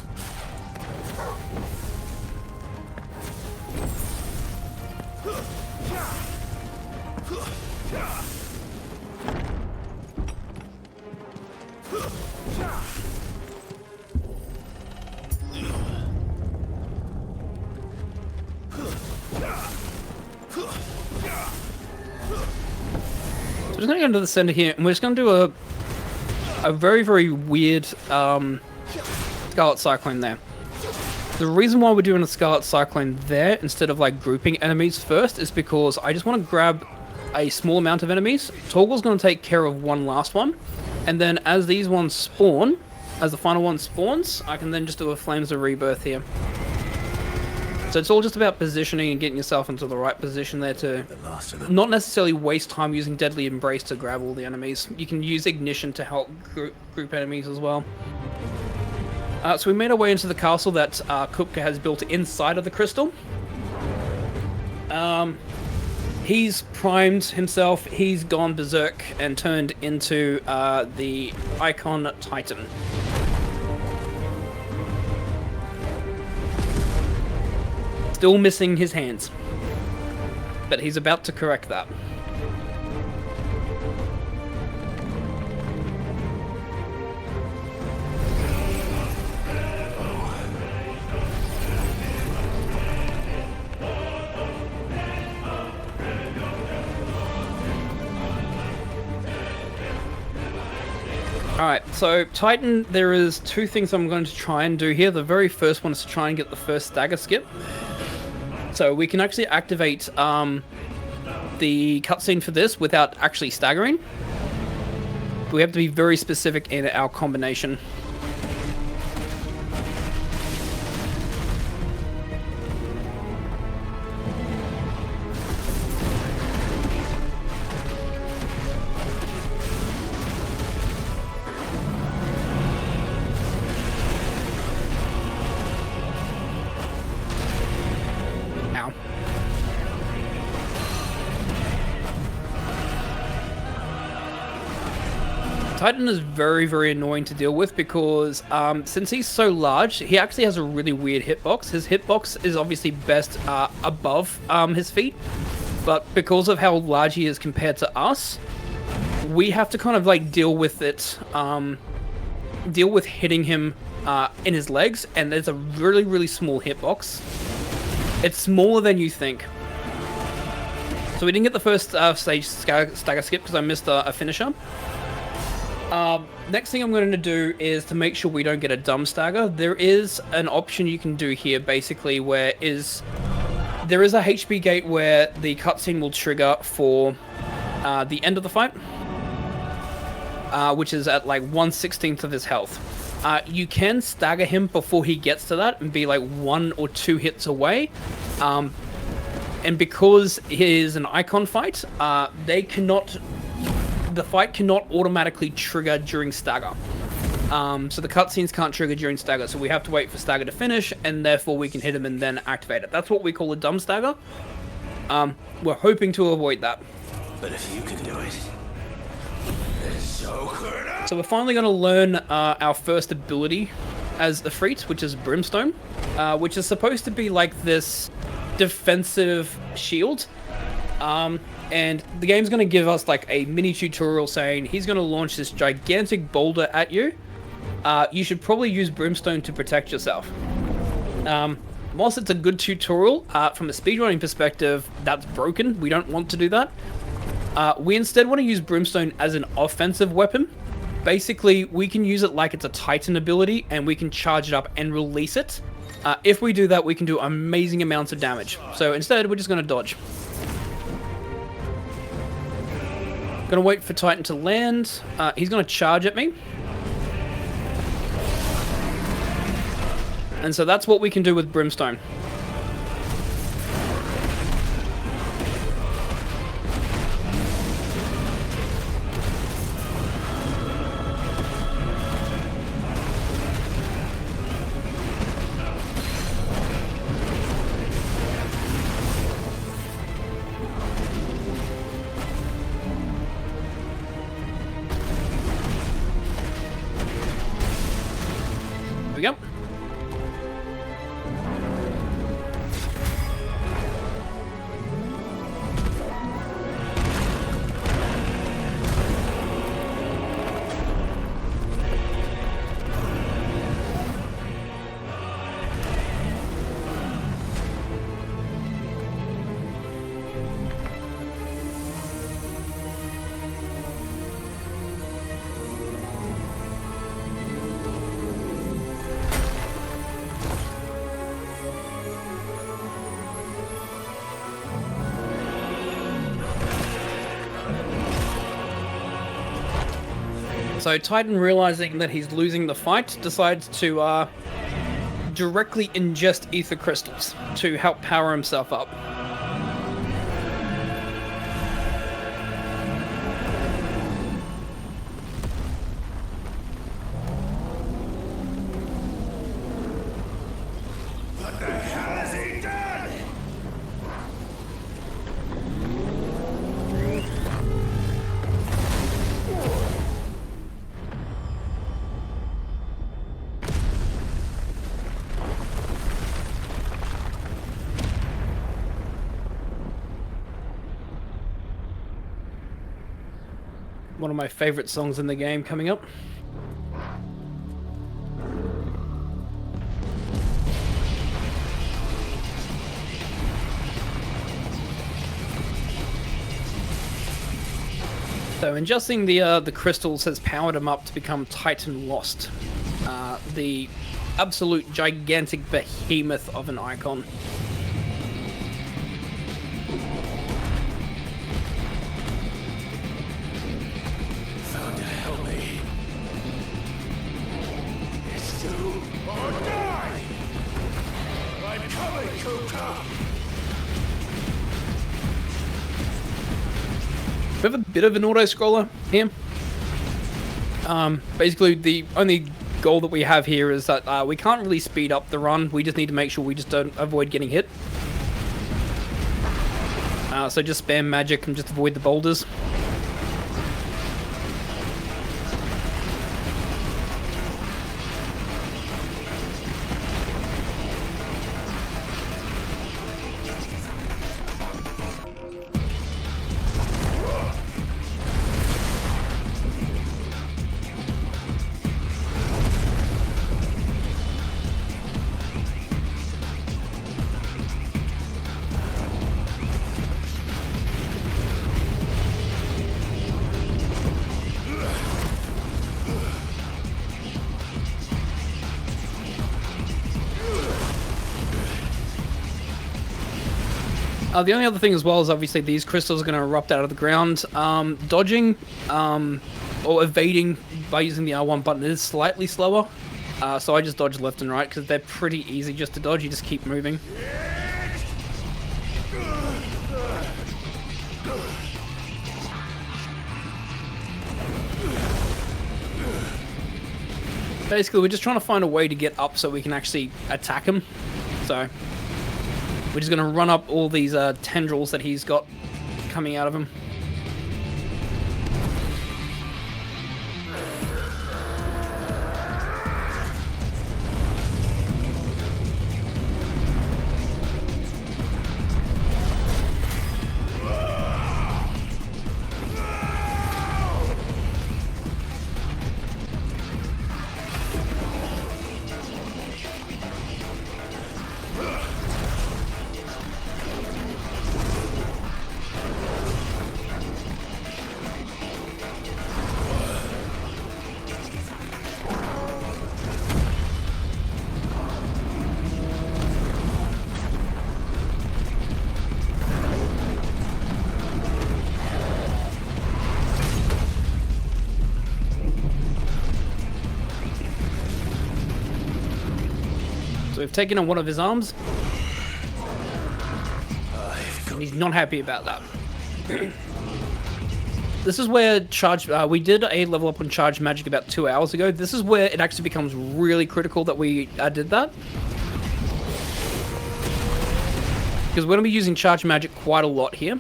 So we're just going to go into the center here, and we're just going to do a very, very weird Scarlet Cyclone there. The reason why we're doing a Scarlet Cyclone there instead of like grouping enemies first is because I just want to grab a small amount of enemies. Toggle's going to take care of one last one, and then as these ones spawn, as the final one spawns, I can then just do a Flames of Rebirth here. So it's all just about positioning and getting yourself into the right position there to not necessarily waste time using Deadly Embrace to grab all the enemies. You can use Ignition to help group enemies as well. So we made our way into the castle that Kupka has built inside of the crystal. He's primed himself, he's gone berserk and turned into the Icon Titan. Still missing his hands, but he's about to correct that. Alright, so Titan, there is two things I'm going to try and do here. The very first one is to try and get the first stagger skip. So we can actually activate the cutscene for this without actually staggering. We have to be very specific in our combination. Titan is very, very annoying to deal with because since he's so large, he actually has a really weird hitbox. His hitbox is obviously best above his feet, but because of how large he is compared to us, we have to kind of like deal with it, deal with hitting him in his legs, and there's a really, really small hitbox. It's smaller than you think. So we didn't get the first stage stagger skip because I missed a finisher. Next thing I'm going to do is to make sure we don't get a dumb stagger. There is an option you can do here, basically, where there is a HP gate where the cutscene will trigger for the end of the fight, which is at like 1/16 of his health. You can stagger him before he gets to that and be like 1 or 2 hits away. And because it is an icon fight, the fight cannot automatically trigger during stagger. So the cutscenes can't trigger during stagger, so we have to wait for stagger to finish, and therefore we can hit him and then activate it. That's what we call a dumb stagger. We're hoping to avoid that. But if you can do it, it's so good. So we're finally going to learn our first ability as Ifrit, which is Brimstone, which is supposed to be like this defensive shield. And the game's going to give us like a mini tutorial saying he's going to launch this gigantic boulder at you. You should probably use Brimstone to protect yourself. Whilst it's a good tutorial, from a speedrunning perspective, that's broken. We don't want to do that. We instead want to use Brimstone as an offensive weapon. Basically, we can use it like it's a Titan ability, and we can charge it up and release it. If we do that, we can do amazing amounts of damage. So instead, we're just going to dodge. Gonna wait for Titan to land. He's gonna charge at me. And so that's what we can do with Brimstone. Yep. So Titan, realizing that he's losing the fight, decides to directly ingest ether crystals to help power himself up. What the hell has he done? One of my favorite songs in the game coming up. So ingesting the crystals has powered him up to become Titan Lost, the absolute gigantic behemoth of an icon. Thunder help me. It's do or die. I'm coming, Kuka. We have a bit of an auto-scroller here. Basically, the only goal that we have here is that we can't really speed up the run. We just need to make sure we just don't avoid getting hit. So just spam magic and just avoid the boulders. The only other thing as well is obviously these crystals are going to erupt out of the ground. Dodging or evading by using the R1 button is slightly slower. So I just dodge left and right because they're pretty easy just to dodge. You just keep moving. Basically, we're just trying to find a way to get up so we can actually attack him. So we're just going to run up all these tendrils that he's got coming out of him. So we've taken on one of his arms. And he's not happy about that. This is where charge... we did a level up on charge magic about 2 hours ago. This is where it actually becomes really critical that we did that. Because we're going to be using charge magic quite a lot here.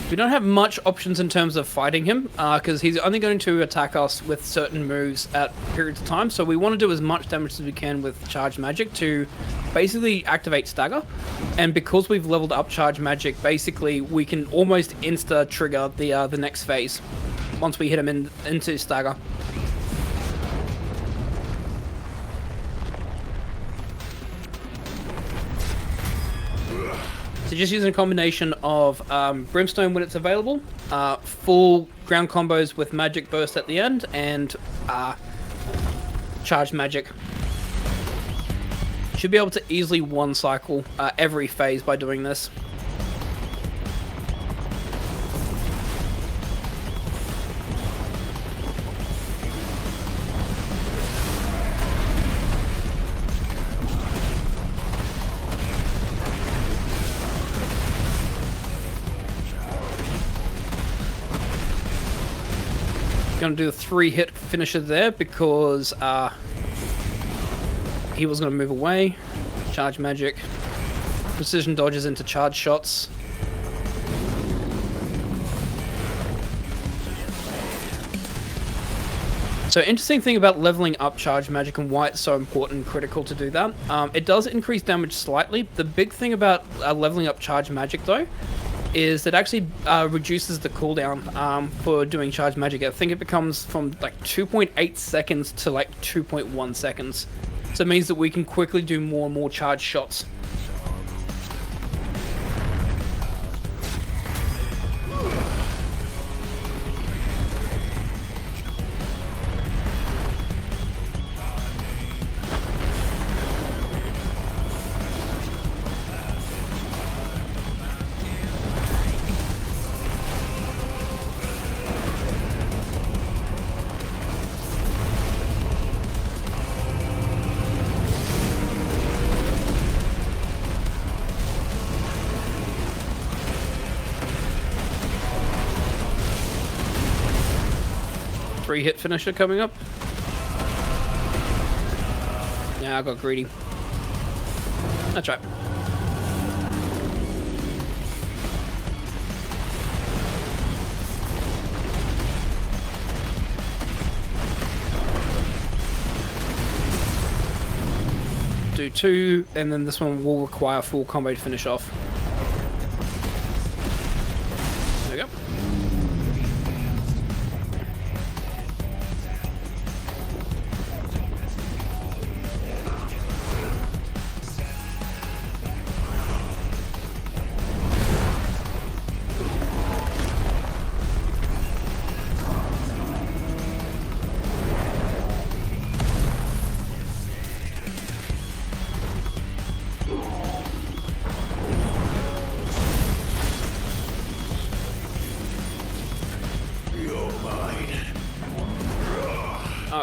We don't have much options in terms of fighting him, because he's only going to attack us with certain moves at periods of time, so we want to do as much damage as we can with charge magic to basically activate stagger. And because we've leveled up charge magic, basically we can almost insta-trigger the next phase once we hit him into stagger. So just using a combination of Brimstone when it's available, full ground combos with Magic Burst at the end, and Charge Magic. Should be able to easily one cycle every phase by doing this. Going to do a 3-hit finisher there because he was going to move away. Charge magic. Precision dodges into charge shots. So interesting thing about leveling up charge magic and why it's so important and critical to do that. It does increase damage slightly. The big thing about leveling up charge magic though is it actually reduces the cooldown for doing charge magic. I think it becomes from like 2.8 seconds to like 2.1 seconds. So it means that we can quickly do more and more charge shots. Hit finisher coming up. Yeah, I got greedy. That's right. Do 2, and then this one will require full combo to finish off. There we go.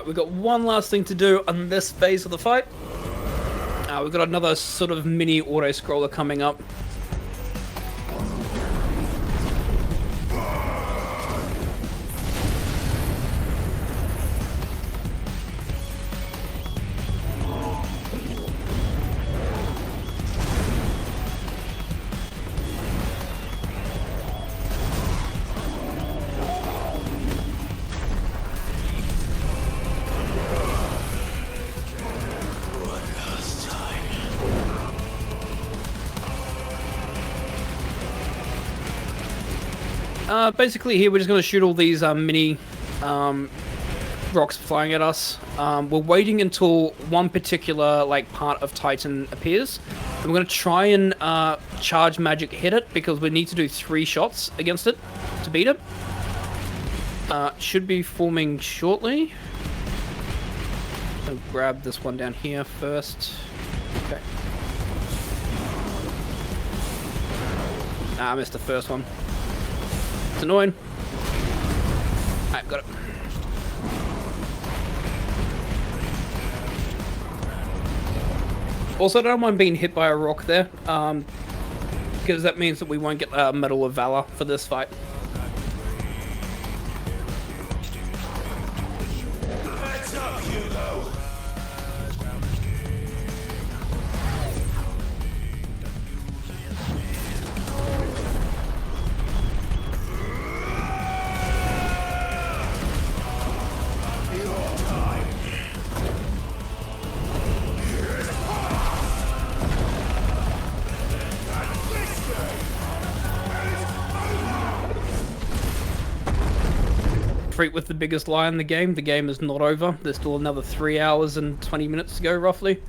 We've got one last thing to do on this phase of the fight. We've got another sort of mini auto-scroller coming up. Basically here we're just going to shoot all these mini rocks flying at us. We're waiting until one particular like part of Titan appears. And we're going to try and charge magic hit it because we need to do 3 shots against it to beat it. Should be forming shortly. So grab this one down here first. Okay. I missed the first one. It's annoying. Alright, got it. Also, I don't mind being hit by a rock there, because that means that we won't get Medal of Valor for this fight. Heads up, Hugo! Treat with the biggest lie in the game. The game is not over. There's still another 3 hours and 20 minutes to go, roughly.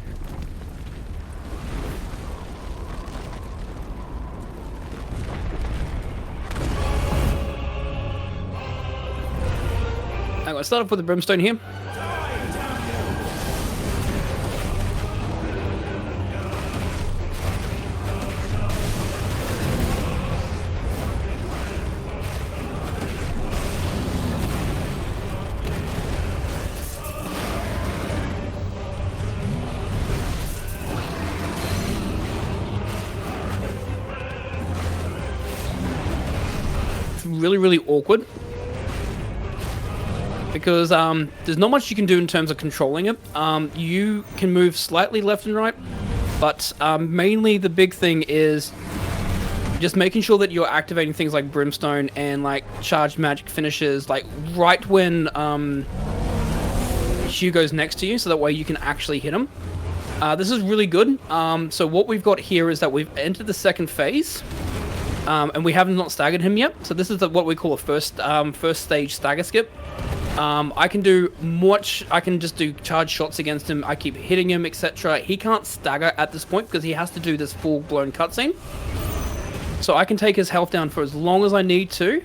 I'm going to start off with the brimstone here. Really awkward because there's not much you can do in terms of controlling it. You can move slightly left and right, but mainly the big thing is just making sure that you're activating things like brimstone and like charged magic finishes like right when Hugo's next to you, so that way you can actually hit him. This is really good. So what we've got here is that we've entered the second phase. And we haven't not staggered him yet, so this is what we call a first stage stagger skip. I can do much. I can just do charge shots against him. I keep hitting him, etc. He can't stagger at this point because he has to do this full-blown cutscene. So I can take his health down for as long as I need to,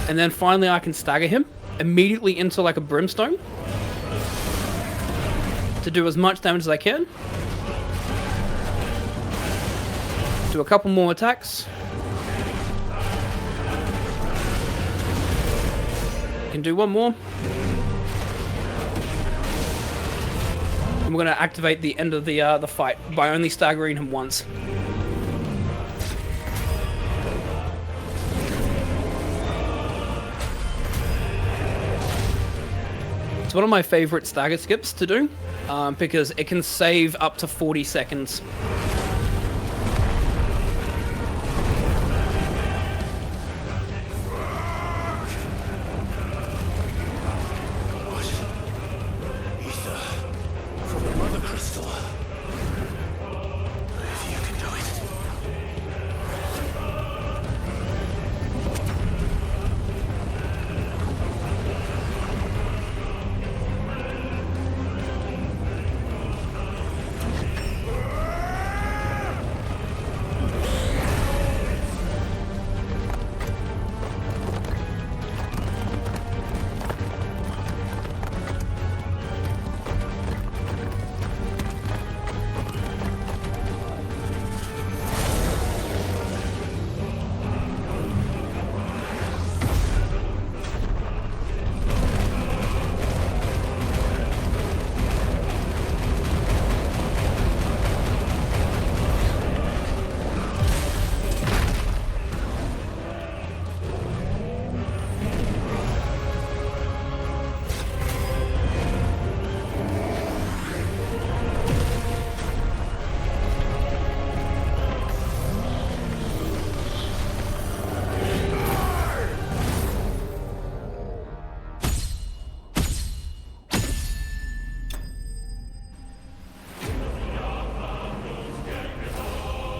and then finally I can stagger him immediately into like a brimstone to do as much damage as I can. Do a couple more attacks. Can do one more. And we're going to activate the end of the fight by only staggering him once. It's one of my favorite stagger skips to do because it can save up to 40 seconds.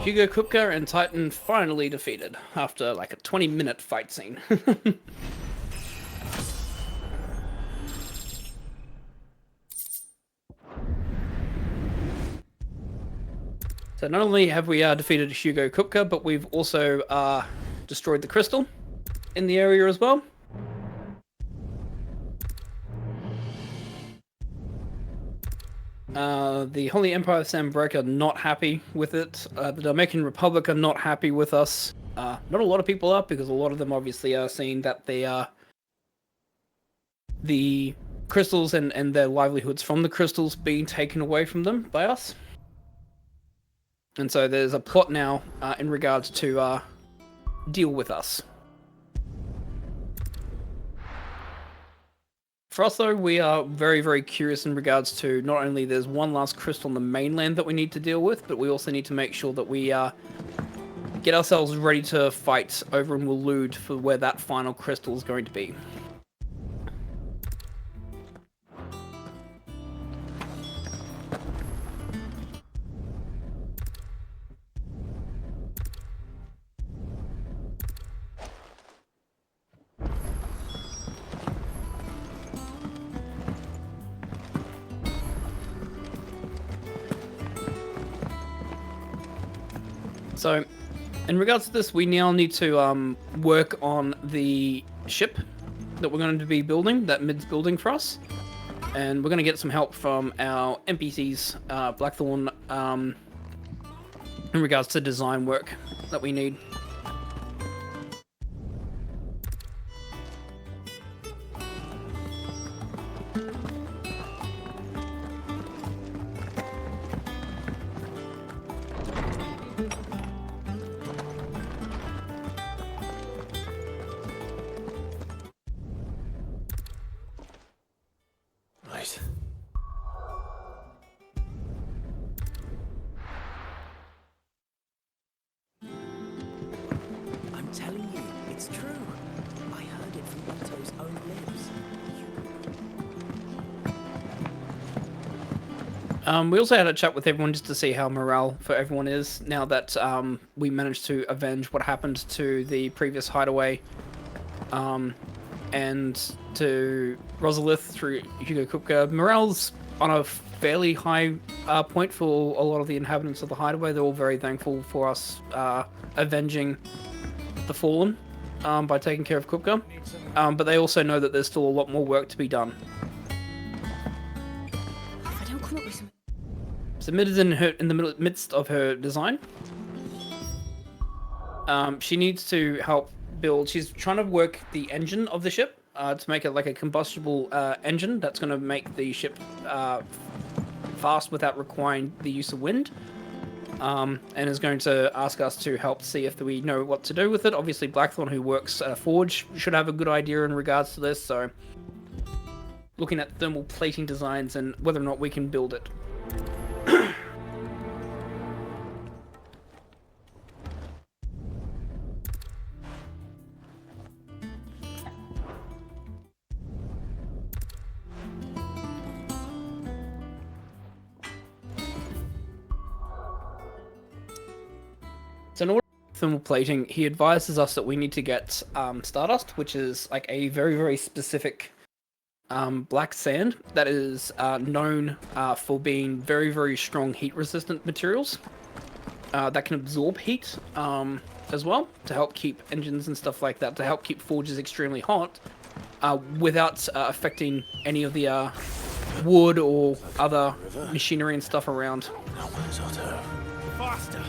Hugo Kupka and Titan finally defeated after like a 20-minute fight scene. So not only have we defeated Hugo Kupka, but we've also destroyed the crystal in the area as well. The Holy Empire of Sambrek are not happy with it. The Dominican Republic are not happy with us. Not a lot of people are, because a lot of them obviously are seeing that they are the crystals and their livelihoods from the crystals being taken away from them by us. And so there's a plot now in regards to deal with us. For us, though, we are very, very curious in regards to not only there's one last crystal on the mainland that we need to deal with, but we also need to make sure that we get ourselves ready to fight over in Waloed for where that final crystal is going to be. So, in regards to this, we now need to work on the ship that we're going to be building, that Mid's building for us. And we're going to get some help from our NPCs, Blackthorn, in regards to design work that we need. Right. I'm telling you, it's true. I heard it from Otto's own lips. We also had a chat with everyone just to see how morale for everyone is now that we managed to avenge what happened to the previous hideaway and to Rosalith through Hugo Kupka. Morale's on a fairly high point for a lot of the inhabitants of the hideaway. They're all very thankful for us avenging the Fallen by taking care of Kupka. But they also know that there's still a lot more work to be done. If I don't come up with some... So Mid is in the midst of her design. She needs to help build. She's trying to work the engine of the ship to make it like a combustible engine that's going to make the ship fast without requiring the use of wind. And is going to ask us to help see if we know what to do with it. Obviously, Blackthorn, who works at a forge, should have a good idea in regards to this. So, looking at thermal plating designs and whether or not we can build it. So in order to thermal plating, he advises us that we need to get Stardust, which is like a very, very specific black sand that is known for being very, very strong heat-resistant materials that can absorb heat as well to help keep engines and stuff like that, to help keep forges extremely hot without affecting any of the wood or other machinery and stuff around. Faster!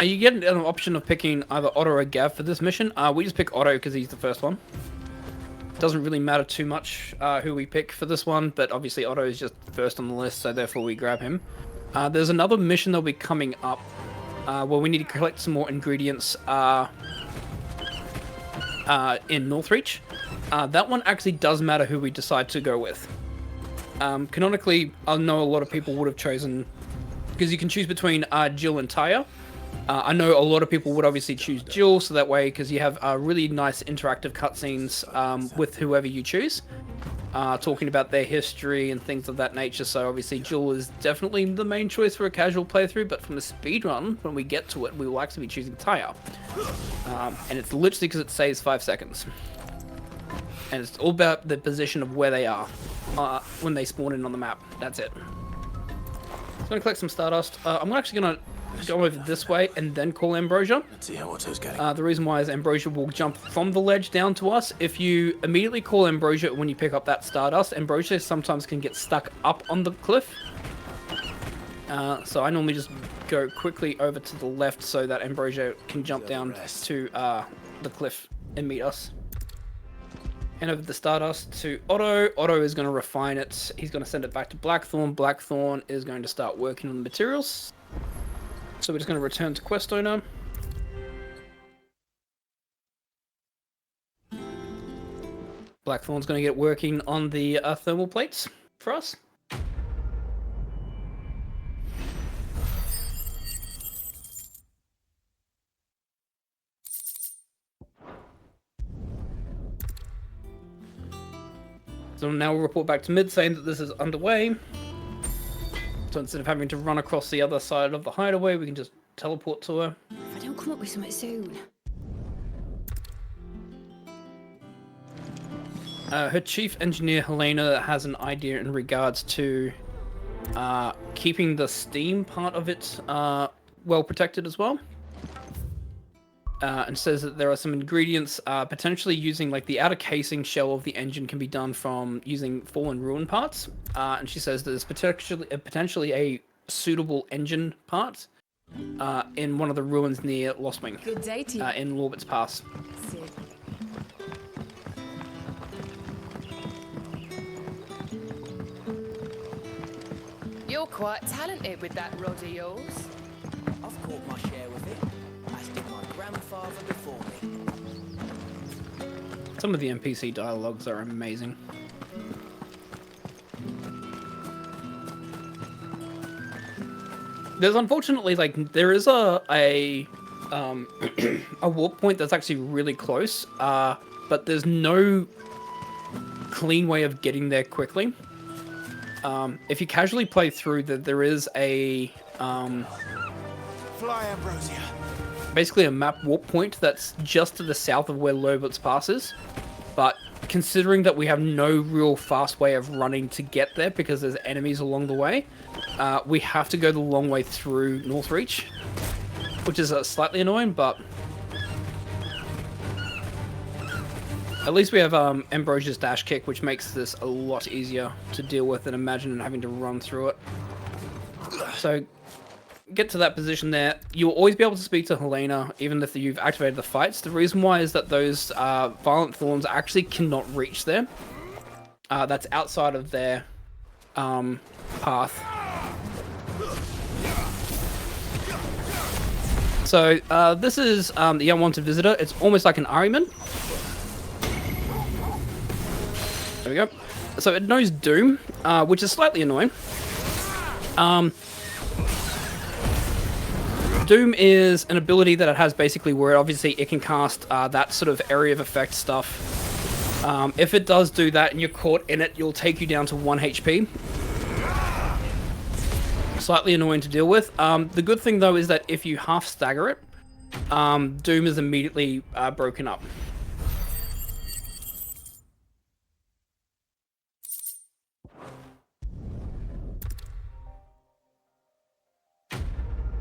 You get an option of picking either Otto or Gav for this mission. We just pick Otto because he's the first one. Doesn't really matter too much who we pick for this one, but obviously Otto is just first on the list, so therefore we grab him. There's another mission that'll be coming up where we need to collect some more ingredients in Northreach. That one actually does matter who we decide to go with. Canonically, I know a lot of people would have chosen, because you can choose between Jill and Tyre. I know a lot of people would obviously choose Jill, so that way, because you have really nice interactive cutscenes with whoever you choose, talking about their history and things of that nature. So obviously Jill is definitely the main choice for a casual playthrough, but from a speedrun, when we get to it, we will actually be choosing Tyre. And it's literally because it saves 5 seconds. And it's all about the position of where they are when they spawn in on the map. That's it. I'm going to collect some Stardust. I'm actually going to go over this way and then call Ambrosia. Let's see how Otto's getting. The reason why is Ambrosia will jump from the ledge down to us. If you immediately call Ambrosia when you pick up that Stardust, Ambrosia sometimes can get stuck up on the cliff. So I normally just go quickly over to the left so that Ambrosia can jump down to the cliff and meet us. Hand over the Stardust to Otto. Otto is going to refine it. He's going to send it back to Blackthorn. Blackthorn is going to start working on the materials. So we're just going to return to Quest Owner. Blackthorn's going to get working on the thermal plates for us. So now we'll report back to mid saying that this is underway. So instead of having to run across the other side of the hideaway, we can just teleport to her. If I don't come up with something soon. Her chief engineer, Helena, has an idea in regards to keeping the steam part of it well protected as well. And says that there are some ingredients potentially using like the outer casing shell of the engine can be done from using fallen ruin parts. And she says there's potentially a suitable engine part in one of the ruins near Lostwing. Good day to you. In Lorbit's Pass. You're quite talented with that rod of yours. I've caught my share with it. As did my grandfather before me. Some of the NPC dialogues are amazing. There's unfortunately there is a warp point that's actually really close, but there's no clean way of getting there quickly. If you casually play through, there is a Fly, Ambrosia. basically a map warp point that's just to the south of where Lobert's Pass is. But considering that we have no real fast way of running to get there because there's enemies along the way, we have to go the long way through Northreach, which is slightly annoying, but at least we have Ambrosia's dash kick, which makes this a lot easier to deal with than imagine having to run through it. So get to that position there. You'll always be able to speak to Helena, even if you've activated the fights. The reason why is that those violent thorns actually cannot reach there. That's outside of their path. So this is the unwanted visitor. It's almost like an Ahriman. There we go. So it knows Doom, which is slightly annoying. Doom is an ability that it has basically where obviously it can cast that sort of area of effect stuff. If it does do that and you're caught in it, you'll take you down to 1 HP. Slightly annoying to deal with. The good thing though is that if you half stagger it, Doom is immediately broken up.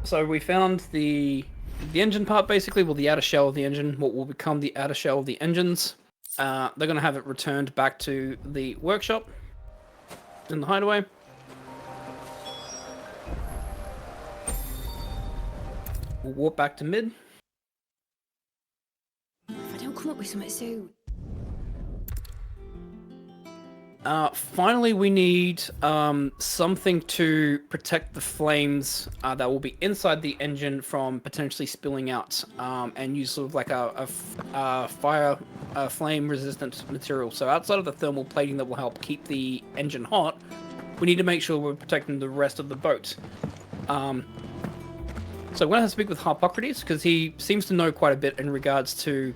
So we found the engine part basically, well the outer shell of the engine, what will become the outer shell of the engines. They're going to have it returned back to the workshop in the hideaway. We'll warp back to mid. If I don't come up with something soon. Finally, we need something to protect the flames that will be inside the engine from potentially spilling out, and use sort of like a fire flame-resistant material. So outside of the thermal plating that will help keep the engine hot, we need to make sure we're protecting the rest of the boat. So I'm going to have to speak with Harpocrates, because he seems to know quite a bit in regards to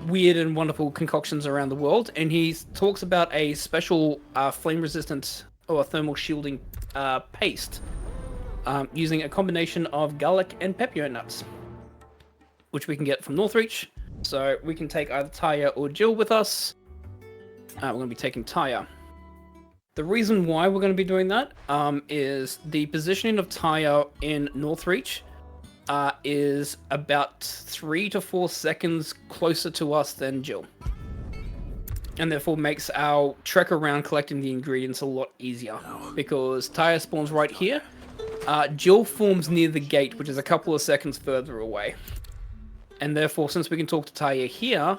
weird and wonderful concoctions around the world, and he talks about a special flame-resistant or thermal shielding paste using a combination of garlic and pepio nuts, which we can get from Northreach. So we can take either Taya or Jill with us. We're going to be taking Taya. The reason why we're going to be doing that is the positioning of Taya in Northreach is about 3 to 4 seconds closer to us than Jill. And therefore makes our trek around collecting the ingredients a lot easier. Because Taya spawns right here. Jill forms near the gate, which is a couple of seconds further away. And therefore, since we can talk to Taya here,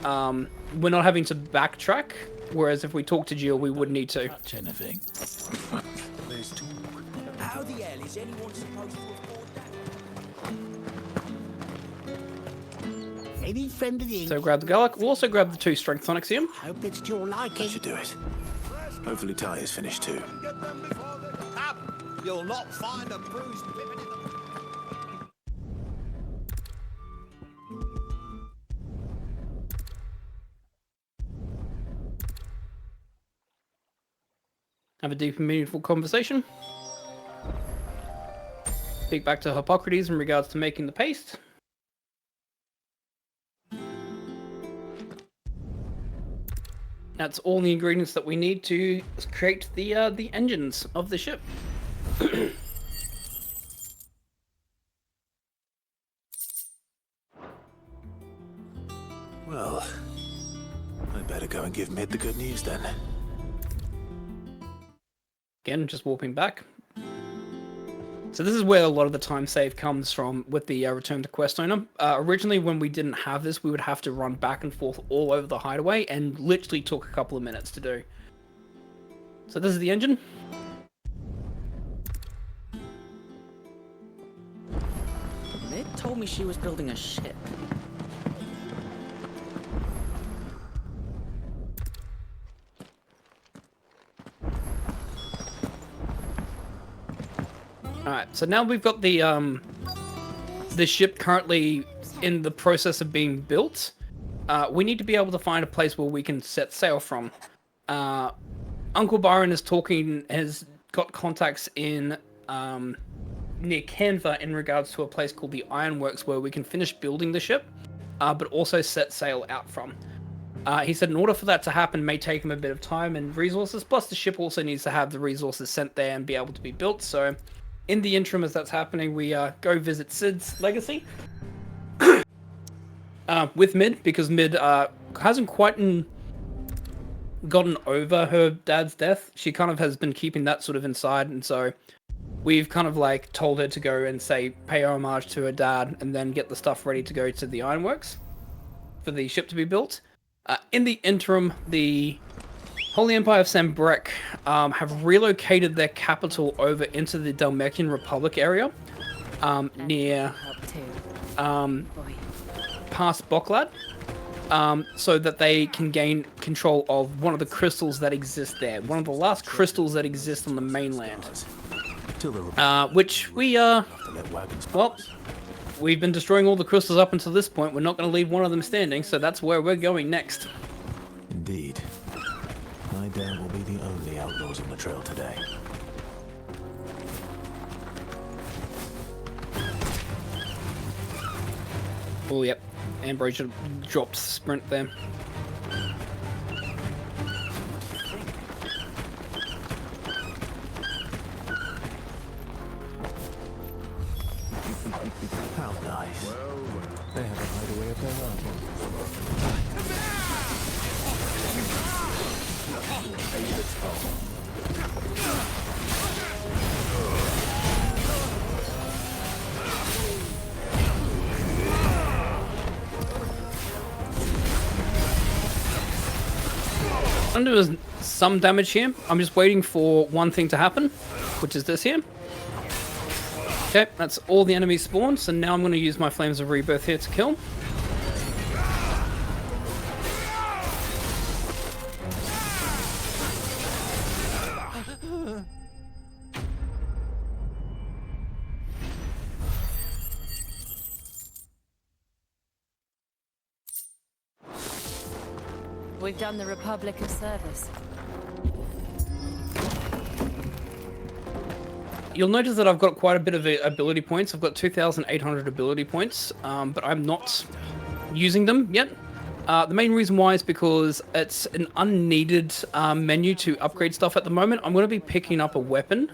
we're not having to backtrack. Whereas if we talk to Jill, we would need to. Touch anything. There's talk. How the hell is anyone supposed to afford that? Any friend of the So grab the Gallic. We'll also grab the 2 Strength Tonics here. Hope it's to your liking. That should do it. Hopefully Taya's finished too. You'll not find a bruised pippin in the... Have a deep and meaningful conversation. Speak back to Hippocrates in regards to making the paste. That's all the ingredients that we need to create the engines of the ship. Well, I better go and give Mid the good news then. Again, just warping back. So this is where a lot of the time save comes from with the return to quest owner. Originally, when we didn't have this, we would have to run back and forth all over the hideaway, and literally took a couple of minutes to do. So this is the engine. Mid told me she was building a ship. Alright, so now we've got the ship currently in the process of being built. We need to be able to find a place where we can set sail from. Uncle Byron has got contacts in near Canva in regards to a place called the Ironworks where we can finish building the ship, but also set sail out from. He said in order for that to happen may take him a bit of time and resources, plus the ship also needs to have the resources sent there and be able to be built, so in the interim as that's happening, we go visit Sid's legacy with Mid, because Mid hasn't quite gotten over her dad's death. She kind of has been keeping that sort of inside, and so we've kind of like told her to go and pay homage to her dad and then get the stuff ready to go to the Ironworks for the ship to be built. In the interim, the Holy Empire of Sambrek have relocated their capital over into the Dalmekian Republic area, near past Boklad, so that they can gain control of one of the crystals that exist there, one of the last crystals that exist on the mainland, which we, well, we've been destroying all the crystals up until this point. We're not going to leave one of them standing, so that's where we're going next. Indeed. I dare will be the only outlaws on the trail today. Oh, yep. Ambrosia dropped sprint there. How nice. They have a hideaway of their own. I'm gonna do some damage here. I'm just waiting for one thing to happen, which is this here. Okay, that's all the enemies spawned, so now I'm going to use my Flames of Rebirth here to kill. We've done the Republic a service. You'll notice that I've got quite a bit of ability points. I've got 2,800 ability points, but I'm not using them yet. The main reason why is because it's an unneeded menu to upgrade stuff at the moment. I'm going to be picking up a weapon,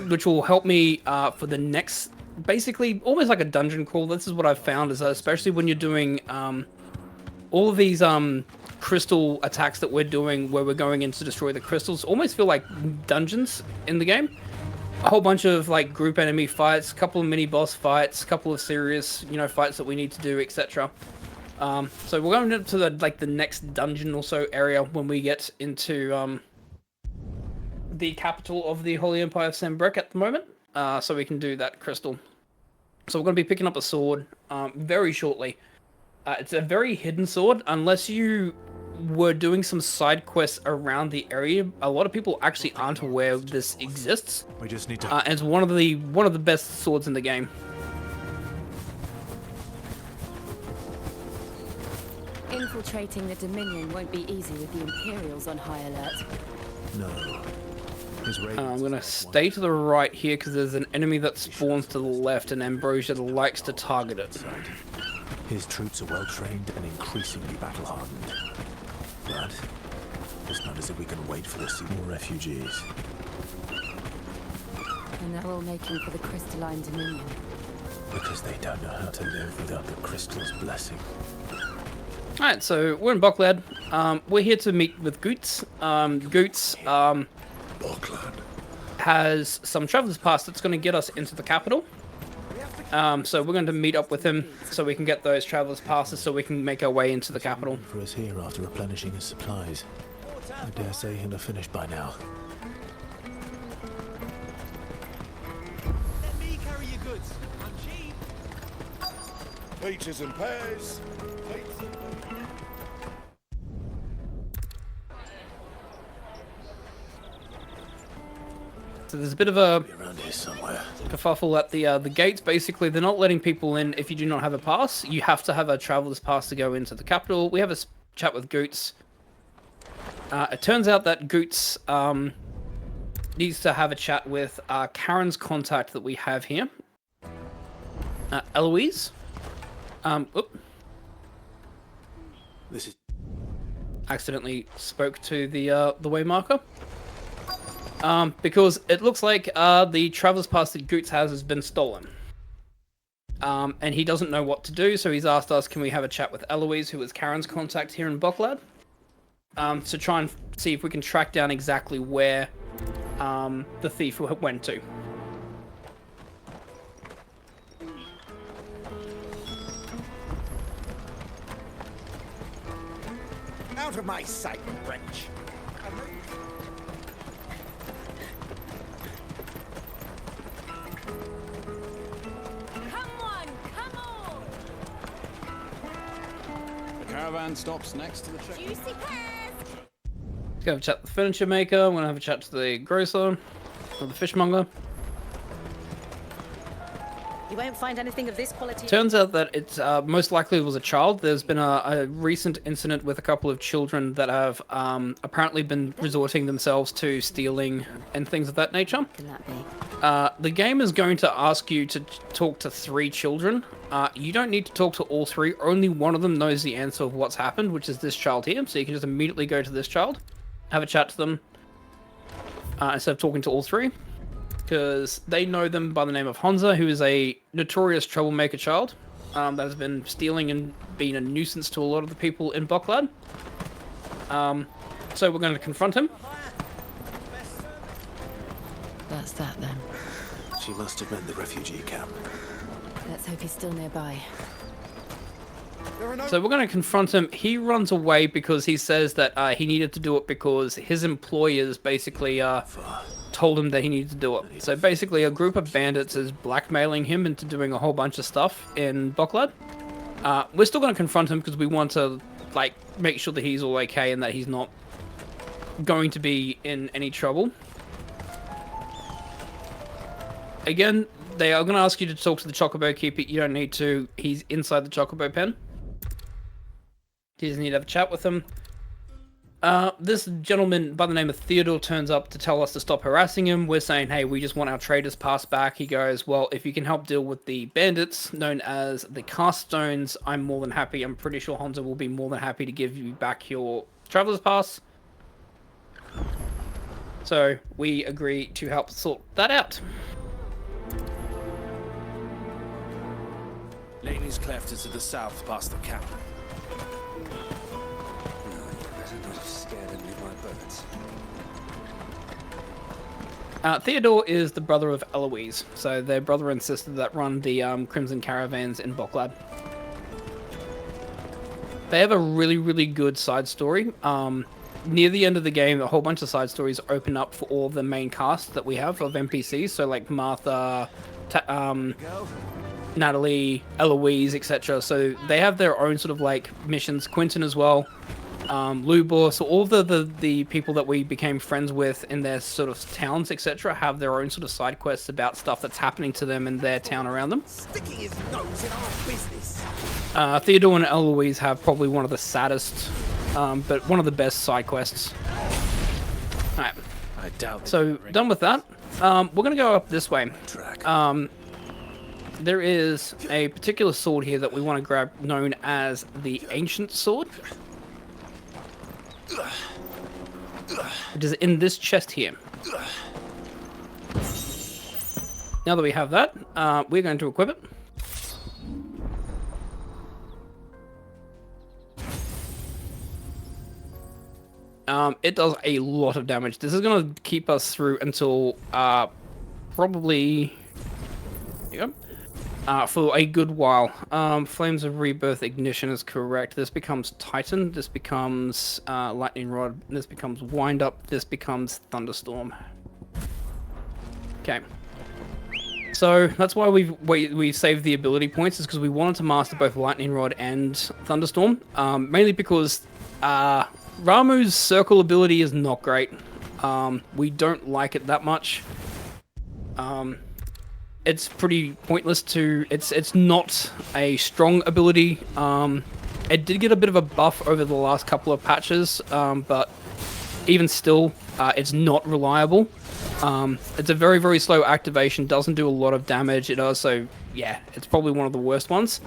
which will help me for the next, basically almost like a dungeon crawl. This is what I've found, is that especially when you're doing all of these crystal attacks that we're doing, where we're going in to destroy the crystals, almost feel like dungeons in the game. A whole bunch of like group enemy fights, a couple of mini boss fights, a couple of serious, you know, fights that we need to do, etc. So we're going into the next dungeon or so area when we get into the capital of the Holy Empire of Sambrek at the moment, so we can do that crystal. So we're going to be picking up a sword very shortly. It's a very hidden sword, unless you were doing some side quests around the area. A lot of people actually aren't aware this exists. We just need to. And it's one of the best swords in the game. Infiltrating the Dominion won't be easy with the Imperials on high alert. No. I'm going to stay to the right here because there's an enemy that spawns to the left and Ambrosia likes to target it. His troops are well trained and increasingly battle hardened. But it's not as if we can wait for the more refugees. And they're all making for the crystalline Dominion. Because they don't know how to live without the crystal's blessing. Alright, so we're in Boklad. We're here to meet with Goots. Goots has some traveler's pass that's going to get us into the capital. So we're going to meet up with him so we can get those traveler's passes so we can make our way into the capital. For us here after replenishing his supplies. I dare say he'll have finished by now. Let me carry your goods. I'm cheap. Peaches and pears. So there's a bit of a around here somewhere. kerfuffle at the gates. Basically, they're not letting people in if you do not have a pass. You have to have a traveler's pass to go into the capital. We have a chat with Goots. It turns out that Goots needs to have a chat with Karen's contact that we have here, Eloise. This is accidentally spoke to the waymarker. Because it looks like the traveler's pass that Goots has been stolen. And he doesn't know what to do, so he's asked us, can we have a chat with Eloise, who is Karen's contact here in Boklad? To try and see if we can track down exactly where the thief went to. Out of my sight, wretch. Caravan stops next to the check. Juicy pears. Let's go have a chat with the furniture maker. I'm going to have a chat to the grocer, or the fishmonger. You won't find anything of this quality. Turns out that it's most likely it was a child. There's been a recent incident with a couple of children that have apparently been resorting themselves to stealing and things of that nature. Can that be? The game is going to ask you to talk to 3 children. You don't need to talk to all 3. Only one of them knows the answer of what's happened, which is this child here. So you can just immediately go to this child, have a chat to them, instead of talking to all 3. Because they know them by the name of Honza, who is a notorious troublemaker child that has been stealing and being a nuisance to a lot of the people in Boklad. So we're going to confront him. That's that then. She must have meant the refugee camp. Let's hope he's still nearby. So we're going to confront him. He runs away because he says that he needed to do it because his employers basically told him that he needed to do it. So basically a group of bandits is blackmailing him into doing a whole bunch of stuff in Boklad. We're still going to confront him because we want to like make sure that he's all okay and that he's not going to be in any trouble. Again, they are going to ask you to talk to the Chocobo Keeper. You don't need to. He's inside the Chocobo pen. You just need to have a chat with him. This gentleman by the name of Theodore turns up to tell us to stop harassing him. We're saying, hey, we just want our trader's pass back. He goes, well, if you can help deal with the bandits known as the Cast Stones, I'm more than happy. I'm pretty sure Hanzo will be more than happy to give you back your traveler's pass. So we agree to help sort that out. Laney's Cleft is to the south, past the camp. Theodore is the brother of Eloise, so they're brother and sister that run the Crimson Caravans in Boklad. They have a really, really good side story. Near the end of the game, a whole bunch of side stories open up for all the main cast that we have of NPCs, so like Martha, Natalie, Eloise, etc. So they have their own sort of like missions. Quentin as well. Lubor, so all the people that we became friends with in their sort of towns, etc., have their own sort of side quests about stuff that's happening to them in their town around them. Sticking his nose in our business. Theodore and Eloise have probably one of the saddest, but one of the best side quests. Alright. I doubt. So, done with that. We're gonna go up this way. There is a particular sword here that we want to grab known as the Ancient Sword. Which is in this chest here. Now that we have that, we're going to equip it. It does a lot of damage. This is going to keep us through until probably for a good while. Flames of Rebirth Ignition is correct. This becomes Titan. This becomes Lightning Rod. This becomes Wind Up. This becomes Thunderstorm. Okay. So that's why we saved the ability points, is because we wanted to master both Lightning Rod and Thunderstorm. Mainly because Ramu's circle ability is not great. We don't like it that much. It's pretty pointless to... It's not a strong ability. It did get a bit of a buff over the last couple of patches, but even still, it's not reliable. It's a very, very slow activation, doesn't do a lot of damage. It also, yeah, it's probably one of the worst ones.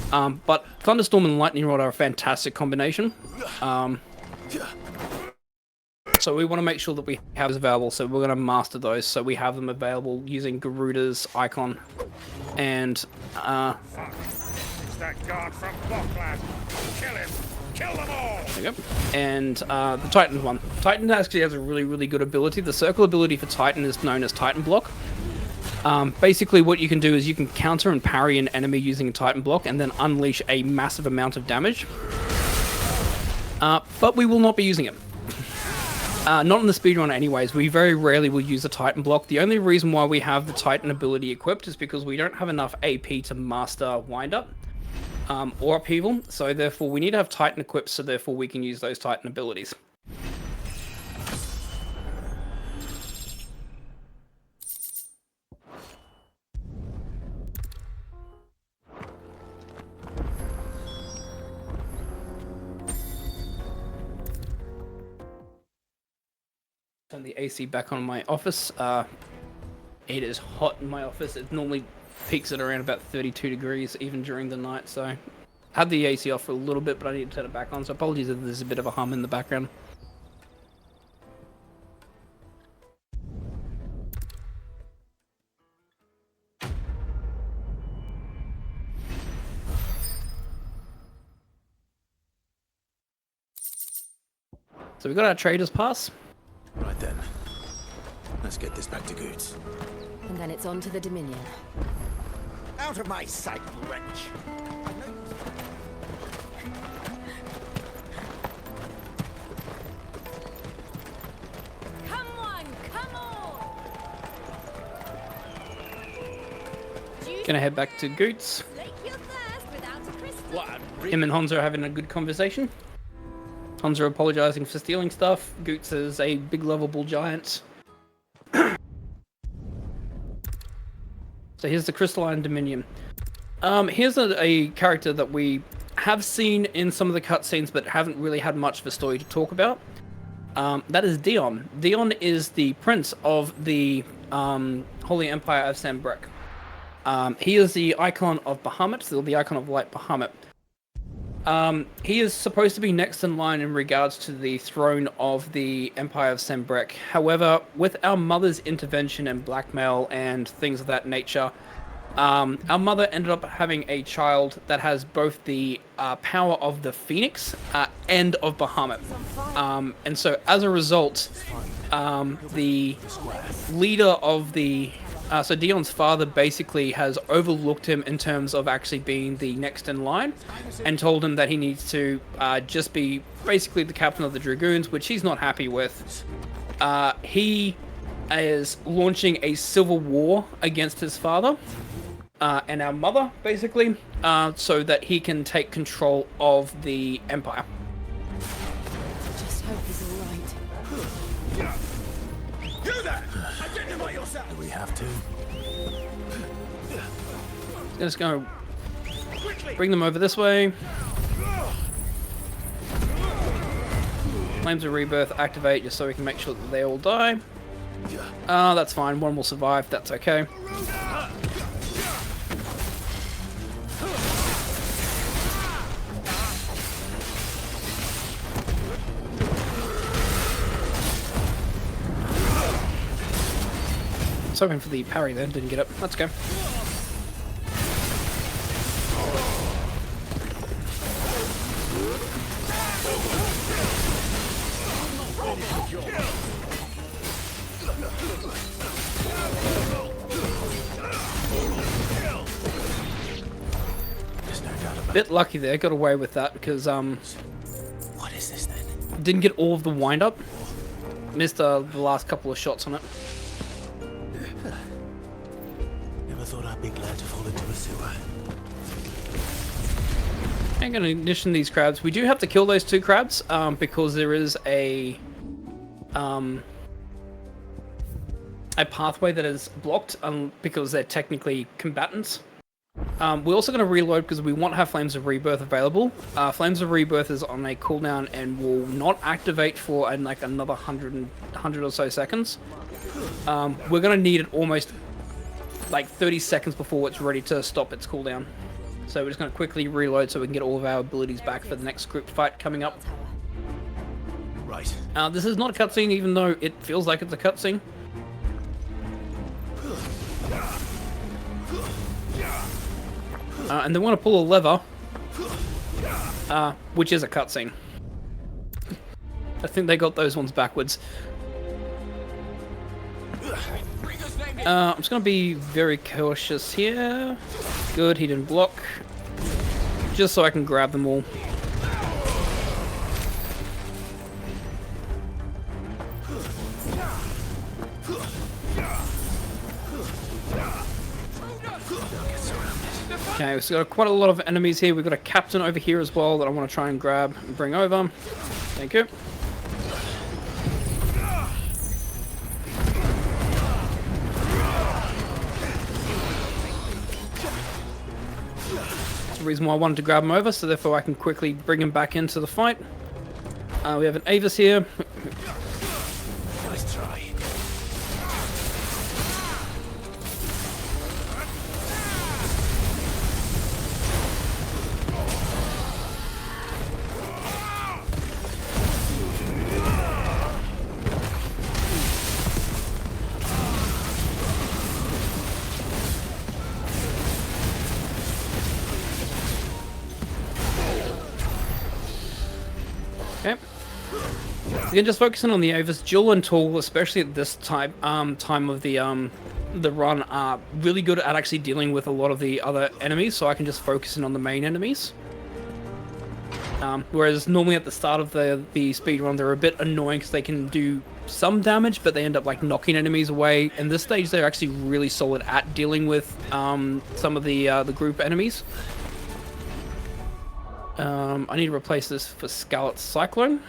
But Thunderstorm and Lightning Rod are a fantastic combination. So we want to make sure that we have those available, so we're going to master those, so we have them available using Garuda's icon. And, It's that guard from Bockland. Kill him! Kill them all! there you go. And the Titan one. Titan actually has a really, really good ability. The circle ability for Titan is known as Titan Block. Basically what you can do is you can counter and parry an enemy using a Titan Block and then unleash a massive amount of damage. But we will not be using it. Not in the speedrun anyways. We very rarely will use a Titan Block. The only reason why we have the Titan ability equipped is because we don't have enough AP to master Wind Up or Upheaval, so therefore we need to have Titan equipped, so therefore we can use those Titan abilities. Turn the AC back on in my office. It is hot in my office. It normally peaks at around about 32 degrees even during the night, so I had the AC off for a little bit, but I need to turn it back on, so apologies if there's a bit of a hum in the background. So we got our trader's pass. Right then. Let's get this back to Goods. And then it's on to the Dominion. Out of my sight, wretch! Come on, come on! Gonna head back to Goots. Slake your thirst without a crystal. Him and Hanzo are having a good conversation. Hanzo apologizing for stealing stuff. Goots is a big lovable giant. So here's the Crystalline Dominion. Here's a character that we have seen in some of the cutscenes, but haven't really had much of a story to talk about. That is Dion. Dion is the prince of the Holy Empire of Sanbreque. He is the icon of Bahamut, the icon of Light Bahamut. He is supposed to be next in line in regards to the throne of the Empire of Sanbreque. However, with our mother's intervention and blackmail and things of that nature, our mother ended up having a child that has both the power of the Phoenix and of Bahamut. And so as a result, the leader of the... so Dion's father basically has overlooked him in terms of actually being the next in line and told him that he needs to just be basically the captain of the Dragoons, which he's not happy with. He is launching a civil war against his father and our mother, basically, so that he can take control of the Empire. Just hope he's alright. You there! Identify yourself! Do we have to? Let's go bring them over this way. Flames of Rebirth activate just so we can make sure that they all die. That's fine. One will survive. That's okay. I was hoping for the parry then, didn't get it. Let's go. Bit lucky there, got away with that because What is this then? didn't get all of the wind up. Missed the last couple of shots on it. Never thought I'd be glad to fall into a sewer. I'm going to ignition these crabs. We do have to kill those two crabs because there is a pathway that is blocked because they're technically combatants. We're also going to reload because we want to have Flames of Rebirth available. Flames of Rebirth is on a cooldown and will not activate for like another 100 or so seconds. We're going to need it almost like 30 seconds before it's ready to stop its cooldown. So we're just going to quickly reload so we can get all of our abilities back for the next group fight coming up. Right. This is not a cutscene, even though it feels like it's a cutscene. And they want to pull a lever, which is a cutscene. I think they got those ones backwards. I'm just going to be very cautious here. Good, he didn't block. Just so I can grab them all. Okay, we've got quite a lot of enemies here. We've got a captain over here as well that I want to try and grab and bring over. Thank you. That's the reason why I wanted to grab him over, so therefore I can quickly bring him back into the fight. We have an Avis here. Nice try. Okay. Again, just focusing on the Avis. Jill and Tool, especially at this time of the run, are really good at actually dealing with a lot of the other enemies, so I can just focus in on the main enemies. Whereas normally at the start of the speedrun, they're a bit annoying because they can do some damage, but they end up like knocking enemies away. In this stage, they're actually really solid at dealing with some of the group enemies. I need to replace this for Scarlet Cyclone.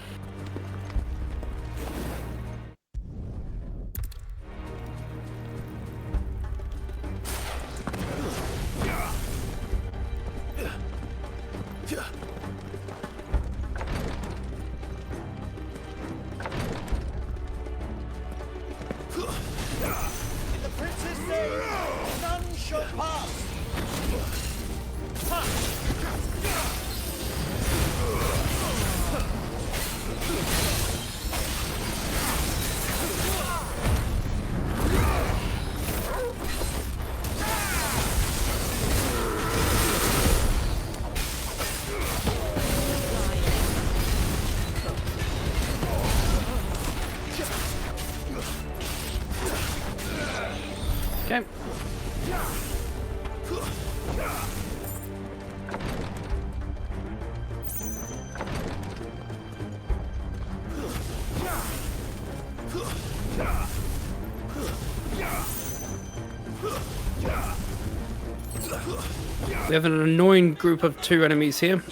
We have an annoying group of 2 enemies here.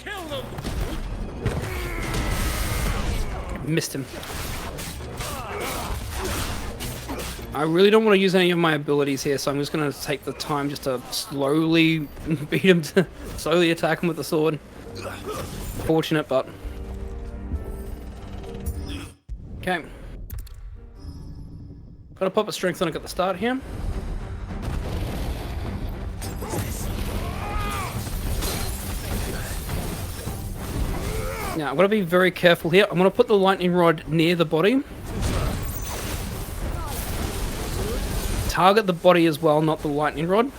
Missed him. I really don't want to use any of my abilities here, so I'm just going to take the time just to slowly beat him, to slowly attack him with the sword. Fortunate, but... Okay. Gotta pop a strength tonic at the start here. Now, I'm gonna be very careful here. I'm gonna put the lightning rod near the body. Target the body as well, not the lightning rod.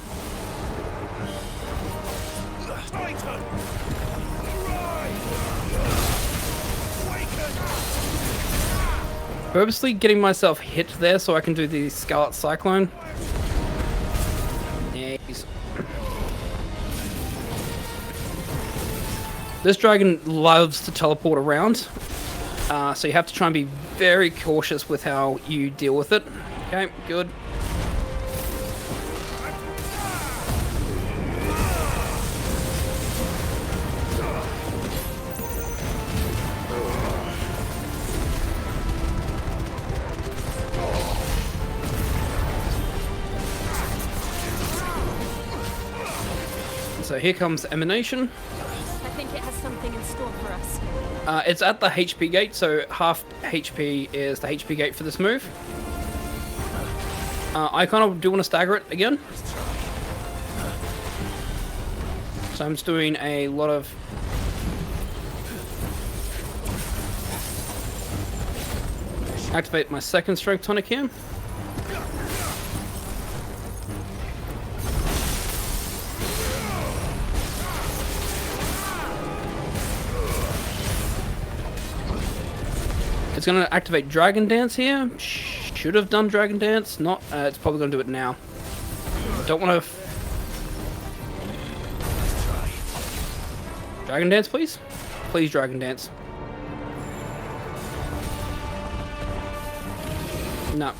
Purposely getting myself hit there so I can do the Scarlet Cyclone. Nice. This dragon loves to teleport around, so you have to try and be very cautious with how you deal with it. Okay, good. So here comes Emanation. I think it has something in store for us. It's at the HP gate, so half HP is the HP gate for this move. I kind of do want to stagger it again. So I'm just doing a lot of... Activate my second strength tonic here. It's going to activate Dragon Dance here. Should have done Dragon Dance. Not. It's probably going to do it now. Don't want to... Dragon Dance, please? Please, Dragon Dance. No.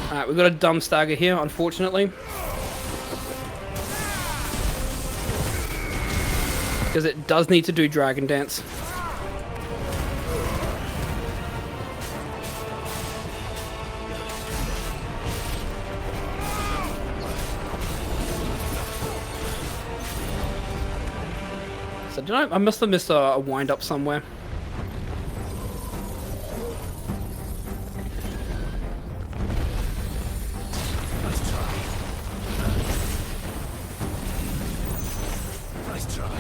Alright, we've got a dumb stagger here, unfortunately. Because it does need to do Dragon Dance. So did I must have missed a wind up somewhere. Nice try. Nice try.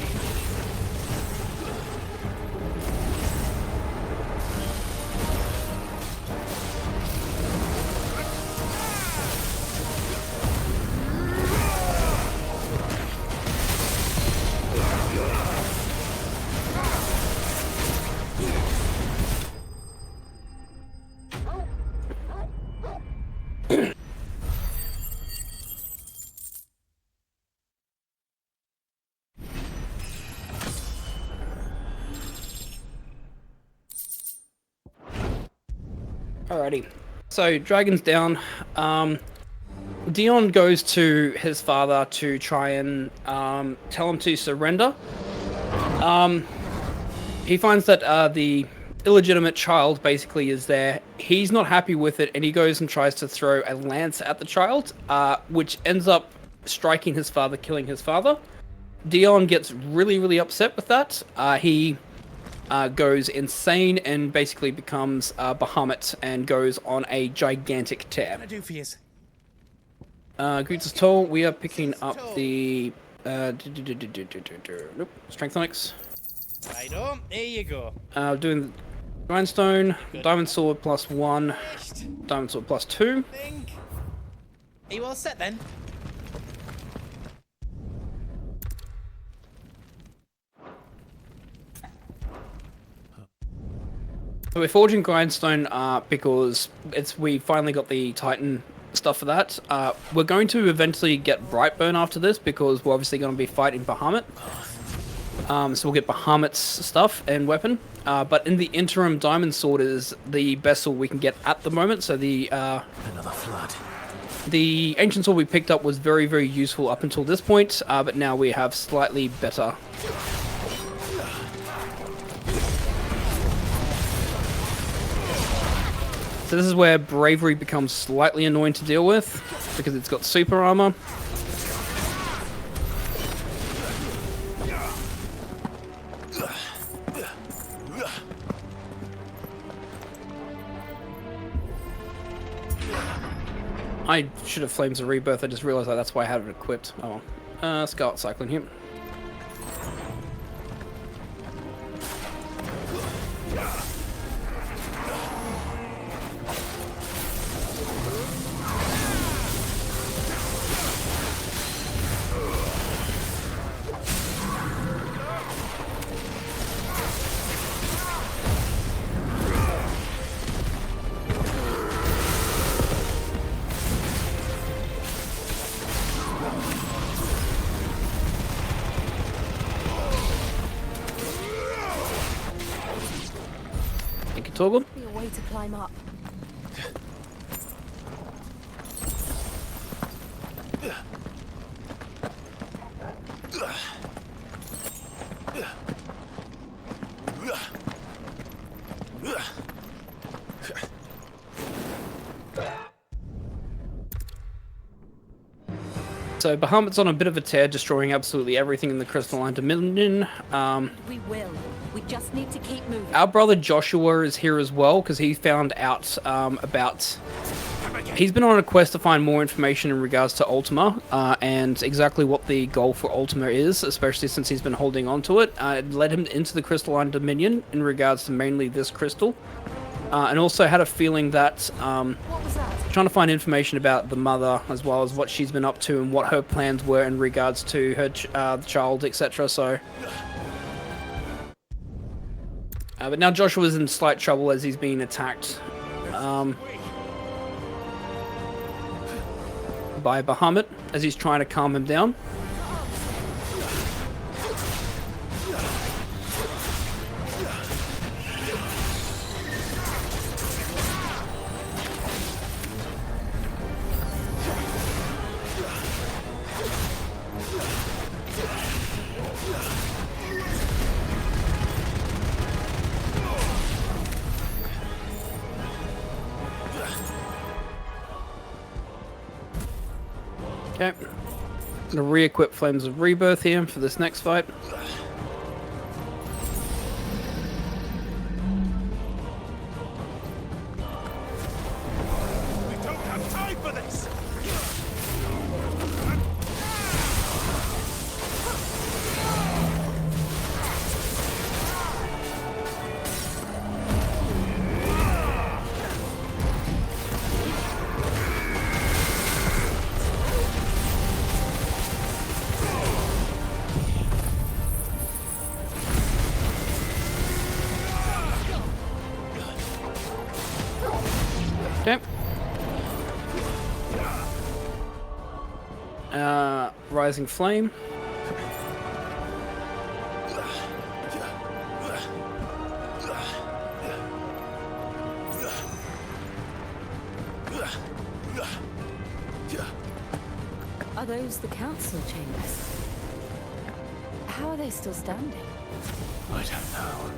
Alrighty, so Dragon's down. Dion goes to his father to try and tell him to surrender. He finds that the illegitimate child basically is there. He's not happy with it, and he goes and tries to throw a lance at the child, which ends up striking his father, killing his father. Dion gets really, really upset with that. He goes insane and basically becomes Bahamut and goes on a gigantic tear. What can I do for you? Greets is tall. We are picking up the nope, strength tonics. Right on, there you go. Doing grindstone, diamond sword +1, diamond sword +2. Are you all set then? So we're forging grindstone because we finally got the Titan stuff for that. We're going to eventually get Brightburn after this because we're obviously going to be fighting Bahamut. So we'll get Bahamut's stuff and weapon. But in the interim, Diamond Sword is the best sword we can get at the moment. So the another flood. The ancient sword we picked up was very, very useful up until this point, but now we have slightly better. So this is where bravery becomes slightly annoying to deal with, because it's got super armor. I should have Flames of Rebirth, I just realized that's why I had it equipped. Oh well. Scarlet Cyclone here. Toggle. Be a way to climb up. So Bahamut's on a bit of a tear, destroying absolutely everything in the Crystalline Dominion. We will. We just need to keep moving. Our brother Joshua is here as well, because he found out about... He's been on a quest to find more information in regards to Ultima, and exactly what the goal for Ultima is, especially since he's been holding on to it. It led him into the Crystalline Dominion in regards to mainly this crystal. And also had a feeling that, What was that? trying to find information about the mother, as well as what she's been up to and what her plans were in regards to her child, etc. So, but now Joshua's in slight trouble as he's being attacked by Bahamut as he's trying to calm him down. Okay, I'm gonna re-equip Flames of Rebirth here for this next fight. We don't have time for this! Okay. Rising Flame. Are those the council chambers? How are they still standing? I don't know.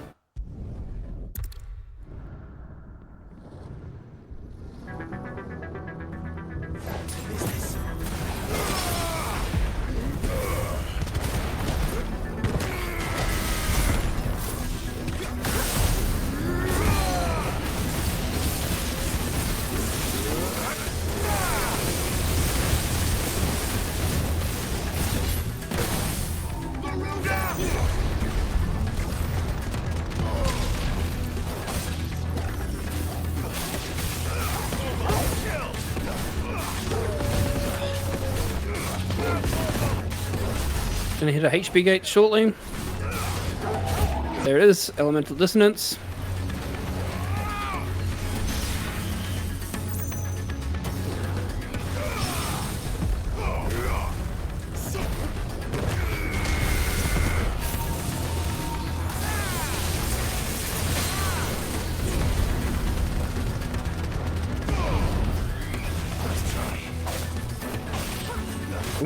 Gonna hit a HP gate shortly. There it is, Elemental Dissonance.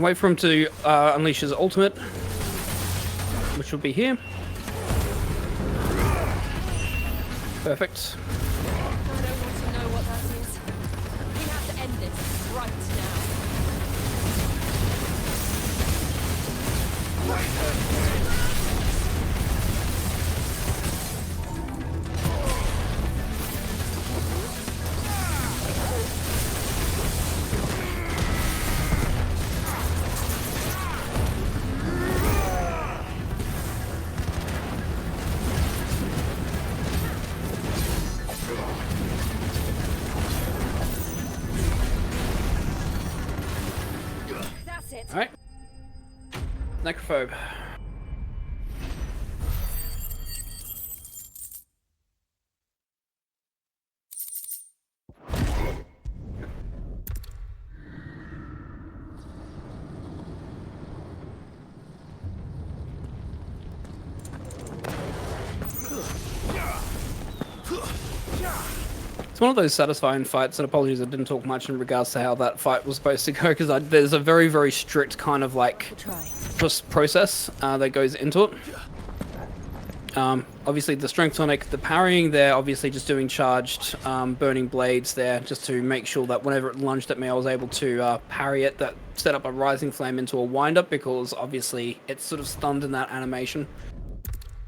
wait for him to unleash his ultimate, which will be here. Perfect. I don't want to know what that is. We have to end this right Alright. Necrophobe. It's one of those satisfying fights, and apologies I didn't talk much in regards to how that fight was supposed to go, because there's a very, very strict kind of like process that goes into it. Obviously the strength tonic, the parrying there, obviously just doing charged burning blades there, just to make sure that whenever it lunged at me I was able to parry it, that set up a rising flame into a wind-up, because obviously it's sort of stunned in that animation.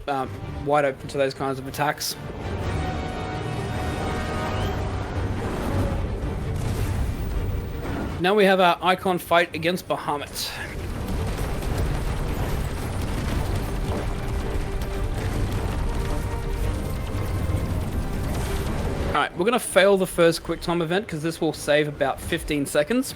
Wide open to those kinds of attacks. Now we have our icon fight against Bahamut. Alright, we're going to fail the first quick time event because this will save about 15 seconds.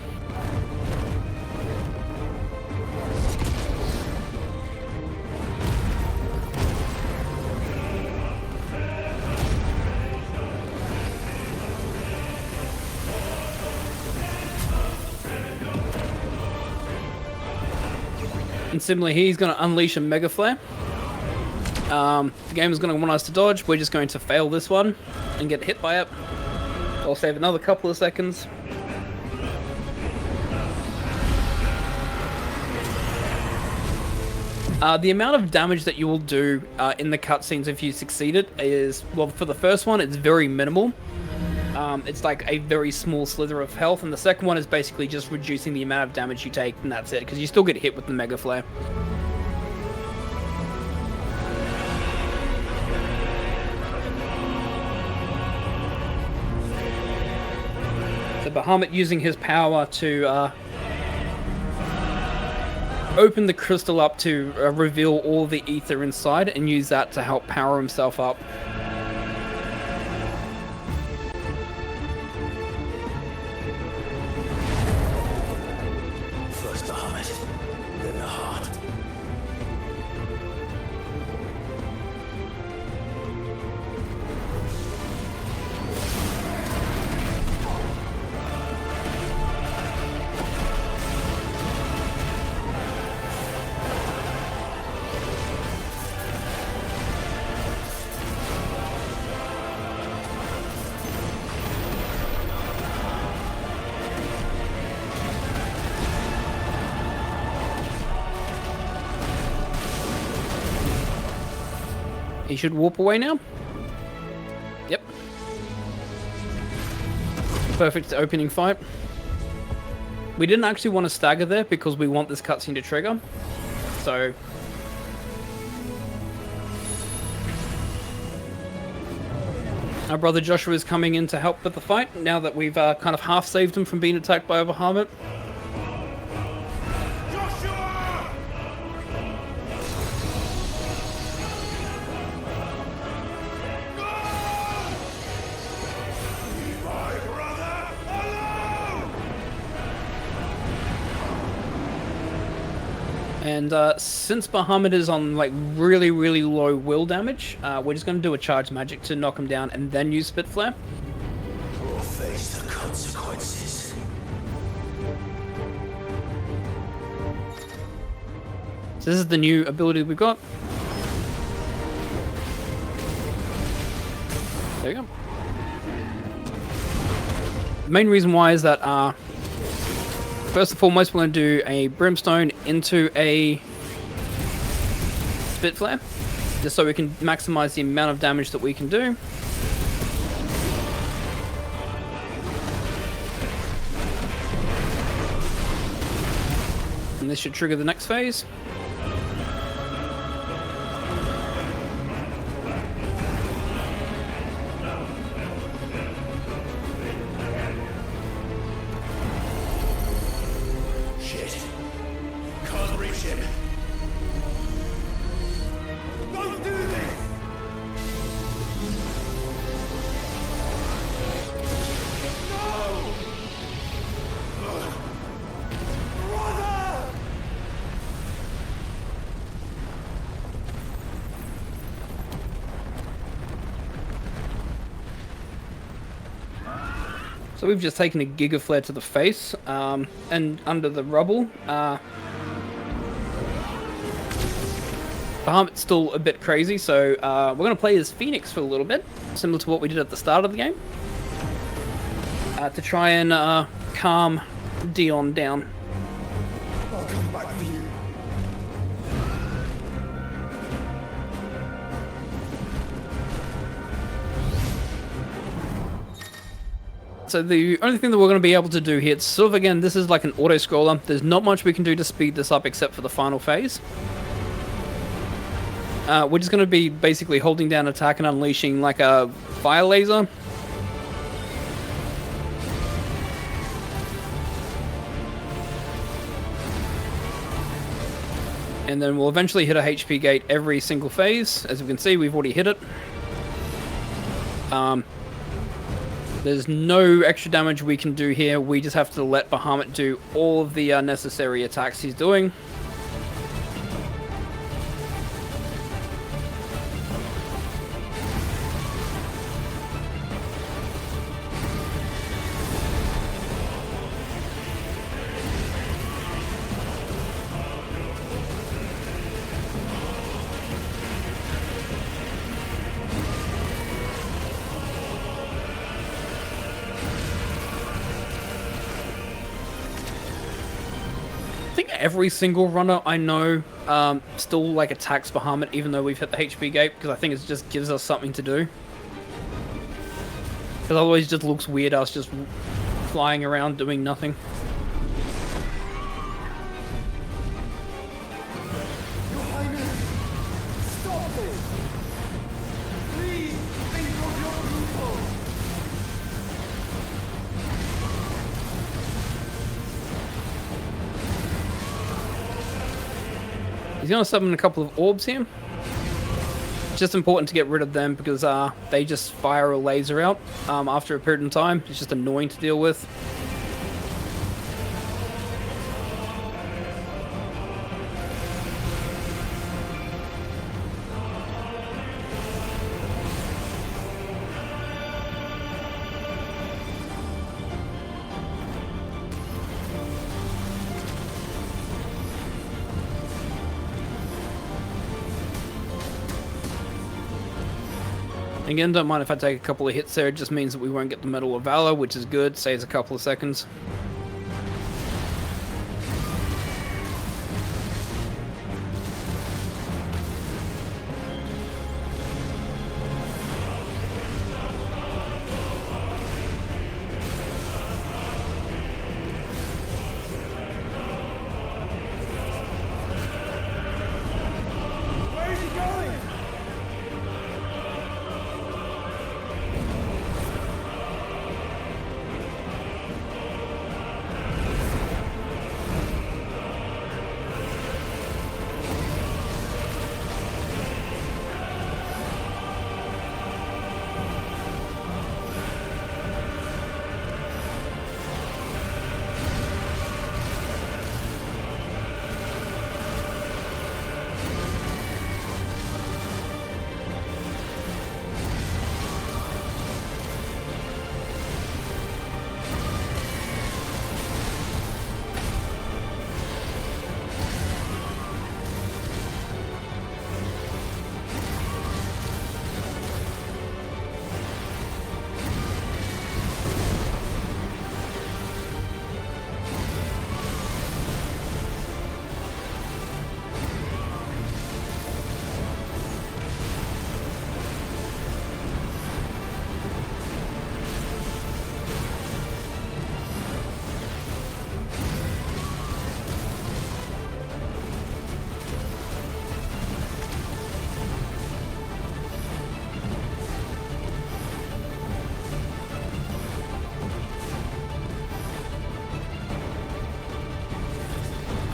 And similarly, he's going to unleash a Mega Flare. The game is going to want us to dodge. We're just going to fail this one and get hit by it. I'll save another couple of seconds. The amount of damage that you will do in the cutscenes if you succeeded is, well, for the first one, it's very minimal. It's like a very small slither of health, and the second one is basically just reducing the amount of damage you take, and that's it, because you still get hit with the Mega Flare. So Bahamut using his power to open the crystal up to reveal all the ether inside, and use that to help power himself up. He should warp away now. Yep. Perfect opening fight. We didn't actually want to stagger there because we want this cutscene to trigger. So... our brother Joshua is coming in to help with the fight, now that we've kind of half saved him from being attacked by a Bahamut. And since Bahamut is on like really, really low will damage, we're just going to do a charge magic to knock him down and then use Spit Flare. Or face the consequences. So this is the new ability we've got. There you go. The main reason why is that First and foremost, we're going to do a brimstone into a spitflare, just so we can maximize the amount of damage that we can do. And this should trigger the next phase. Shit. Can't reach him. Don't do this! No! Brother! So we've just taken a Giga Flare to the face, and under the rubble. Bahamut's still a bit crazy, so we're going to play as Phoenix for a little bit, similar to what we did at the start of the game, to try and calm Dion down. I'll come back for you. So the only thing that we're going to be able to do here, it's sort of, again, this is like an auto-scroller. There's not much we can do to speed this up except for the final phase. We're just going to be basically holding down attack and unleashing like a fire laser. And then we'll eventually hit a HP gate every single phase. As you can see, we've already hit it. There's no extra damage we can do here. We just have to let Bahamut do all of the necessary attacks he's doing. I think every single runner I know still like attacks Bahamut even though we've hit the HP gate, because I think it just gives us something to do. Because otherwise it just looks weird us just flying around doing nothing. Your Highness! Stop this! Please think of your people! He's going to summon a couple of orbs here. It's just important to get rid of them because they just fire a laser out after a period of time. It's just annoying to deal with. Again, don't mind if I take a couple of hits there, it just means that we won't get the Medal of Valor, which is good, saves a couple of seconds. Where is he going?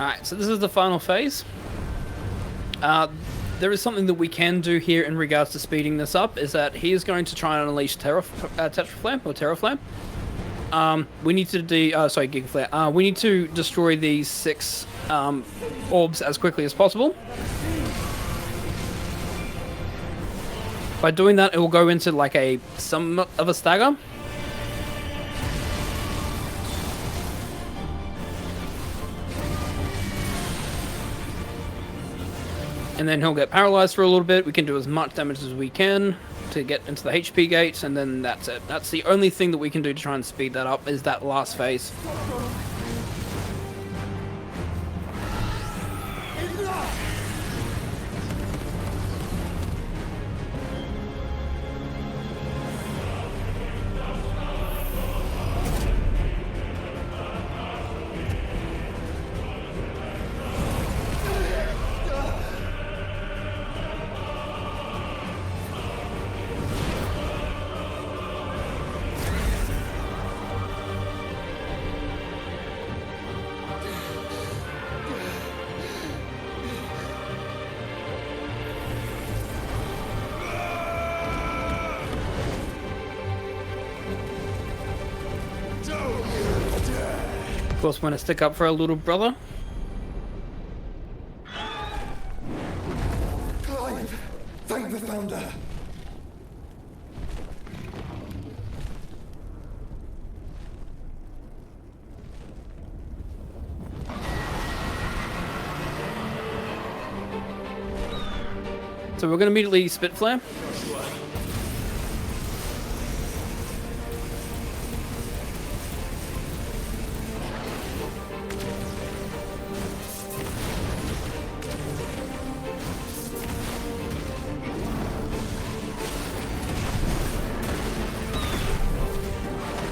Alright, so this is the final phase. There is something that we can do here in regards to speeding this up, is that he is going to try and unleash Tetraflame, or Terraflame. We need to Gigaflare. We need to destroy these 6 orbs as quickly as possible. By doing that, it will go into like somewhat of a stagger. And then he'll get paralyzed for a little bit. We can do as much damage as we can to get into the HP gate, and then that's it. That's the only thing that we can do to try and speed that up, is that last phase. Of course, want to stick up for our little brother. Clive, thank the Founder. So we're going to immediately spit flare.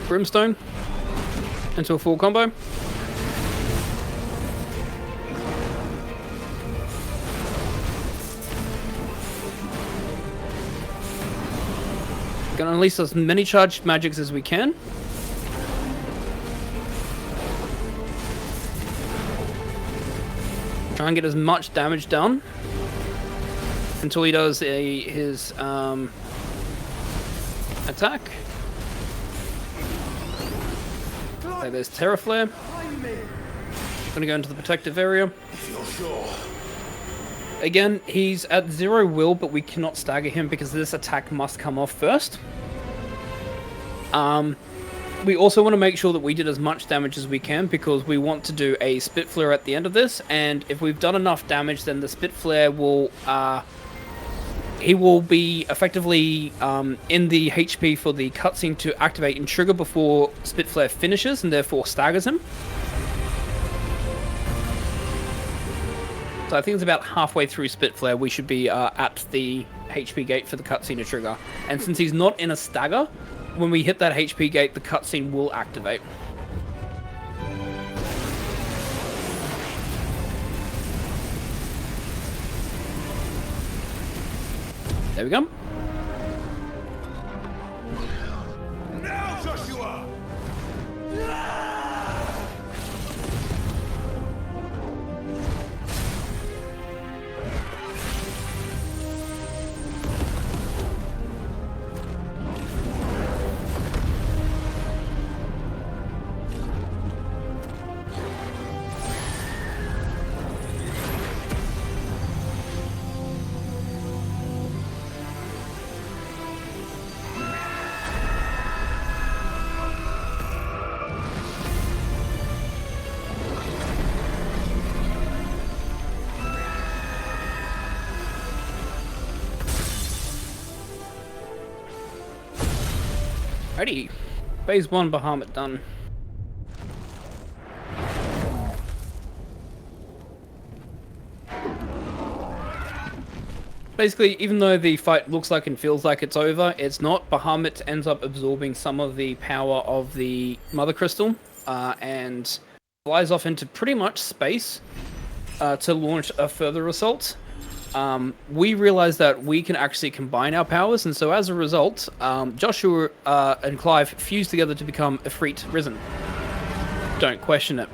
Brimstone into a full combo. Gonna unleash as many charged magics as we can. Try and get as much damage done until he does his attack. Okay, there's Terraflare. Gonna go into the protective area. Again, he's at 0 will, but we cannot stagger him because this attack must come off first. We also want to make sure that we did as much damage as we can, because we want to do a Spit Flare at the end of this, and if we've done enough damage, then the Spit Flare will... he will be effectively in the HP for the cutscene to activate and trigger before Spit Flare finishes, and therefore staggers him. So I think it's about halfway through Spit Flare we should be at the HP gate for the cutscene to trigger. And since he's not in a stagger, when we hit that HP gate, the cutscene will activate. There we go. Now, Joshua! Alrighty, phase 1 Bahamut done. Basically, even though the fight looks like and feels like it's over, it's not. Bahamut ends up absorbing some of the power of the Mother Crystal and flies off into pretty much space to launch a further assault. We realize that we can actually combine our powers, and so as a result, Joshua and Clive fuse together to become Ifrit Risen. Don't question it.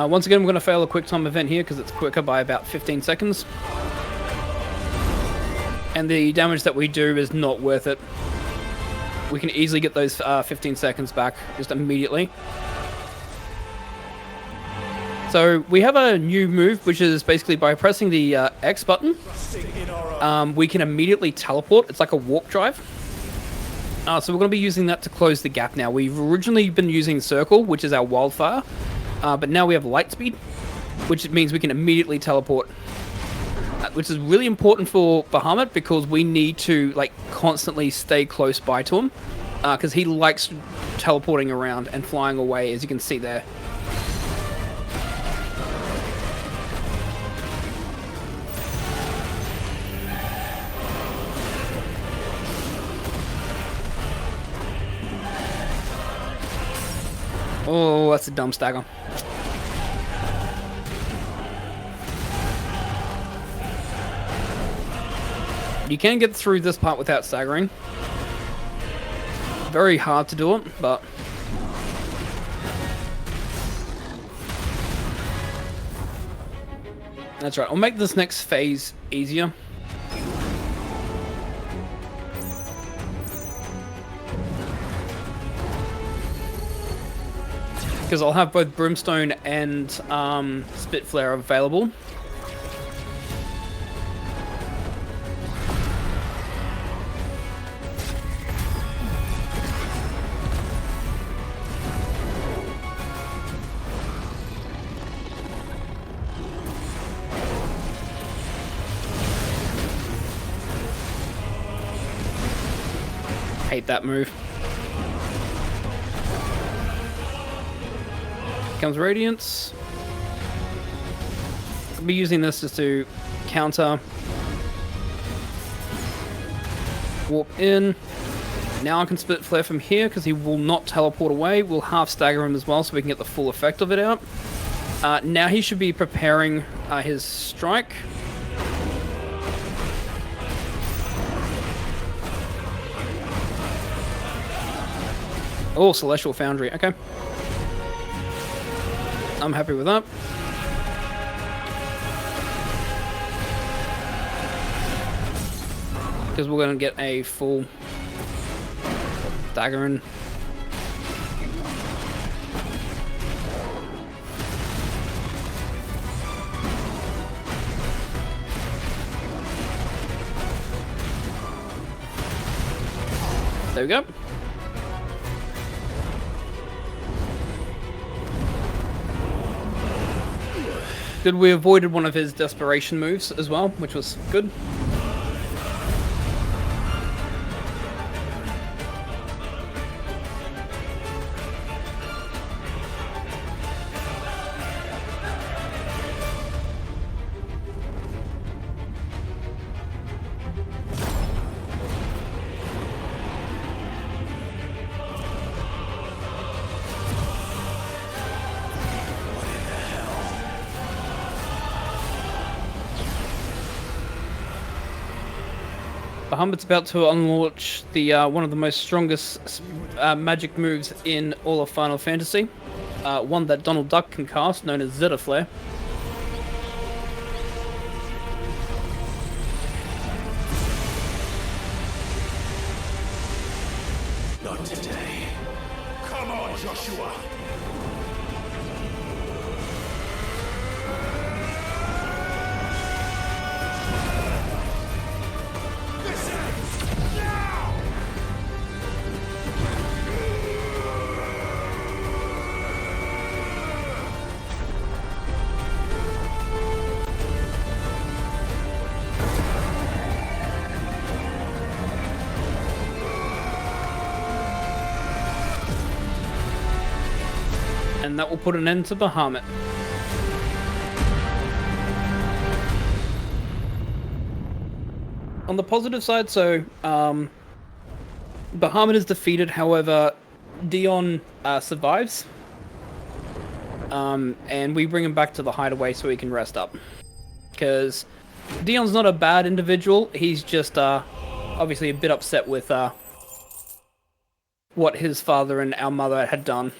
Once again, I'm going to fail a quick time event here because it's quicker by about 15 seconds. And the damage that we do is not worth it. We can easily get those 15 seconds back just immediately. So we have a new move, which is basically by pressing the X button, we can immediately teleport. It's like a warp drive. So we're going to be using that to close the gap now. We've originally been using Circle, which is our wildfire, but now we have light speed, which means we can immediately teleport. Which is really important for Bahamut because we need to like constantly stay close by to him because he likes teleporting around and flying away, as you can see there. Oh, that's a dumb stagger. You can get through this part without staggering. Very hard to do it, but... That's right, I'll make this next phase easier. Because I'll have both Brimstone and Spitflare available. Hate that move. Comes Radiance. I'll be using this just to counter. Warp in. Now I can split flare from here because he will not teleport away. We'll half stagger him as well so we can get the full effect of it out. Now he should be preparing his strike. Oh, Celestial Foundry. Okay. I'm happy with that. Because we're going to get a full dagger in. There we go. Good, we avoided one of his desperation moves as well, which was good. Bahamut's about to unlaunch the one of the most strongest magic moves in all of Final Fantasy. One that Donald Duck can cast, known as Zeta Flare. Not today. Come on, Joshua. And that will put an end to Bahamut. On the positive side, so Bahamut is defeated, however, Dion survives. And we bring him back to the hideaway so he can rest up. Because Dion's not a bad individual, he's just obviously a bit upset with what his father and our mother had done.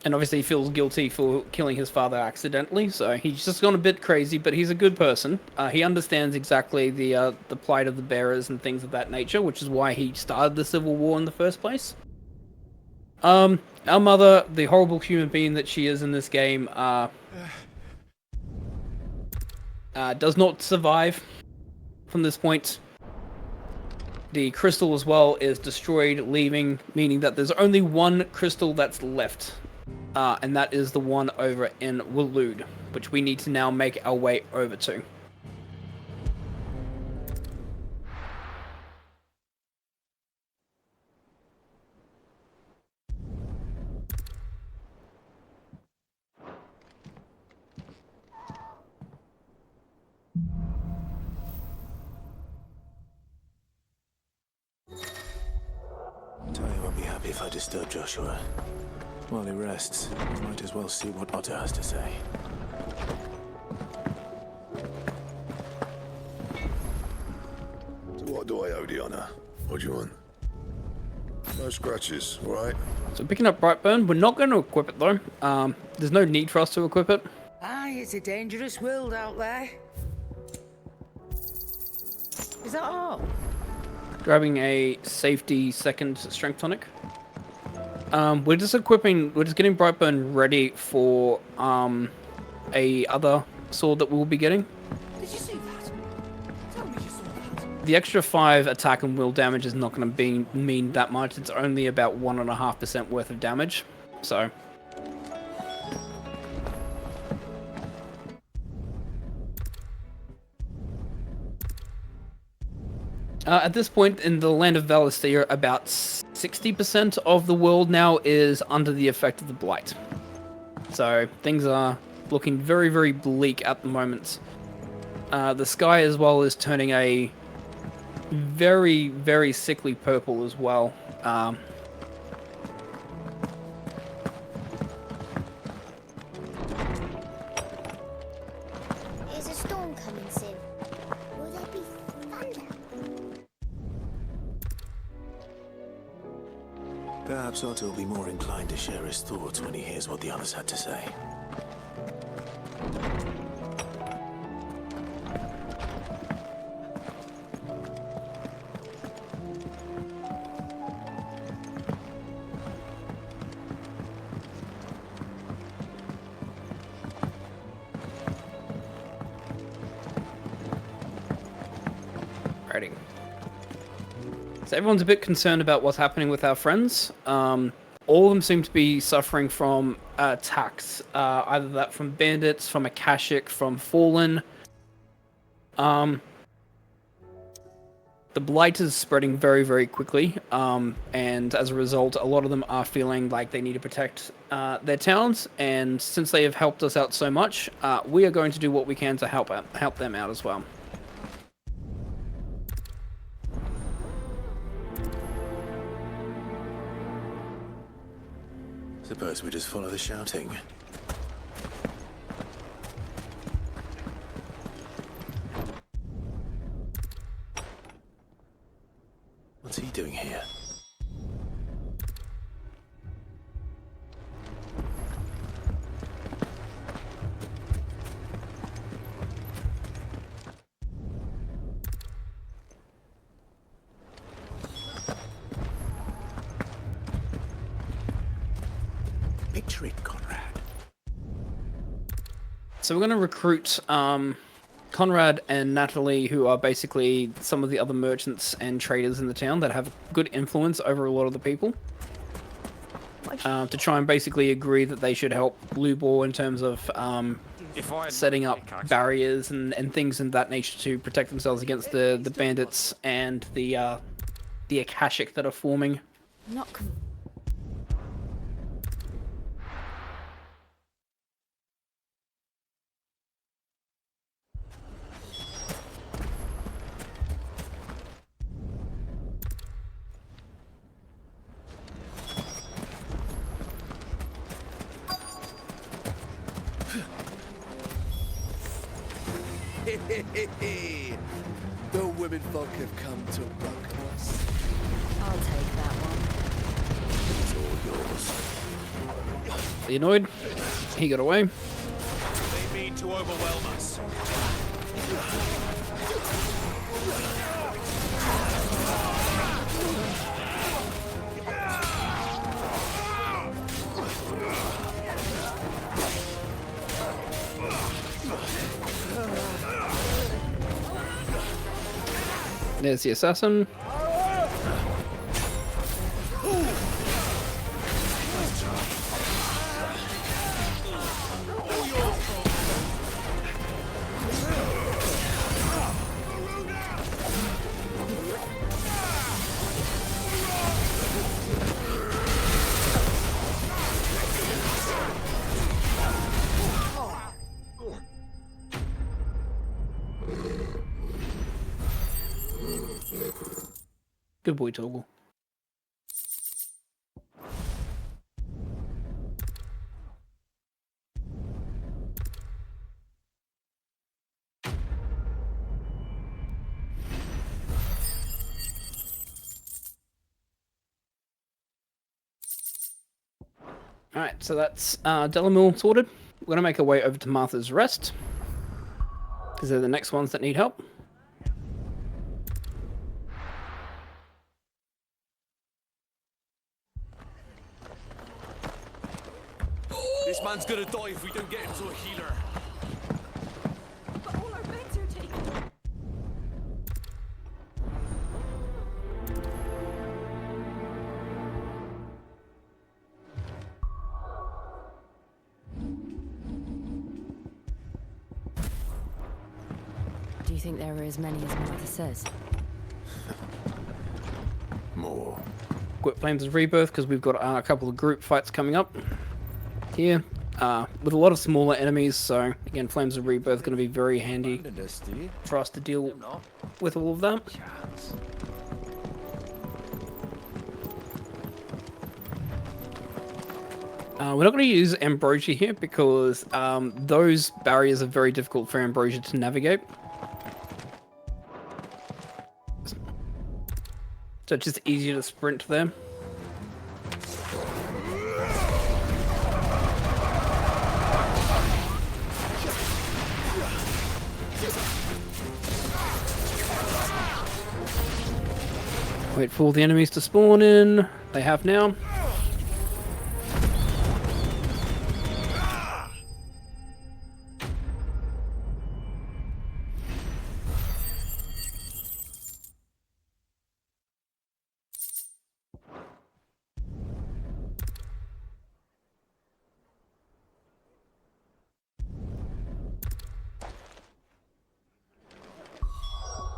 And obviously he feels guilty for killing his father accidentally, so he's just gone a bit crazy, but he's a good person. He understands exactly the plight of the bearers and things of that nature, which is why he started the Civil War in the first place. Our mother, the horrible human being that she is in this game, does not survive from this point. The crystal as well is destroyed, meaning that there's only one crystal that's left. And that is the one over in Waloed, which we need to now make our way over to. Tony won't be happy if I disturb Joshua. While he rests, we might as well see what Otto has to say. So what do I owe the honor? What do you want? No scratches, all right? So picking up Brightburn, we're not going to equip it though. There's no need for us to equip it. Aye, it's a dangerous world out there. Is that all? Grabbing a safety second strength tonic. We're just getting Brightburn ready for a other sword that we'll be getting. Did you see that? Tell me you saw that. The extra 5 attack and will damage is not going to mean that much. It's only about 1.5% worth of damage. So. At this point in the land of Valisthea, about 60% of the world now is under the effect of the Blight. So things are looking very, very bleak at the moment. The sky as well is turning a very, very sickly purple as well. Is a storm coming soon? Will there be thunder? Perhaps Otto will be more inclined to share his thoughts when he hears what the others had to say. Righty. So everyone's a bit concerned about what's happening with our friends. All of them seem to be suffering from attacks, either that from bandits, from Akashic, from Fallen. The Blight is spreading very, very quickly, and as a result, a lot of them are feeling like they need to protect their towns, and since they have helped us out so much, we are going to do what we can to help them out as well. Suppose we just follow the shouting. What's he doing here? Picture it, Conrad. So we're going to recruit Conrad and Natalie, who are basically some of the other merchants and traders in the town that have good influence over a lot of the people, to try and basically agree that they should help Lubor in terms of setting up barriers and things in that nature to protect themselves against the bandits and the Akashic that are forming. Not The women folk have come to welcome us. I'll take that one. It's all yours. slightly annoyed. He got away. They mean to overwhelm us. There's the assassin. Good boy, Toggle. Alright, so that's Delamil sorted. We're going to make our way over to Martha's Rest, because they're the next ones that need help. This man's gonna die if we don't get him to a healer. But all our meds are taken. Do you think there are as many as Martha says? More. Quit Flames of Rebirth, because we've got a couple of group fights coming up here with a lot of smaller enemies, so again, Flames of Rebirth going to be very handy for us to deal with all of that. We're not going to use Ambrosia here because those barriers are very difficult for Ambrosia to navigate. So it's just easier to sprint there. Wait for all the enemies to spawn in. They have now.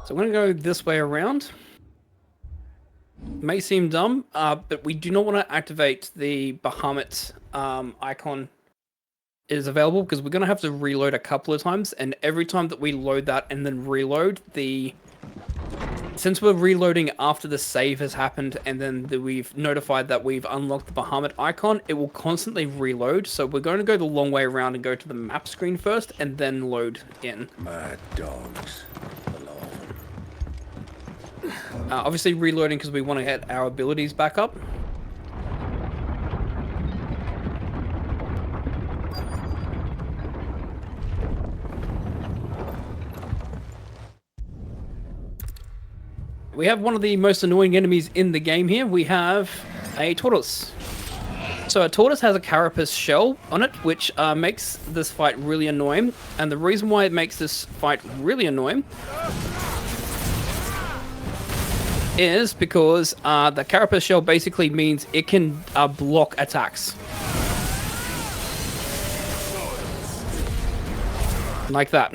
So I'm going to go this way around. May seem dumb, but we do not want to activate the Bahamut icon is available because we're going to have to reload a couple of times, and every time that we load that and then reload, since we're reloading after the save has happened and then we've notified that we've unlocked the Bahamut icon, it will constantly reload. So we're going to go the long way around and go to the map screen first and then load in. Mad dogs. Obviously reloading because we want to get our abilities back up. We have one of the most annoying enemies in the game here. We have a tortoise. So a tortoise has a carapace shell on it, which makes this fight really annoying. And the reason why it makes this fight really annoying is because the carapace shell basically means it can block attacks. Like that.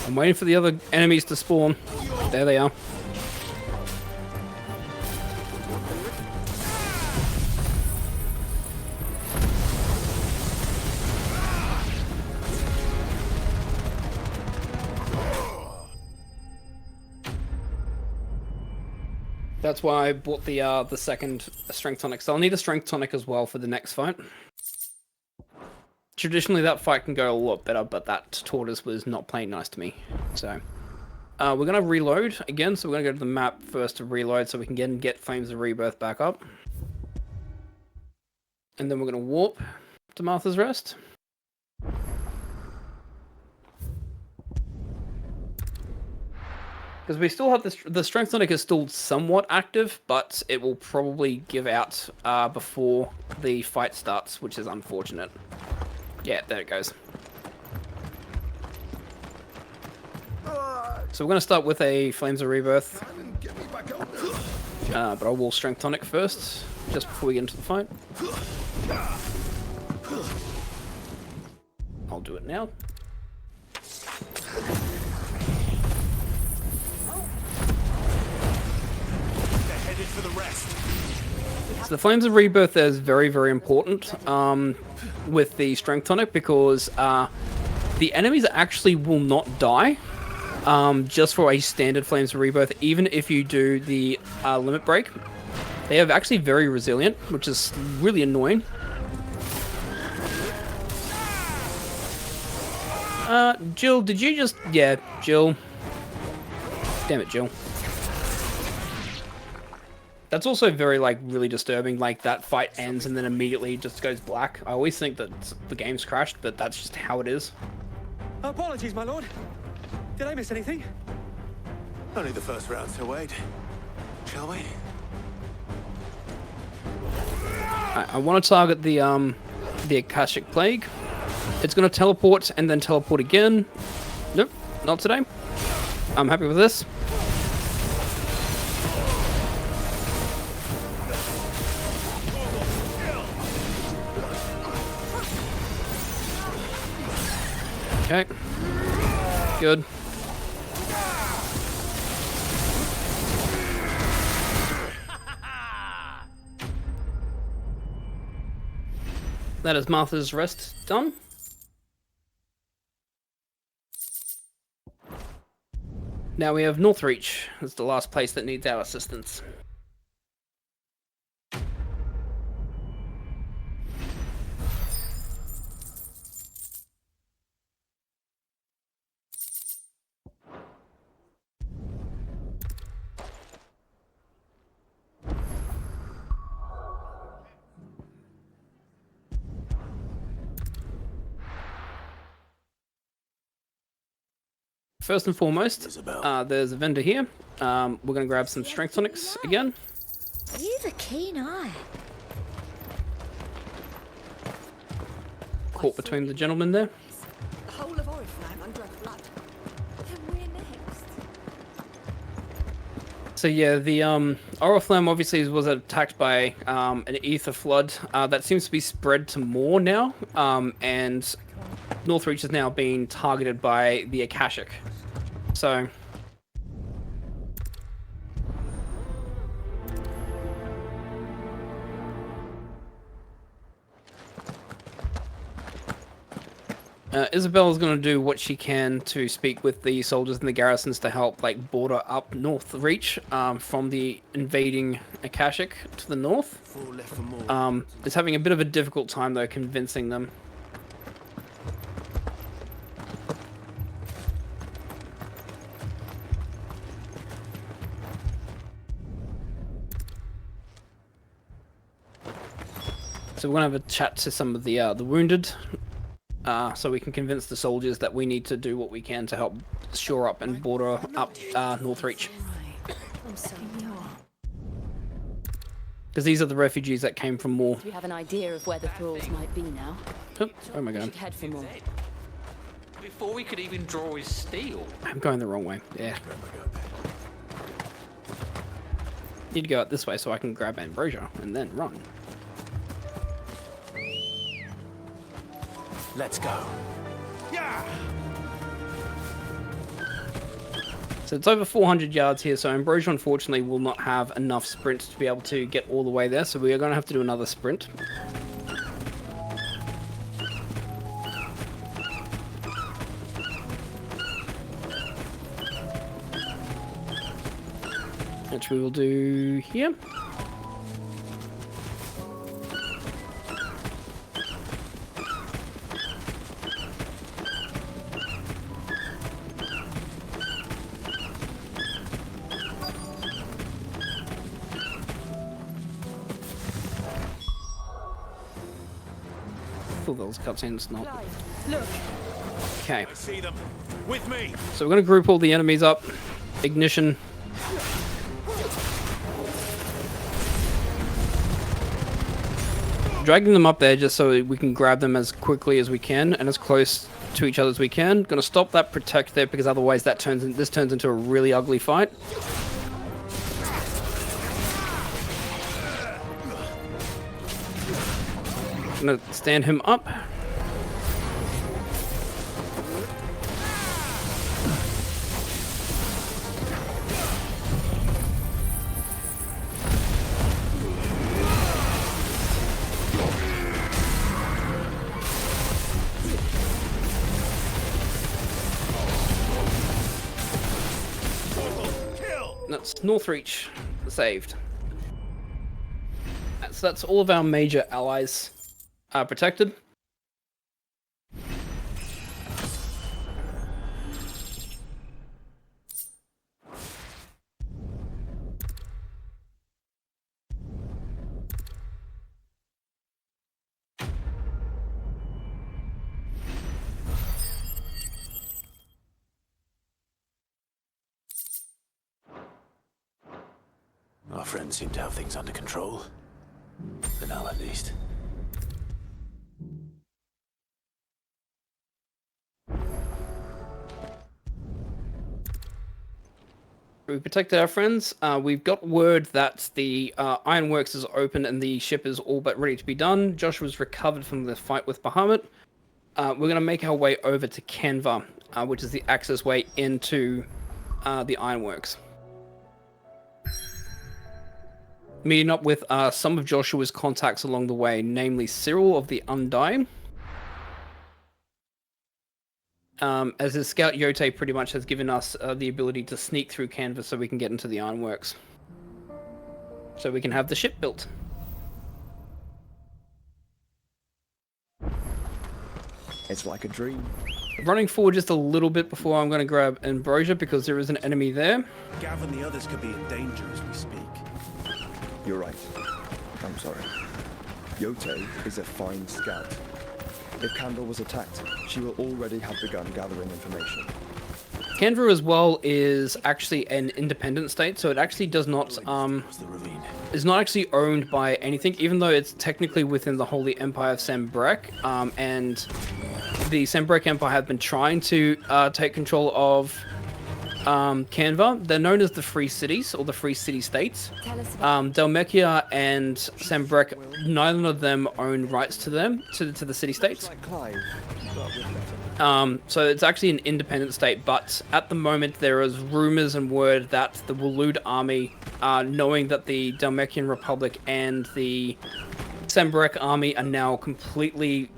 I'm waiting for the other enemies to spawn. There they are. That's why I bought the second strength tonic. So I'll need a strength tonic as well for the next fight. Traditionally, that fight can go a lot better, but that tortoise was not playing nice to me. So we're gonna reload again. So we're gonna go to the map first to reload, so we can get Flames of Rebirth back up, and then we're gonna warp to Martha's Rest. Because we still have the strength tonic is still somewhat active, but it will probably give out before the fight starts, which is unfortunate. Yeah, there it goes. So we're going to start with a Flames of Rebirth, but I will strength tonic first, just before we get into the fight. I'll do it now. For the rest. So the Flames of Rebirth is very, very important with the strength tonic, because the enemies actually will not die just for a standard Flames of Rebirth, even if you do the limit break. They are actually very resilient, which is really annoying. Jill, did you just... Yeah, Jill. Damn it, Jill. That's also very, like, really disturbing. Like, that fight ends and then immediately just goes black. I always think that the game's crashed, but that's just how it is. Apologies, my lord. Did I miss anything? Only the first round to wait. Shall we? I want to target the Akashic Plague. It's going to teleport and then teleport again. Nope, not today. I'm happy with this. Okay. Good. That is Martha's Rest done. Now we have Northreach. It's the last place that needs our assistance. First and foremost, there's a vendor here. We're going to grab some strength tonics again. You've a keen eye. Caught between the gentlemen there. The whole of Oriflame under a flood. Then we're next. So yeah, the Oriflame obviously was attacked by an ether flood that seems to be spread to more now, and Northreach is now being targeted by the Akashic. So Isabel's going to do what she can to speak with the soldiers in the garrisons to help, like, border up Northreach from the invading Akashic to the north. It's having a bit of a difficult time though convincing them. So we're going to have a chat to some of the wounded, so we can convince the soldiers that we need to do what we can to help shore up and border up Northreach. Because these are the refugees that came from more. Do we have an idea of where the thralls might be now? Oh my god. We should head for more. Before we could even draw his steel. I'm going the wrong way. Yeah. Need to go out this way so I can grab Ambrosia and then run. Let's go. Yeah. So it's over 400 yards here, so Ambrosia unfortunately will not have enough sprint to be able to get all the way there, so we are going to have to do another sprint. which we will do here. Cool, those cutscenes not. Look. Okay. I see them. With me. So we're going to group all the enemies up. Ignition. Dragging them up there just so we can grab them as quickly as we can and as close to each other as we can. Going to stop that protect there because otherwise this turns into a really ugly fight. Going to stand him up. That's Northreach saved. That's all of our major allies protected. Our friends seem to have things under control. For now, at least. We protected our friends. We've got word that the ironworks is open and the ship is all but ready to be done. Joshua's recovered from the fight with Bahamut. We're going to make our way over to Canva, which is the access way into the ironworks. Meeting up with some of Joshua's contacts along the way, namely Cyril of the Undying. As his scout Yote pretty much has given us the ability to sneak through Canvas so we can get into the ironworks. So we can have the ship built. It's like a dream. Running forward just a little bit before I'm going to grab Ambrosia because there is an enemy there. Gav and the others could be in danger as we speak. You're right. I'm sorry. Yote is a fine scout. If Canva was attacked, she will already have begun gathering information. Canva as well is actually an independent state, so it actually does not is not actually owned by anything, even though it's technically within the Holy Empire of Sambrek, and the Sambrek Empire have been trying to take control of Canva. They're known as the Free Cities, or the Free City States. Dhalmekia and Sambrek, neither of them own rights to them, to the city-states. So it's actually an independent state, but at the moment there is rumors and word that the Waloed army, knowing that the Dhalmekian Republic and the Sambrek army are now completely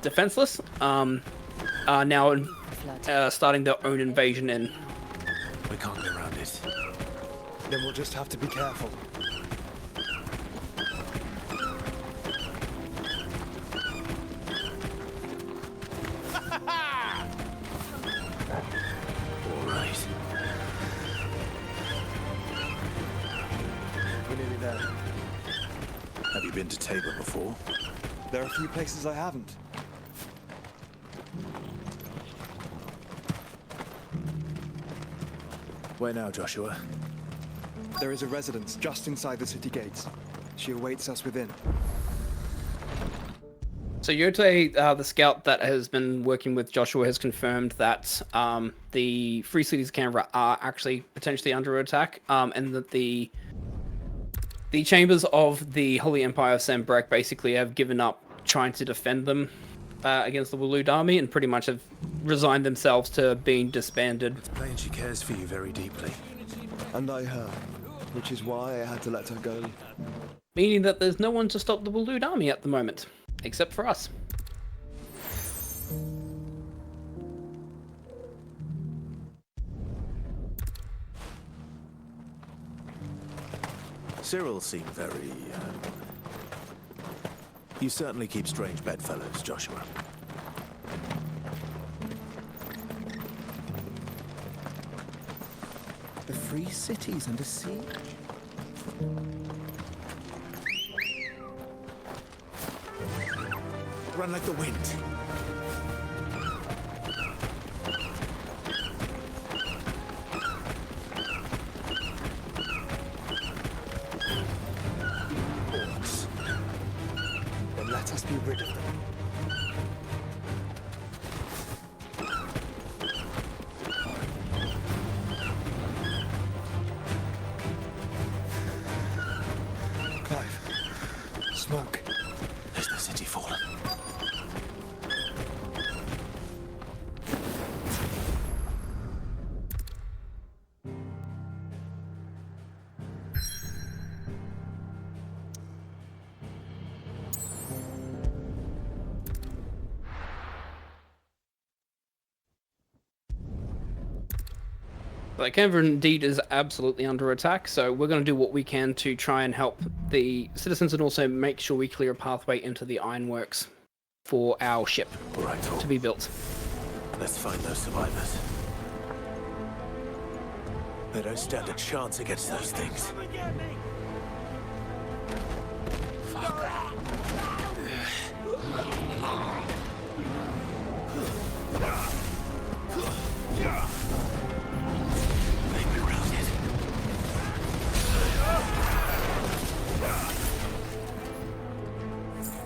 defenseless, are now starting their own invasion in. We can't go around it. Then we'll just have to be careful. All right. We're nearly there. Have you been to Tabor before? There are a few places I haven't. Where now, Joshua? There is a residence just inside the city gates. She awaits us within. So Yote, the scout that has been working with Joshua, has confirmed that the Free Cities of Canberra are actually potentially under attack, and that the chambers of the Holy Empire of Sambrek basically have given up trying to defend them against the Waloed army, and pretty much have resigned themselves to being disbanded. It's plain she cares for you very deeply. And I her, which is why I had to let her go. Meaning that there's no one to stop the Waloed army at the moment, except for us. Cyril seemed very, You certainly keep strange bedfellows, Joshua. The free city's under siege. Run like the wind. Orcs. Then let us be rid of them. Clive. Smoke. Has the city fallen? Like, Canberra indeed is absolutely under attack, so we're going to do what we can to try and help the citizens and also make sure we clear a pathway into the ironworks for our ship to be built. Let's find those survivors. They don't stand a chance against those things.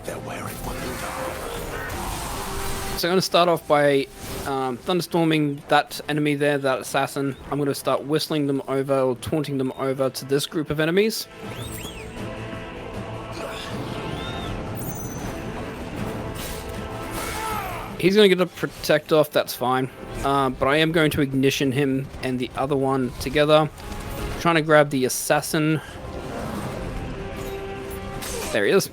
They're wearing wonderful armor. So I'm going to start off by thunderstorming that enemy there, that assassin. I'm going to start whistling them over, or taunting them over to this group of enemies. He's going to get a protect off, that's fine. But I am going to ignition him and the other one together. Trying to grab the assassin. There he is.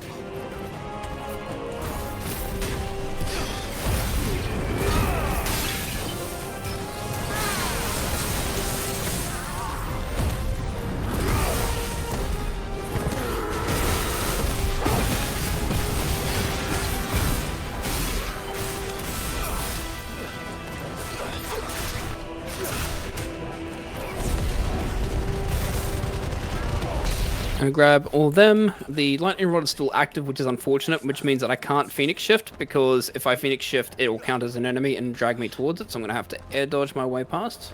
I'm gonna grab all of them. The lightning rod is still active, which is unfortunate, which means that I can't Phoenix shift, because if I Phoenix shift, it will count as an enemy and drag me towards it, so I'm gonna have to air dodge my way past.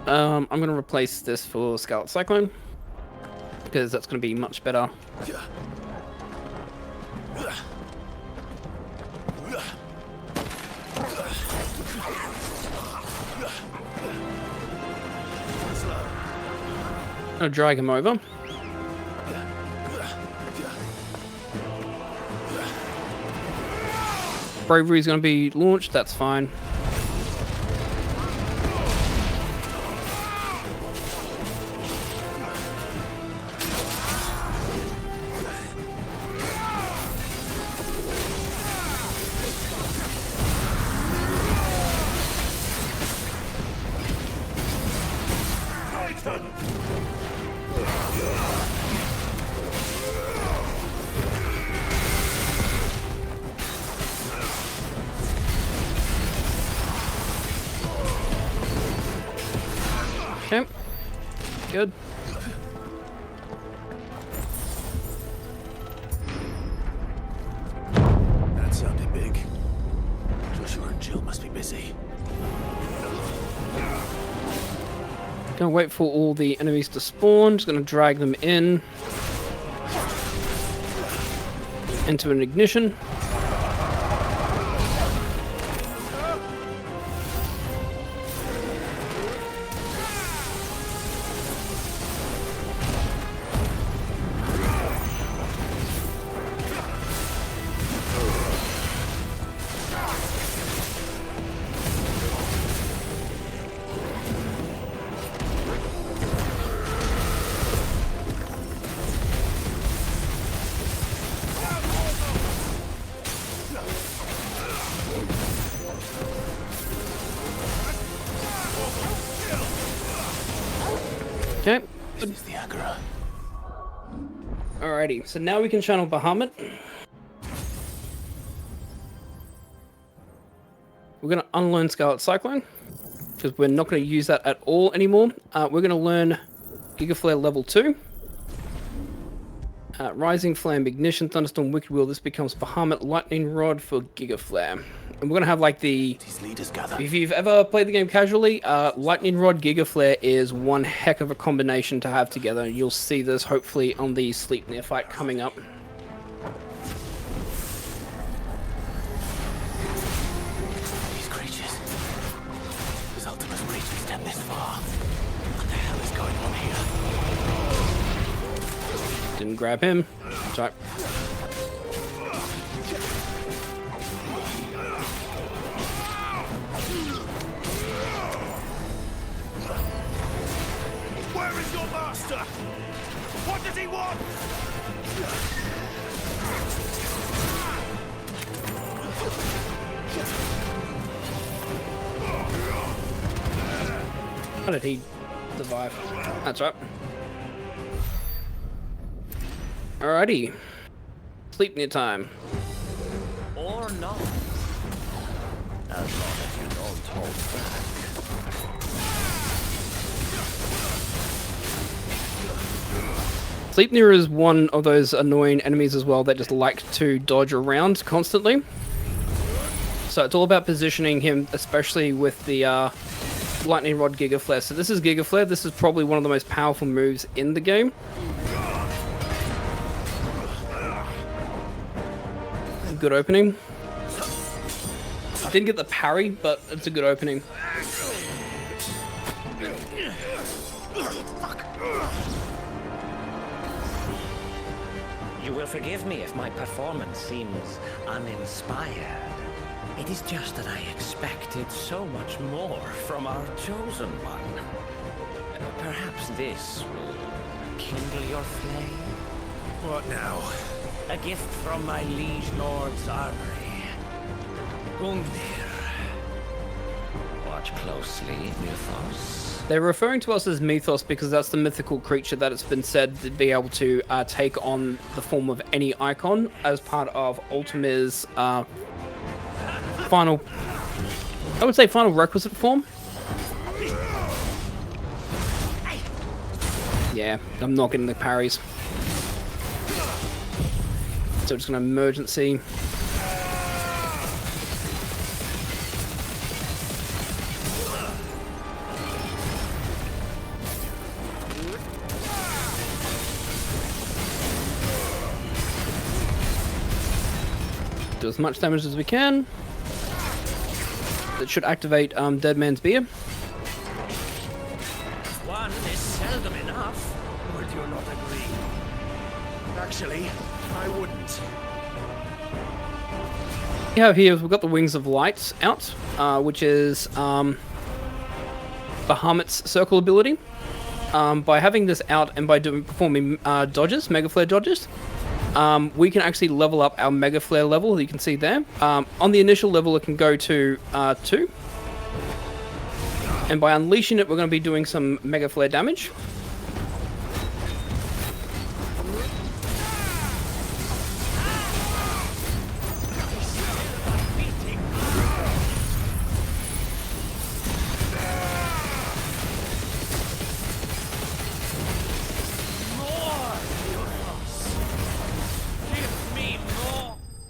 I'm gonna replace this for Scarlet Cyclone, because that's gonna be much better. I'll drag him over. Bravery is going to be launched, that's fine. Okay, good. That sounded big. Joshua and Jill must be busy. Gonna wait for all the enemies to spawn, just gonna drag them in into an ignition. Okay. This is the Agora. Alrighty, so now we can channel Bahamut. We're going to unlearn Scarlet Cyclone, because we're not going to use that at all anymore. We're going to learn Gigaflare level 2. Rising Flame, Ignition, Thunderstorm, Wicked Wheel. This becomes Bahamut, Lightning Rod for Gigaflare. And we're going to have like the... These leaders gather. If you've ever played the game casually, Lightning Rod, Gigaflare is one heck of a combination to have together. You'll see this hopefully on the Sleipnir fight coming up. These creatures. His ultimate reach extend this far. What the hell is going on here? Didn't grab him. Sorry. Where is your master? What does he want? How did he survive? That's right. Alrighty. Sleipnir time. Or not. As long as you don't hold back. Sleipnir is one of those annoying enemies as well that just like to dodge around constantly. So it's all about positioning him, especially with the Lightning Rod Gigaflare. So this is Gigaflare. This is probably one of the most powerful moves in the game. Good opening. Didn't get the parry, but it's a good opening. You will forgive me if my performance seems uninspired. It is just that I expected so much more from our chosen one. Perhaps this will kindle your flame? What now? A gift from my liege lord's armory. Undir. Watch closely, Mythos. They're referring to us as Mythos because that's the mythical creature that it's been said to be able to take on the form of any icon as part of Ultimir's final... I would say final requisite form. Yeah, I'm not getting the parries. So just going to emergency. Do as much damage as we can. That should activate Dead Man's Beer. One is seldom enough. Would you not agree? Actually, I wouldn't. We have here, we've got the Wings of Light out, which is Bahamut's circle ability. By having this out and by performing dodges, Mega Flare dodges, we can actually level up our Mega Flare level, you can see there. On the initial level it can go to 2. And by unleashing it we're going to be doing some Mega Flare damage.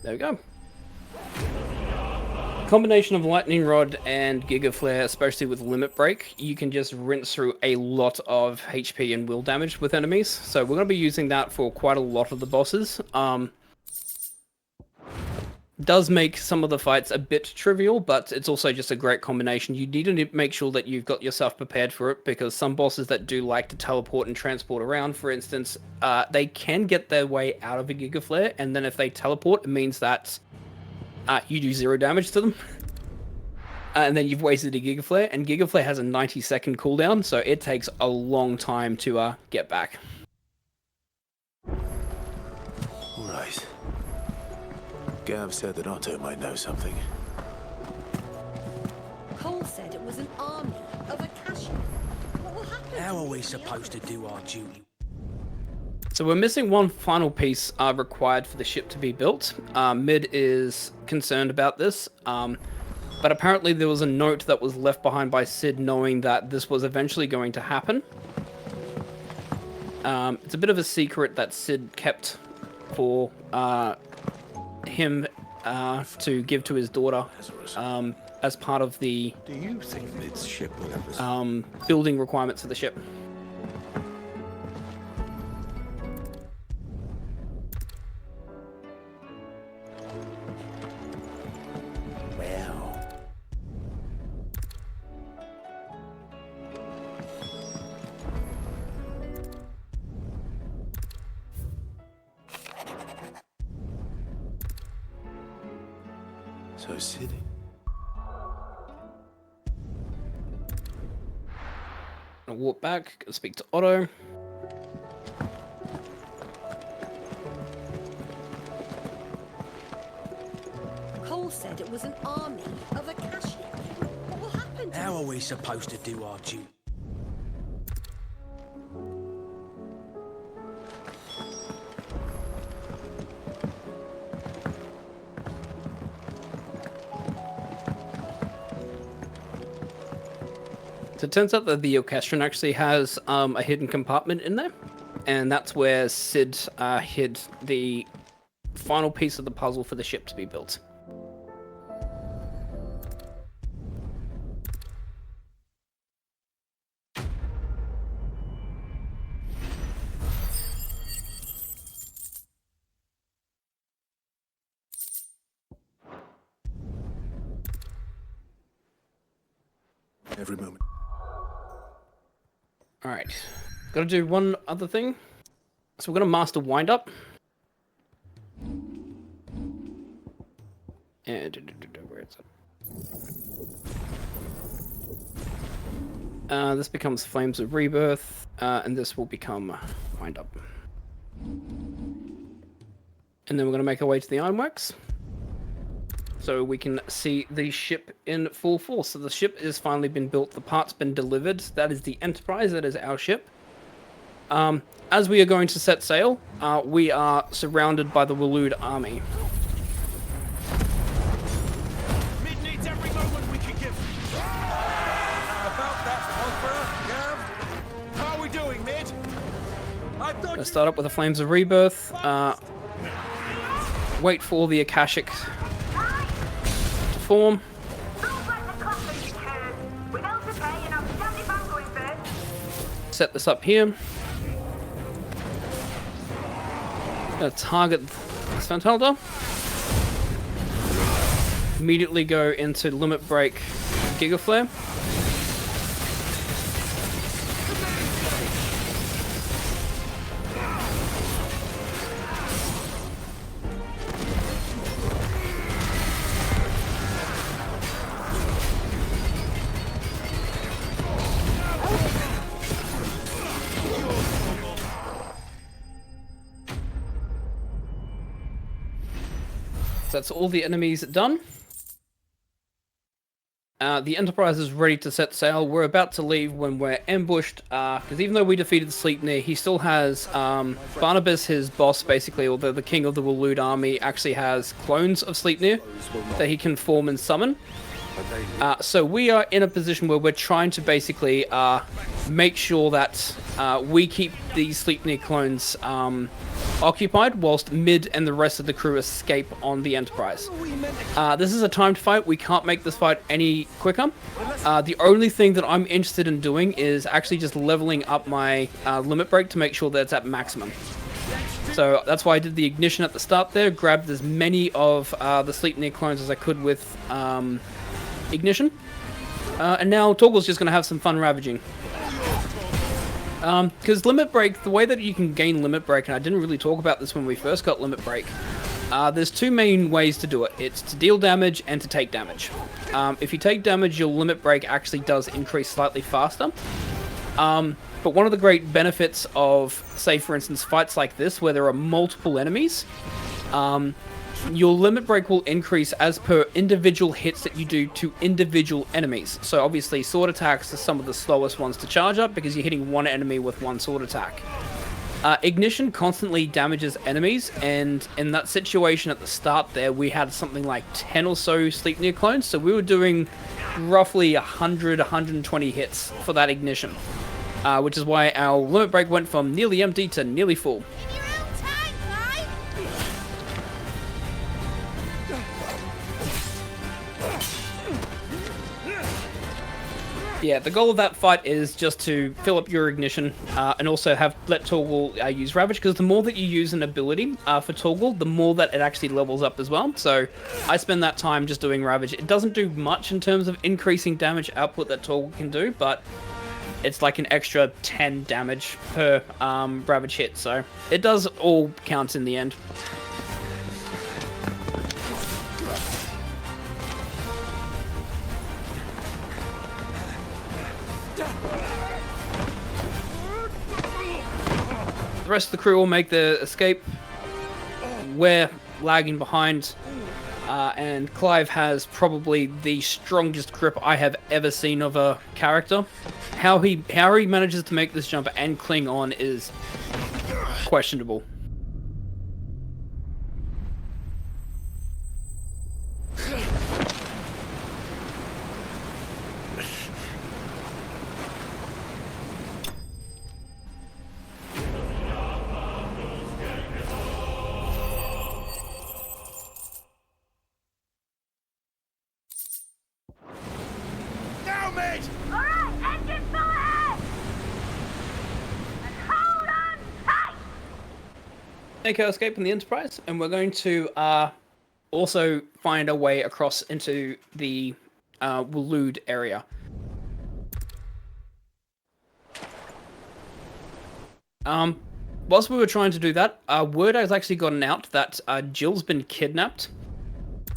There we go. Combination of Lightning Rod and Giga Flare, especially with Limit Break, you can just rinse through a lot of HP and will damage with enemies. So we're going to be using that for quite a lot of the bosses. Does make some of the fights a bit trivial, but it's also just a great combination. You need to make sure that you've got yourself prepared for it, because some bosses that do like to teleport and transport around, for instance, they can get their way out of a Giga Flare, and then if they teleport, it means that you do 0 damage to them. And then you've wasted a Giga Flare, and Giga Flare has a 90-second cooldown, so it takes a long time to get back. Right. Gav said that Otto might know something. Cole said it was an army of Akasha. What will happen How are we supposed to do our duty? So we're missing one final piece required for the ship to be built. Mid is concerned about this, but apparently there was a note that was left behind by Sid knowing that this was eventually going to happen. It's a bit of a secret that Sid kept for him to give to his daughter as part of the Do you think Mid's ship will ever... building requirements for the ship. Well, So, Sid, I'll walk back, go speak to Otto. Cole said it was an army of Acacia. What happened? how are we supposed to do our duty? So it turns out that the orchestron actually has a hidden compartment in there, and that's where Sid hid the final piece of the puzzle for the ship to be built. every moment. Alright, gotta do one other thing. So we're gonna master wind up. And where is it? This becomes Flames of Rebirth, and this will become wind up. And then we're gonna make our way to the Ironworks, so we can see the ship in full force. So the ship has finally been built, the parts been delivered. That is the Enterprise, that is our ship. As we are going to set sail, we are surrounded by the Waloed army. Mid needs every moment we can give. About that, Conqueror, Gav. How are we doing, Mid? I thought Let's start up with the Flames of Rebirth. Wait for the Akashic to form. Set this up here. Gonna target this Fantalda. Immediately go into Limit Break Giga Flare. So that's all the enemies done. The Enterprise is ready to set sail. We're about to leave when we're ambushed, because even though we defeated Sleipnir, he still has Barnabas, his boss, basically, although the king of the Waloed army actually has clones of Sleipnir that he can form and summon. So we are in a position where we're trying to basically make sure that we keep these Sleipnir clones occupied whilst Mid and the rest of the crew escape on the Enterprise. This is a timed fight. We can't make this fight any quicker. The only thing that I'm interested in doing is actually just leveling up my limit break to make sure that it's at maximum. So that's why I did the ignition at the start there, grabbed as many of the Sleipnir clones as I could with ignition. And now Torgal's just going to have some fun ravaging. Because Limit Break, the way that you can gain Limit Break, and I didn't really talk about this when we first got Limit Break, there's two main ways to do it. It's to deal damage and to take damage. If you take damage, your Limit Break actually does increase slightly faster. But one of the great benefits of, say for instance, fights like this, where there are multiple enemies, your limit break will increase as per individual hits that you do to individual enemies. So obviously sword attacks are some of the slowest ones to charge up because you're hitting one enemy with one sword attack. Ignition constantly damages enemies, and in that situation at the start there, we had something like 10 or so Sleipnir clones, so we were doing roughly 100-120 hits for that ignition, which is why our limit break went from nearly empty to nearly full. Yeah, the goal of that fight is just to fill up your ignition and also let Torgal use Ravage, because the more that you use an ability for Torgal, the more that it actually levels up as well. So I spend that time just doing Ravage. It doesn't do much in terms of increasing damage output that Torgal can do, but it's like an extra 10 damage per Ravage hit, so it does all count in the end. The rest of the crew will make the escape. We're lagging behind, and Clive has probably the strongest grip I have ever seen of a character. How he manages to make this jump and cling on is questionable. Make our escape from the Enterprise, and we're going to also find a way across into the Waloed area. Whilst we were trying to do that, word has actually gotten out that Jill's been kidnapped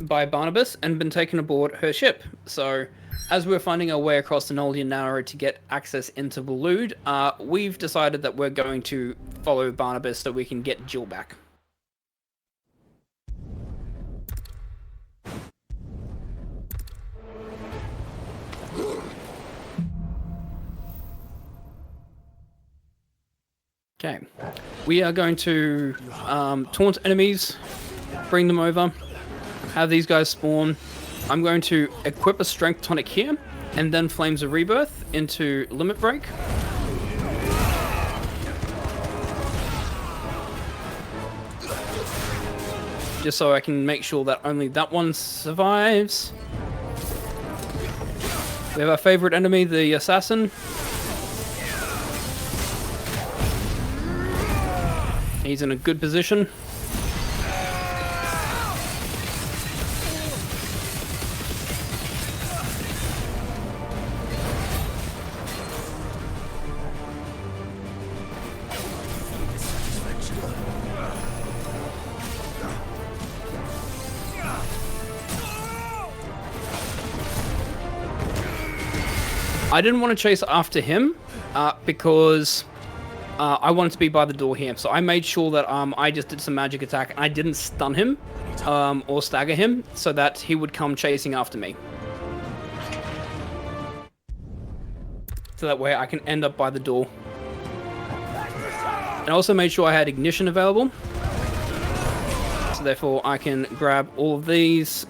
by Barnabas and been taken aboard her ship. So, as we're finding our way across the Noldian Narrow to get access into Waloed, we've decided that we're going to follow Barnabas so we can get Jill back. Okay, we are going to taunt enemies, bring them over, have these guys spawn. I'm going to equip a strength tonic here, and then Flames of Rebirth into Limit Break. Just so I can make sure that only that one survives. We have our favorite enemy, the Assassin. He's in a good position. I didn't want to chase after him because I wanted to be by the door here. So I made sure that I just did some magic attack and I didn't stun him or stagger him so that he would come chasing after me. So that way I can end up by the door. And I also made sure I had ignition available. So therefore I can grab all of these.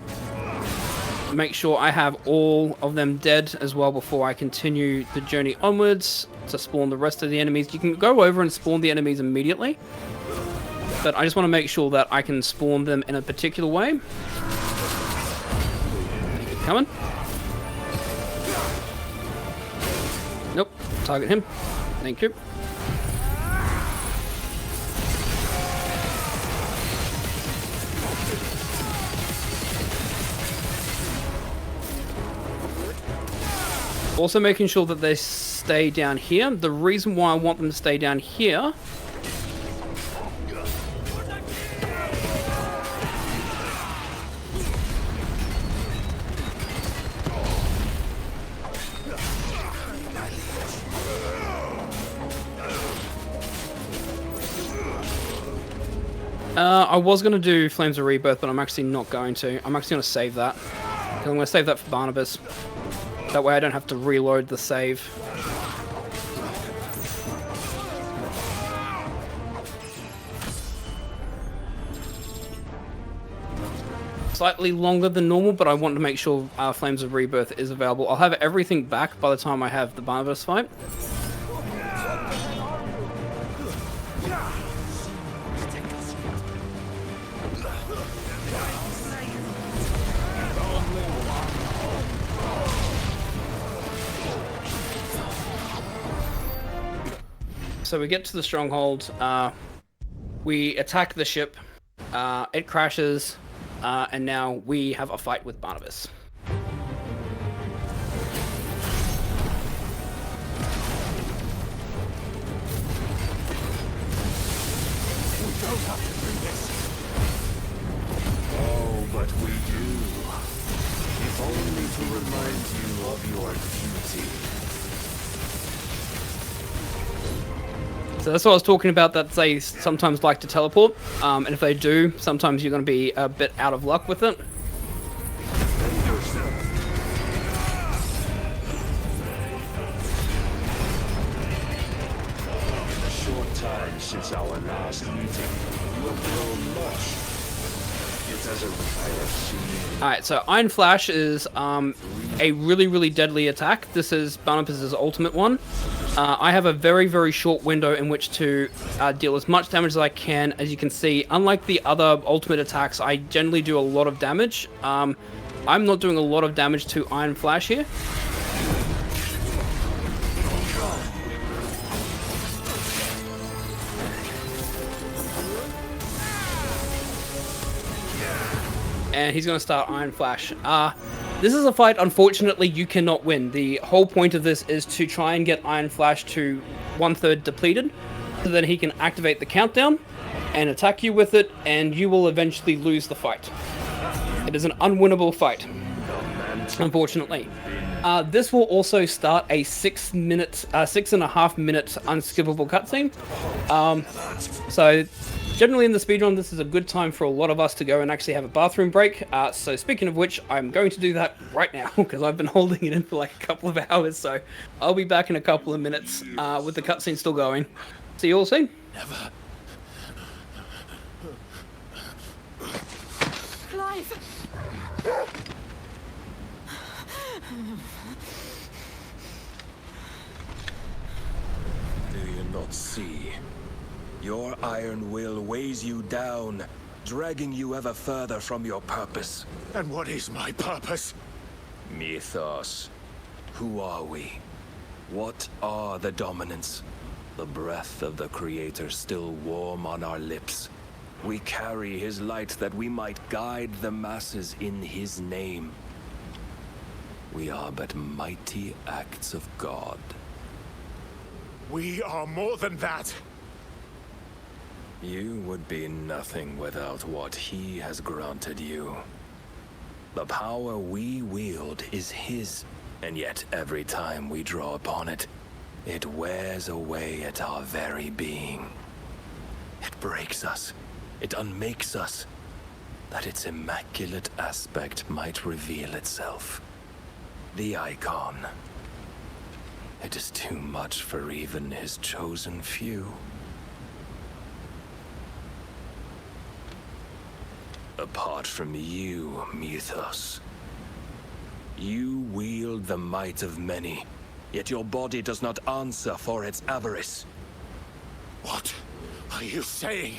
Make sure I have all of them dead as well before I continue the journey onwards to spawn the rest of the enemies. You can go over and spawn the enemies immediately, but I just want to make sure that I can spawn them in a particular way. Keep coming. Nope, target him. Thank you. Also making sure that they stay down here. The reason why I want them to stay down here I was going to do Flames of Rebirth, but I'm actually not going to. I'm actually going to save that. I'm going to save that for Barnabas. That way I don't have to reload the save. Slightly longer than normal, but I want to make sure Flames of Rebirth is available. I'll have everything back by the time I have the Barnabas fight. So we get to the stronghold, we attack the ship, it crashes, and now we have a fight with Barnabas. We don't have to do this. Oh, but we do. If only to remind you of your duty. So that's what I was talking about, that they sometimes like to teleport, and if they do, sometimes you're going to be a bit out of luck with it. In a short time since our last meeting, you have grown much. It's as if I have seen. Alright, so Iron Flash is a really, really deadly attack. This is Barnabas' ultimate one. I have a very, very short window in which to deal as much damage as I can. As you can see, unlike the other ultimate attacks, I generally do a lot of damage. I'm not doing a lot of damage to Iron Flash here. And he's going to start Iron Flash. This is a fight, unfortunately, you cannot win. The whole point of this is to try and get Iron Flash to 1/3 depleted, so then he can activate the countdown and attack you with it, and you will eventually lose the fight. It is an unwinnable fight, unfortunately. This will also start a 6.5 minute unskippable cutscene. So generally in the speedrun, this is a good time for a lot of us to go and actually have a bathroom break. So speaking of which, I'm going to do that right now because I've been holding it in for like a couple of hours. So I'll be back in a couple of minutes with the cutscene still going. See you all soon. Never. Clive! Do you not see? Your iron will weighs you down, dragging you ever further from your purpose. And what is my purpose? Mythos. Who are we? What are the dominants? The breath of the Creator still warm on our lips. We carry his light that we might guide the masses in his name. We are but mighty acts of God. We are more than that. You would be nothing without what he has granted you. The power we wield is his, and yet every time we draw upon it, it wears away at our very being. It breaks us, it unmakes us, that its immaculate aspect might reveal itself. The icon. It is too much for even his chosen few. Apart from you, Mythos, you wield the might of many, yet your body does not answer for its avarice. What are you saying?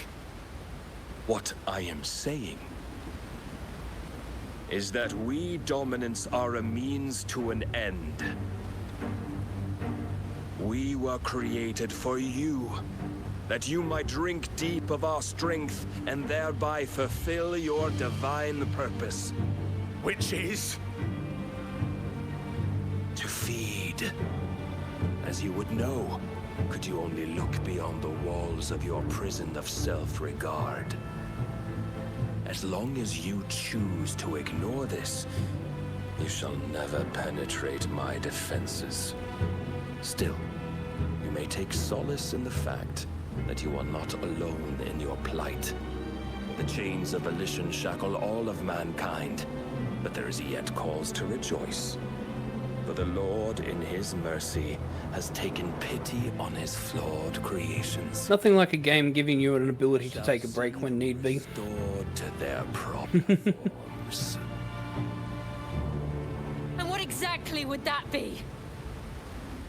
What I am saying is that we dominants are a means to an end. We were created for you, that you might drink deep of our strength and thereby fulfill your divine purpose. Which is? To feed. As you would know, could you only look beyond the walls of your prison of self-regard. As long as you choose to ignore this, you shall never penetrate my defenses. Still, you may take solace in the fact that you are not alone in your plight. The chains of volition shackle all of mankind, but there is yet cause to rejoice. For the Lord, in his mercy, has taken pity on his flawed creations. Nothing like a game giving you an ability to take a break when need be. Restored to their proper forms. And what exactly would that be?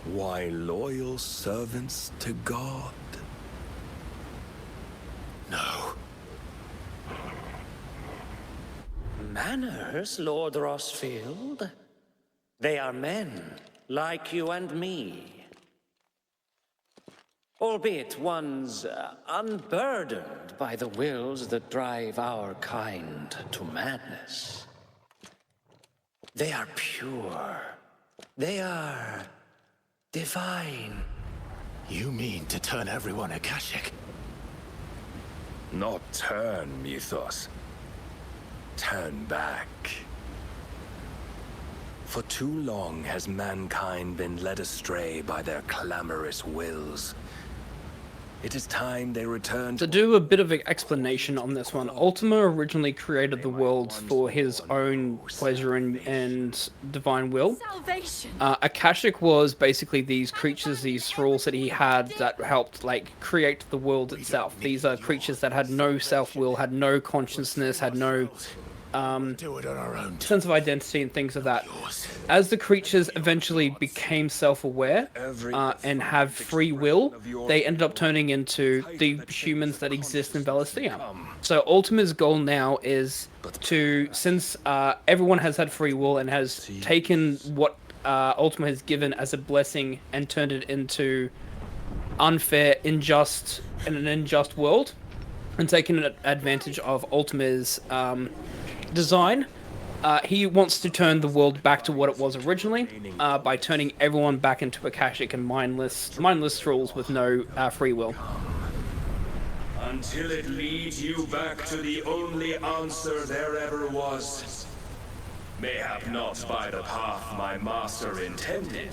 Why, loyal servants to God. No. Manners, Lord Rossfield? They are men, like you and me. Albeit ones unburdened by the wills that drive our kind to madness. They are pure. They are divine. You mean to turn everyone Akashic? Not turn, Mythos. Turn back. For too long has mankind been led astray by their clamorous wills. It is time they return To do a bit of an explanation on this one, Ultima originally created the world for his own pleasure and divine will. Salvation. Akashic was basically these creatures, these thralls that he had that helped like create the world itself. These are creatures that had no self-will, had no consciousness, had no sense of identity and things of that. As the creatures eventually became self-aware and have free will, they ended up turning into the humans that exist in Valisthea. So Ultima's goal now is to, since everyone has had free will and has taken what Ultima has given as a blessing and turned it into unfair, unjust, and an unjust world, and taken advantage of Ultima's design, he wants to turn the world back to what it was originally by turning everyone back into Akashic and mindless thralls with no free will. until it leads you back to the only answer there ever was. Mayhap not by the path my master intended,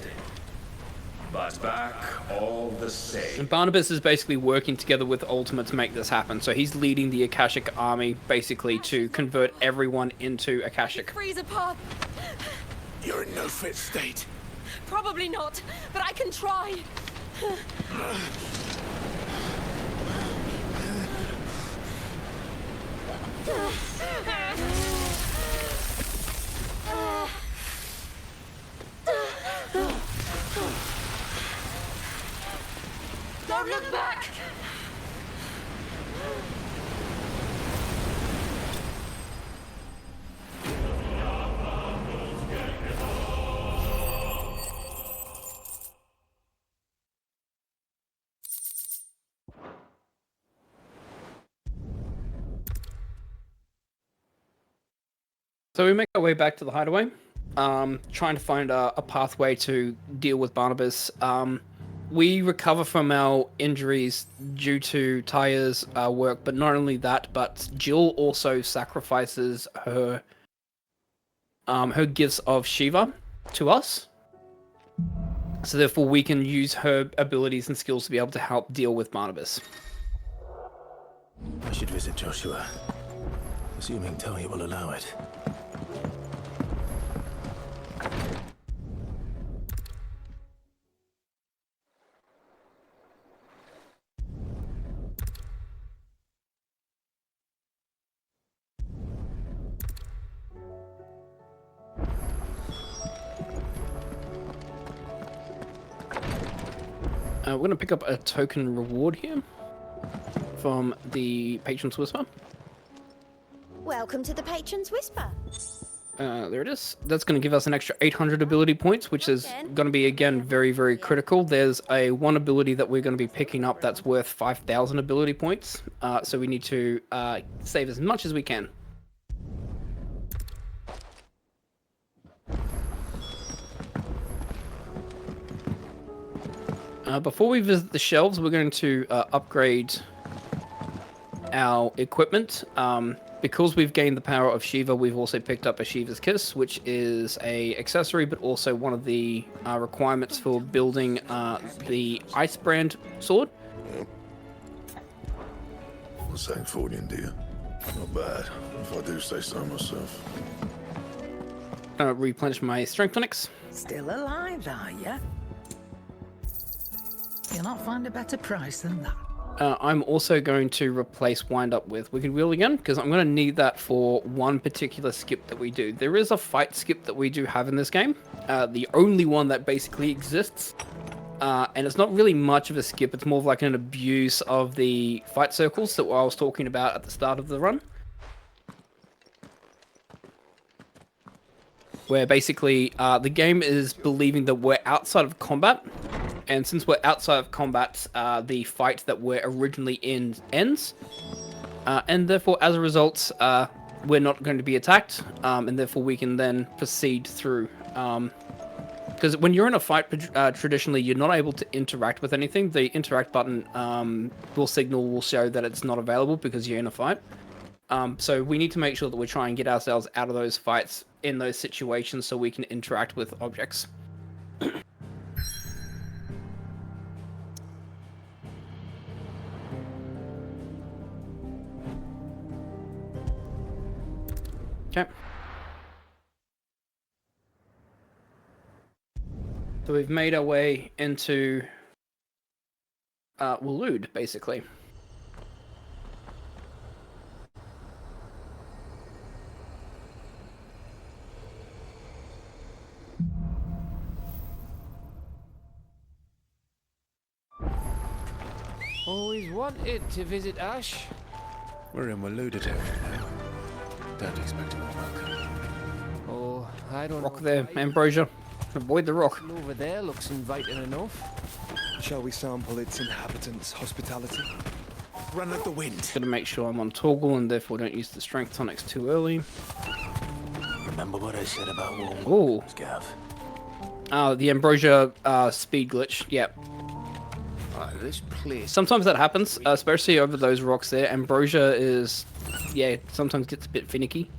but back all the same. And Barnabas is basically working together with Ultima to make this happen. So he's leading the Akashic army basically to convert everyone into Akashic. Freeze apart. You're in no fit state. Probably not, but I can try. Don't look back! So we make our way back to the hideaway, trying to find a pathway to deal with Barnabas. We recover from our injuries due to Taya's work, but not only that, but Jill also sacrifices her gifts of Shiva to us. So therefore we can use her abilities and skills to be able to help deal with Barnabas. I should visit Joshua, assuming Talia will allow it. We're going to pick up a token reward here from the Patron's Whisper. Welcome to the Patron's Whisper. There it is. That's going to give us an extra 800 ability points, which is going to be, again, very, very critical. There's one ability that we're going to be picking up that's worth 5,000 ability points. So we need to save as much as we can. Before we visit the shelves, we're going to upgrade our equipment. Because we've gained the power of Shiva, we've also picked up a Shiva's Kiss, which is a accessory, but also one of the requirements for building the Ice Brand sword. What's that for you, dear? Not bad, if I do say so myself. Replenish my strength tonics. Still alive, are ya? You'll not find a better price than that. I'm also going to replace Wind Up with Wicked Wheel again, because I'm going to need that for one particular skip that we do. There is a fight skip that we do have in this game, the only one that basically exists, and it's not really much of a skip, it's more of like an abuse of the fight circles that I was talking about at the start of the run. Where basically the game is believing that we're outside of combat, and since we're outside of combat, the fight that we're originally in ends, and therefore as a result we're not going to be attacked, and therefore we can then proceed through. Because when you're in a fight, traditionally you're not able to interact with anything. The interact button will show that it's not available because you're in a fight. So we need to make sure that we try and get ourselves out of those fights in those situations so we can interact with objects. Okay. So we've made our way into Waloed, basically. Always wanted to visit Ash. We're in Waloed area now. Don't expect a warm welcome. Oh, I don't Rock know. there, Ambrosia. Avoid the rock. Over there looks inviting enough. Shall we sample its inhabitants' hospitality? Run like the wind. Gotta make sure I'm on toggle and therefore don't use the strength tonics too early. Remember what I said about warm Ooh. welcomes, Gav? The Ambrosia speed glitch. Yep. This place. Sometimes that happens, especially over those rocks there. Ambrosia is, yeah, sometimes gets a bit finicky.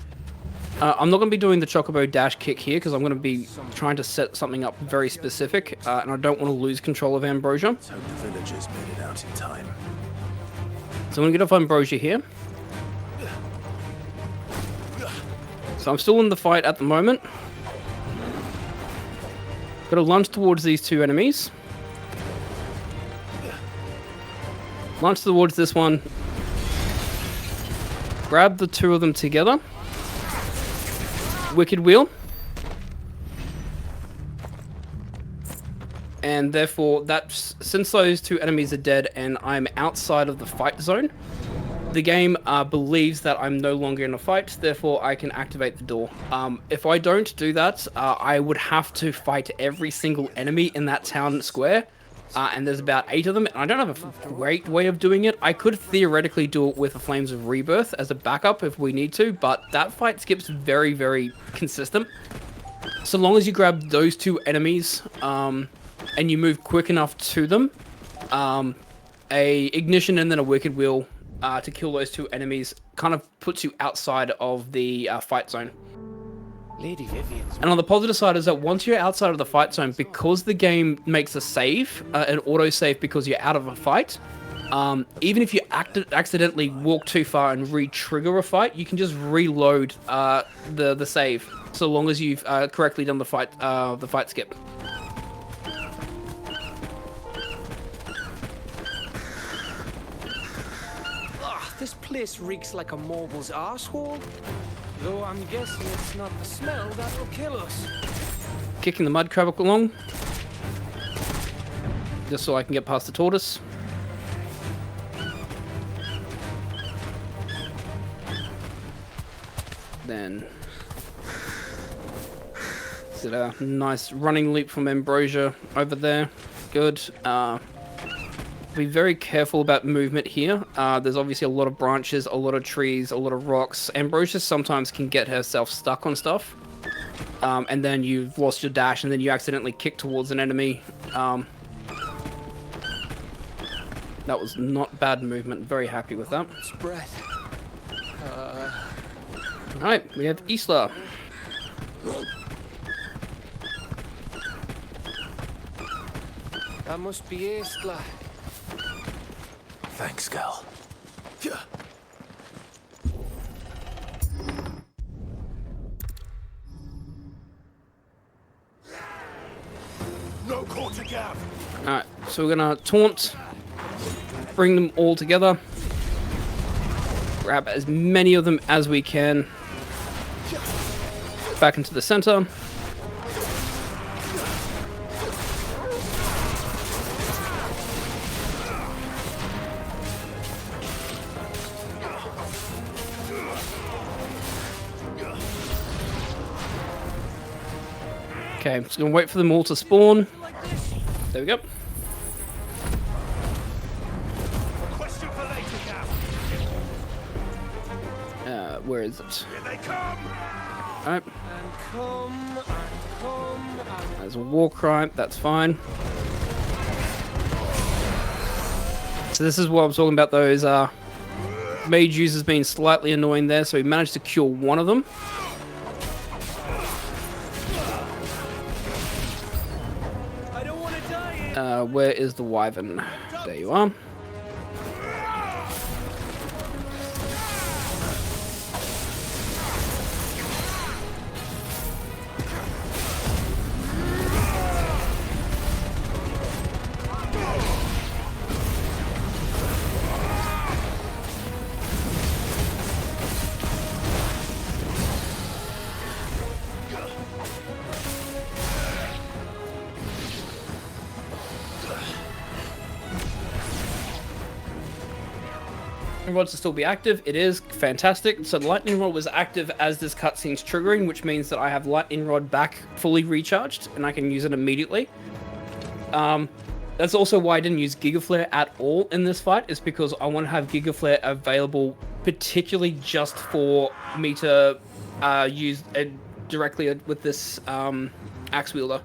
I'm not going to be doing the Chocobo dash kick here because I'm going to be trying to set something up very specific, and I don't want to lose control of Ambrosia. Let's hope the villagers made it out in time. So I'm going to get off Ambrosia here. So I'm still in the fight at the moment. Got to lunge towards these two enemies. Launch towards this one. Grab the two of them together. Wicked Wheel. And therefore, since those two enemies are dead and I'm outside of the fight zone, the game believes that I'm no longer in a fight, therefore I can activate the door. If I don't do that, I would have to fight every single enemy in that town square. And there's about 8 of them, and I don't have a great way of doing it. I could theoretically do it with the Flames of Rebirth as a backup if we need to, but that fight skip's very, very consistent. So long as you grab those two enemies, and you move quick enough to them, a Ignition and then a Wicked Wheel to kill those two enemies kind of puts you outside of the fight zone. Lady Vivian's. And on the positive side is that once you're outside of the fight zone, because the game makes a save, an auto-save because you're out of a fight, even if you accidentally walk too far and re-trigger a fight, you can just reload the save, so long as you've correctly done the fight skip. This place reeks like a morble's arsehole. Though I'm guessing it's not the smell that will kill us. Kicking the mud crab along. Just so I can get past the tortoise. Then... is it a nice running leap from Ambrosia over there? Good. Be very careful about movement here. There's obviously a lot of branches, a lot of trees, a lot of rocks. Ambrosia sometimes can get herself stuck on stuff. And then you've lost your dash and then you accidentally kick towards an enemy. That was not bad movement. Very happy with that. It's breath. Alright, we have Isla. That must be Isla. Thanks, Gal. Alright, so we're gonna taunt, bring them all together, grab as many of them as we can, back into the center. Okay, I'm just gonna wait for them all to spawn. There we go. Where is it? Alright. There's a war cry, that's fine. So this is what I'm talking about, those mage users being slightly annoying there, so we managed to kill one of them. Where is the wyvern? There you are. Rods to still be active. It is fantastic. So the lightning rod was active as this cutscene's triggering, which means that I have lightning rod back fully recharged and I can use it immediately. That's also why I didn't use Giga Flare at all in this fight, is because I want to have Giga Flare available particularly just for me to use directly with this axe wielder.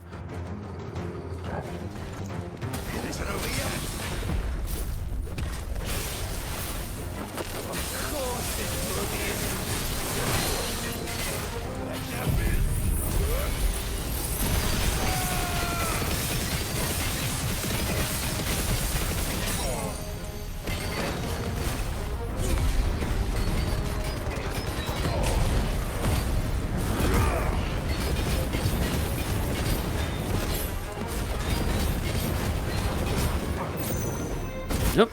Yep.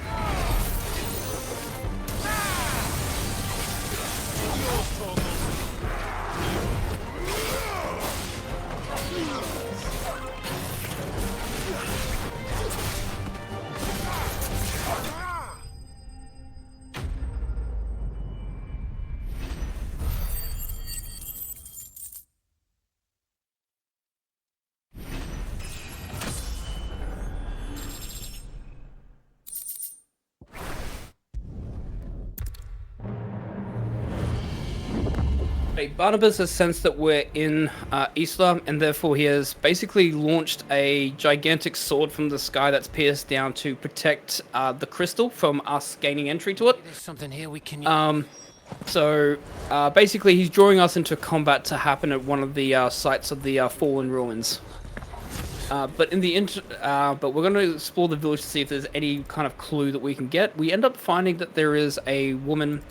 Barnabas has sensed that we're in Isla, and therefore he has basically launched a gigantic sword from the sky that's pierced down to protect the crystal from us gaining entry to it. There's something here we can So basically he's drawing us into combat to happen at one of the sites of the fallen ruins. But in the but we're going to explore the village to see if there's any kind of clue that we can get. We end up finding that there is a woman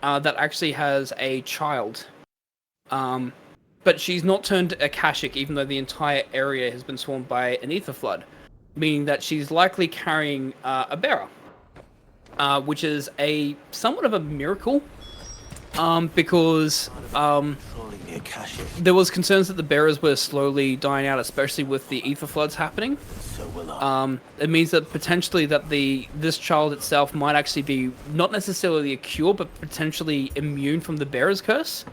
that actually has a child. But she's not turned Akashic, even though the entire area has been swarmed by an ether flood, meaning that she's likely carrying a bearer, which is somewhat of a miracle, because there was concerns that the bearers were slowly dying out, especially with the ether floods happening. It means that potentially that this child itself might actually be not necessarily a cure, but potentially immune from the bearer's curse.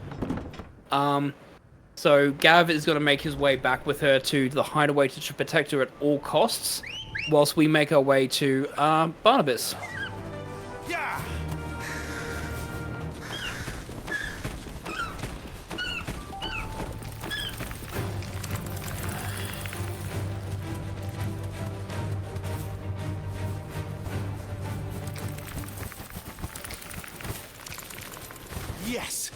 So Gav is going to make his way back with her to the hideaway to protect her at all costs, whilst we make our way to Barnabas. Yeah. Yes.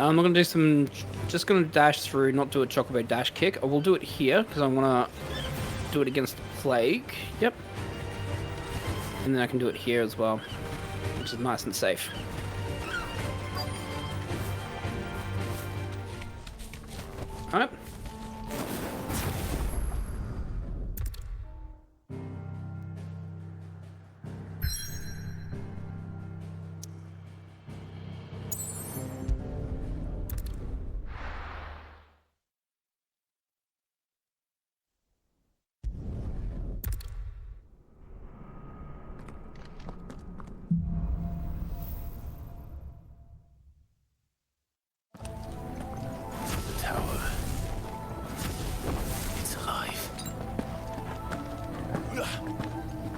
I'm going to do just going to dash through, not do a Chocobo dash kick. I will do it here, because I want to do it against the plague. Yep. And then I can do it here as well, which is nice and safe. Alright.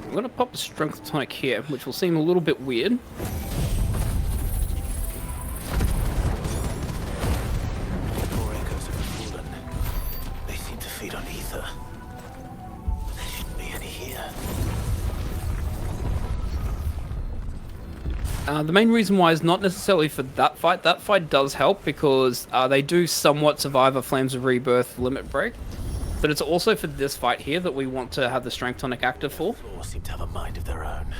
I'm gonna pop a strength tonic here, which will seem a little bit weird. More echoes of the fallen. They seem to feed on ether. But there shouldn't be any here. The main reason why is not necessarily for that fight. That fight does help because they do somewhat survive a Flames of Rebirth limit break. But it's also for this fight here that we want to have the strength tonic active for. All seem to have a mind of their own.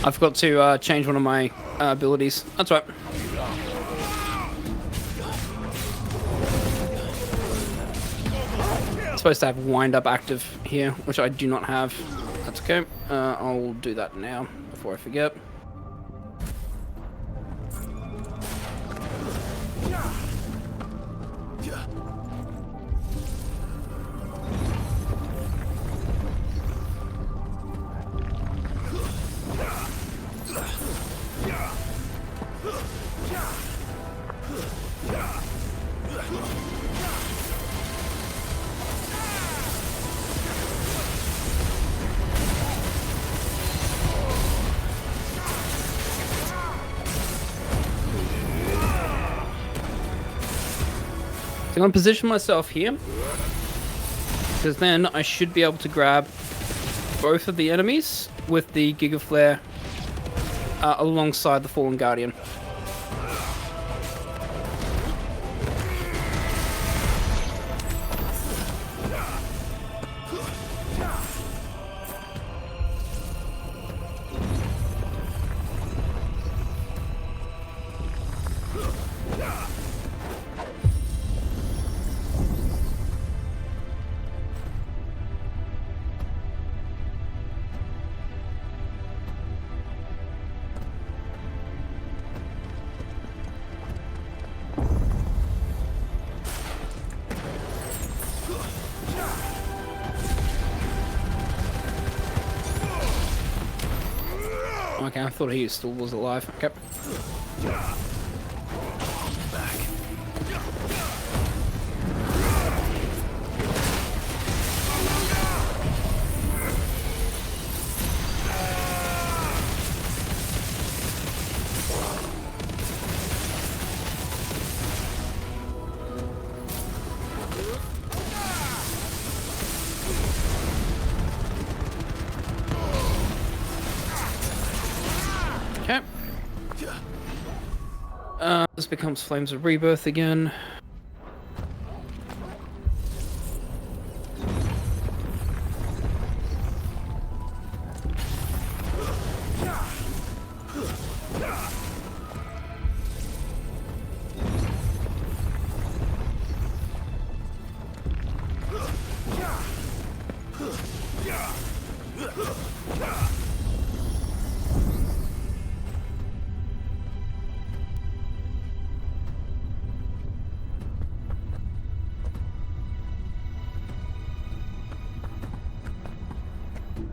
I forgot to change one of my abilities. That's right. I'm supposed to have wind up active here, which I do not have. That's okay. I'll do that now before I forget. I'm going to position myself here, because then I should be able to grab both of the enemies with the Giga Flare alongside the Fallen Guardian. Okay, I thought he still was alive. Okay. Okay. This becomes Flames of Rebirth again.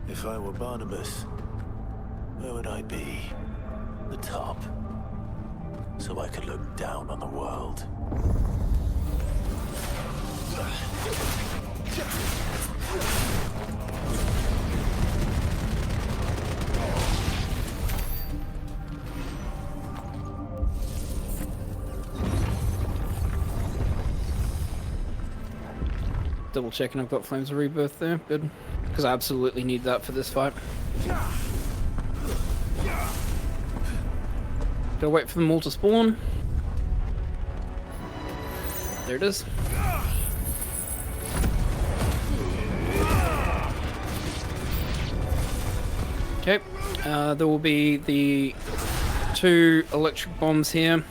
If I were Barnabas, where would I be? The top. So I could look down on the world. double checking I've got Flames of Rebirth there. Good. Because I absolutely need that for this fight. Gotta wait for them all to spawn. There it is. Okay, there will be the 2 electric bombs here.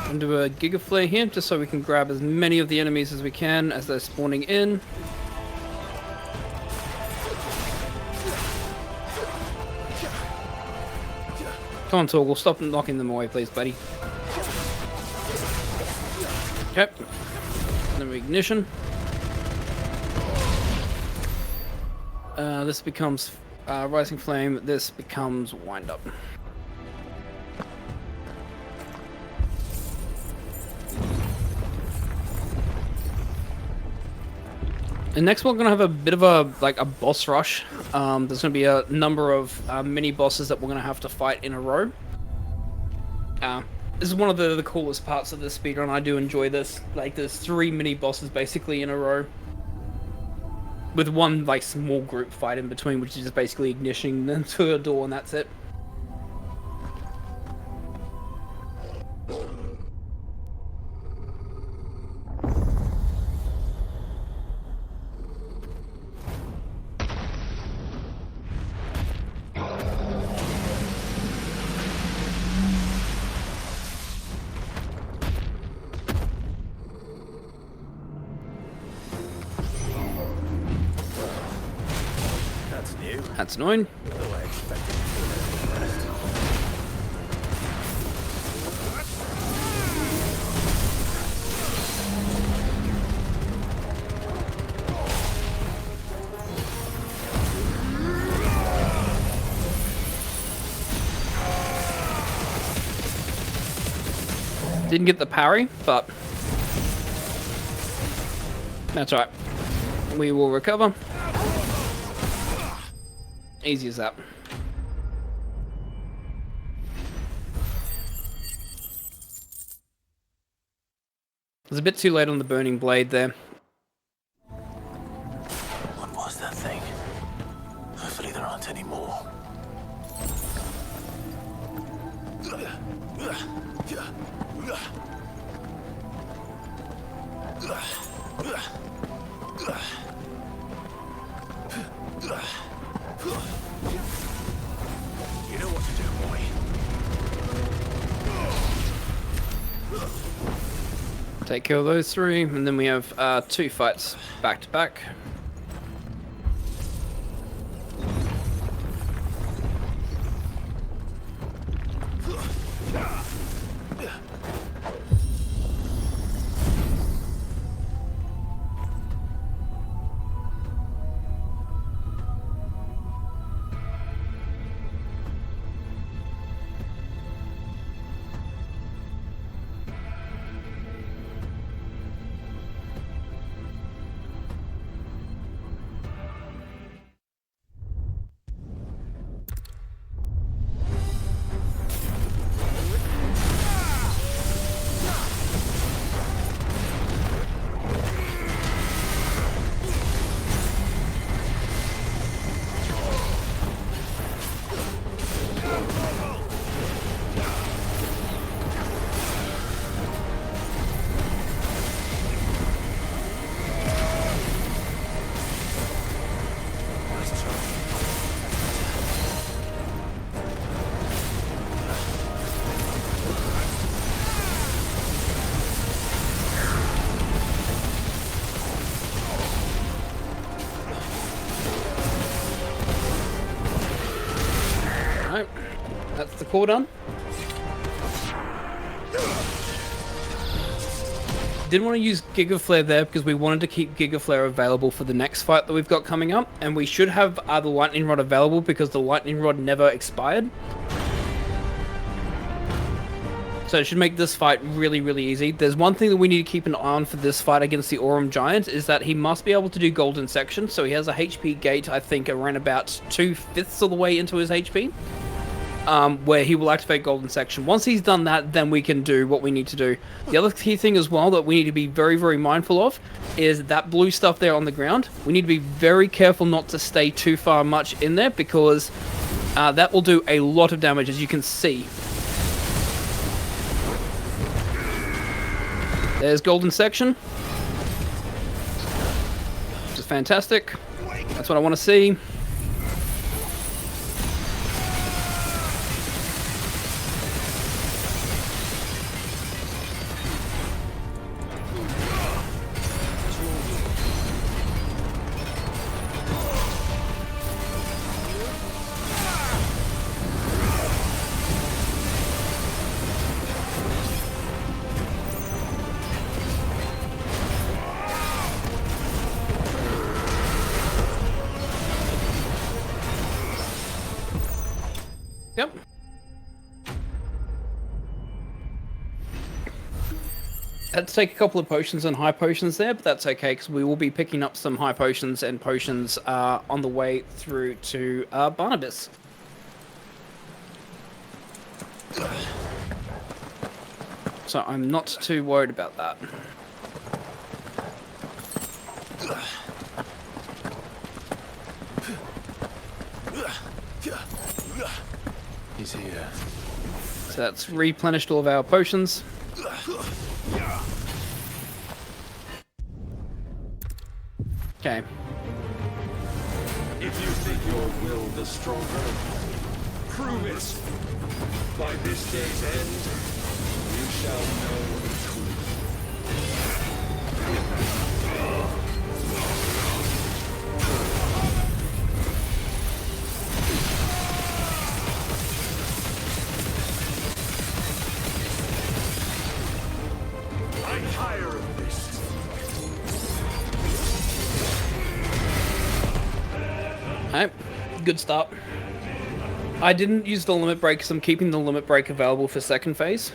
And do a Giga Flare here, just so we can grab as many of the enemies as we can as they're spawning in. Come on, Torgal, stop knocking them away, please, buddy. Okay. Then ignition. This becomes Rising Flame. This becomes Wind Up. And next we're gonna have a bit of a boss rush. There's gonna be a number of mini bosses that we're gonna have to fight in a row. This is one of the coolest parts of this speedrun. I do enjoy this. Like, there's 3 mini bosses basically in a row, with one small group fight in between, which is just basically igniting them to a door, and that's it. That's annoying. Didn't get the parry, but that's alright. We will recover. Easy as that. It was a bit too late on the burning blade there. What was that thing? Hopefully there aren't any more. You know what to do, boy. Take care of those 3, and then we have 2 fights back to back. Alright, that's the cooldown. Didn't want to use Giga Flare there because we wanted to keep Giga Flare available for the next fight that we've got coming up, and we should have the Lightning Rod available because the Lightning Rod never expired. So it should make this fight really, really easy. There's one thing that we need to keep an eye on for this fight against the Aurum Giant, is that he must be able to do Golden Section, so he has a HP gate, I think, around about 2/5 of the way into his HP. where he will activate Golden Section. Once he's done that, then we can do what we need to do. The other key thing as well that we need to be very, very mindful of is that blue stuff there on the ground. We need to be very careful not to stay too far much in there, because that will do a lot of damage, as you can see. There's Golden Section. Which is fantastic. That's what I want to see. Yep. Had to take a couple of potions and high potions there, but that's okay, because we will be picking up some high potions and potions on the way through to Barnabas. So I'm not too worried about that. He's here. So that's replenished all of our potions. Okay. If you think your will the stronger, prove it. By this day's end, you shall know the truth. I'm tired of this. Alright, good start. I didn't use the limit break because I'm keeping the limit break available for second phase.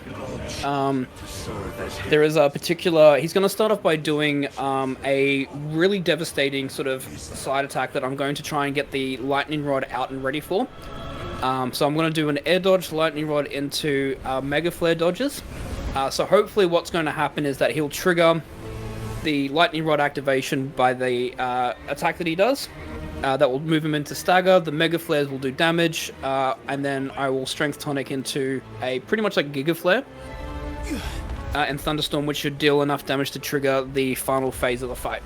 There is a particular... He's going to start off by doing a really devastating sort of side attack that I'm going to try and get the lightning rod out and ready for. So I'm going to do an air dodge, lightning rod into mega flare dodges. So hopefully what's going to happen is that he'll trigger the lightning rod activation by the attack that he does. That will move him into stagger. The mega flares will do damage, and then I will strength tonic into a pretty much like giga flare and thunderstorm, which should deal enough damage to trigger the final phase of the fight.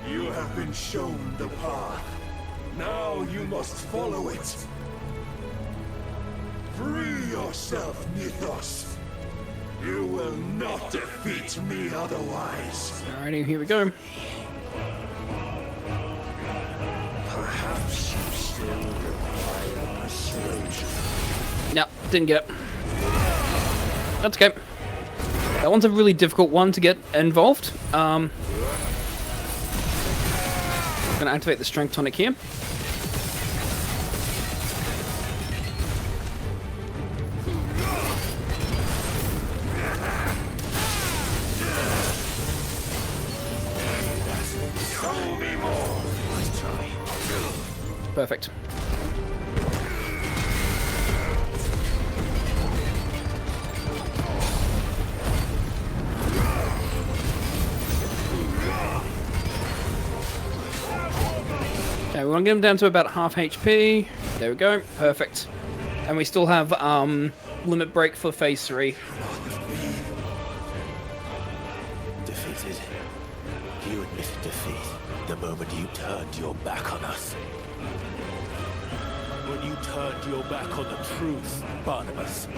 You have been shown the path. Now you must follow it. Free yourself, Mythos. You will not defeat me otherwise. Alrighty, here we go. Perhaps you still require persuasion. No, didn't get it. That's okay. That one's a really difficult one to get involved. I'm gonna activate the strength tonic here. Perfect. Okay, we want to get him down to about half HP. There we go. Perfect. And we still have limit break for phase 3. Defeated. You admitted defeat the moment you turned your back on us. When you turned your back on the truth, Barnabas.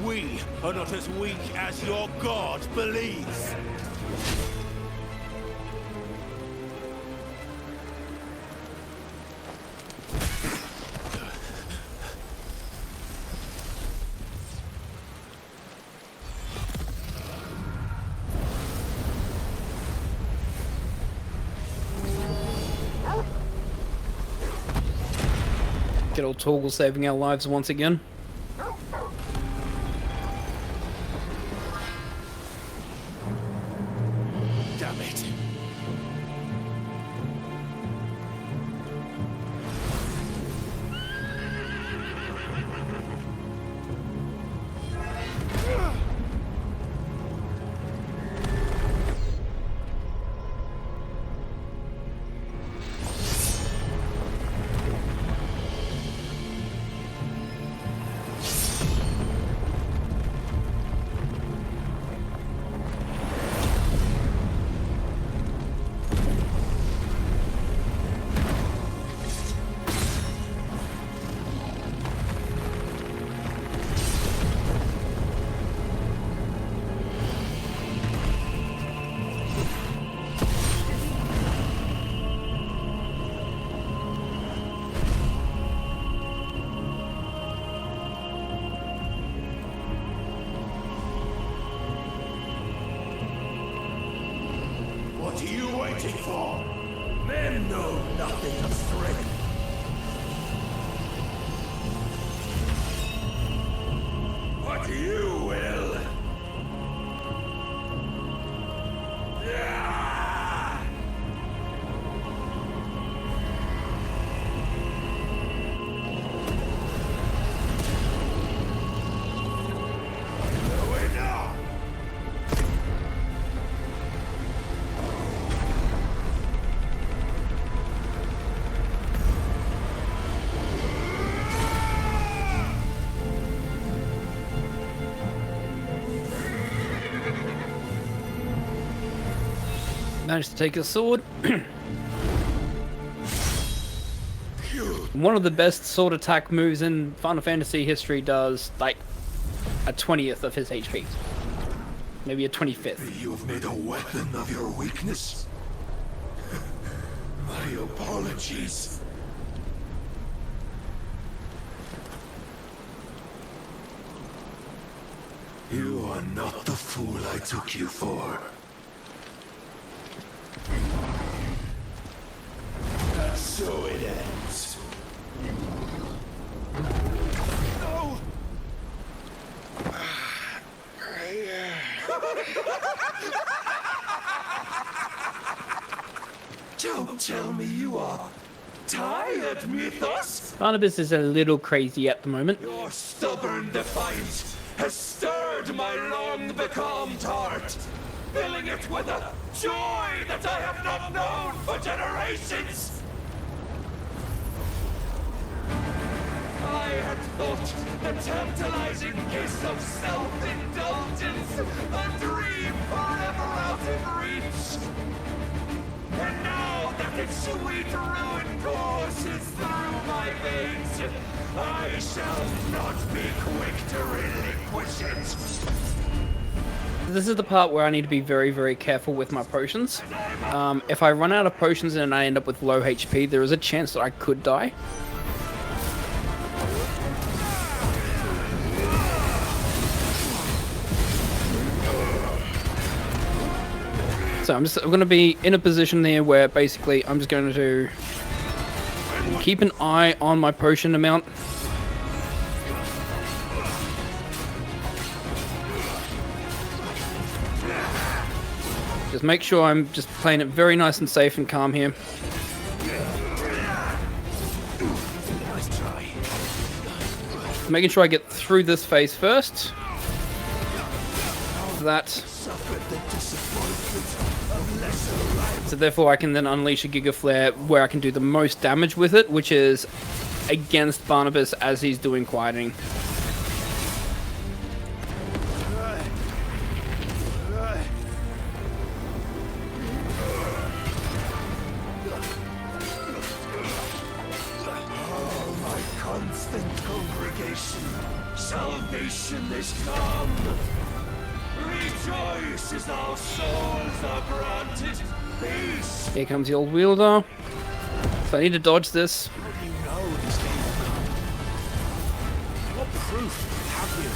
We are not as weak as your god believes. Get old Torgal saving our lives once again. Damn it. What are you waiting for? Men know nothing of strength. What you will. Managed to take a sword. One of the best sword attack moves in Final Fantasy history does like a 20th of his HP. Maybe a 25th. You've made a weapon of your weakness? My apologies. You are not the fool I took you for. So it ends. No! Don't tell me you are tired, Mythos? Barnabas is a little crazy at the moment. Your stubborn defiance has stirred my long becalmed heart, filling it with a joy that I have not known for generations. I had thought the tantalizing kiss of self-indulgence a dream forever out of reach. And now that its sweet ruin courses through my veins, I shall not be quick to relinquish it. This is the part where I need to be very, very careful with my potions. If I run out of potions and I end up with low HP, there is a chance that I could die. So I'm going to be in a position there where basically I'm just going to keep an eye on my potion amount. Just make sure I'm just playing it very nice and safe and calm here. Making sure I get through this phase first. That. So therefore I can then unleash a Giga Flare where I can do the most damage with it, which is against Barnabas as he's doing quieting. Oh, my constant congregation, salvation is come. Rejoice as our souls are granted peace. Here comes the old wielder. So I need to dodge this. How do you know this day will come? What proof have you?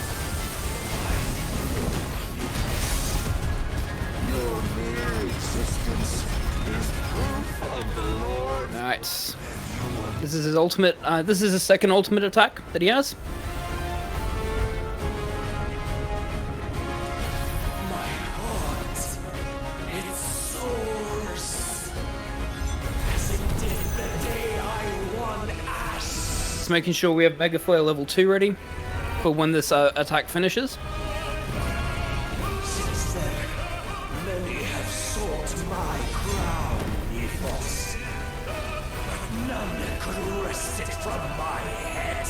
Your mere existence is proof of the Lord. Nice. This is his ultimate. This is his second ultimate attack that he has. Making sure we have Mega Flare level 2 ready for when this attack finishes. Since then, many have sought my crown, Ethos, but none could wrest it from my head.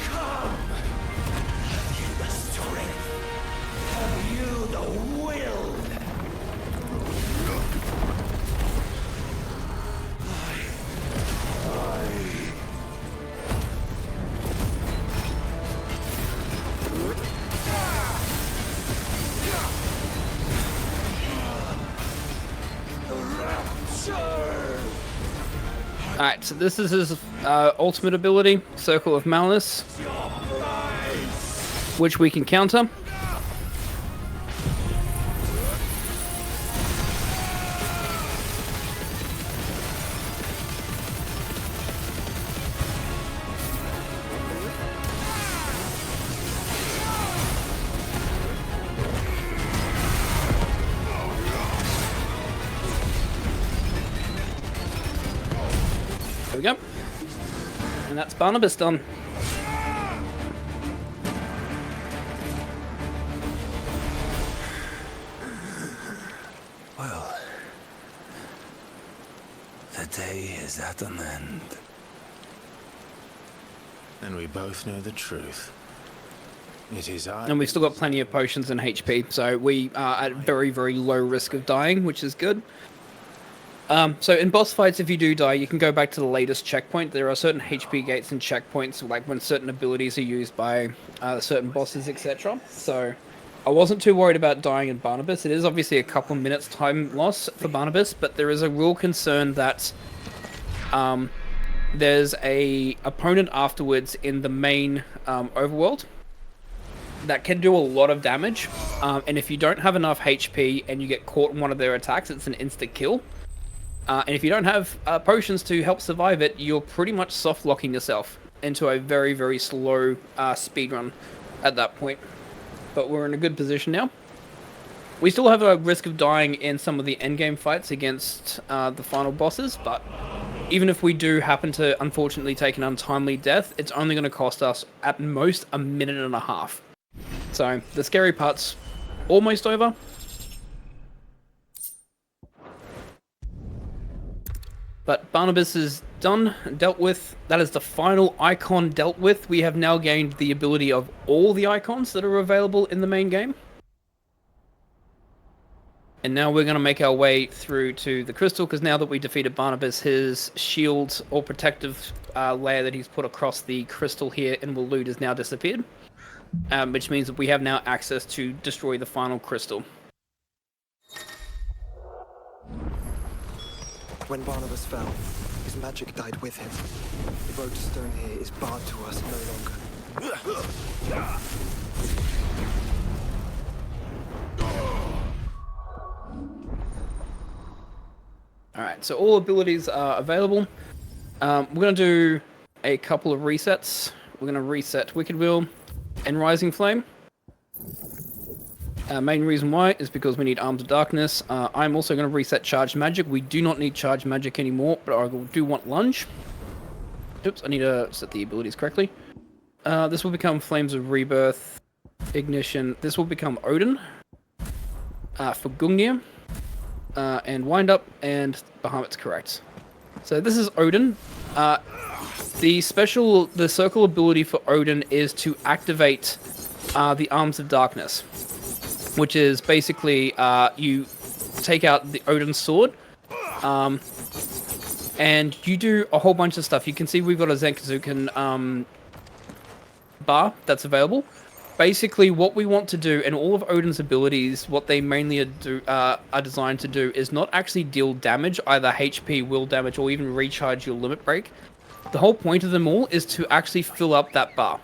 Come, have you the strength? Have you the will? Alright, so this is his ultimate ability, Circle of Malice, which we can counter. There we go. And that's Barnabas done. Well, the day is at an end. And we both know the truth. It is I. And we've still got plenty of potions and HP, so we are at very, very low risk of dying, which is good. So in boss fights, if you do die, you can go back to the latest checkpoint. There are certain HP gates and checkpoints, like when certain abilities are used by certain bosses, etc. So I wasn't too worried about dying in Barnabas. It is obviously a couple minutes time loss for Barnabas, but there is a real concern that there's a opponent afterwards in the main overworld that can do a lot of damage. And if you don't have enough HP and you get caught in one of their attacks, it's an instant kill. And if you don't have potions to help survive it, you're pretty much soft-locking yourself into a very, very slow speedrun at that point. But we're in a good position now. We still have a risk of dying in some of the endgame fights against the final bosses, but even if we do happen to unfortunately take an untimely death, it's only going to cost us at most a minute and a half. So the scary part's almost over. But Barnabas is done, dealt with. That is the final icon dealt with. We have now gained the ability of all the icons that are available in the main game. And now we're going to make our way through to the crystal, because now that we defeated Barnabas, his shield or protective layer that he's put across the crystal here in Waloed has now disappeared. Which means that we have now access to destroy the final crystal. When Barnabas fell, his magic died with him. The road to stone here is barred to us no longer. Alright, so all abilities are available. We're going to do a couple of resets. We're going to reset Wicked Will and Rising Flame. Main reason why is because we need Arms of Darkness. I'm also going to reset Charged Magic. We do not need Charged Magic anymore, but I do want Lunge. Oops, I need to set the abilities correctly. This will become Flames of Rebirth, Ignition. This will become Odin. For Gungnir. And Wind Up, and Bahamut's correct. So this is Odin. The circle ability for Odin is to activate the Arms of Darkness, which is basically you take out the Odin's sword, and you do a whole bunch of stuff. You can see we've got a Zenkazuken bar that's available. Basically, what we want to do, and all of Odin's abilities, what they mainly are designed to do, is not actually deal damage, either HP, will damage, or even recharge your limit break. The whole point of them all is to actually fill up that bar.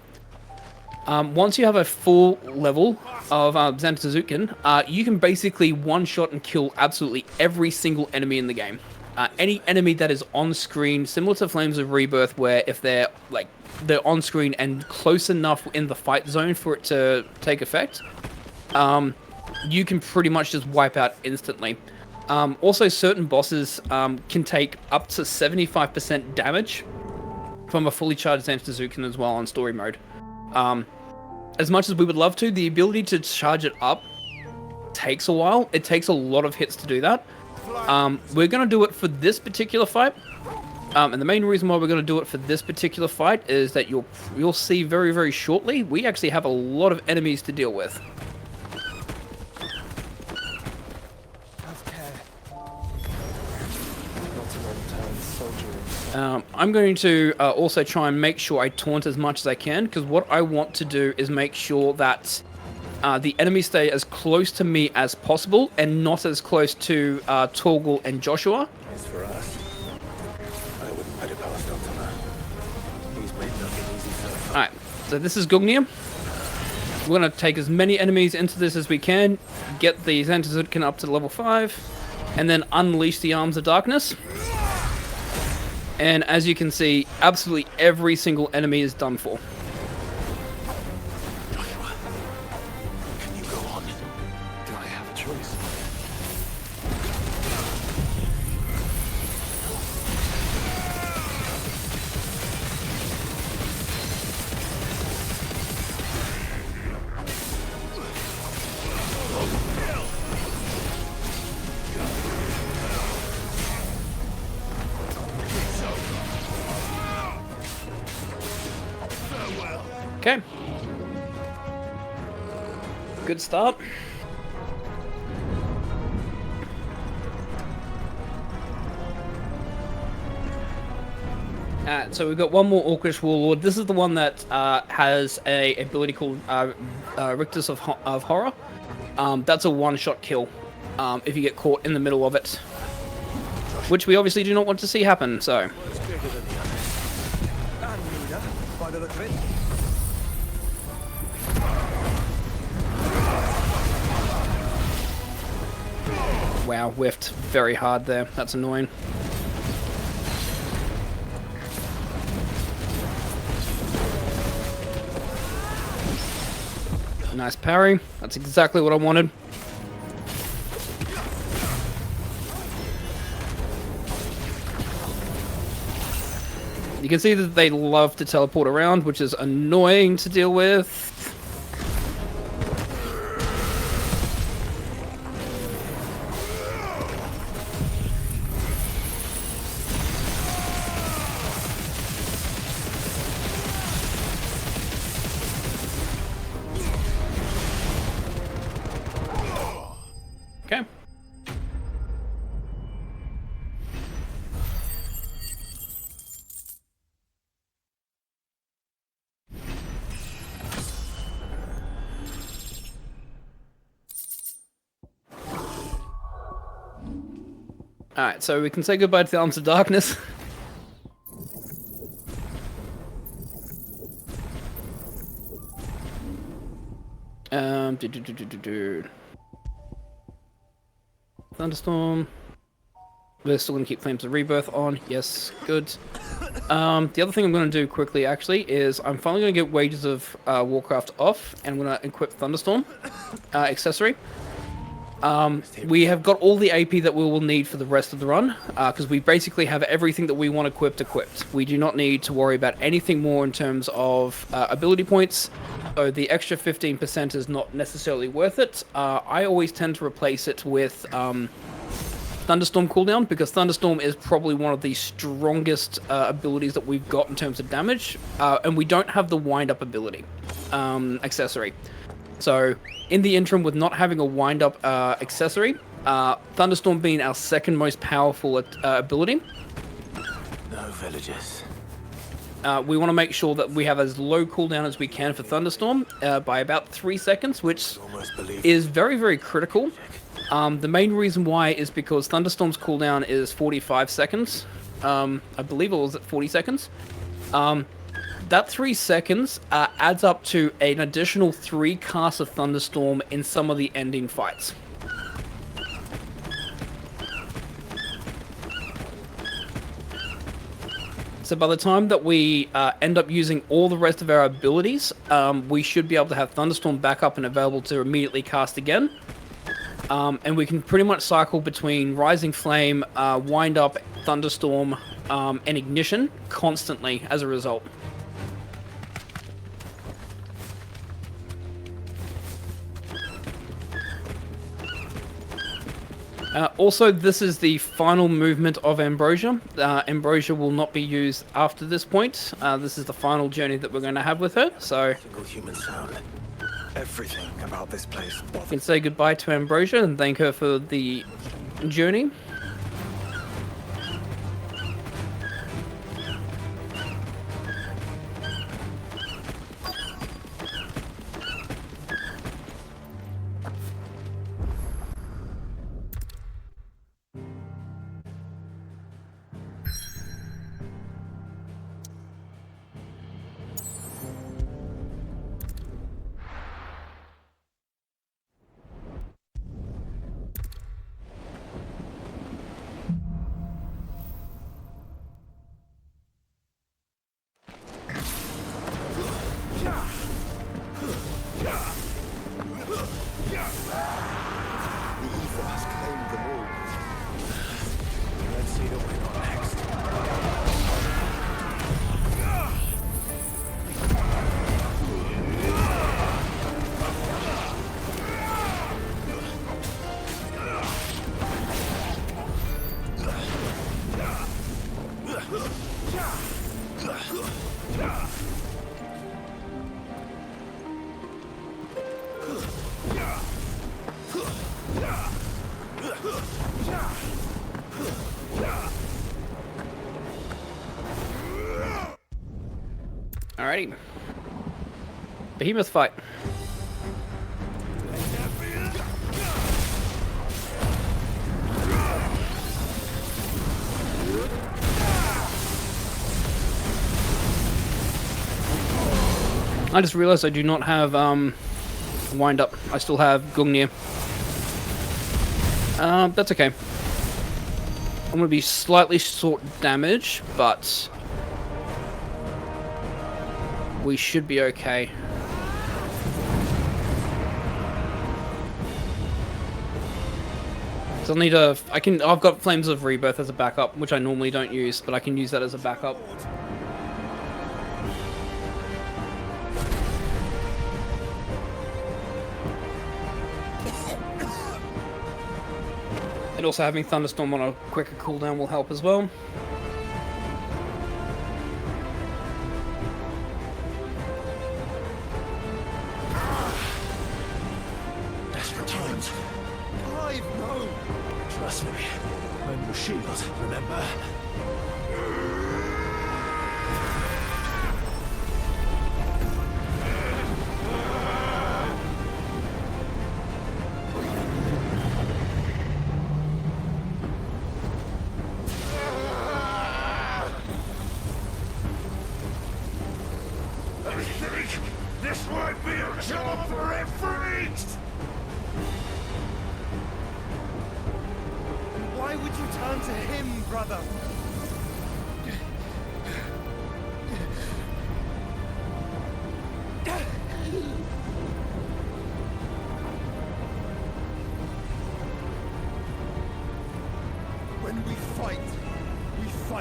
Once you have a full level of Zenkazuken, you can basically one-shot and kill absolutely every single enemy in the game. Any enemy that is on screen, similar to Flames of Rebirth, where if they're on screen and close enough in the fight zone for it to take effect, you can pretty much just wipe out instantly. Also, certain bosses can take up to 75% damage from a fully charged Zenkazuken as well on story mode. As much as we would love to, the ability to charge it up takes a while. It takes a lot of hits to do that. We're going to do it for this particular fight. And the main reason why we're going to do it for this particular fight is that you'll see very, very shortly, we actually have a lot of enemies to deal with. I'm going to also try and make sure I taunt as much as I can, because what I want to do is make sure that the enemies stay as close to me as possible and not as close to Torgal and Joshua. As for us, I wouldn't put it past Optima. He's made nothing easy so far. Alright, so this is Gungnir. We're going to take as many enemies into this as we can, get the Zenkazuken up to level 5, and then unleash the Arms of Darkness. And as you can see, absolutely every single enemy is done for. Joshua, can you go on? Do I have a choice? Okay. Good start. So we've got one more Orcish Warlord. This is the one that has a ability called Rictus of Horror. That's a one-shot kill if you get caught in the middle of it, which we obviously do not want to see happen. So. Wow, whiffed very hard there. That's annoying. Nice parry. That's exactly what I wanted. You can see that they love to teleport around, which is annoying to deal with. Okay. Alright, so we can say goodbye to the Arms of Darkness. Thunderstorm. We're still going to keep Flames of Rebirth on. Yes, good. The other thing I'm going to do quickly, actually, is I'm finally going to get Wages of Warcraft off, and I'm going to equip Thunderstorm accessory. We have got all the AP that we will need for the rest of the run, because we basically have everything that we want equipped. We do not need to worry about anything more in terms of ability points, so the extra 15% is not necessarily worth it. I always tend to replace it with Thunderstorm cooldown, because Thunderstorm is probably one of the strongest abilities that we've got in terms of damage, and we don't have the wind-up ability accessory. So, in the interim, with not having a wind-up accessory, Thunderstorm being our second most powerful ability, No villages. we want to make sure that we have as low cooldown as we can for Thunderstorm, by about 3 seconds, which is very, very critical. The main reason why is because Thunderstorm's cooldown is 45 seconds. I believe it was at 40 seconds. That 3 seconds adds up to an additional 3 casts of Thunderstorm in some of the ending fights. So by the time that we end up using all the rest of our abilities, we should be able to have Thunderstorm back up and available to immediately cast again. And we can pretty much cycle between Rising Flame, Wind Up, Thunderstorm, and Ignition constantly as a result. Also, this is the final movement of Ambrosia. Ambrosia will not be used after this point. This is the final journey that we're going to have with her, so... Single human sound. Everything about this place We can say goodbye to Ambrosia and thank her for the journey. Alrighty. Behemoth fight. I just realized I do not have wind up. I still have Gungnir. That's okay. I'm gonna be slightly short damage, but we should be okay. So I'll need a... I've got Flames of Rebirth as a backup, which I normally don't use, but I can use that as a backup. And also having Thunderstorm on a quicker cooldown will help as well. Desperate times. Clive, no! Trust me. I'm the shield, remember? I think this might be a job for a freak! Why would you turn to him, brother?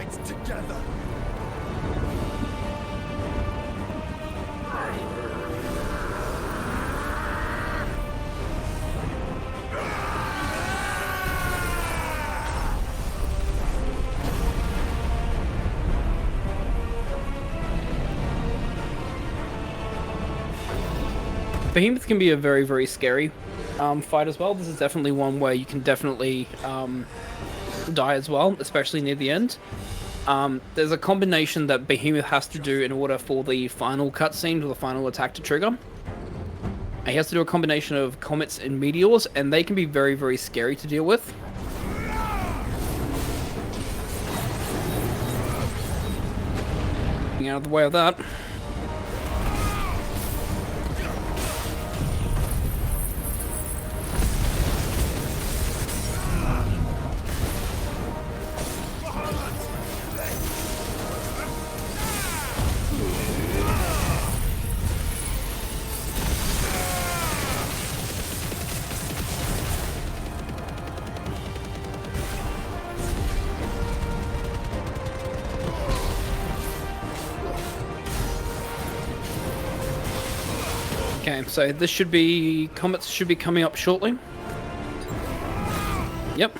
fight together. Behemoth can be a very, very scary fight as well. This is definitely one where you can definitely die as well, especially near the end. There's a combination that Behemoth has to do in order for the final cutscene, or the final attack to trigger. He has to do a combination of comets and meteors, and they can be very, very scary to deal with. Getting out of the way of that. Okay, so this should be... comets should be coming up shortly. Yep.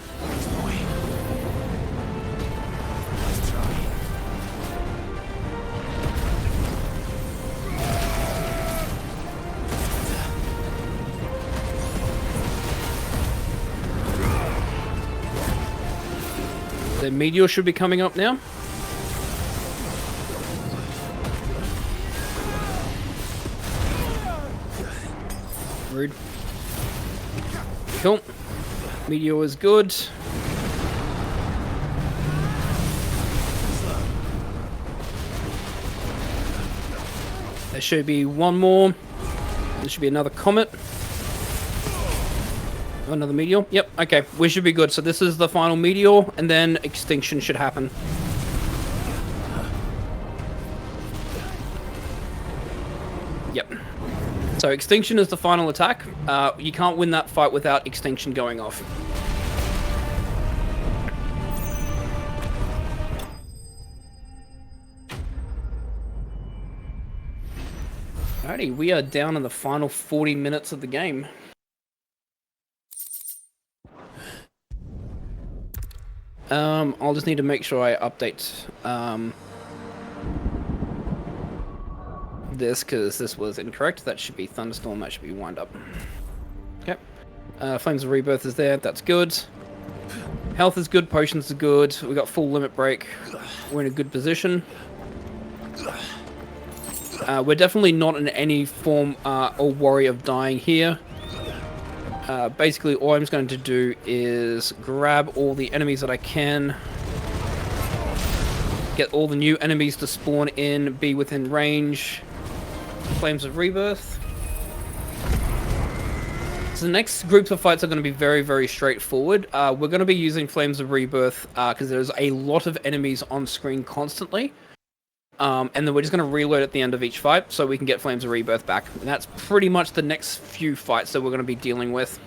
The meteor should be coming up now. Rude. Cool. Meteor is good. There should be one more. There should be another comet. Oh, another meteor. Yep, okay. We should be good. So this is the final meteor, and then extinction should happen. Yep. So extinction is the final attack. You can't win that fight without extinction going off. Alrighty, we are down in the final 40 minutes of the game. I'll just need to make sure I update this, because this was incorrect. That should be Thunderstorm, that should be Wind Up. Okay. Flames of Rebirth is there, that's good. Health is good, potions are good. We got full limit break. We're in a good position. We're definitely not in any form or worry of dying here. Basically, all I'm just going to do is grab all the enemies that I can. Get all the new enemies to spawn in, be within range. Flames of Rebirth. So the next groups of fights are going to be very, very straightforward. We're going to be using Flames of Rebirth because there's a lot of enemies on screen constantly. And then we're just going to reload at the end of each fight so we can get Flames of Rebirth back. And that's pretty much the next few fights that we're going to be dealing with.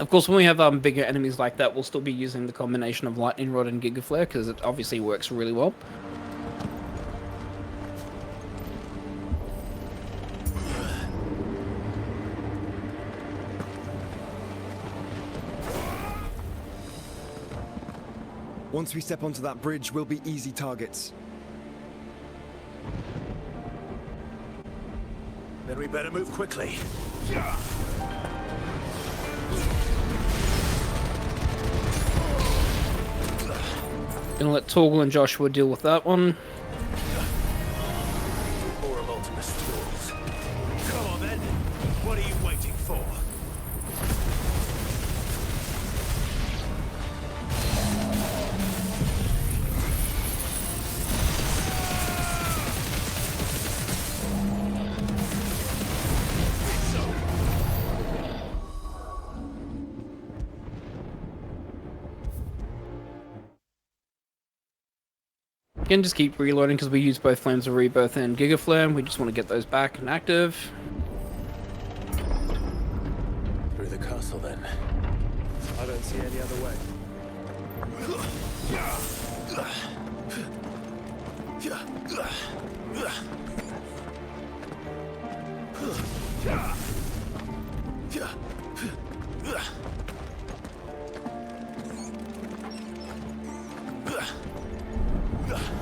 Of course, when we have bigger enemies like that, we'll still be using the combination of Lightning Rod and Giga Flare, because it obviously works really well. Once we step onto that bridge, we'll be easy targets. Then we better move quickly. Gonna let Torgal and Joshua deal with that one. More of Ultimus tools. Come on then. What are you waiting for? Again, just keep reloading because we use both Flames of Rebirth and Giga Flare. We just want to get those back and active. Through the castle then. I don't see any other way.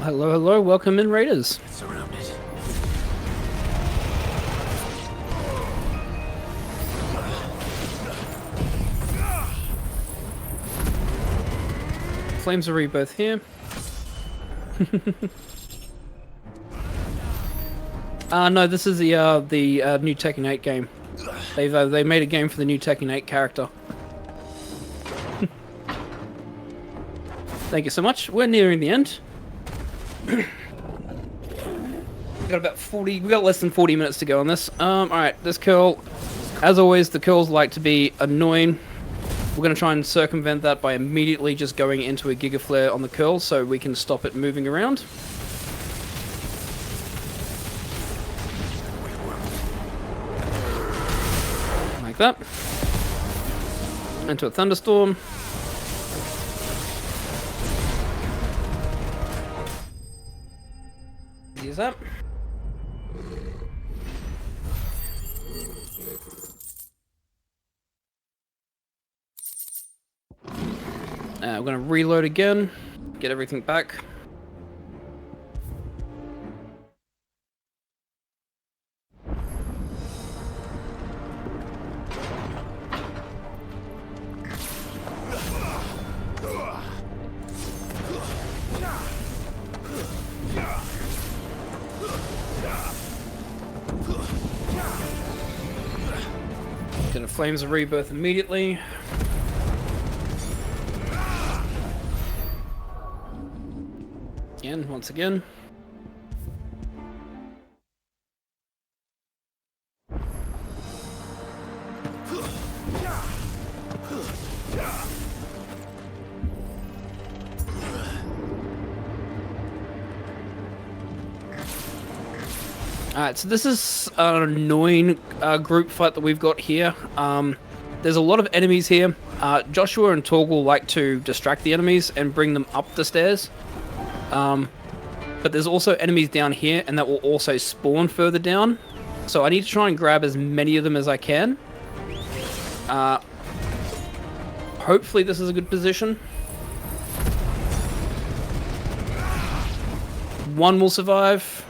Hello, hello, welcome in, Raiders. Surrounded. Flames of Rebirth here. No, this is the new Tekken 8 game. They made a game for the new Tekken 8 character. Thank you so much. We're nearing the end. We got about 40. We got less than 40 minutes to go on this. All right, this curl. As always, the curls like to be annoying. We're going to try and circumvent that by immediately just going into a Giga Flare on the curl so we can stop it moving around. Like that. Into a Thunderstorm. Use that. We're going to reload again, get everything back. Get a Flames of Rebirth immediately. Once again. Alright, so this is an annoying group fight that we've got here. There's a lot of enemies here. Joshua and Torgal like to distract the enemies and bring them up the stairs. But there's also enemies down here, and that will also spawn further down. So I need to try and grab as many of them as I can. Hopefully this is a good position. One will survive.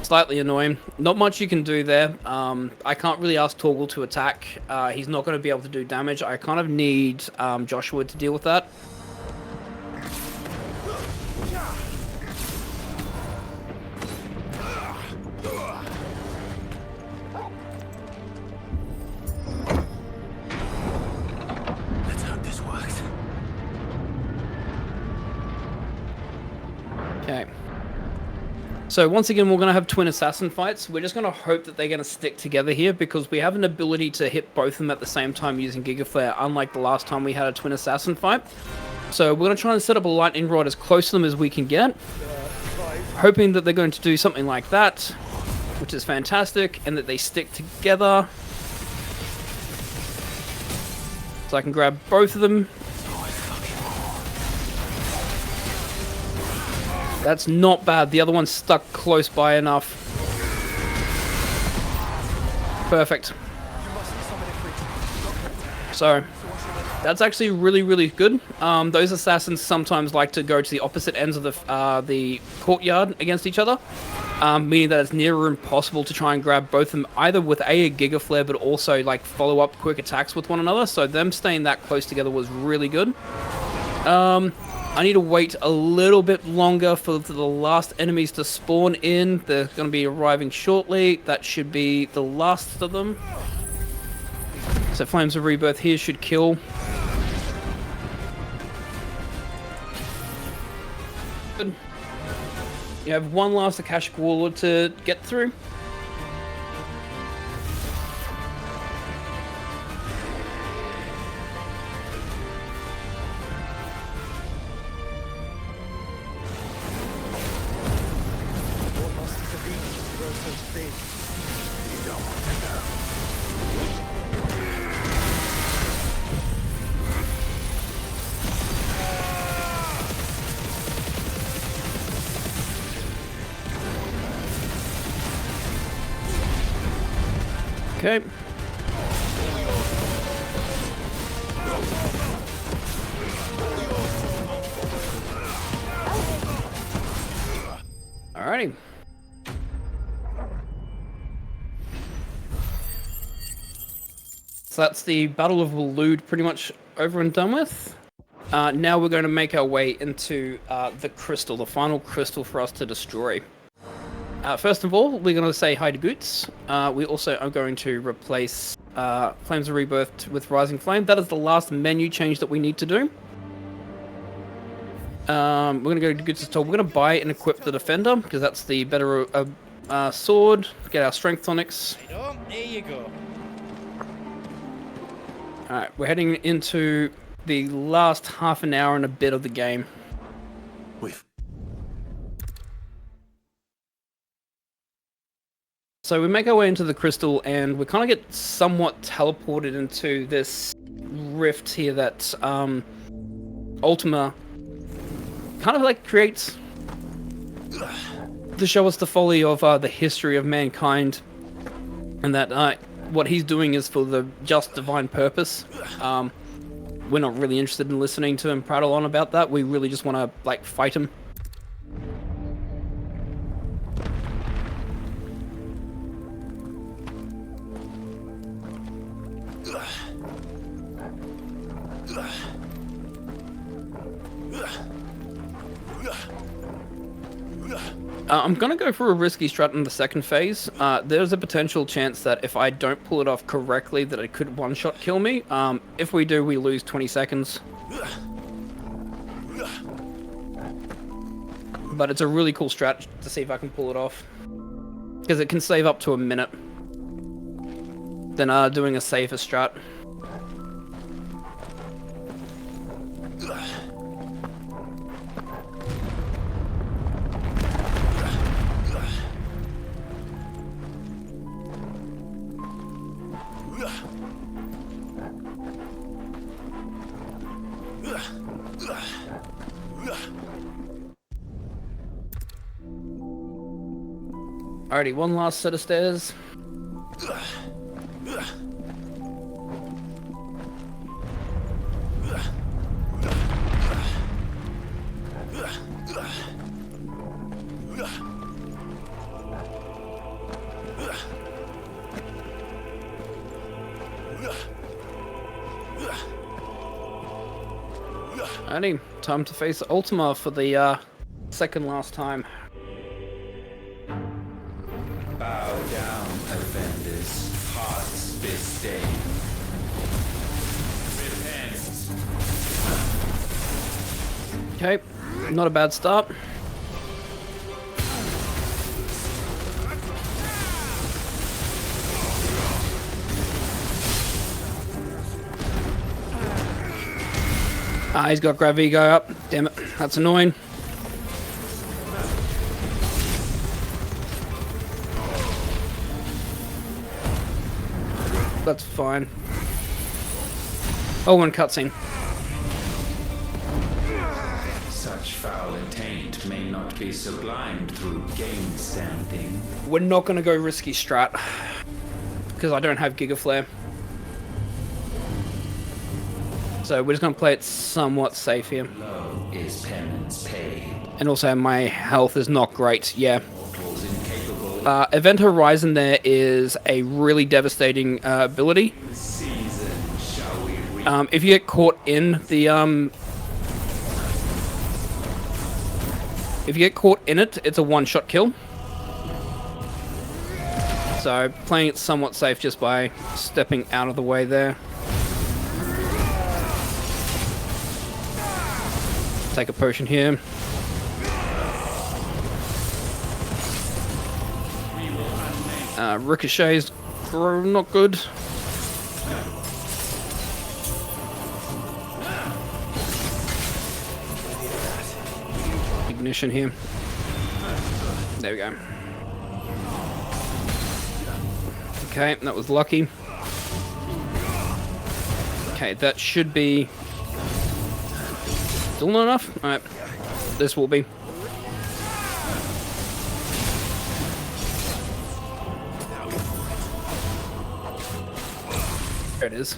Slightly annoying. Not much you can do there. I can't really ask Torgal to attack. He's not going to be able to do damage. I kind of need Joshua to deal with that. Let's hope this works. Okay. So once again, we're going to have twin assassin fights. We're just going to hope that they're going to stick together here because we have an ability to hit both of them at the same time using Giga Flare, unlike the last time we had a twin assassin fight. So we're going to try and set up a lightning rod as close to them as we can get, hoping that they're going to do something like that. which is fantastic, and that they stick together. So I can grab both of them. That's not bad. The other one's stuck close by enough. Perfect. So, that's actually really, really good. Those assassins sometimes like to go to the opposite ends of the courtyard against each other, meaning that it's near impossible to try and grab both of them, either with a Giga Flare, but also like follow up quick attacks with one another. So them staying that close together was really good. I need to wait a little bit longer for the last enemies to spawn in. They're going to be arriving shortly. That should be the last of them. So Flames of Rebirth here should kill. Good. You have one last Akashic Warlord to get through. Okay. Alrighty. So that's the Battle of Waloed pretty much over and done with. Now we're going to make our way into the crystal, the final crystal for us to destroy. First of all, we're going to say hi to Goots. We also are going to replace Flames of Rebirth with Rising Flame. That is the last menu change that we need to do. We're going to go to Goots' tool. We're going to buy and equip the Defender, because that's the better sword. Get our Strength Tonics. There you go. Alright, we're heading into the last half an hour and a bit of the game. So we make our way into the crystal, and we kind of get somewhat teleported into this rift here that Ultima kind of like creates to show us the folly of the history of mankind, and that what he's doing is for the just divine purpose. We're not really interested in listening to him prattle on about that. We really just want to like fight him. I'm going to go for a risky strat in the second phase. There's a potential chance that if I don't pull it off correctly that it could one-shot kill me. If we do, we lose 20 seconds. But it's a really cool strat to see if I can pull it off. Because it can save up to a minute. Than doing a safer strat. Alrighty, one last set of stairs. Alrighty, time to face Ultima for the second last time. Bow down, offenders, hearts this day. Repent. Okay, not a bad start. He's got Gravigo up. Damn it, that's annoying. that's fine. Oh, one cutscene. Such foul intent may not be sublimed through game standing. We're not going to go risky strat, because I don't have Giga Flare. So we're just going to play it somewhat safe here. Love is penance paid. And also my health is not great, yeah. Event Horizon there is a really devastating ability. If you get caught in the if you get caught in it, it's a one-shot kill. So playing it somewhat safe just by stepping out of the way there. Take a potion here. Ricochet's not good. Ignition here. There we go. Okay, that was lucky. Okay, that should be still not enough. Alright, this will be. There it is.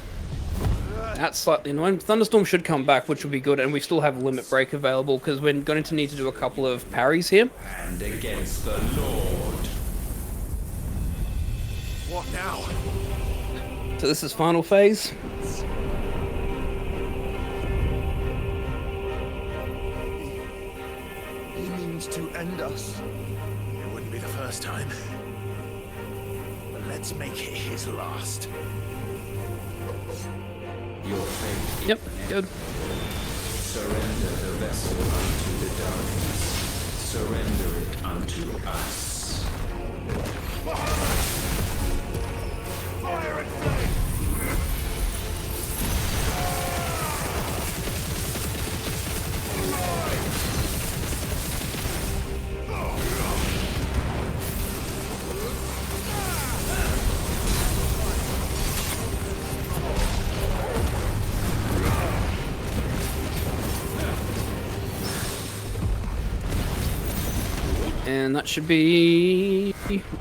That's slightly annoying. Thunderstorm should come back, which will be good, and we still have Limit Break available because we're going to need to do a couple of parries here. And against the Lord. What now? So this is final phase. He means to end us. It wouldn't be the first time. But let's make it his last. Your fate. Yep, good. Surrender the vessel unto the darkness. Surrender it unto us. Fire and flame! And that should be...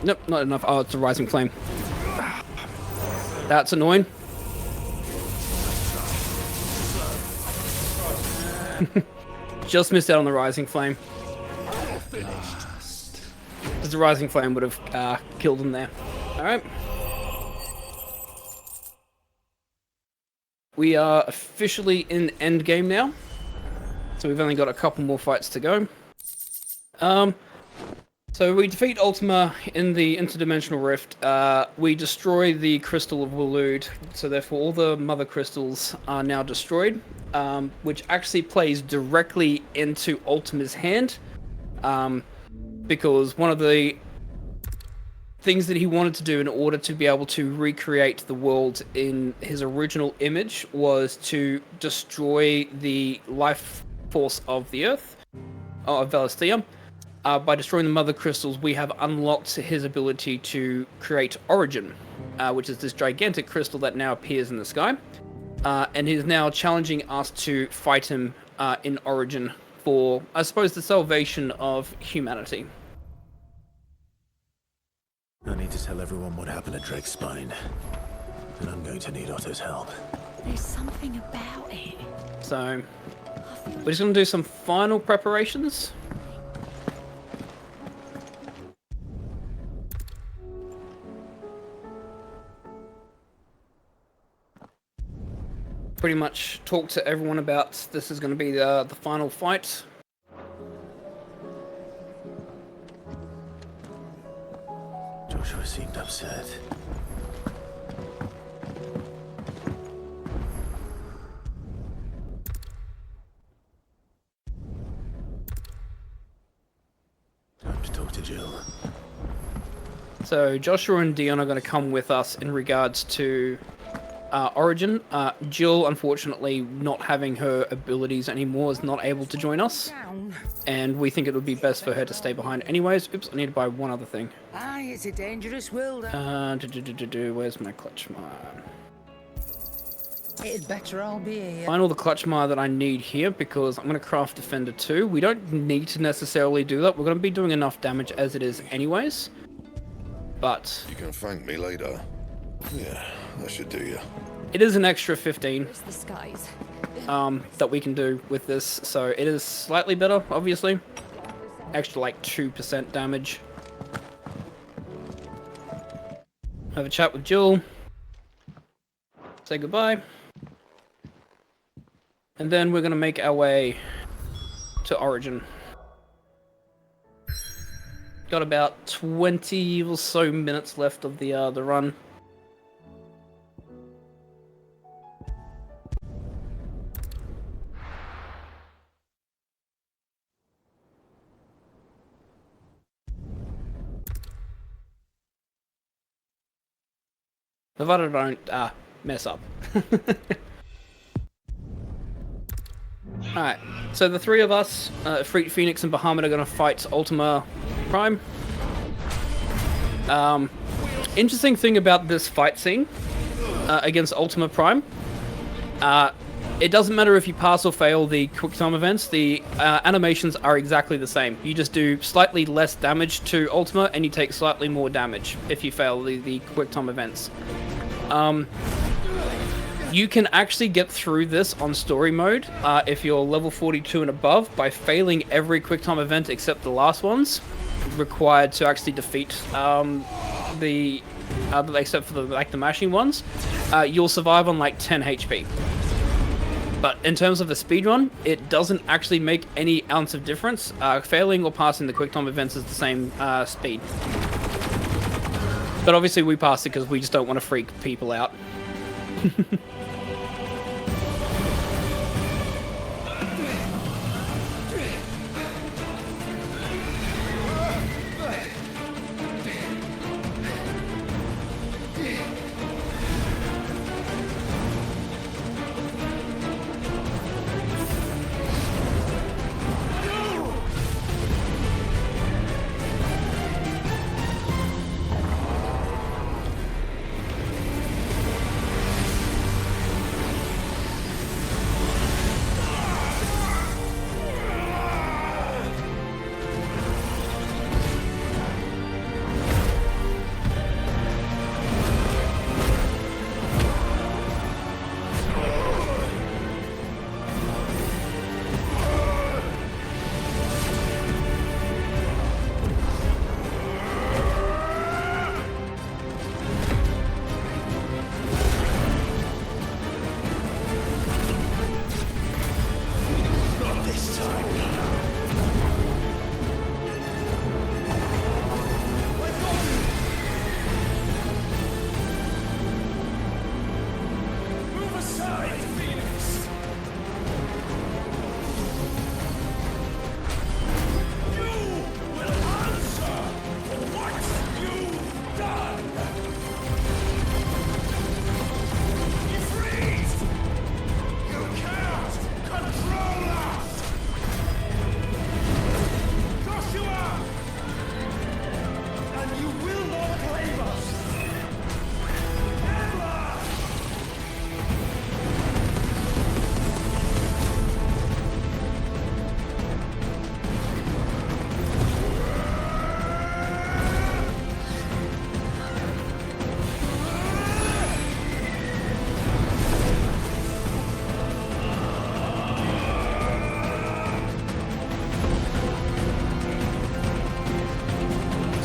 Nope, not enough. Oh, it's a Rising Flame. That's annoying. Just missed out on the Rising Flame. Because the Rising Flame would have killed him there. Alright. We are officially in endgame now. So we've only got a couple more fights to go. So we defeat Ultima in the Interdimensional Rift. We destroy the Crystal of Waloed, so therefore all the Mother Crystals are now destroyed, which actually plays directly into Ultima's hand, because one of the things that he wanted to do in order to be able to recreate the world in his original image was to destroy the life force of the Earth, of Valisthea. By destroying the Mother Crystals, we have unlocked his ability to create Origin, which is this gigantic crystal that now appears in the sky. And he's now challenging us to fight him in Origin for, I suppose, the salvation of humanity. I need to tell everyone what happened at Drake's Spine. And I'm going to need Otto's help. There's something about it. So, we're just going to do some final preparations. Pretty much talk to everyone about this is going to be the final fight. Joshua seemed upset. Time to talk to Jill. So Joshua and Dion are going to come with us in regards to Origin. Jill, unfortunately, not having her abilities anymore, is not able to join us. And we think it would be best for her to stay behind anyways. Oops, I need to buy one other thing. Aye, it's a dangerous world. Where's my clutch mire? It'd better all be here. Find all the clutch mire that I need here, because I'm going to craft Defender 2. We don't need to necessarily do that. We're going to be doing enough damage as it is anyways. But you can thank me later. Yeah, that should do you. It is an extra 15 The skies. that we can do with this, so it is slightly better, obviously. Extra like 2% damage. Have a chat with Jill. Say goodbye. And then we're going to make our way to Origin. Got about 20 or so minutes left of the run. Provided I don't mess up. Alright, so the three of us, Phoenix and Bahamut, are going to fight Ultima Prime. Interesting thing about this fight scene against Ultima Prime, it doesn't matter if you pass or fail the quick time events, the animations are exactly the same. You just do slightly less damage to Ultima and you take slightly more damage if you fail the quick time events. You can actually get through this on story mode if you're level 42 and above by failing every quick time event except the last ones required to actually defeat except for the mashing ones. You'll survive on like 10 HP. But in terms of the speedrun, it doesn't actually make any ounce of difference. Failing or passing the quick time events is the same speed. But obviously we pass it because we just don't want to freak people out.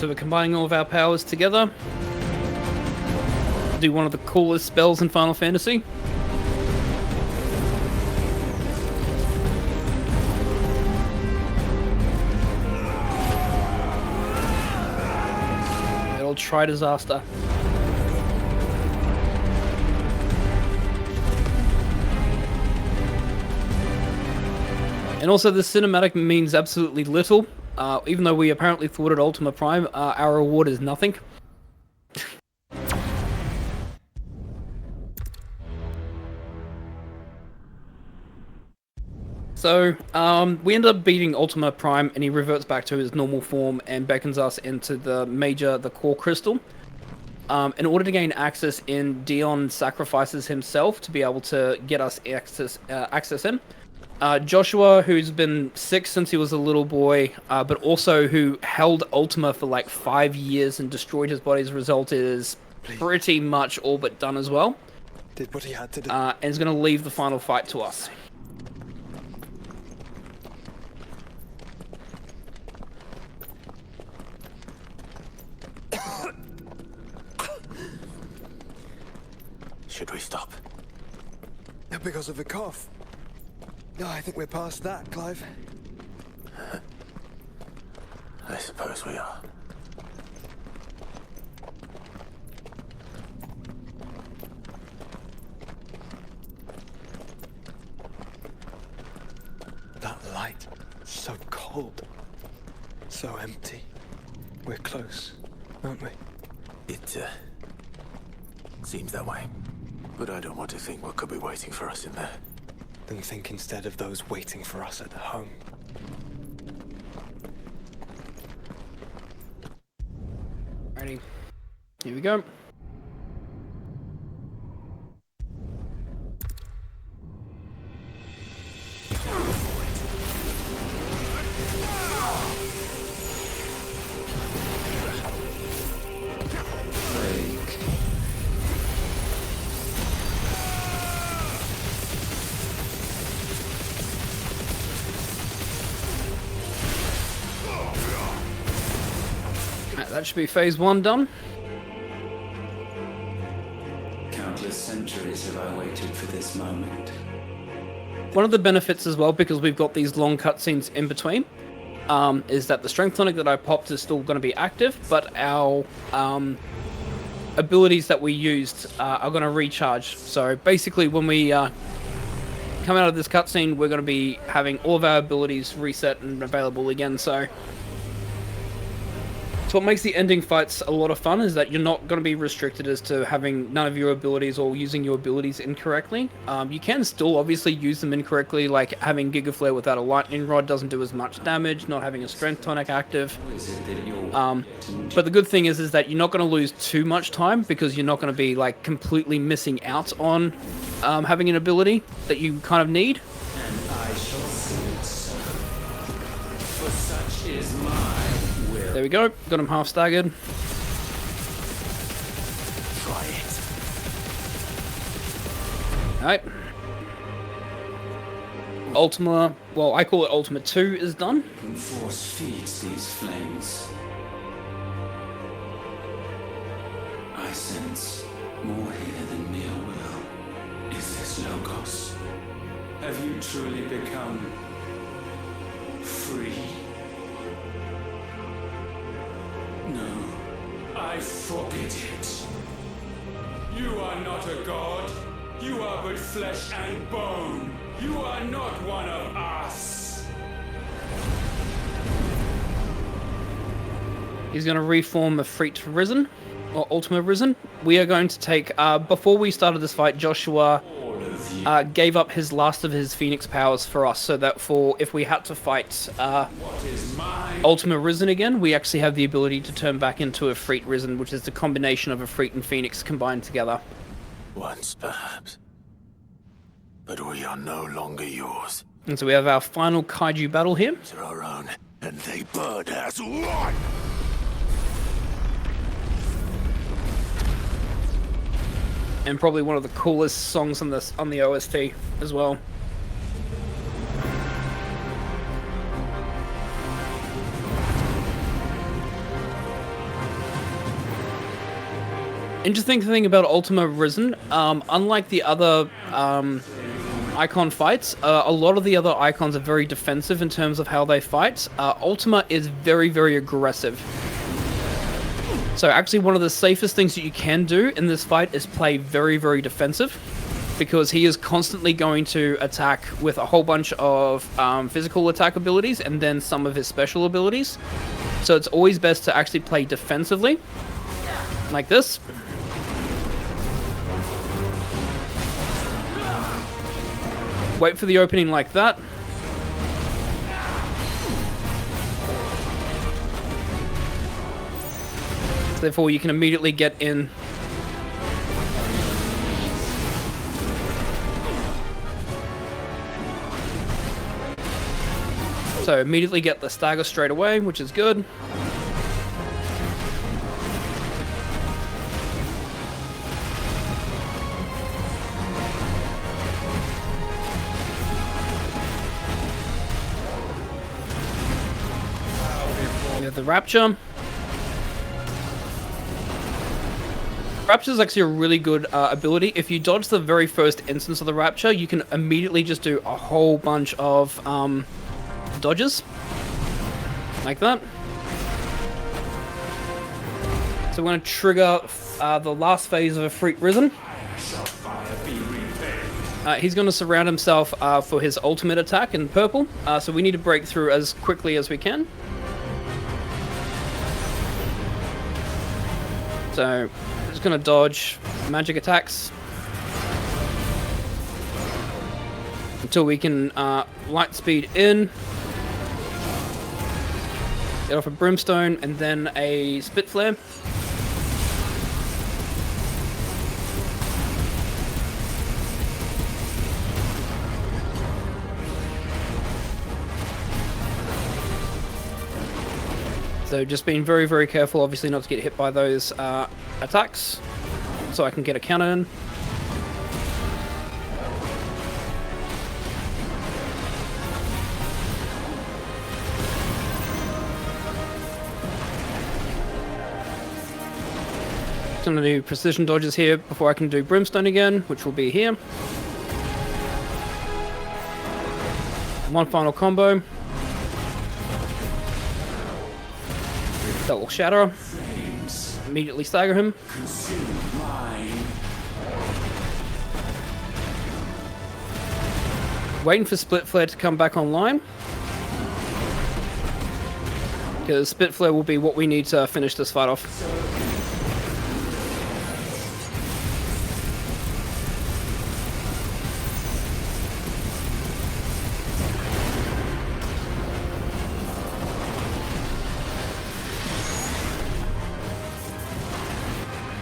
So we're combining all of our powers together. Do one of the coolest spells in Final Fantasy. It'll try disaster. And also the cinematic means absolutely little. Even though we apparently thwarted Ultima Prime, our reward is nothing. So, we end up beating Ultima Prime, and he reverts back to his normal form and beckons us into the core crystal. In order to gain access in, Dion sacrifices himself to be able to get us access in. Joshua, who's been sick since he was a little boy, but also who held Ultima for like 5 years and destroyed his body as a result, is pretty much all but done as well. Did what he had to do. And is going to leave the final fight to us. Should we stop? Because of the cough. No, I think we're past that, Clive. I suppose we are. That light, so cold, so empty. We're close, aren't we? It seems that way. But I don't want to think what could be waiting for us in there. Then think instead of those waiting for us at home. Ready. Here we go. That should be phase 1 done. Countless centuries have I waited for this moment. One of the benefits as well, because we've got these long cutscenes in between, is that the strength tonic that I popped is still going to be active, but our abilities that we used are going to recharge. So basically when we come out of this cutscene, we're going to be having all of our abilities reset and available again. So what makes the ending fights a lot of fun is that you're not going to be restricted as to having none of your abilities or using your abilities incorrectly. You can still obviously use them incorrectly, like having Giga Flare without a lightning rod doesn't do as much damage, not having a strength tonic active. But the good thing is that you're not going to lose too much time, because you're not going to be like completely missing out on having an ability that you kind of need. And I shall see it so. For such is my will. There we go, got him half staggered. Try it. Alright. Ultima, well, I call it Ultima 2 is done. Force feeds these flames. I sense more here than mere will. Is this Logos? Have you truly become free? No, I forbid it. You are not a god. You are but flesh and bone. You are not one of us. He's going to reform a Freet Risen, or Ultima Risen. We are going to take, before we started this fight, Joshua gave up his last of his Phoenix powers for us, so that if we had to fight Ultima Risen again, we actually have the ability to turn back into a Freet Risen, which is the combination of a Freet and Phoenix combined together. Once, perhaps. But we are no longer yours. And so we have our final kaiju battle here. They're our own, and they burn as one! And probably one of the coolest songs on the OST as well. Interesting thing about Ultima Risen, unlike the other icon fights, a lot of the other icons are very defensive in terms of how they fight. Ultima is very, very aggressive. So actually one of the safest things that you can do in this fight is play very, very defensive, because he is constantly going to attack with a whole bunch of physical attack abilities and then some of his special abilities. So it's always best to actually play defensively, like this. Wait for the opening like that, Therefore, you can immediately get in. So immediately get the stagger straight away, which is good. We have the Rapture. Rapture is actually a really good ability. If you dodge the very first instance of the Rapture, you can immediately just do a whole bunch of dodges. Like that. So we're going to trigger the last phase of a Freak Risen. He's going to surround himself for his ultimate attack in purple. So we need to break through as quickly as we can. So just going to dodge magic attacks until we can light speed in, get off a brimstone, and then a spit flare. So just being very, very careful, obviously not to get hit by those attacks, so I can get a counter in. Just gonna do precision dodges here before I can do brimstone again, which will be here. One final combo. Double shatter. Immediately stagger him. Waiting for Split Flare to come back online. Because Split Flare will be what we need to finish this fight off.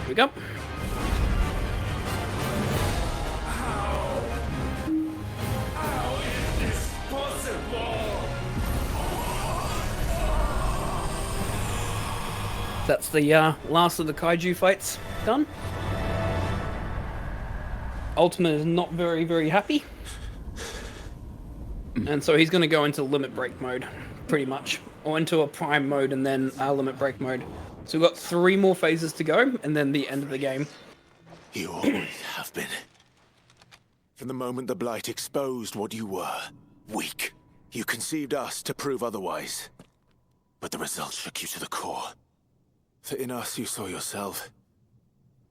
We go. How is this possible? That's the last of the kaiju fights done. Ultimate is not very, very happy. And so he's going to go into limit break mode, pretty much. Or into a prime mode and then limit break mode. So we've got 3 more phases to go, and then the end of the game. You always have been. From the moment the Blight exposed what you were, weak. You conceived us to prove otherwise. But the results shook you to the core. For in us you saw yourself,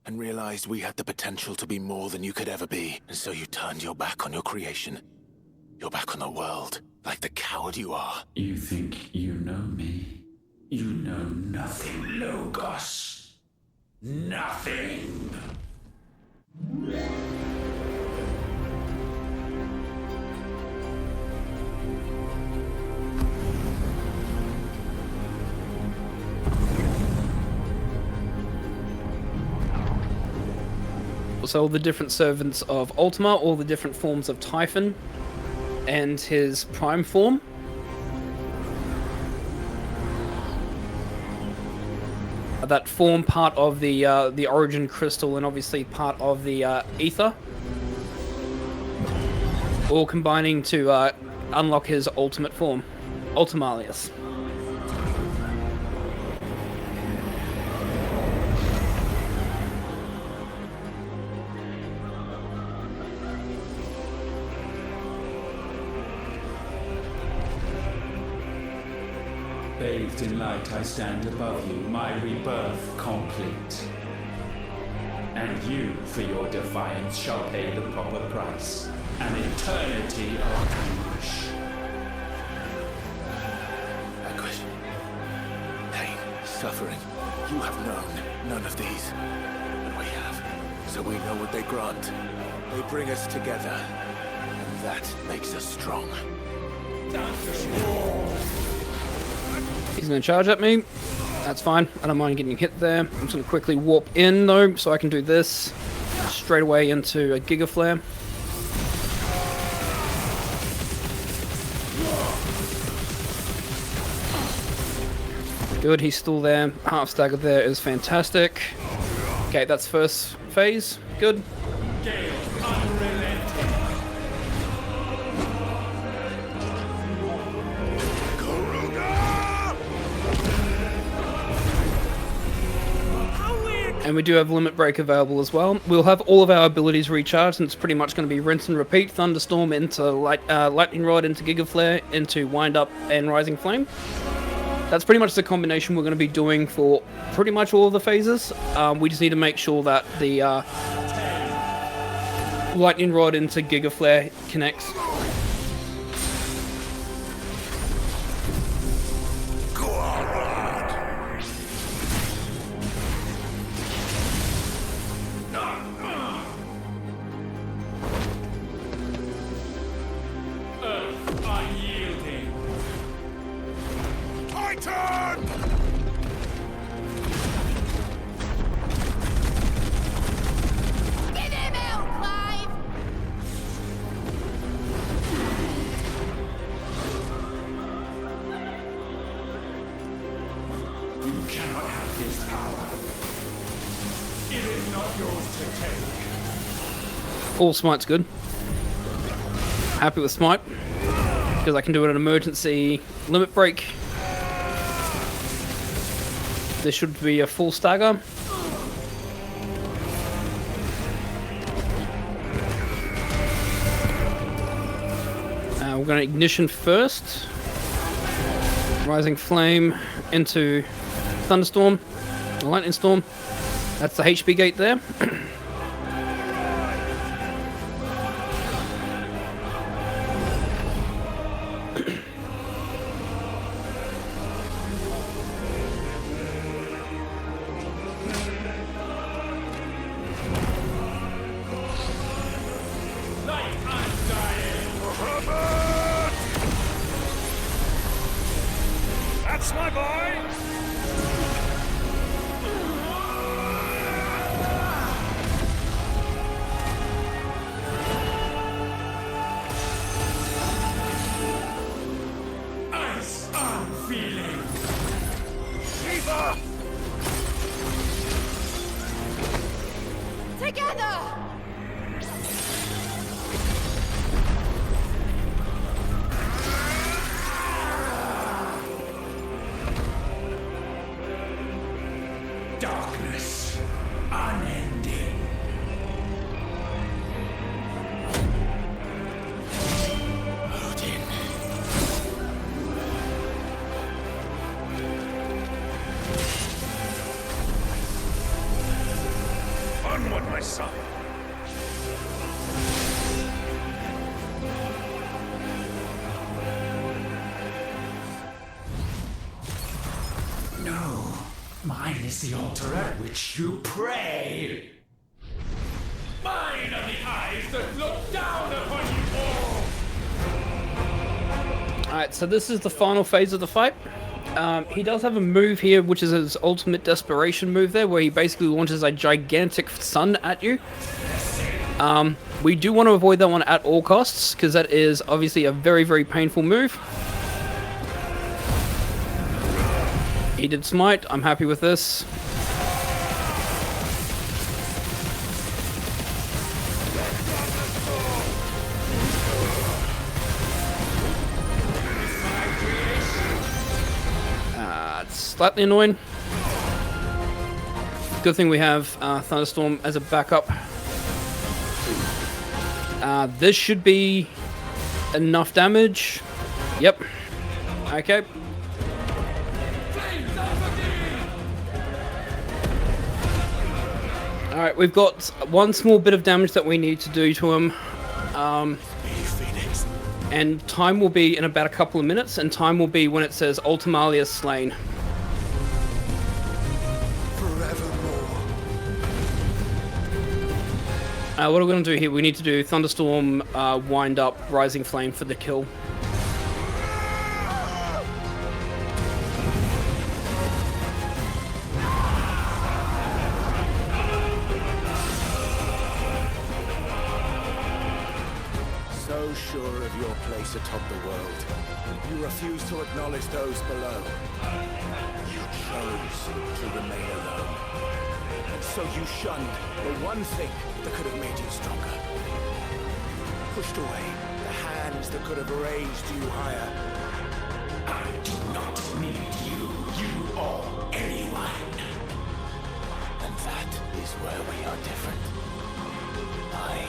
and realized we had the potential to be more than you could ever be. And so you turned your back on your creation. Your back on the world, like the coward you are. You think you know me? You know nothing, Logos. Nothing. So all the different servants of Ultima, all the different forms of Typhon, and his prime form. That form part of the origin crystal and obviously part of the ether, all combining to unlock his ultimate form, Ultimalius. Bathed in light, I stand above you, my rebirth complete. And you, for your defiance, shall pay the proper price. An eternity of anguish. Anguish. Pain. Suffering. You have known none of these. But we have. So we know what they grant. They bring us together. And that makes us strong. He's gonna charge at me. That's fine. I don't mind getting hit there. I'm just going to quickly warp in though, so I can do this straight away into a Giga Flare. Good, he's still there. Half stagger there is fantastic. Okay, that's first phase. Good. And we do have Limit Break available as well. We'll have all of our abilities recharged, and it's pretty much going to be rinse and repeat. Thunderstorm into Lightning Rod, into Giga Flare, into Wind Up and Rising Flame. That's pretty much the combination we're going to be doing for pretty much all of the phases. We just need to make sure that the Lightning Rod into Giga Flare connects. All smite's good. Happy with smite because I can do an emergency limit break. This should be a full stagger. We're going to ignition first. Rising Flame into Thunderstorm, Lightning Storm. That's the HP gate there. That's my boy! Ice I'm feeling! Shiva! Together! Darkness, unending. Odin. Onward, my son. No. Mine is the altar at which you pray. Mine are the eyes that look down upon you all. Alright, so this is the final phase of the fight. He does have a move here, which is his ultimate desperation move there, where he basically launches a gigantic sun at you. We do want to avoid that one at all costs, because that is obviously a very, very painful move. He did smite. I'm happy with this. It's slightly annoying. Good thing we have Thunderstorm as a backup. This should be enough damage. Yep. Okay. Alright, we've got one small bit of damage that we need to do to him. And time will be in about a couple of minutes, and time will be when it says Ultimalia slain. What are we going to do here? We need to do Thunderstorm, Wind Up, Rising Flame for the kill. sure of your place atop the world. You refuse to acknowledge those below. You chose to remain alone. And so you shunned the one thing that could have made you stronger. Pushed away the hands that could have raised you higher. I do not need you, or anyone. And that is where we are different. I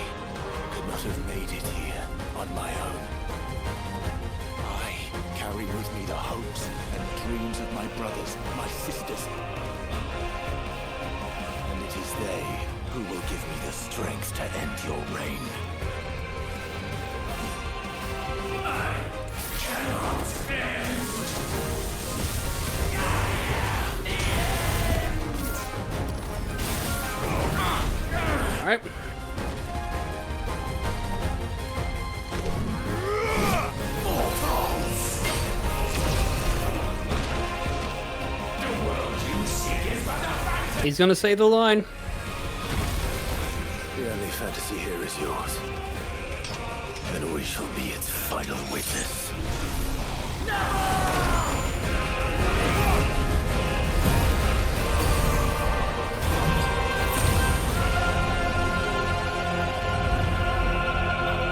could not have made it here on my own. I carry with me the hopes and dreams of my brothers, my sisters. And it is they who will give me the strength to end your reign. I cannot stand. All right. He's gonna say the line. The only fantasy here is yours. And we shall be its final witness.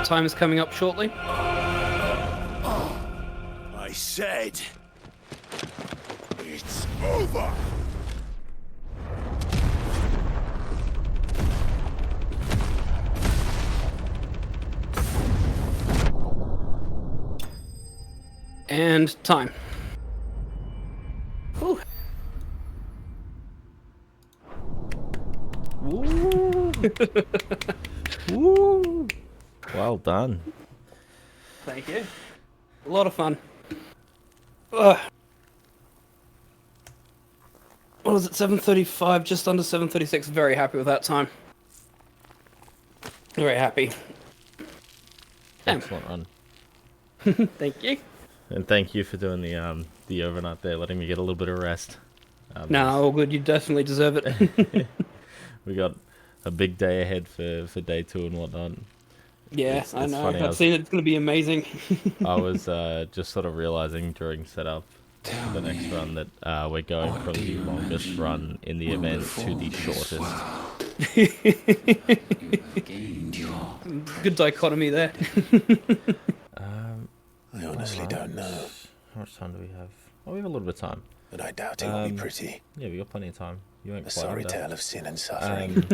Time is coming up shortly. I said, it's over. And time. Whew. Woo! Woo! Well done. Thank you. A lot of fun. Ugh. What was it? 7:35, just under 7:36. Very happy with that time. Very happy. Excellent run. Thank you. And thank you for doing the overnight there, letting me get a little bit of rest. No, all good. You definitely deserve it. We got a big day ahead for day 2 and whatnot. Yeah, It's I know. funny, I've seen it. It's going to be amazing. I was just sort of realizing during setup the next run that we're going from the longest run in the event to the shortest. Good dichotomy there. I honestly don't know. How much time do we have? Oh, we have a little bit of time. But I doubt it will be pretty. Yeah, we got plenty of time. You ain't A quite sorry under. tale of sin and suffering,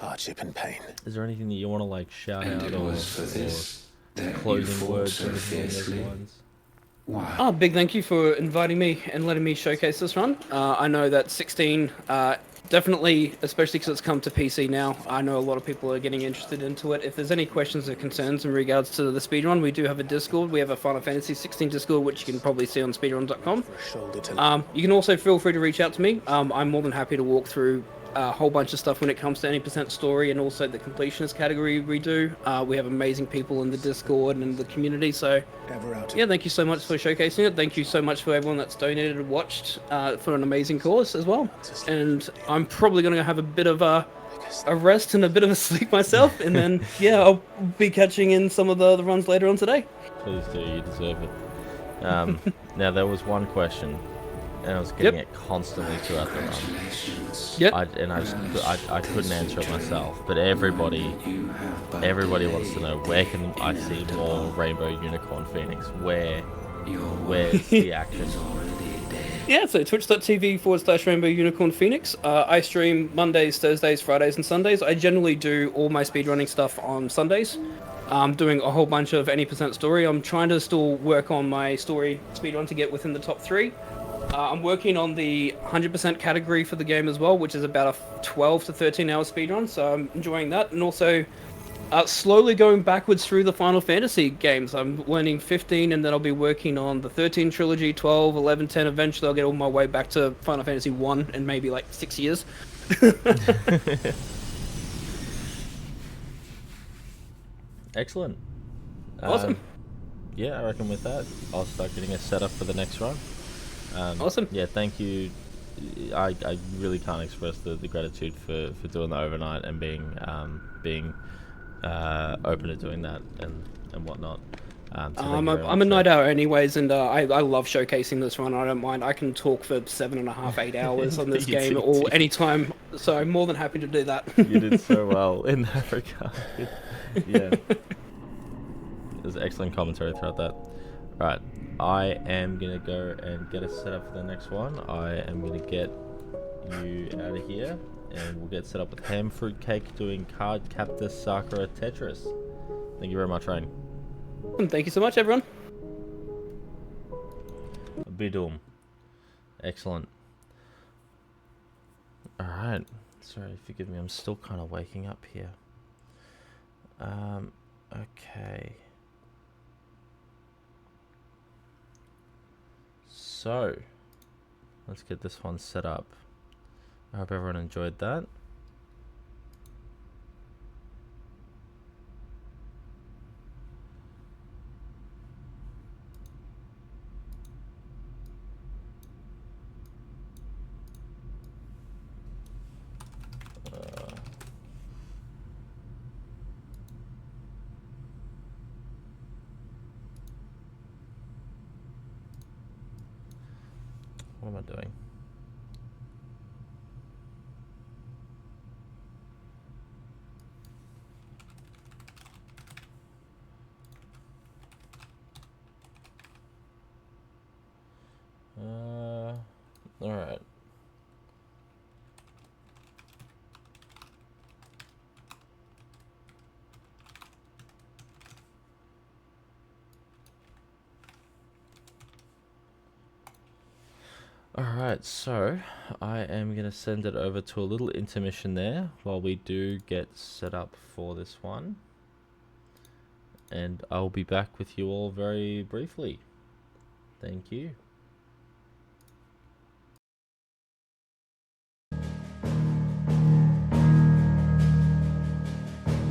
hardship and pain. Is there anything that you want to like shout And out it or was for this that closing you fought words so or anything along those fiercely? lines? Why? Oh, big thank you for inviting me and letting me showcase this run. I know that 16, definitely, especially because it's come to PC now, I know a lot of people are getting interested into it. If there's any questions or concerns in regards to the speedrun, we do have a Discord. We have a Final Fantasy 16 Discord, which you can probably see on speedrun.com. You can also feel free to reach out to me. I'm more than happy to walk through a whole bunch of stuff when it comes to any % story and also the completionist category we do. We have amazing people in the Discord and the community, so yeah, thank you so much for showcasing it. Thank you so much for everyone that's donated and watched for an amazing cause as well. And I'm probably going to have a bit of a rest and a bit of a sleep myself, and then yeah, I'll be catching in some of the runs later on today. Please do, you deserve it. Now there was one question, and I was getting it constantly throughout the run. Yep. I couldn't answer it myself, but everybody wants to know, where can I see more Rainbow Unicorn Phoenix? Where's the action? Yeah, so twitch.tv/Rainbow Unicorn Phoenix. I stream Mondays, Thursdays, Fridays, and Sundays. I generally do all my speedrunning stuff on Sundays. I'm doing a whole bunch of any % story. I'm trying to still work on my story speedrun to get within the top 3. I'm working on the 100% category for the game as well, which is about a 12 to 13 hour speedrun, so I'm enjoying that. And also slowly going backwards through the Final Fantasy games. I'm learning 15, and then I'll be working on the 13 trilogy, 12, 11, 10. Eventually I'll get all my way back to Final Fantasy 1 in maybe like 6 years. Excellent. Awesome. Yeah, I reckon with that, I'll start getting a setup for the next run. Awesome. Yeah, thank you. I really can't express the gratitude for doing the overnight and being open to doing that and whatnot. So I'm a night owl anyways, and I love showcasing this one. I don't mind. I can talk for 7.5, 8 hours on this game or anytime, so I'm more than happy to do that. You did so well in that regard. Yeah. There's excellent commentary throughout that. Right, I am going to go and get us set up for the next one. I am going to get you out of here, and we'll get set up with Ham Fruit Cake doing Card Captor Sakura Tetris. Thank you very much, Rain. Thank you so much, everyone. Bidum. Excellent. Alright. Sorry, forgive me, I'm still kind of waking up here. Okay. So, let's get this one set up. I hope everyone enjoyed that. What am I doing? All right. Alright, so I am going to send it over to a little intermission there while we do get set up for this one. And I'll be back with you all very briefly. Thank you.